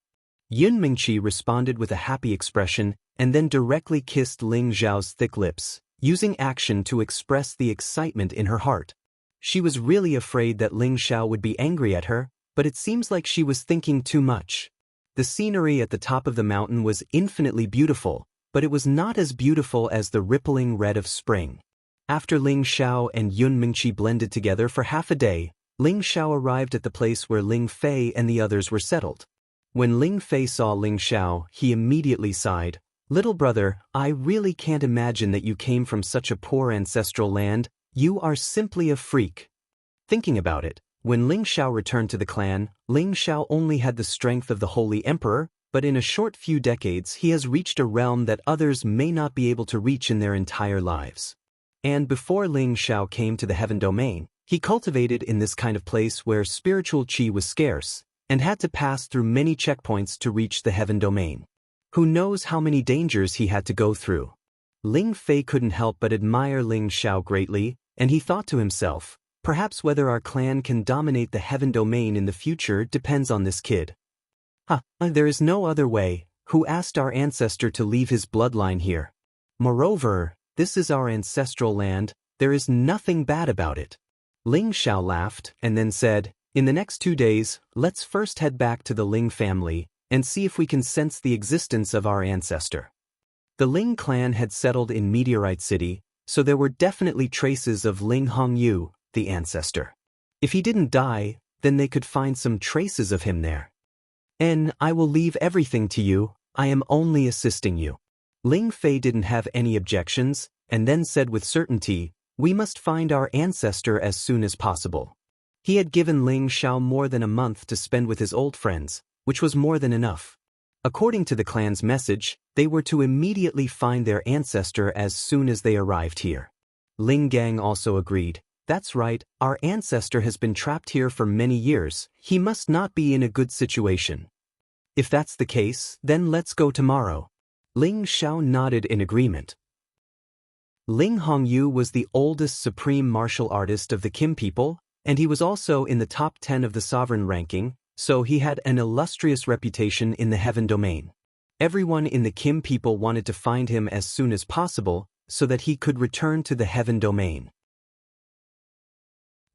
Yun Mingqi responded with a happy expression, and then directly kissed Ling Xiao's thick lips, using action to express the excitement in her heart. She was really afraid that Ling Xiao would be angry at her, but it seems like she was thinking too much. The scenery at the top of the mountain was infinitely beautiful, but it was not as beautiful as the rippling red of spring. After Ling Xiao and Yun Mingqi blended together for half a day, Ling Xiao arrived at the place where Ling Fei and the others were settled. When Ling Fei saw Ling Xiao, he immediately sighed, little brother, I really can't imagine that you came from such a poor ancestral land, you are simply a freak. Thinking about it, when Ling Xiao returned to the clan, Ling Xiao only had the strength of the Holy Emperor, but in a short few decades he has reached a realm that others may not be able to reach in their entire lives. And before Ling Xiao came to the heaven domain, He cultivated in this kind of place where spiritual qi was scarce, and had to pass through many checkpoints to reach the heaven domain. Who knows how many dangers he had to go through. Ling Fei couldn't help but admire Ling Xiao greatly, and he thought to himself, perhaps whether our clan can dominate the heaven domain in the future depends on this kid. There is no other way. Who asked our ancestor to leave his bloodline here? Moreover, this is our ancestral land, there is nothing bad about it. Ling Xiao laughed and then said, in the next 2 days, let's first head back to the Ling family and see if we can sense the existence of our ancestor. The Ling clan had settled in Meteorite City, so there were definitely traces of Ling Hongyu, the ancestor. If he didn't die, then they could find some traces of him there. I will leave everything to you, I am only assisting you. Ling Fei didn't have any objections, and then said with certainty, we must find our ancestor as soon as possible. He had given Ling Xiao more than a month to spend with his old friends, which was more than enough. According to the clan's message, they were to immediately find their ancestor as soon as they arrived here. Ling Gang also agreed, that's right, our ancestor has been trapped here for many years, he must not be in a good situation. If that's the case, then let's go tomorrow. Ling Xiao nodded in agreement. Ling Hongyu was the oldest supreme martial artist of the Kim people, and he was also in the top 10 of the sovereign ranking, so he had an illustrious reputation in the heaven domain. Everyone in the Kim people wanted to find him as soon as possible, so that he could return to the heaven domain.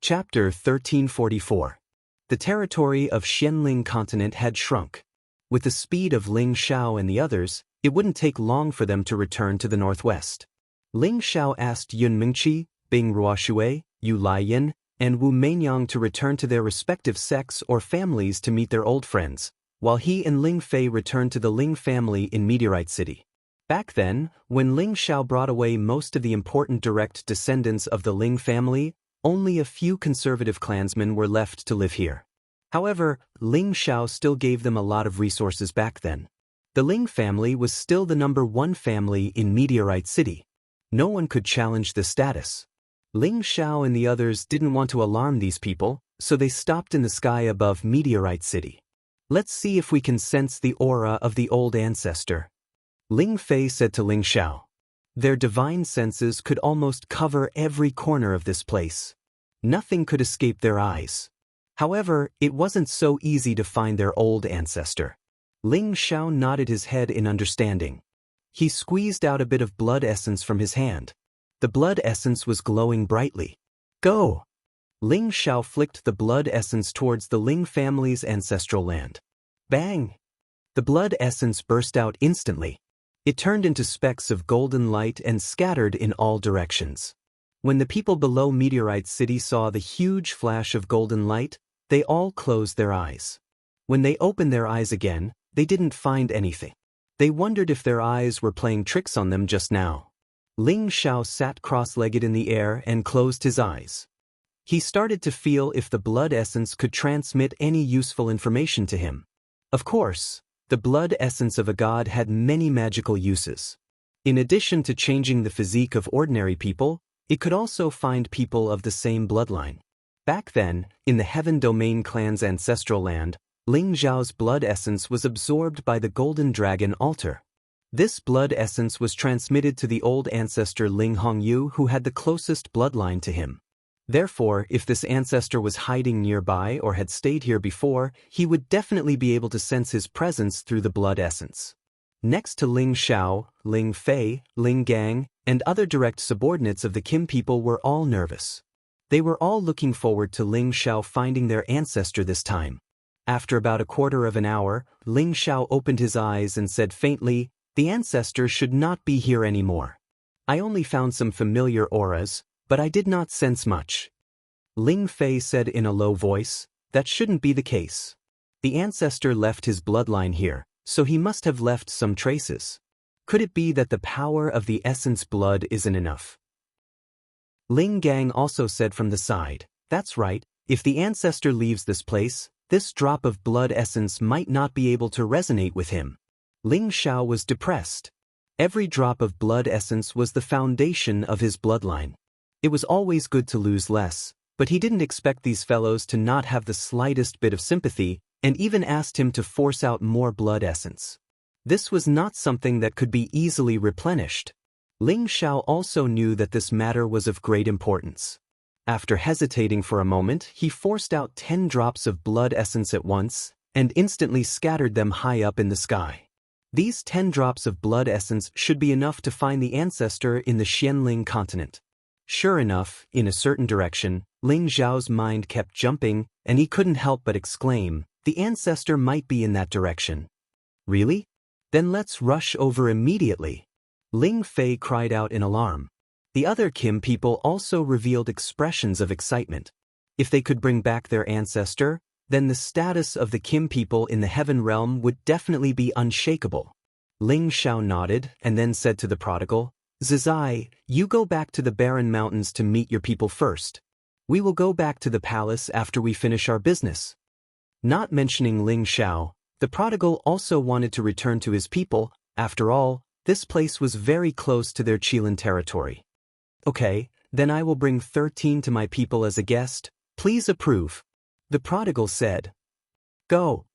Chapter 1344. The territory of Xianling continent had shrunk. With the speed of Ling Xiao and the others, it wouldn't take long for them to return to the northwest. Ling Xiao asked Yun Mingqi, Bing Ruoshui, Yu Laiyan, and Wu Meinyang to return to their respective sects or families to meet their old friends, while he and Ling Fei returned to the Ling family in Meteorite City. Back then, when Ling Xiao brought away most of the important direct descendants of the Ling family, only a few conservative clansmen were left to live here. However, Ling Xiao still gave them a lot of resources back then. The Ling family was still the #1 family in Meteorite City. No one could challenge the status. Ling Xiao and the others didn't want to alarm these people, so they stopped in the sky above Meteorite City. Let's see if we can sense the aura of the old ancestor. Ling Fei said to Ling Xiao. Their divine senses could almost cover every corner of this place. Nothing could escape their eyes. However, it wasn't so easy to find their old ancestor. Ling Xiao nodded his head in understanding. He squeezed out a bit of blood essence from his hand. The blood essence was glowing brightly. Go! Ling Xiao flicked the blood essence towards the Ling family's ancestral land. Bang! The blood essence burst out instantly. It turned into specks of golden light and scattered in all directions. When the people below Meteorite City saw the huge flash of golden light, they all closed their eyes. When they opened their eyes again, they didn't find anything. They wondered if their eyes were playing tricks on them just now. Ling Xiao sat cross-legged in the air and closed his eyes. He started to feel if the blood essence could transmit any useful information to him. Of course, the blood essence of a god had many magical uses. In addition to changing the physique of ordinary people, it could also find people of the same bloodline. Back then, in the Heaven Domain clan's ancestral land, Ling Zhao's blood essence was absorbed by the Golden Dragon altar. This blood essence was transmitted to the old ancestor Ling Hongyu, who had the closest bloodline to him. Therefore, if this ancestor was hiding nearby or had stayed here before, he would definitely be able to sense his presence through the blood essence. Next to Ling Xiao, Ling Fei, Ling Gang, and other direct subordinates of the Kim people were all nervous. They were all looking forward to Ling Xiao finding their ancestor this time. After about a quarter of an hour, Ling Xiao opened his eyes and said faintly, "The ancestor should not be here anymore. I only found some familiar auras, but I did not sense much." Ling Fei said in a low voice, "That shouldn't be the case. The ancestor left his bloodline here, so he must have left some traces. Could it be that the power of the essence blood isn't enough?" Ling Gang also said from the side, "That's right, if the ancestor leaves this place, this drop of blood essence might not be able to resonate with him." Ling Xiao was depressed. Every drop of blood essence was the foundation of his bloodline. It was always good to lose less, But he didn't expect these fellows to not have the slightest bit of sympathy, and even asked him to force out more blood essence. This was not something that could be easily replenished. Ling Xiao also knew that this matter was of great importance. After hesitating for a moment, he forced out 10 drops of blood essence at once, and instantly scattered them high up in the sky. These 10 drops of blood essence should be enough to find the ancestor in the Xianling continent. Sure enough, in a certain direction, Ling Xiao's mind kept jumping, and he couldn't help but exclaim, "The ancestor might be in that direction." "Really? Then let's rush over immediately." Ling Fei cried out in alarm. The other Kim people also revealed expressions of excitement. If they could bring back their ancestor, then the status of the Kim people in the heaven realm would definitely be unshakable. Ling Xiao nodded and then said to the prodigal, "Zizai, you go back to the barren mountains to meet your people first. We will go back to the palace after we finish our business." Not mentioning Ling Xiao, the prodigal also wanted to return to his people. After all, this place was very close to their Qilin territory. "Okay, then I will bring 13 to my people as a guest. Please approve," the prodigal said. Go,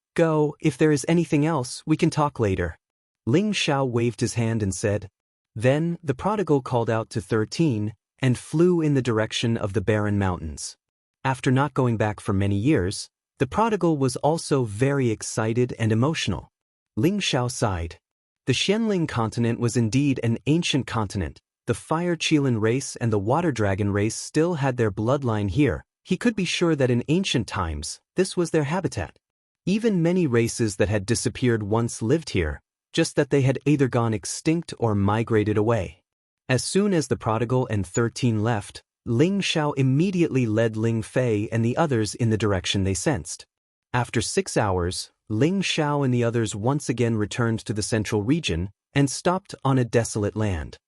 if there is anything else, we can talk later." Ling Xiao waved his hand and said. Then, the prodigal called out to 13, and flew in the direction of the barren mountains. After not going back for many years, the prodigal was also very excited and emotional. Ling Xiao sighed. The Xianling continent was indeed an ancient continent. The Fire Qilin race and the Water Dragon race still had their bloodline here. He could be sure that in ancient times, this was their habitat. Even many races that had disappeared once lived here, just that they had either gone extinct or migrated away. As soon as the prodigal and 13 left, Ling Xiao immediately led Ling Fei and the others in the direction they sensed. After 6 hours, Ling Xiao and the others once again returned to the central region and stopped on a desolate land.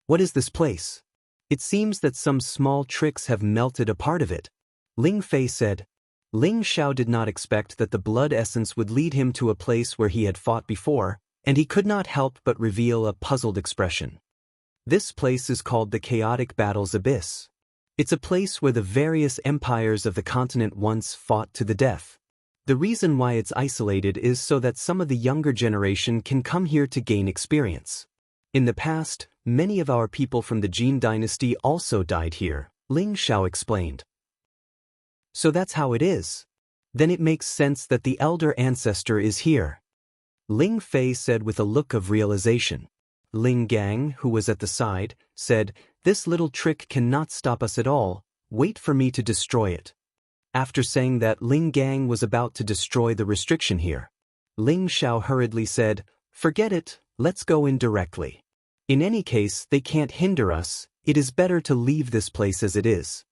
"What is this place? It seems that some small tricks have melted a part of it," Ling Fei said. Ling Xiao did not expect that the blood essence would lead him to a place where he had fought before, and he could not help but reveal a puzzled expression. "This place is called the Chaotic Battles Abyss. It's a place where the various empires of the continent once fought to the death. The reason why it's isolated is so that some of the younger generation can come here to gain experience. In the past, many of our people from the Jin dynasty also died here," Ling Xiao explained. "So that's how it is. Then it makes sense that the elder ancestor is here," Ling Fei said with a look of realization. Ling Gang, who was at the side, said, "This little trick cannot stop us at all. Wait for me to destroy it." After saying that, Ling Gang was about to destroy the restriction here. Ling Xiao hurriedly said, "Forget it, let's go in directly. In any case, they can't hinder us. It is better to leave this place as it is."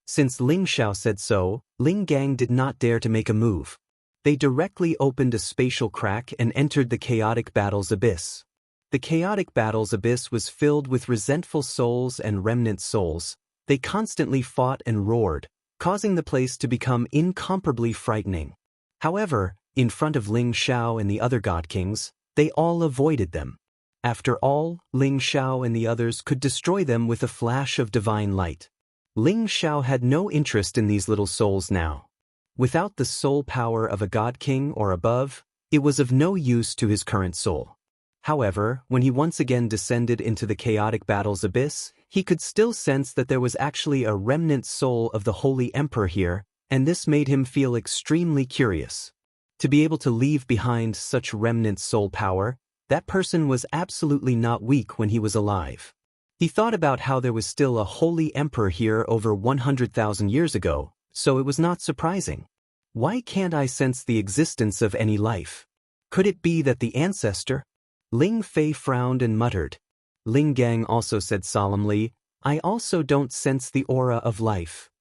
Since Ling Xiao said so, Ling Gang did not dare to make a move. They directly opened a spatial crack and entered the Chaotic Battles Abyss. The Chaotic Battles Abyss was filled with resentful souls and remnant souls. They constantly fought and roared, causing the place to become incomparably frightening. However, in front of Ling Xiao and the other God Kings, they all avoided them. After all, Ling Xiao and the others could destroy them with a flash of divine light. Ling Xiao had no interest in these little souls now. Without the soul power of a God King or above, it was of no use to his current soul. However, when he once again descended into the Chaotic Battles Abyss, he could still sense that there was actually a remnant soul of the Holy Emperor here, and this made him feel extremely curious. To be able to leave behind such remnant soul power, that person was absolutely not weak when he was alive. He thought about how there was still a Holy Emperor here over 100,000 years ago, so it was not surprising. Why can't I sense the existence of any life? Could it be that the ancestor? Ling Fei frowned and muttered. Ling Gang also said solemnly, "I also don't sense the aura of life."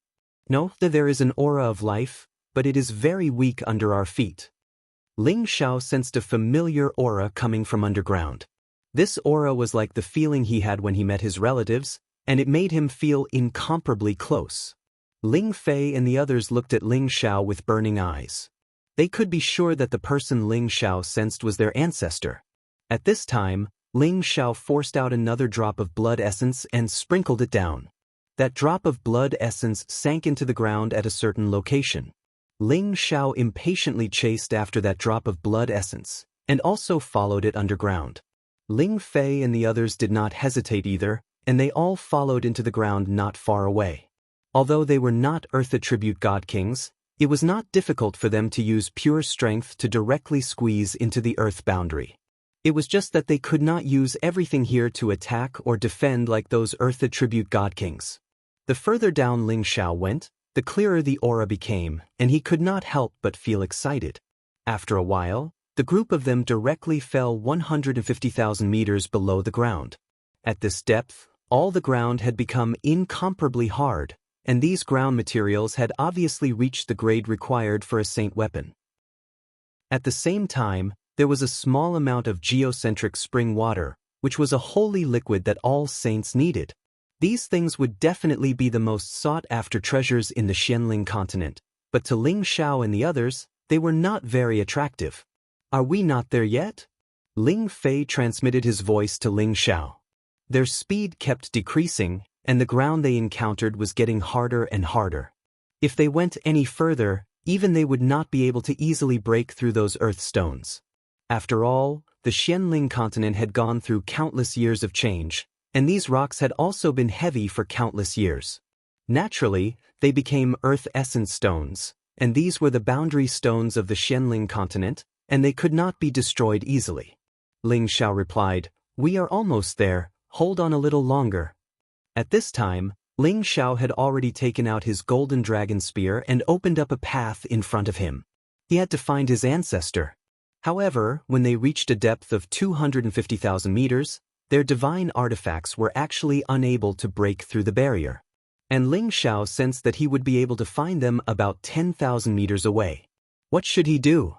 "No, there is an aura of life, but it is very weak under our feet." Ling Xiao sensed a familiar aura coming from underground. This aura was like the feeling he had when he met his relatives, and it made him feel incomparably close. Ling Fei and the others looked at Ling Xiao with burning eyes. They could be sure that the person Ling Xiao sensed was their ancestor. At this time, Ling Xiao forced out another drop of blood essence and sprinkled it down. That drop of blood essence sank into the ground at a certain location. Ling Xiao impatiently chased after that drop of blood essence, and also followed it underground. Ling Fei and the others did not hesitate either, and they all followed into the ground not far away. Although they were not Earth attribute God Kings, it was not difficult for them to use pure strength to directly squeeze into the Earth boundary. It was just that they could not use everything here to attack or defend like those Earth attribute God Kings. The further down Ling Xiao went, the clearer the aura became, and he could not help but feel excited. After a while, the group of them directly fell 150,000 meters below the ground. At this depth, all the ground had become incomparably hard, and these ground materials had obviously reached the grade required for a saint weapon. At the same time, there was a small amount of geocentric spring water, which was a holy liquid that all saints needed. These things would definitely be the most sought-after treasures in the Xianling continent, but to Ling Xiao and the others, they were not very attractive. Are we not there yet? Ling Fei transmitted his voice to Ling Xiao. Their speed kept decreasing, and the ground they encountered was getting harder and harder. If they went any further, even they would not be able to easily break through those earth stones. After all, the Xianling continent had gone through countless years of change, and these rocks had also been heavy for countless years. Naturally, they became earth essence stones, and these were the boundary stones of the Xianling continent, and they could not be destroyed easily. Ling Xiao replied, "We are almost there, hold on a little longer." At this time, Ling Xiao had already taken out his golden dragon spear and opened up a path in front of him. He had to find his ancestor. However, when they reached a depth of 250,000 meters, their divine artifacts were actually unable to break through the barrier. And Ling Xiao sensed that he would be able to find them about 10,000 meters away. What should he do?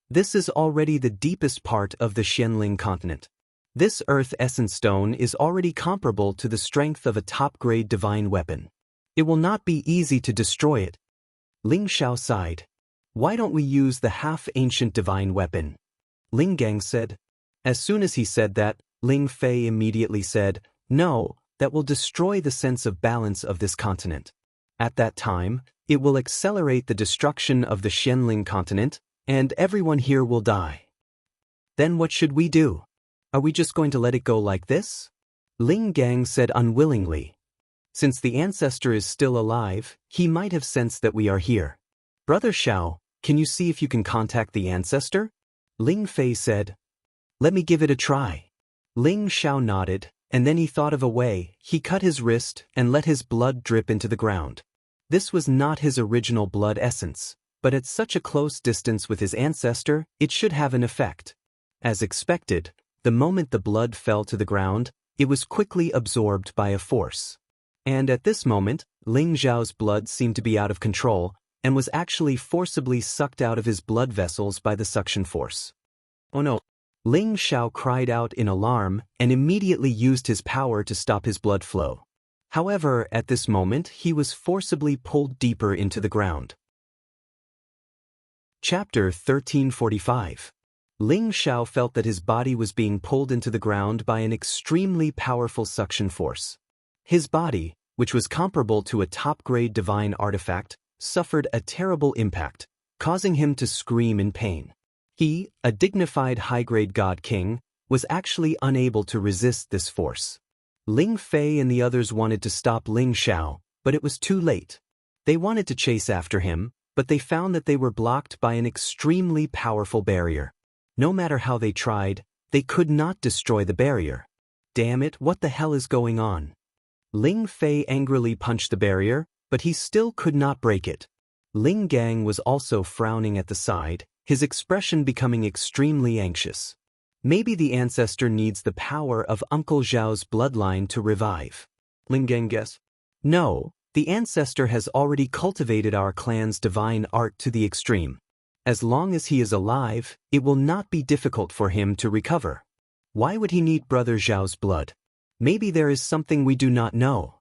This is already the deepest part of the Xianling continent. This earth essence stone is already comparable to the strength of a top-grade divine weapon. It will not be easy to destroy it. Ling Xiao sighed. Why don't we use the half-ancient divine weapon? Ling Gang said. As soon as he said that, Ling Fei immediately said, no, that will destroy the sense of balance of this continent. At that time, it will accelerate the destruction of the Xianling continent, and everyone here will die. Then what should we do? Are we just going to let it go like this? Ling Gang said unwillingly. Since the ancestor is still alive, he might have sensed that we are here. Brother Xiao, can you see if you can contact the ancestor? Ling Fei said. Let me give it a try. Ling Xiao nodded, and then he thought of a way. He cut his wrist and let his blood drip into the ground. This was not his original blood essence, but at such a close distance with his ancestor, it should have an effect. As expected, the moment the blood fell to the ground, it was quickly absorbed by a force. And at this moment, Ling Xiao's blood seemed to be out of control, and was actually forcibly sucked out of his blood vessels by the suction force. Oh no! Ling Xiao cried out in alarm and immediately used his power to stop his blood flow. However, at this moment he was forcibly pulled deeper into the ground. Chapter 1345. Ling Xiao felt that his body was being pulled into the ground by an extremely powerful suction force. His body, which was comparable to a top-grade divine artifact, suffered a terrible impact, causing him to scream in pain. He, a dignified high-grade god king, was actually unable to resist this force. Ling Fei and the others wanted to stop Ling Xiao, but it was too late. They wanted to chase after him, but they found that they were blocked by an extremely powerful barrier. No matter how they tried, they could not destroy the barrier. Damn it, what the hell is going on? Ling Fei angrily punched the barrier, but he still could not break it. Ling Gang was also frowning at the side, his expression becoming extremely anxious. Maybe the ancestor needs the power of Uncle Zhao's bloodline to revive. Ling Gang guessed. No, the ancestor has already cultivated our clan's divine art to the extreme. As long as he is alive, it will not be difficult for him to recover. Why would he need Brother Zhao's blood? Maybe there is something we do not know.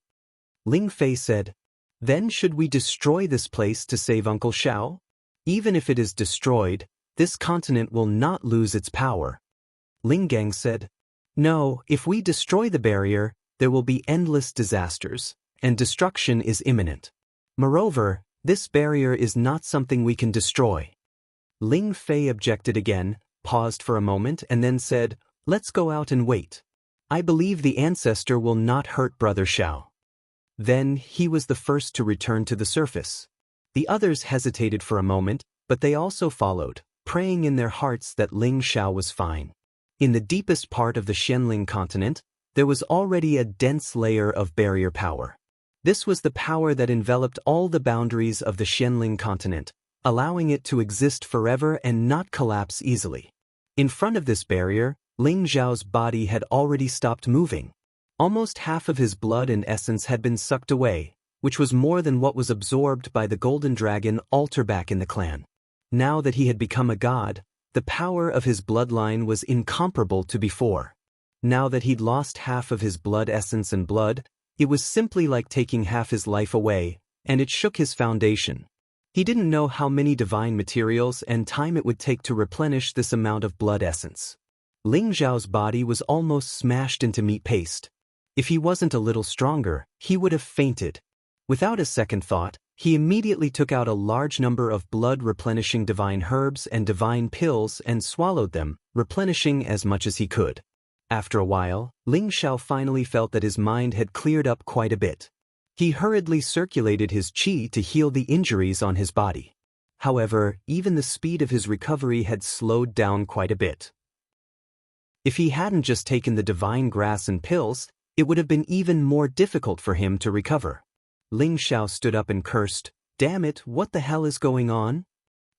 Ling Fei said, Then should we destroy this place to save Uncle Xiao? Even if it is destroyed, this continent will not lose its power. Ling Gang said, No, if we destroy the barrier, there will be endless disasters, and destruction is imminent. Moreover, this barrier is not something we can destroy. Ling Fei objected again, paused for a moment and then said, "Let's go out and wait. I believe the ancestor will not hurt Brother Xiao." Then he was the first to return to the surface. The others hesitated for a moment, but they also followed, praying in their hearts that Ling Xiao was fine. In the deepest part of the Xianling continent, there was already a dense layer of barrier power. This was the power that enveloped all the boundaries of the Xianling continent, allowing it to exist forever and not collapse easily. In front of this barrier, Ling Xiao's body had already stopped moving. Almost half of his blood and essence had been sucked away, which was more than what was absorbed by the golden dragon altar back in the clan. Now that he had become a god, the power of his bloodline was incomparable to before. Now that he'd lost half of his blood essence and blood, it was simply like taking half his life away, and it shook his foundation. He didn't know how many divine materials and time it would take to replenish this amount of blood essence. Ling Xiao's body was almost smashed into meat paste. If he wasn't a little stronger, he would have fainted. Without a second thought, he immediately took out a large number of blood-replenishing divine herbs and divine pills and swallowed them, replenishing as much as he could. After a while, Ling Xiao finally felt that his mind had cleared up quite a bit. He hurriedly circulated his qi to heal the injuries on his body. However, even the speed of his recovery had slowed down quite a bit. If he hadn't just taken the divine grass and pills, it would have been even more difficult for him to recover. Ling Xiao stood up and cursed, "Damn it, what the hell is going on?"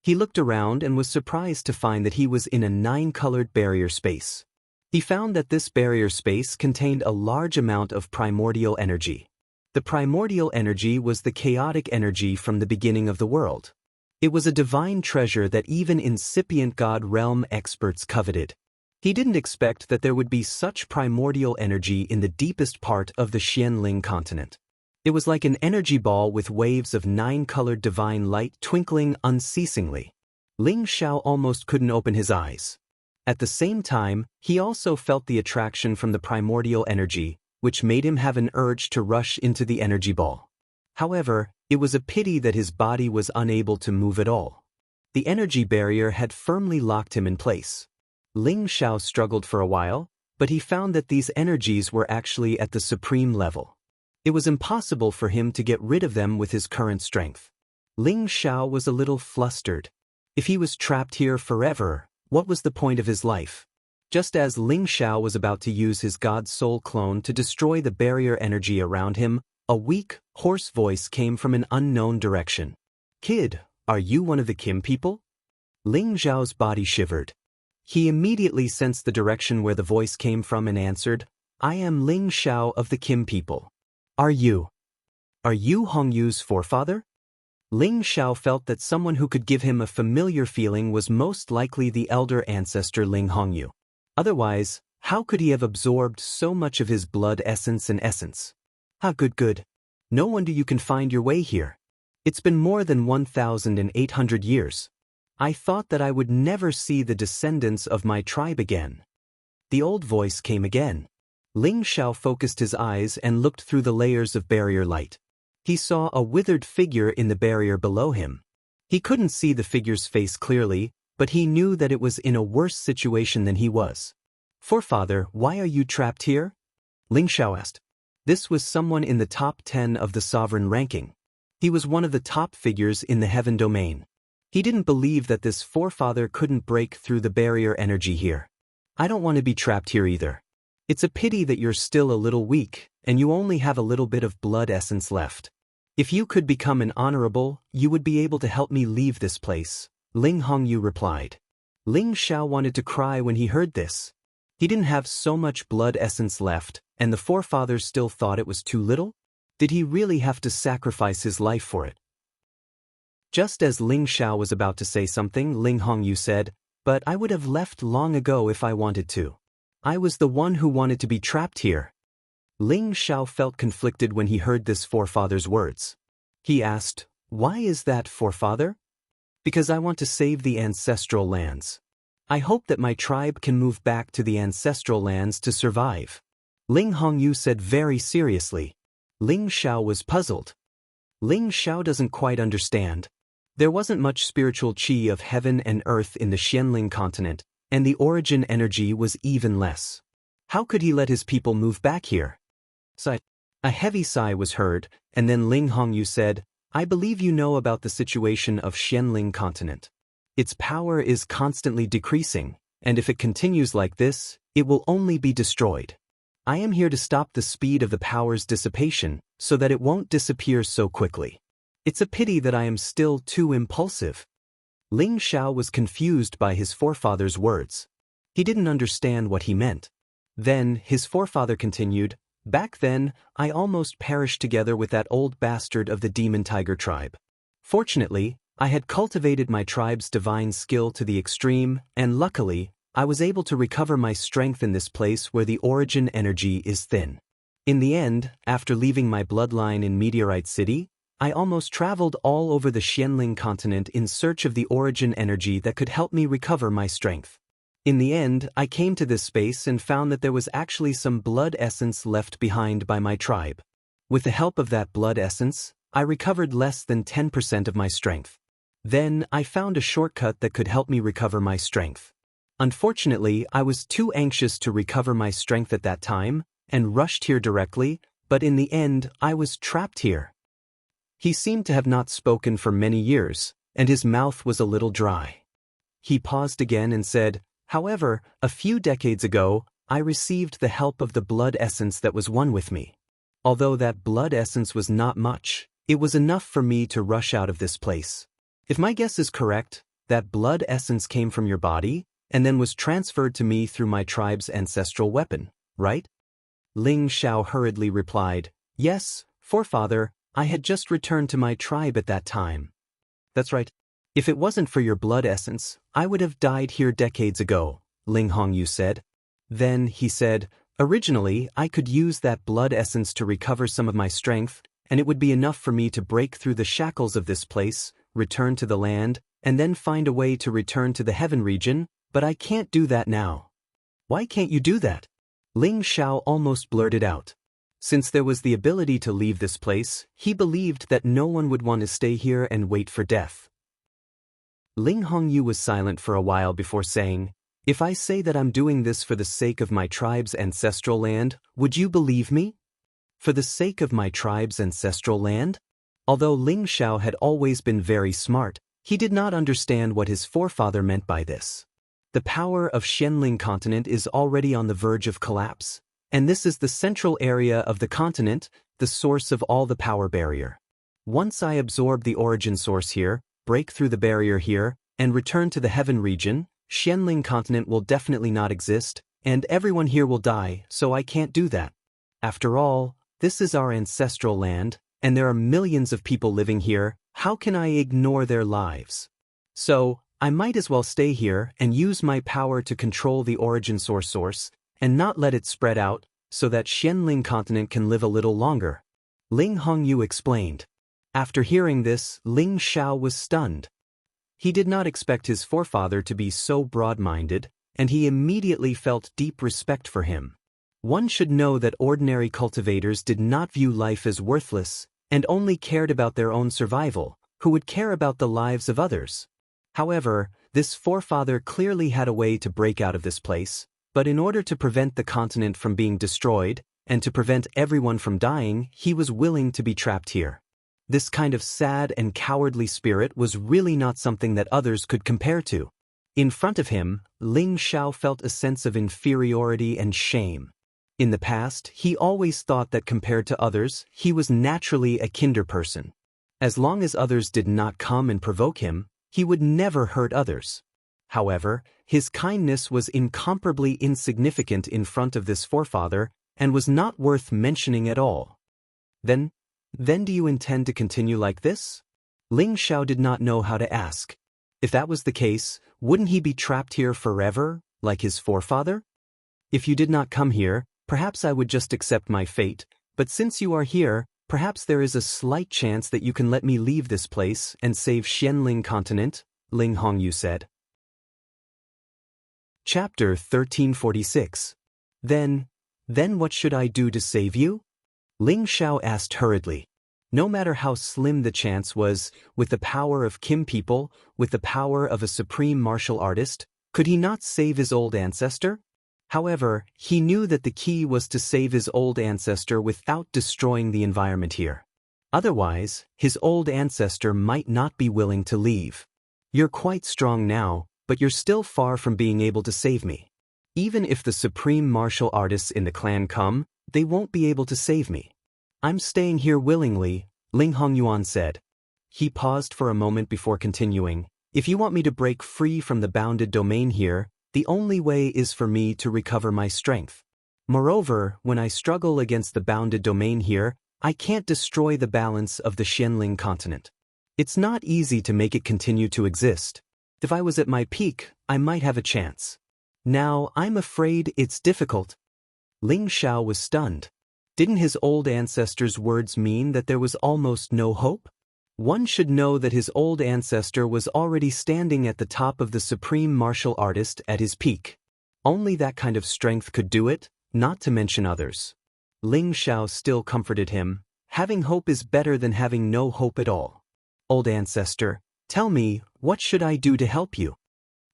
He looked around and was surprised to find that he was in a 9-colored barrier space. He found that this barrier space contained a large amount of primordial energy. The primordial energy was the chaotic energy from the beginning of the world. It was a divine treasure that even incipient God realm experts coveted. He didn't expect that there would be such primordial energy in the deepest part of the Xianling continent. It was like an energy ball with waves of 9-colored divine light twinkling unceasingly. Ling Xiao almost couldn't open his eyes. At the same time, he also felt the attraction from the primordial energy, which made him have an urge to rush into the energy ball. However, it was a pity that his body was unable to move at all. The energy barrier had firmly locked him in place. Ling Xiao struggled for a while, but he found that these energies were actually at the supreme level. It was impossible for him to get rid of them with his current strength. Ling Xiao was a little flustered. If he was trapped here forever, what was the point of his life? Just as Ling Xiao was about to use his God Soul clone to destroy the barrier energy around him, a weak, hoarse voice came from an unknown direction. "Kid, are you one of the Kim people?" Ling Xiao's body shivered. He immediately sensed the direction where the voice came from and answered, "I am Ling Xiao of the Kim people. Are you Hongyu's forefather?" Ling Xiao felt that someone who could give him a familiar feeling was most likely the elder ancestor Ling Hongyu. Otherwise, how could he have absorbed so much of his blood essence and essence? Good. No wonder you can find your way here. It's been more than 1,800 years. I thought that I would never see the descendants of my tribe again. The old voice came again. Ling Xiao focused his eyes and looked through the layers of barrier light. He saw a withered figure in the barrier below him. He couldn't see the figure's face clearly, but he knew that it was in a worse situation than he was. "Forefather, why are you trapped here?" Ling Xiao asked. This was someone in the top 10 of the sovereign ranking. He was one of the top figures in the heaven domain. He didn't believe that this forefather couldn't break through the barrier energy here. "I don't want to be trapped here either. It's a pity that you're still a little weak, and you only have a little bit of blood essence left. If you could become an honorable, you would be able to help me leave this place," Ling Hongyu replied. Ling Xiao wanted to cry when he heard this. He didn't have so much blood essence left, and the forefather still thought it was too little? Did he really have to sacrifice his life for it? Just as Ling Xiao was about to say something, Ling Hongyu said, "But I would have left long ago if I wanted to. I was the one who wanted to be trapped here." Ling Xiao felt conflicted when he heard this forefather's words. He asked, "Why is that, forefather?" "Because I want to save the ancestral lands. I hope that my tribe can move back to the ancestral lands to survive," Ling Hongyu said very seriously. Ling Xiao was puzzled. Ling Xiao doesn't quite understand. There wasn't much spiritual qi of heaven and earth in the Xianling continent, and the origin energy was even less. How could he let his people move back here? Sigh. A heavy sigh was heard, and then Ling Hongyu said, I believe you know about the situation of Xianling continent. Its power is constantly decreasing, and if it continues like this, it will only be destroyed. I am here to stop the speed of the power's dissipation, so that it won't disappear so quickly. It's a pity that I am still too impulsive. Ling Xiao was confused by his forefather's words. He didn't understand what he meant. Then, his forefather continued, Back then, I almost perished together with that old bastard of the demon tiger tribe. Fortunately, I had cultivated my tribe's divine skill to the extreme, and luckily, I was able to recover my strength in this place where the origin energy is thin. In the end, after leaving my bloodline in Meteorite City, I almost traveled all over the Xianling continent in search of the origin energy that could help me recover my strength. In the end, I came to this space and found that there was actually some blood essence left behind by my tribe. With the help of that blood essence, I recovered less than 10% of my strength. Then, I found a shortcut that could help me recover my strength. Unfortunately, I was too anxious to recover my strength at that time, and rushed here directly, but in the end, I was trapped here. He seemed to have not spoken for many years, and his mouth was a little dry. He paused again and said, However, a few decades ago, I received the help of the blood essence that was one with me. Although that blood essence was not much, it was enough for me to rush out of this place. If my guess is correct, that blood essence came from your body, and then was transferred to me through my tribe's ancestral weapon, right? Ling Xiao hurriedly replied, Yes, forefather, I had just returned to my tribe at that time. That's right. If it wasn't for your blood essence, I would have died here decades ago, Ling Hongyu said. Then, he said, Originally, I could use that blood essence to recover some of my strength, and it would be enough for me to break through the shackles of this place, return to the land, and then find a way to return to the heaven region, but I can't do that now. Why can't you do that? Ling Xiao almost blurted out. Since there was the ability to leave this place, he believed that no one would want to stay here and wait for death. Ling Hongyu was silent for a while before saying, If I say that I'm doing this for the sake of my tribe's ancestral land, would you believe me? For the sake of my tribe's ancestral land? Although Ling Xiao had always been very smart, he did not understand what his forefather meant by this. The power of Xianling continent is already on the verge of collapse, and this is the central area of the continent, the source of all the power barrier. Once I absorb the origin source here, break through the barrier here, and return to the heaven region, Xianling continent will definitely not exist, and everyone here will die, so I can't do that. After all, this is our ancestral land, and there are millions of people living here. How can I ignore their lives? So, I might as well stay here and use my power to control the origin source, and not let it spread out, so that Xianling continent can live a little longer. Ling Hongyu explained. After hearing this, Ling Xiao was stunned. He did not expect his forefather to be so broad-minded, and he immediately felt deep respect for him. One should know that ordinary cultivators did not view life as worthless, and only cared about their own survival, who would care about the lives of others. However, this forefather clearly had a way to break out of this place, but in order to prevent the continent from being destroyed, and to prevent everyone from dying, he was willing to be trapped here. This kind of sad and cowardly spirit was really not something that others could compare to. In front of him, Ling Xiao felt a sense of inferiority and shame. In the past, he always thought that compared to others, he was naturally a kinder person. As long as others did not come and provoke him, he would never hurt others. However, his kindness was incomparably insignificant in front of this forefather, and was not worth mentioning at all. Then do you intend to continue like this? Ling Xiao did not know how to ask. If that was the case, wouldn't he be trapped here forever, like his forefather? If you did not come here, perhaps I would just accept my fate, but since you are here, perhaps there is a slight chance that you can let me leave this place and save Xianling continent, Ling Hongyu said. Chapter 1346. Then what should I do to save you? Ling Xiao asked hurriedly. No matter how slim the chance was, with the power of Kim people, with the power of a supreme martial artist, could he not save his old ancestor? However, he knew that the key was to save his old ancestor without destroying the environment here. Otherwise, his old ancestor might not be willing to leave. You're quite strong now, but you're still far from being able to save me. Even if the supreme martial artists in the clan come, they won't be able to save me. I'm staying here willingly, Ling Hongyuan said. He paused for a moment before continuing. If you want me to break free from the bounded domain here, the only way is for me to recover my strength. Moreover, when I struggle against the bounded domain here, I can't destroy the balance of the Xianling continent. It's not easy to make it continue to exist. If I was at my peak, I might have a chance. Now, I'm afraid it's difficult. Ling Xiao was stunned. Didn't his old ancestor's words mean that there was almost no hope? One should know that his old ancestor was already standing at the top of the supreme martial artist at his peak. Only that kind of strength could do it, not to mention others. Ling Xiao still comforted him. Having hope is better than having no hope at all. Old ancestor, tell me, what should I do to help you?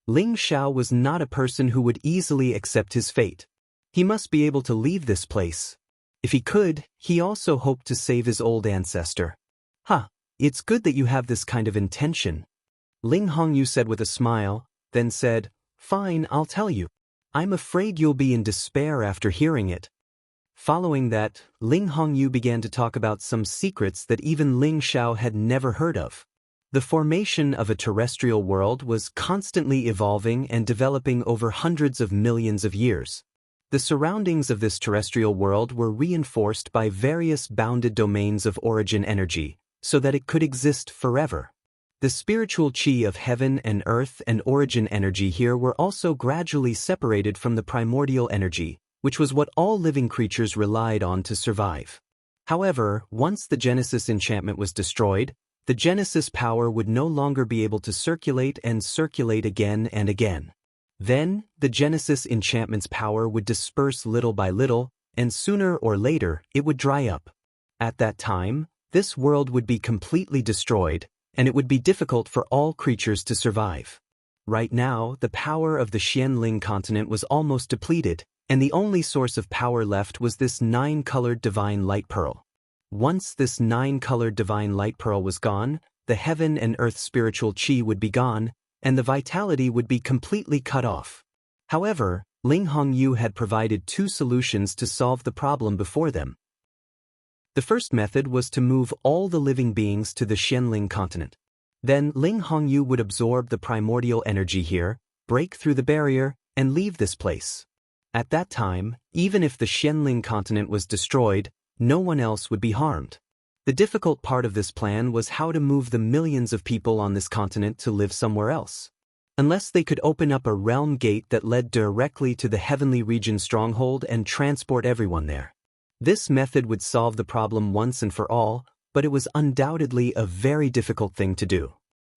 Ling Xiao was not a person who would easily accept his fate. He must be able to leave this place. If he could, he also hoped to save his old ancestor. It's good that you have this kind of intention. Ling Hongyu said with a smile, then said, Fine, I'll tell you. I'm afraid you'll be in despair after hearing it. Following that, Ling Hongyu began to talk about some secrets that even Ling Xiao had never heard of. The formation of a terrestrial world was constantly evolving and developing over hundreds of millions of years. The surroundings of this terrestrial world were reinforced by various bounded domains of origin energy, so that it could exist forever. The spiritual chi of heaven and earth and origin energy here were also gradually separated from the primordial energy, which was what all living creatures relied on to survive. However, once the Genesis enchantment was destroyed, the Genesis power would no longer be able to circulate and circulate again and again. Then, the Genesis enchantment's power would disperse little by little, and sooner or later, it would dry up. At that time, this world would be completely destroyed, and it would be difficult for all creatures to survive. Right now, the power of the Xianling continent was almost depleted, and the only source of power left was this 9-colored divine light pearl. Once this 9-colored divine light pearl was gone, the heaven and earth spiritual chi would be gone, and the vitality would be completely cut off. However, Ling Hongyu had provided 2 solutions to solve the problem before them. The first method was to move all the living beings to the Xianling continent. Then Ling Hongyu would absorb the primordial energy here, break through the barrier, and leave this place. At that time, even if the Xianling continent was destroyed, no one else would be harmed. The difficult part of this plan was how to move the millions of people on this continent to live somewhere else. Unless they could open up a realm gate that led directly to the heavenly region stronghold and transport everyone there. This method would solve the problem once and for all, but it was undoubtedly a very difficult thing to do.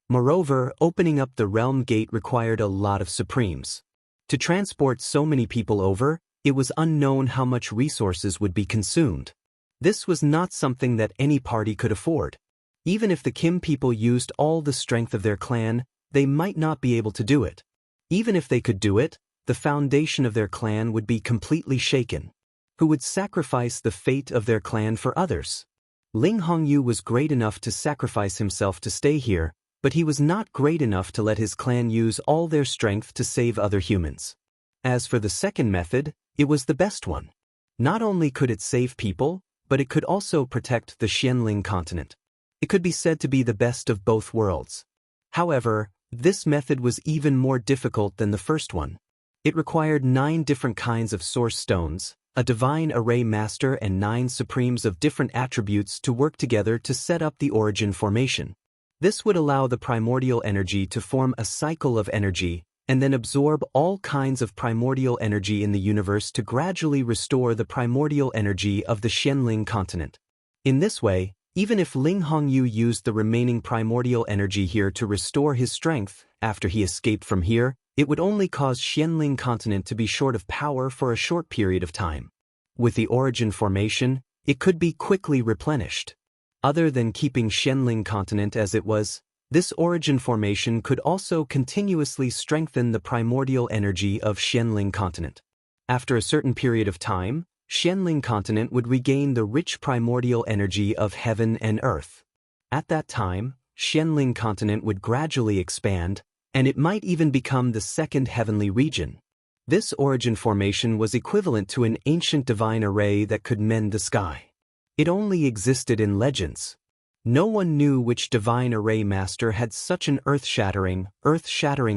Moreover, opening up the realm gate required a lot of supremes. To transport so many people over, it was unknown how much resources would be consumed. This was not something that any party could afford. Even if the Kim people used all the strength of their clan, they might not be able to do it. Even if they could do it, the foundation of their clan would be completely shaken. Who would sacrifice the fate of their clan for others? Ling Hongyu was great enough to sacrifice himself to stay here, but he was not great enough to let his clan use all their strength to save other humans. As for the second method, it was the best one. Not only could it save people, but it could also protect the Xianling continent. It could be said to be the best of both worlds. However, this method was even more difficult than the first one. It required 9 different kinds of source stones, a divine array master and 9 supremes of different attributes to work together to set up the origin formation. This would allow the primordial energy to form a cycle of energy and then absorb all kinds of primordial energy in the universe to gradually restore the primordial energy of the Xianling continent. In this way, even if Ling Hongyu used the remaining primordial energy here to restore his strength after he escaped from here, it would only cause Xianling continent to be short of power for a short period of time. With the origin formation, it could be quickly replenished. Other than keeping Xianling continent as it was, this origin formation could also continuously strengthen the primordial energy of Xianling continent. After a certain period of time, Xianling continent would regain the rich primordial energy of heaven and earth. At that time, Xianling continent would gradually expand, and it might even become the second heavenly region. This origin formation was equivalent to an ancient divine array that could mend the sky. It only existed in legends. No one knew which divine array master had such an earth-shattering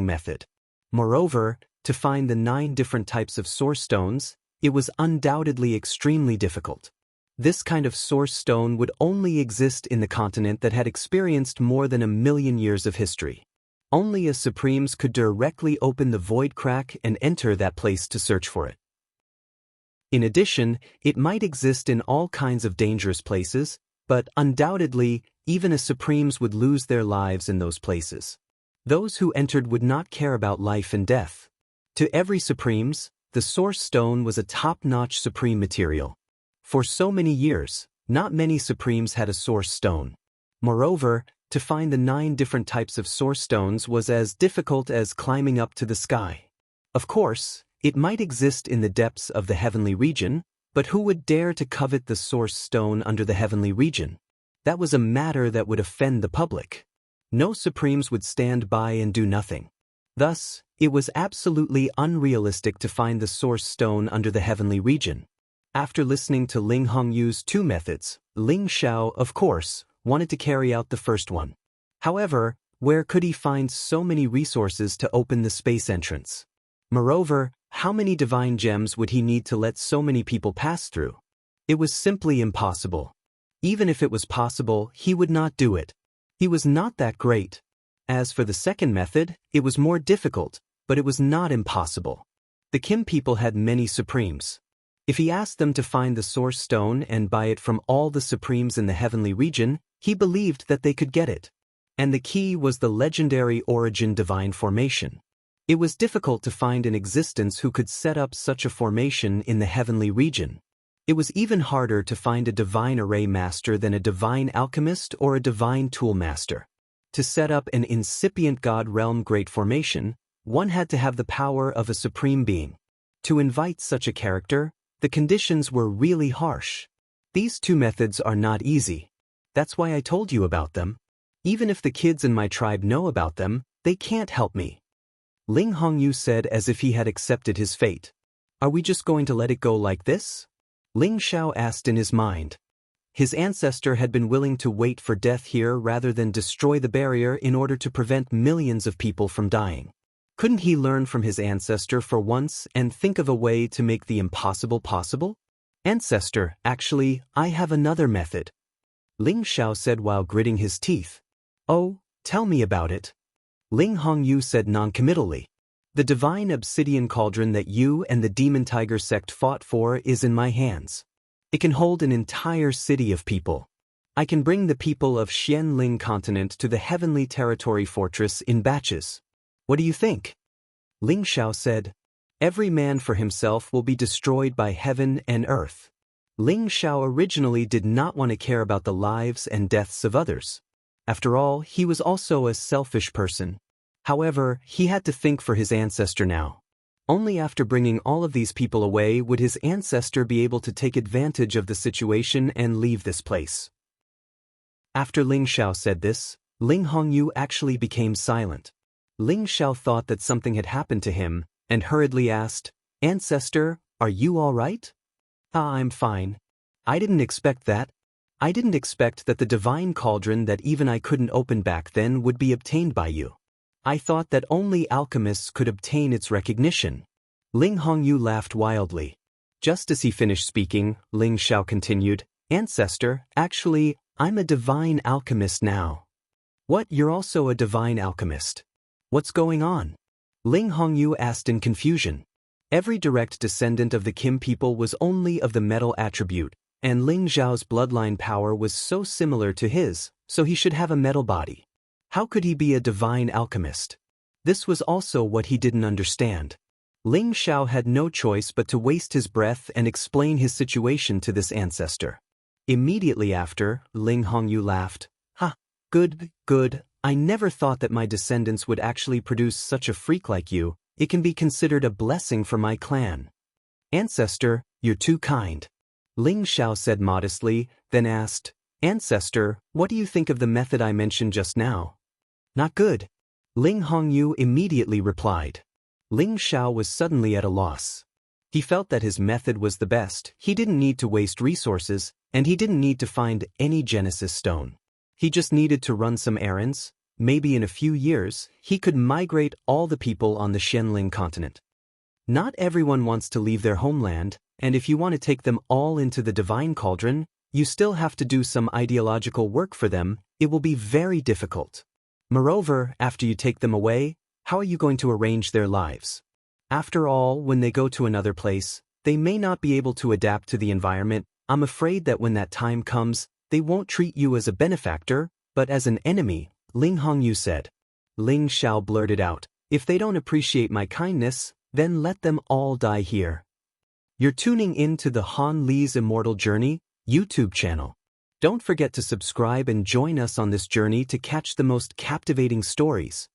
method. Moreover, to find the 9 different types of source stones, it was undoubtedly extremely difficult. This kind of source stone would only exist in the continent that had experienced more than 1,000,000 years of history. Only as Supremes could directly open the void crack and enter that place to search for it. In addition, it might exist in all kinds of dangerous places, but undoubtedly, even as Supremes would lose their lives in those places. Those who entered would not care about life and death. To every Supremes, the Source Stone was a top-notch Supreme material. For so many years, not many Supremes had a Source Stone. Moreover, to find the 9 different types of Source Stones was as difficult as climbing up to the sky. Of course, it might exist in the depths of the heavenly region, but who would dare to covet the Source Stone under the heavenly region? That was a matter that would offend the public. No Supremes would stand by and do nothing. Thus, it was absolutely unrealistic to find the Source Stone under the heavenly region. After listening to Ling Hongyu's 2 methods, Ling Xiao, of course, wanted to carry out the first one. However, where could he find so many resources to open the space entrance? Moreover, how many divine gems would he need to let so many people pass through? It was simply impossible. Even if it was possible, he would not do it. He was not that great. As for the second method, it was more difficult, but it was not impossible. The Kim people had many Supremes. If he asked them to find the Source Stone and buy it from all the Supremes in the heavenly region, he believed that they could get it. And the key was the legendary origin divine formation. It was difficult to find an existence who could set up such a formation in the heavenly region. It was even harder to find a divine array master than a divine alchemist or a divine tool master. To set up an incipient God realm great formation, one had to have the power of a supreme being. To invite such a character, the conditions were really harsh. These 2 methods are not easy. That's why I told you about them. Even if the kids in my tribe know about them, they can't help me. Ling Hongyu said as if he had accepted his fate. Are we just going to let it go like this? Ling Xiao asked in his mind. His ancestor had been willing to wait for death here rather than destroy the barrier in order to prevent millions of people from dying. Couldn't he learn from his ancestor for once and think of a way to make the impossible possible? Ancestor, actually, I have another method. Ling Xiao said while gritting his teeth. Oh, tell me about it. Ling Hongyu said noncommittally. The divine obsidian cauldron that you and the demon tiger sect fought for is in my hands. It can hold an entire city of people. I can bring the people of Xianling continent to the heavenly territory fortress in batches. What do you think? Ling Xiao said. Every man for himself will be destroyed by heaven and earth. Ling Xiao originally did not want to care about the lives and deaths of others. After all, he was also a selfish person. However, he had to think for his ancestor now. Only after bringing all of these people away would his ancestor be able to take advantage of the situation and leave this place. After Ling Xiao said this, Ling Hongyu actually became silent. Ling Xiao thought that something had happened to him, and hurriedly asked, Ancestor, are you all right? I'm fine. I didn't expect that. I didn't expect that the divine cauldron that even I couldn't open back then would be obtained by you. I thought that only alchemists could obtain its recognition. Ling Hongyu laughed wildly. Just as he finished speaking, Ling Xiao continued, Ancestor, actually, I'm a divine alchemist now. What, you're also a divine alchemist? What's going on? Ling Hongyu asked in confusion. Every direct descendant of the Kim people was only of the metal attribute, and Ling Xiao's bloodline power was so similar to his, so he should have a metal body. How could he be a divine alchemist? This was also what he didn't understand. Ling Xiao had no choice but to waste his breath and explain his situation to this ancestor. Immediately after, Ling Hongyu laughed. Ha! Good, good. I never thought that my descendants would actually produce such a freak like you. It can be considered a blessing for my clan. Ancestor, you're too kind. Ling Xiao said modestly, then asked, Ancestor, what do you think of the method I mentioned just now? Not good. Ling Hongyu immediately replied. Ling Xiao was suddenly at a loss. He felt that his method was the best, he didn't need to waste resources, and he didn't need to find any Genesis stone. He just needed to run some errands. Maybe in a few years, he could migrate all the people on the Xianling continent. Not everyone wants to leave their homeland, and if you want to take them all into the divine cauldron, you still have to do some ideological work for them. It will be very difficult. Moreover, after you take them away, how are you going to arrange their lives? After all, when they go to another place, they may not be able to adapt to the environment. I'm afraid that when that time comes, they won't treat you as a benefactor, but as an enemy, Ling Hongyu said. Ling Xiao blurted out, if they don't appreciate my kindness, then let them all die here. You're tuning in to the Han Li's Immortal Journey YouTube channel. Don't forget to subscribe and join us on this journey to catch the most captivating stories.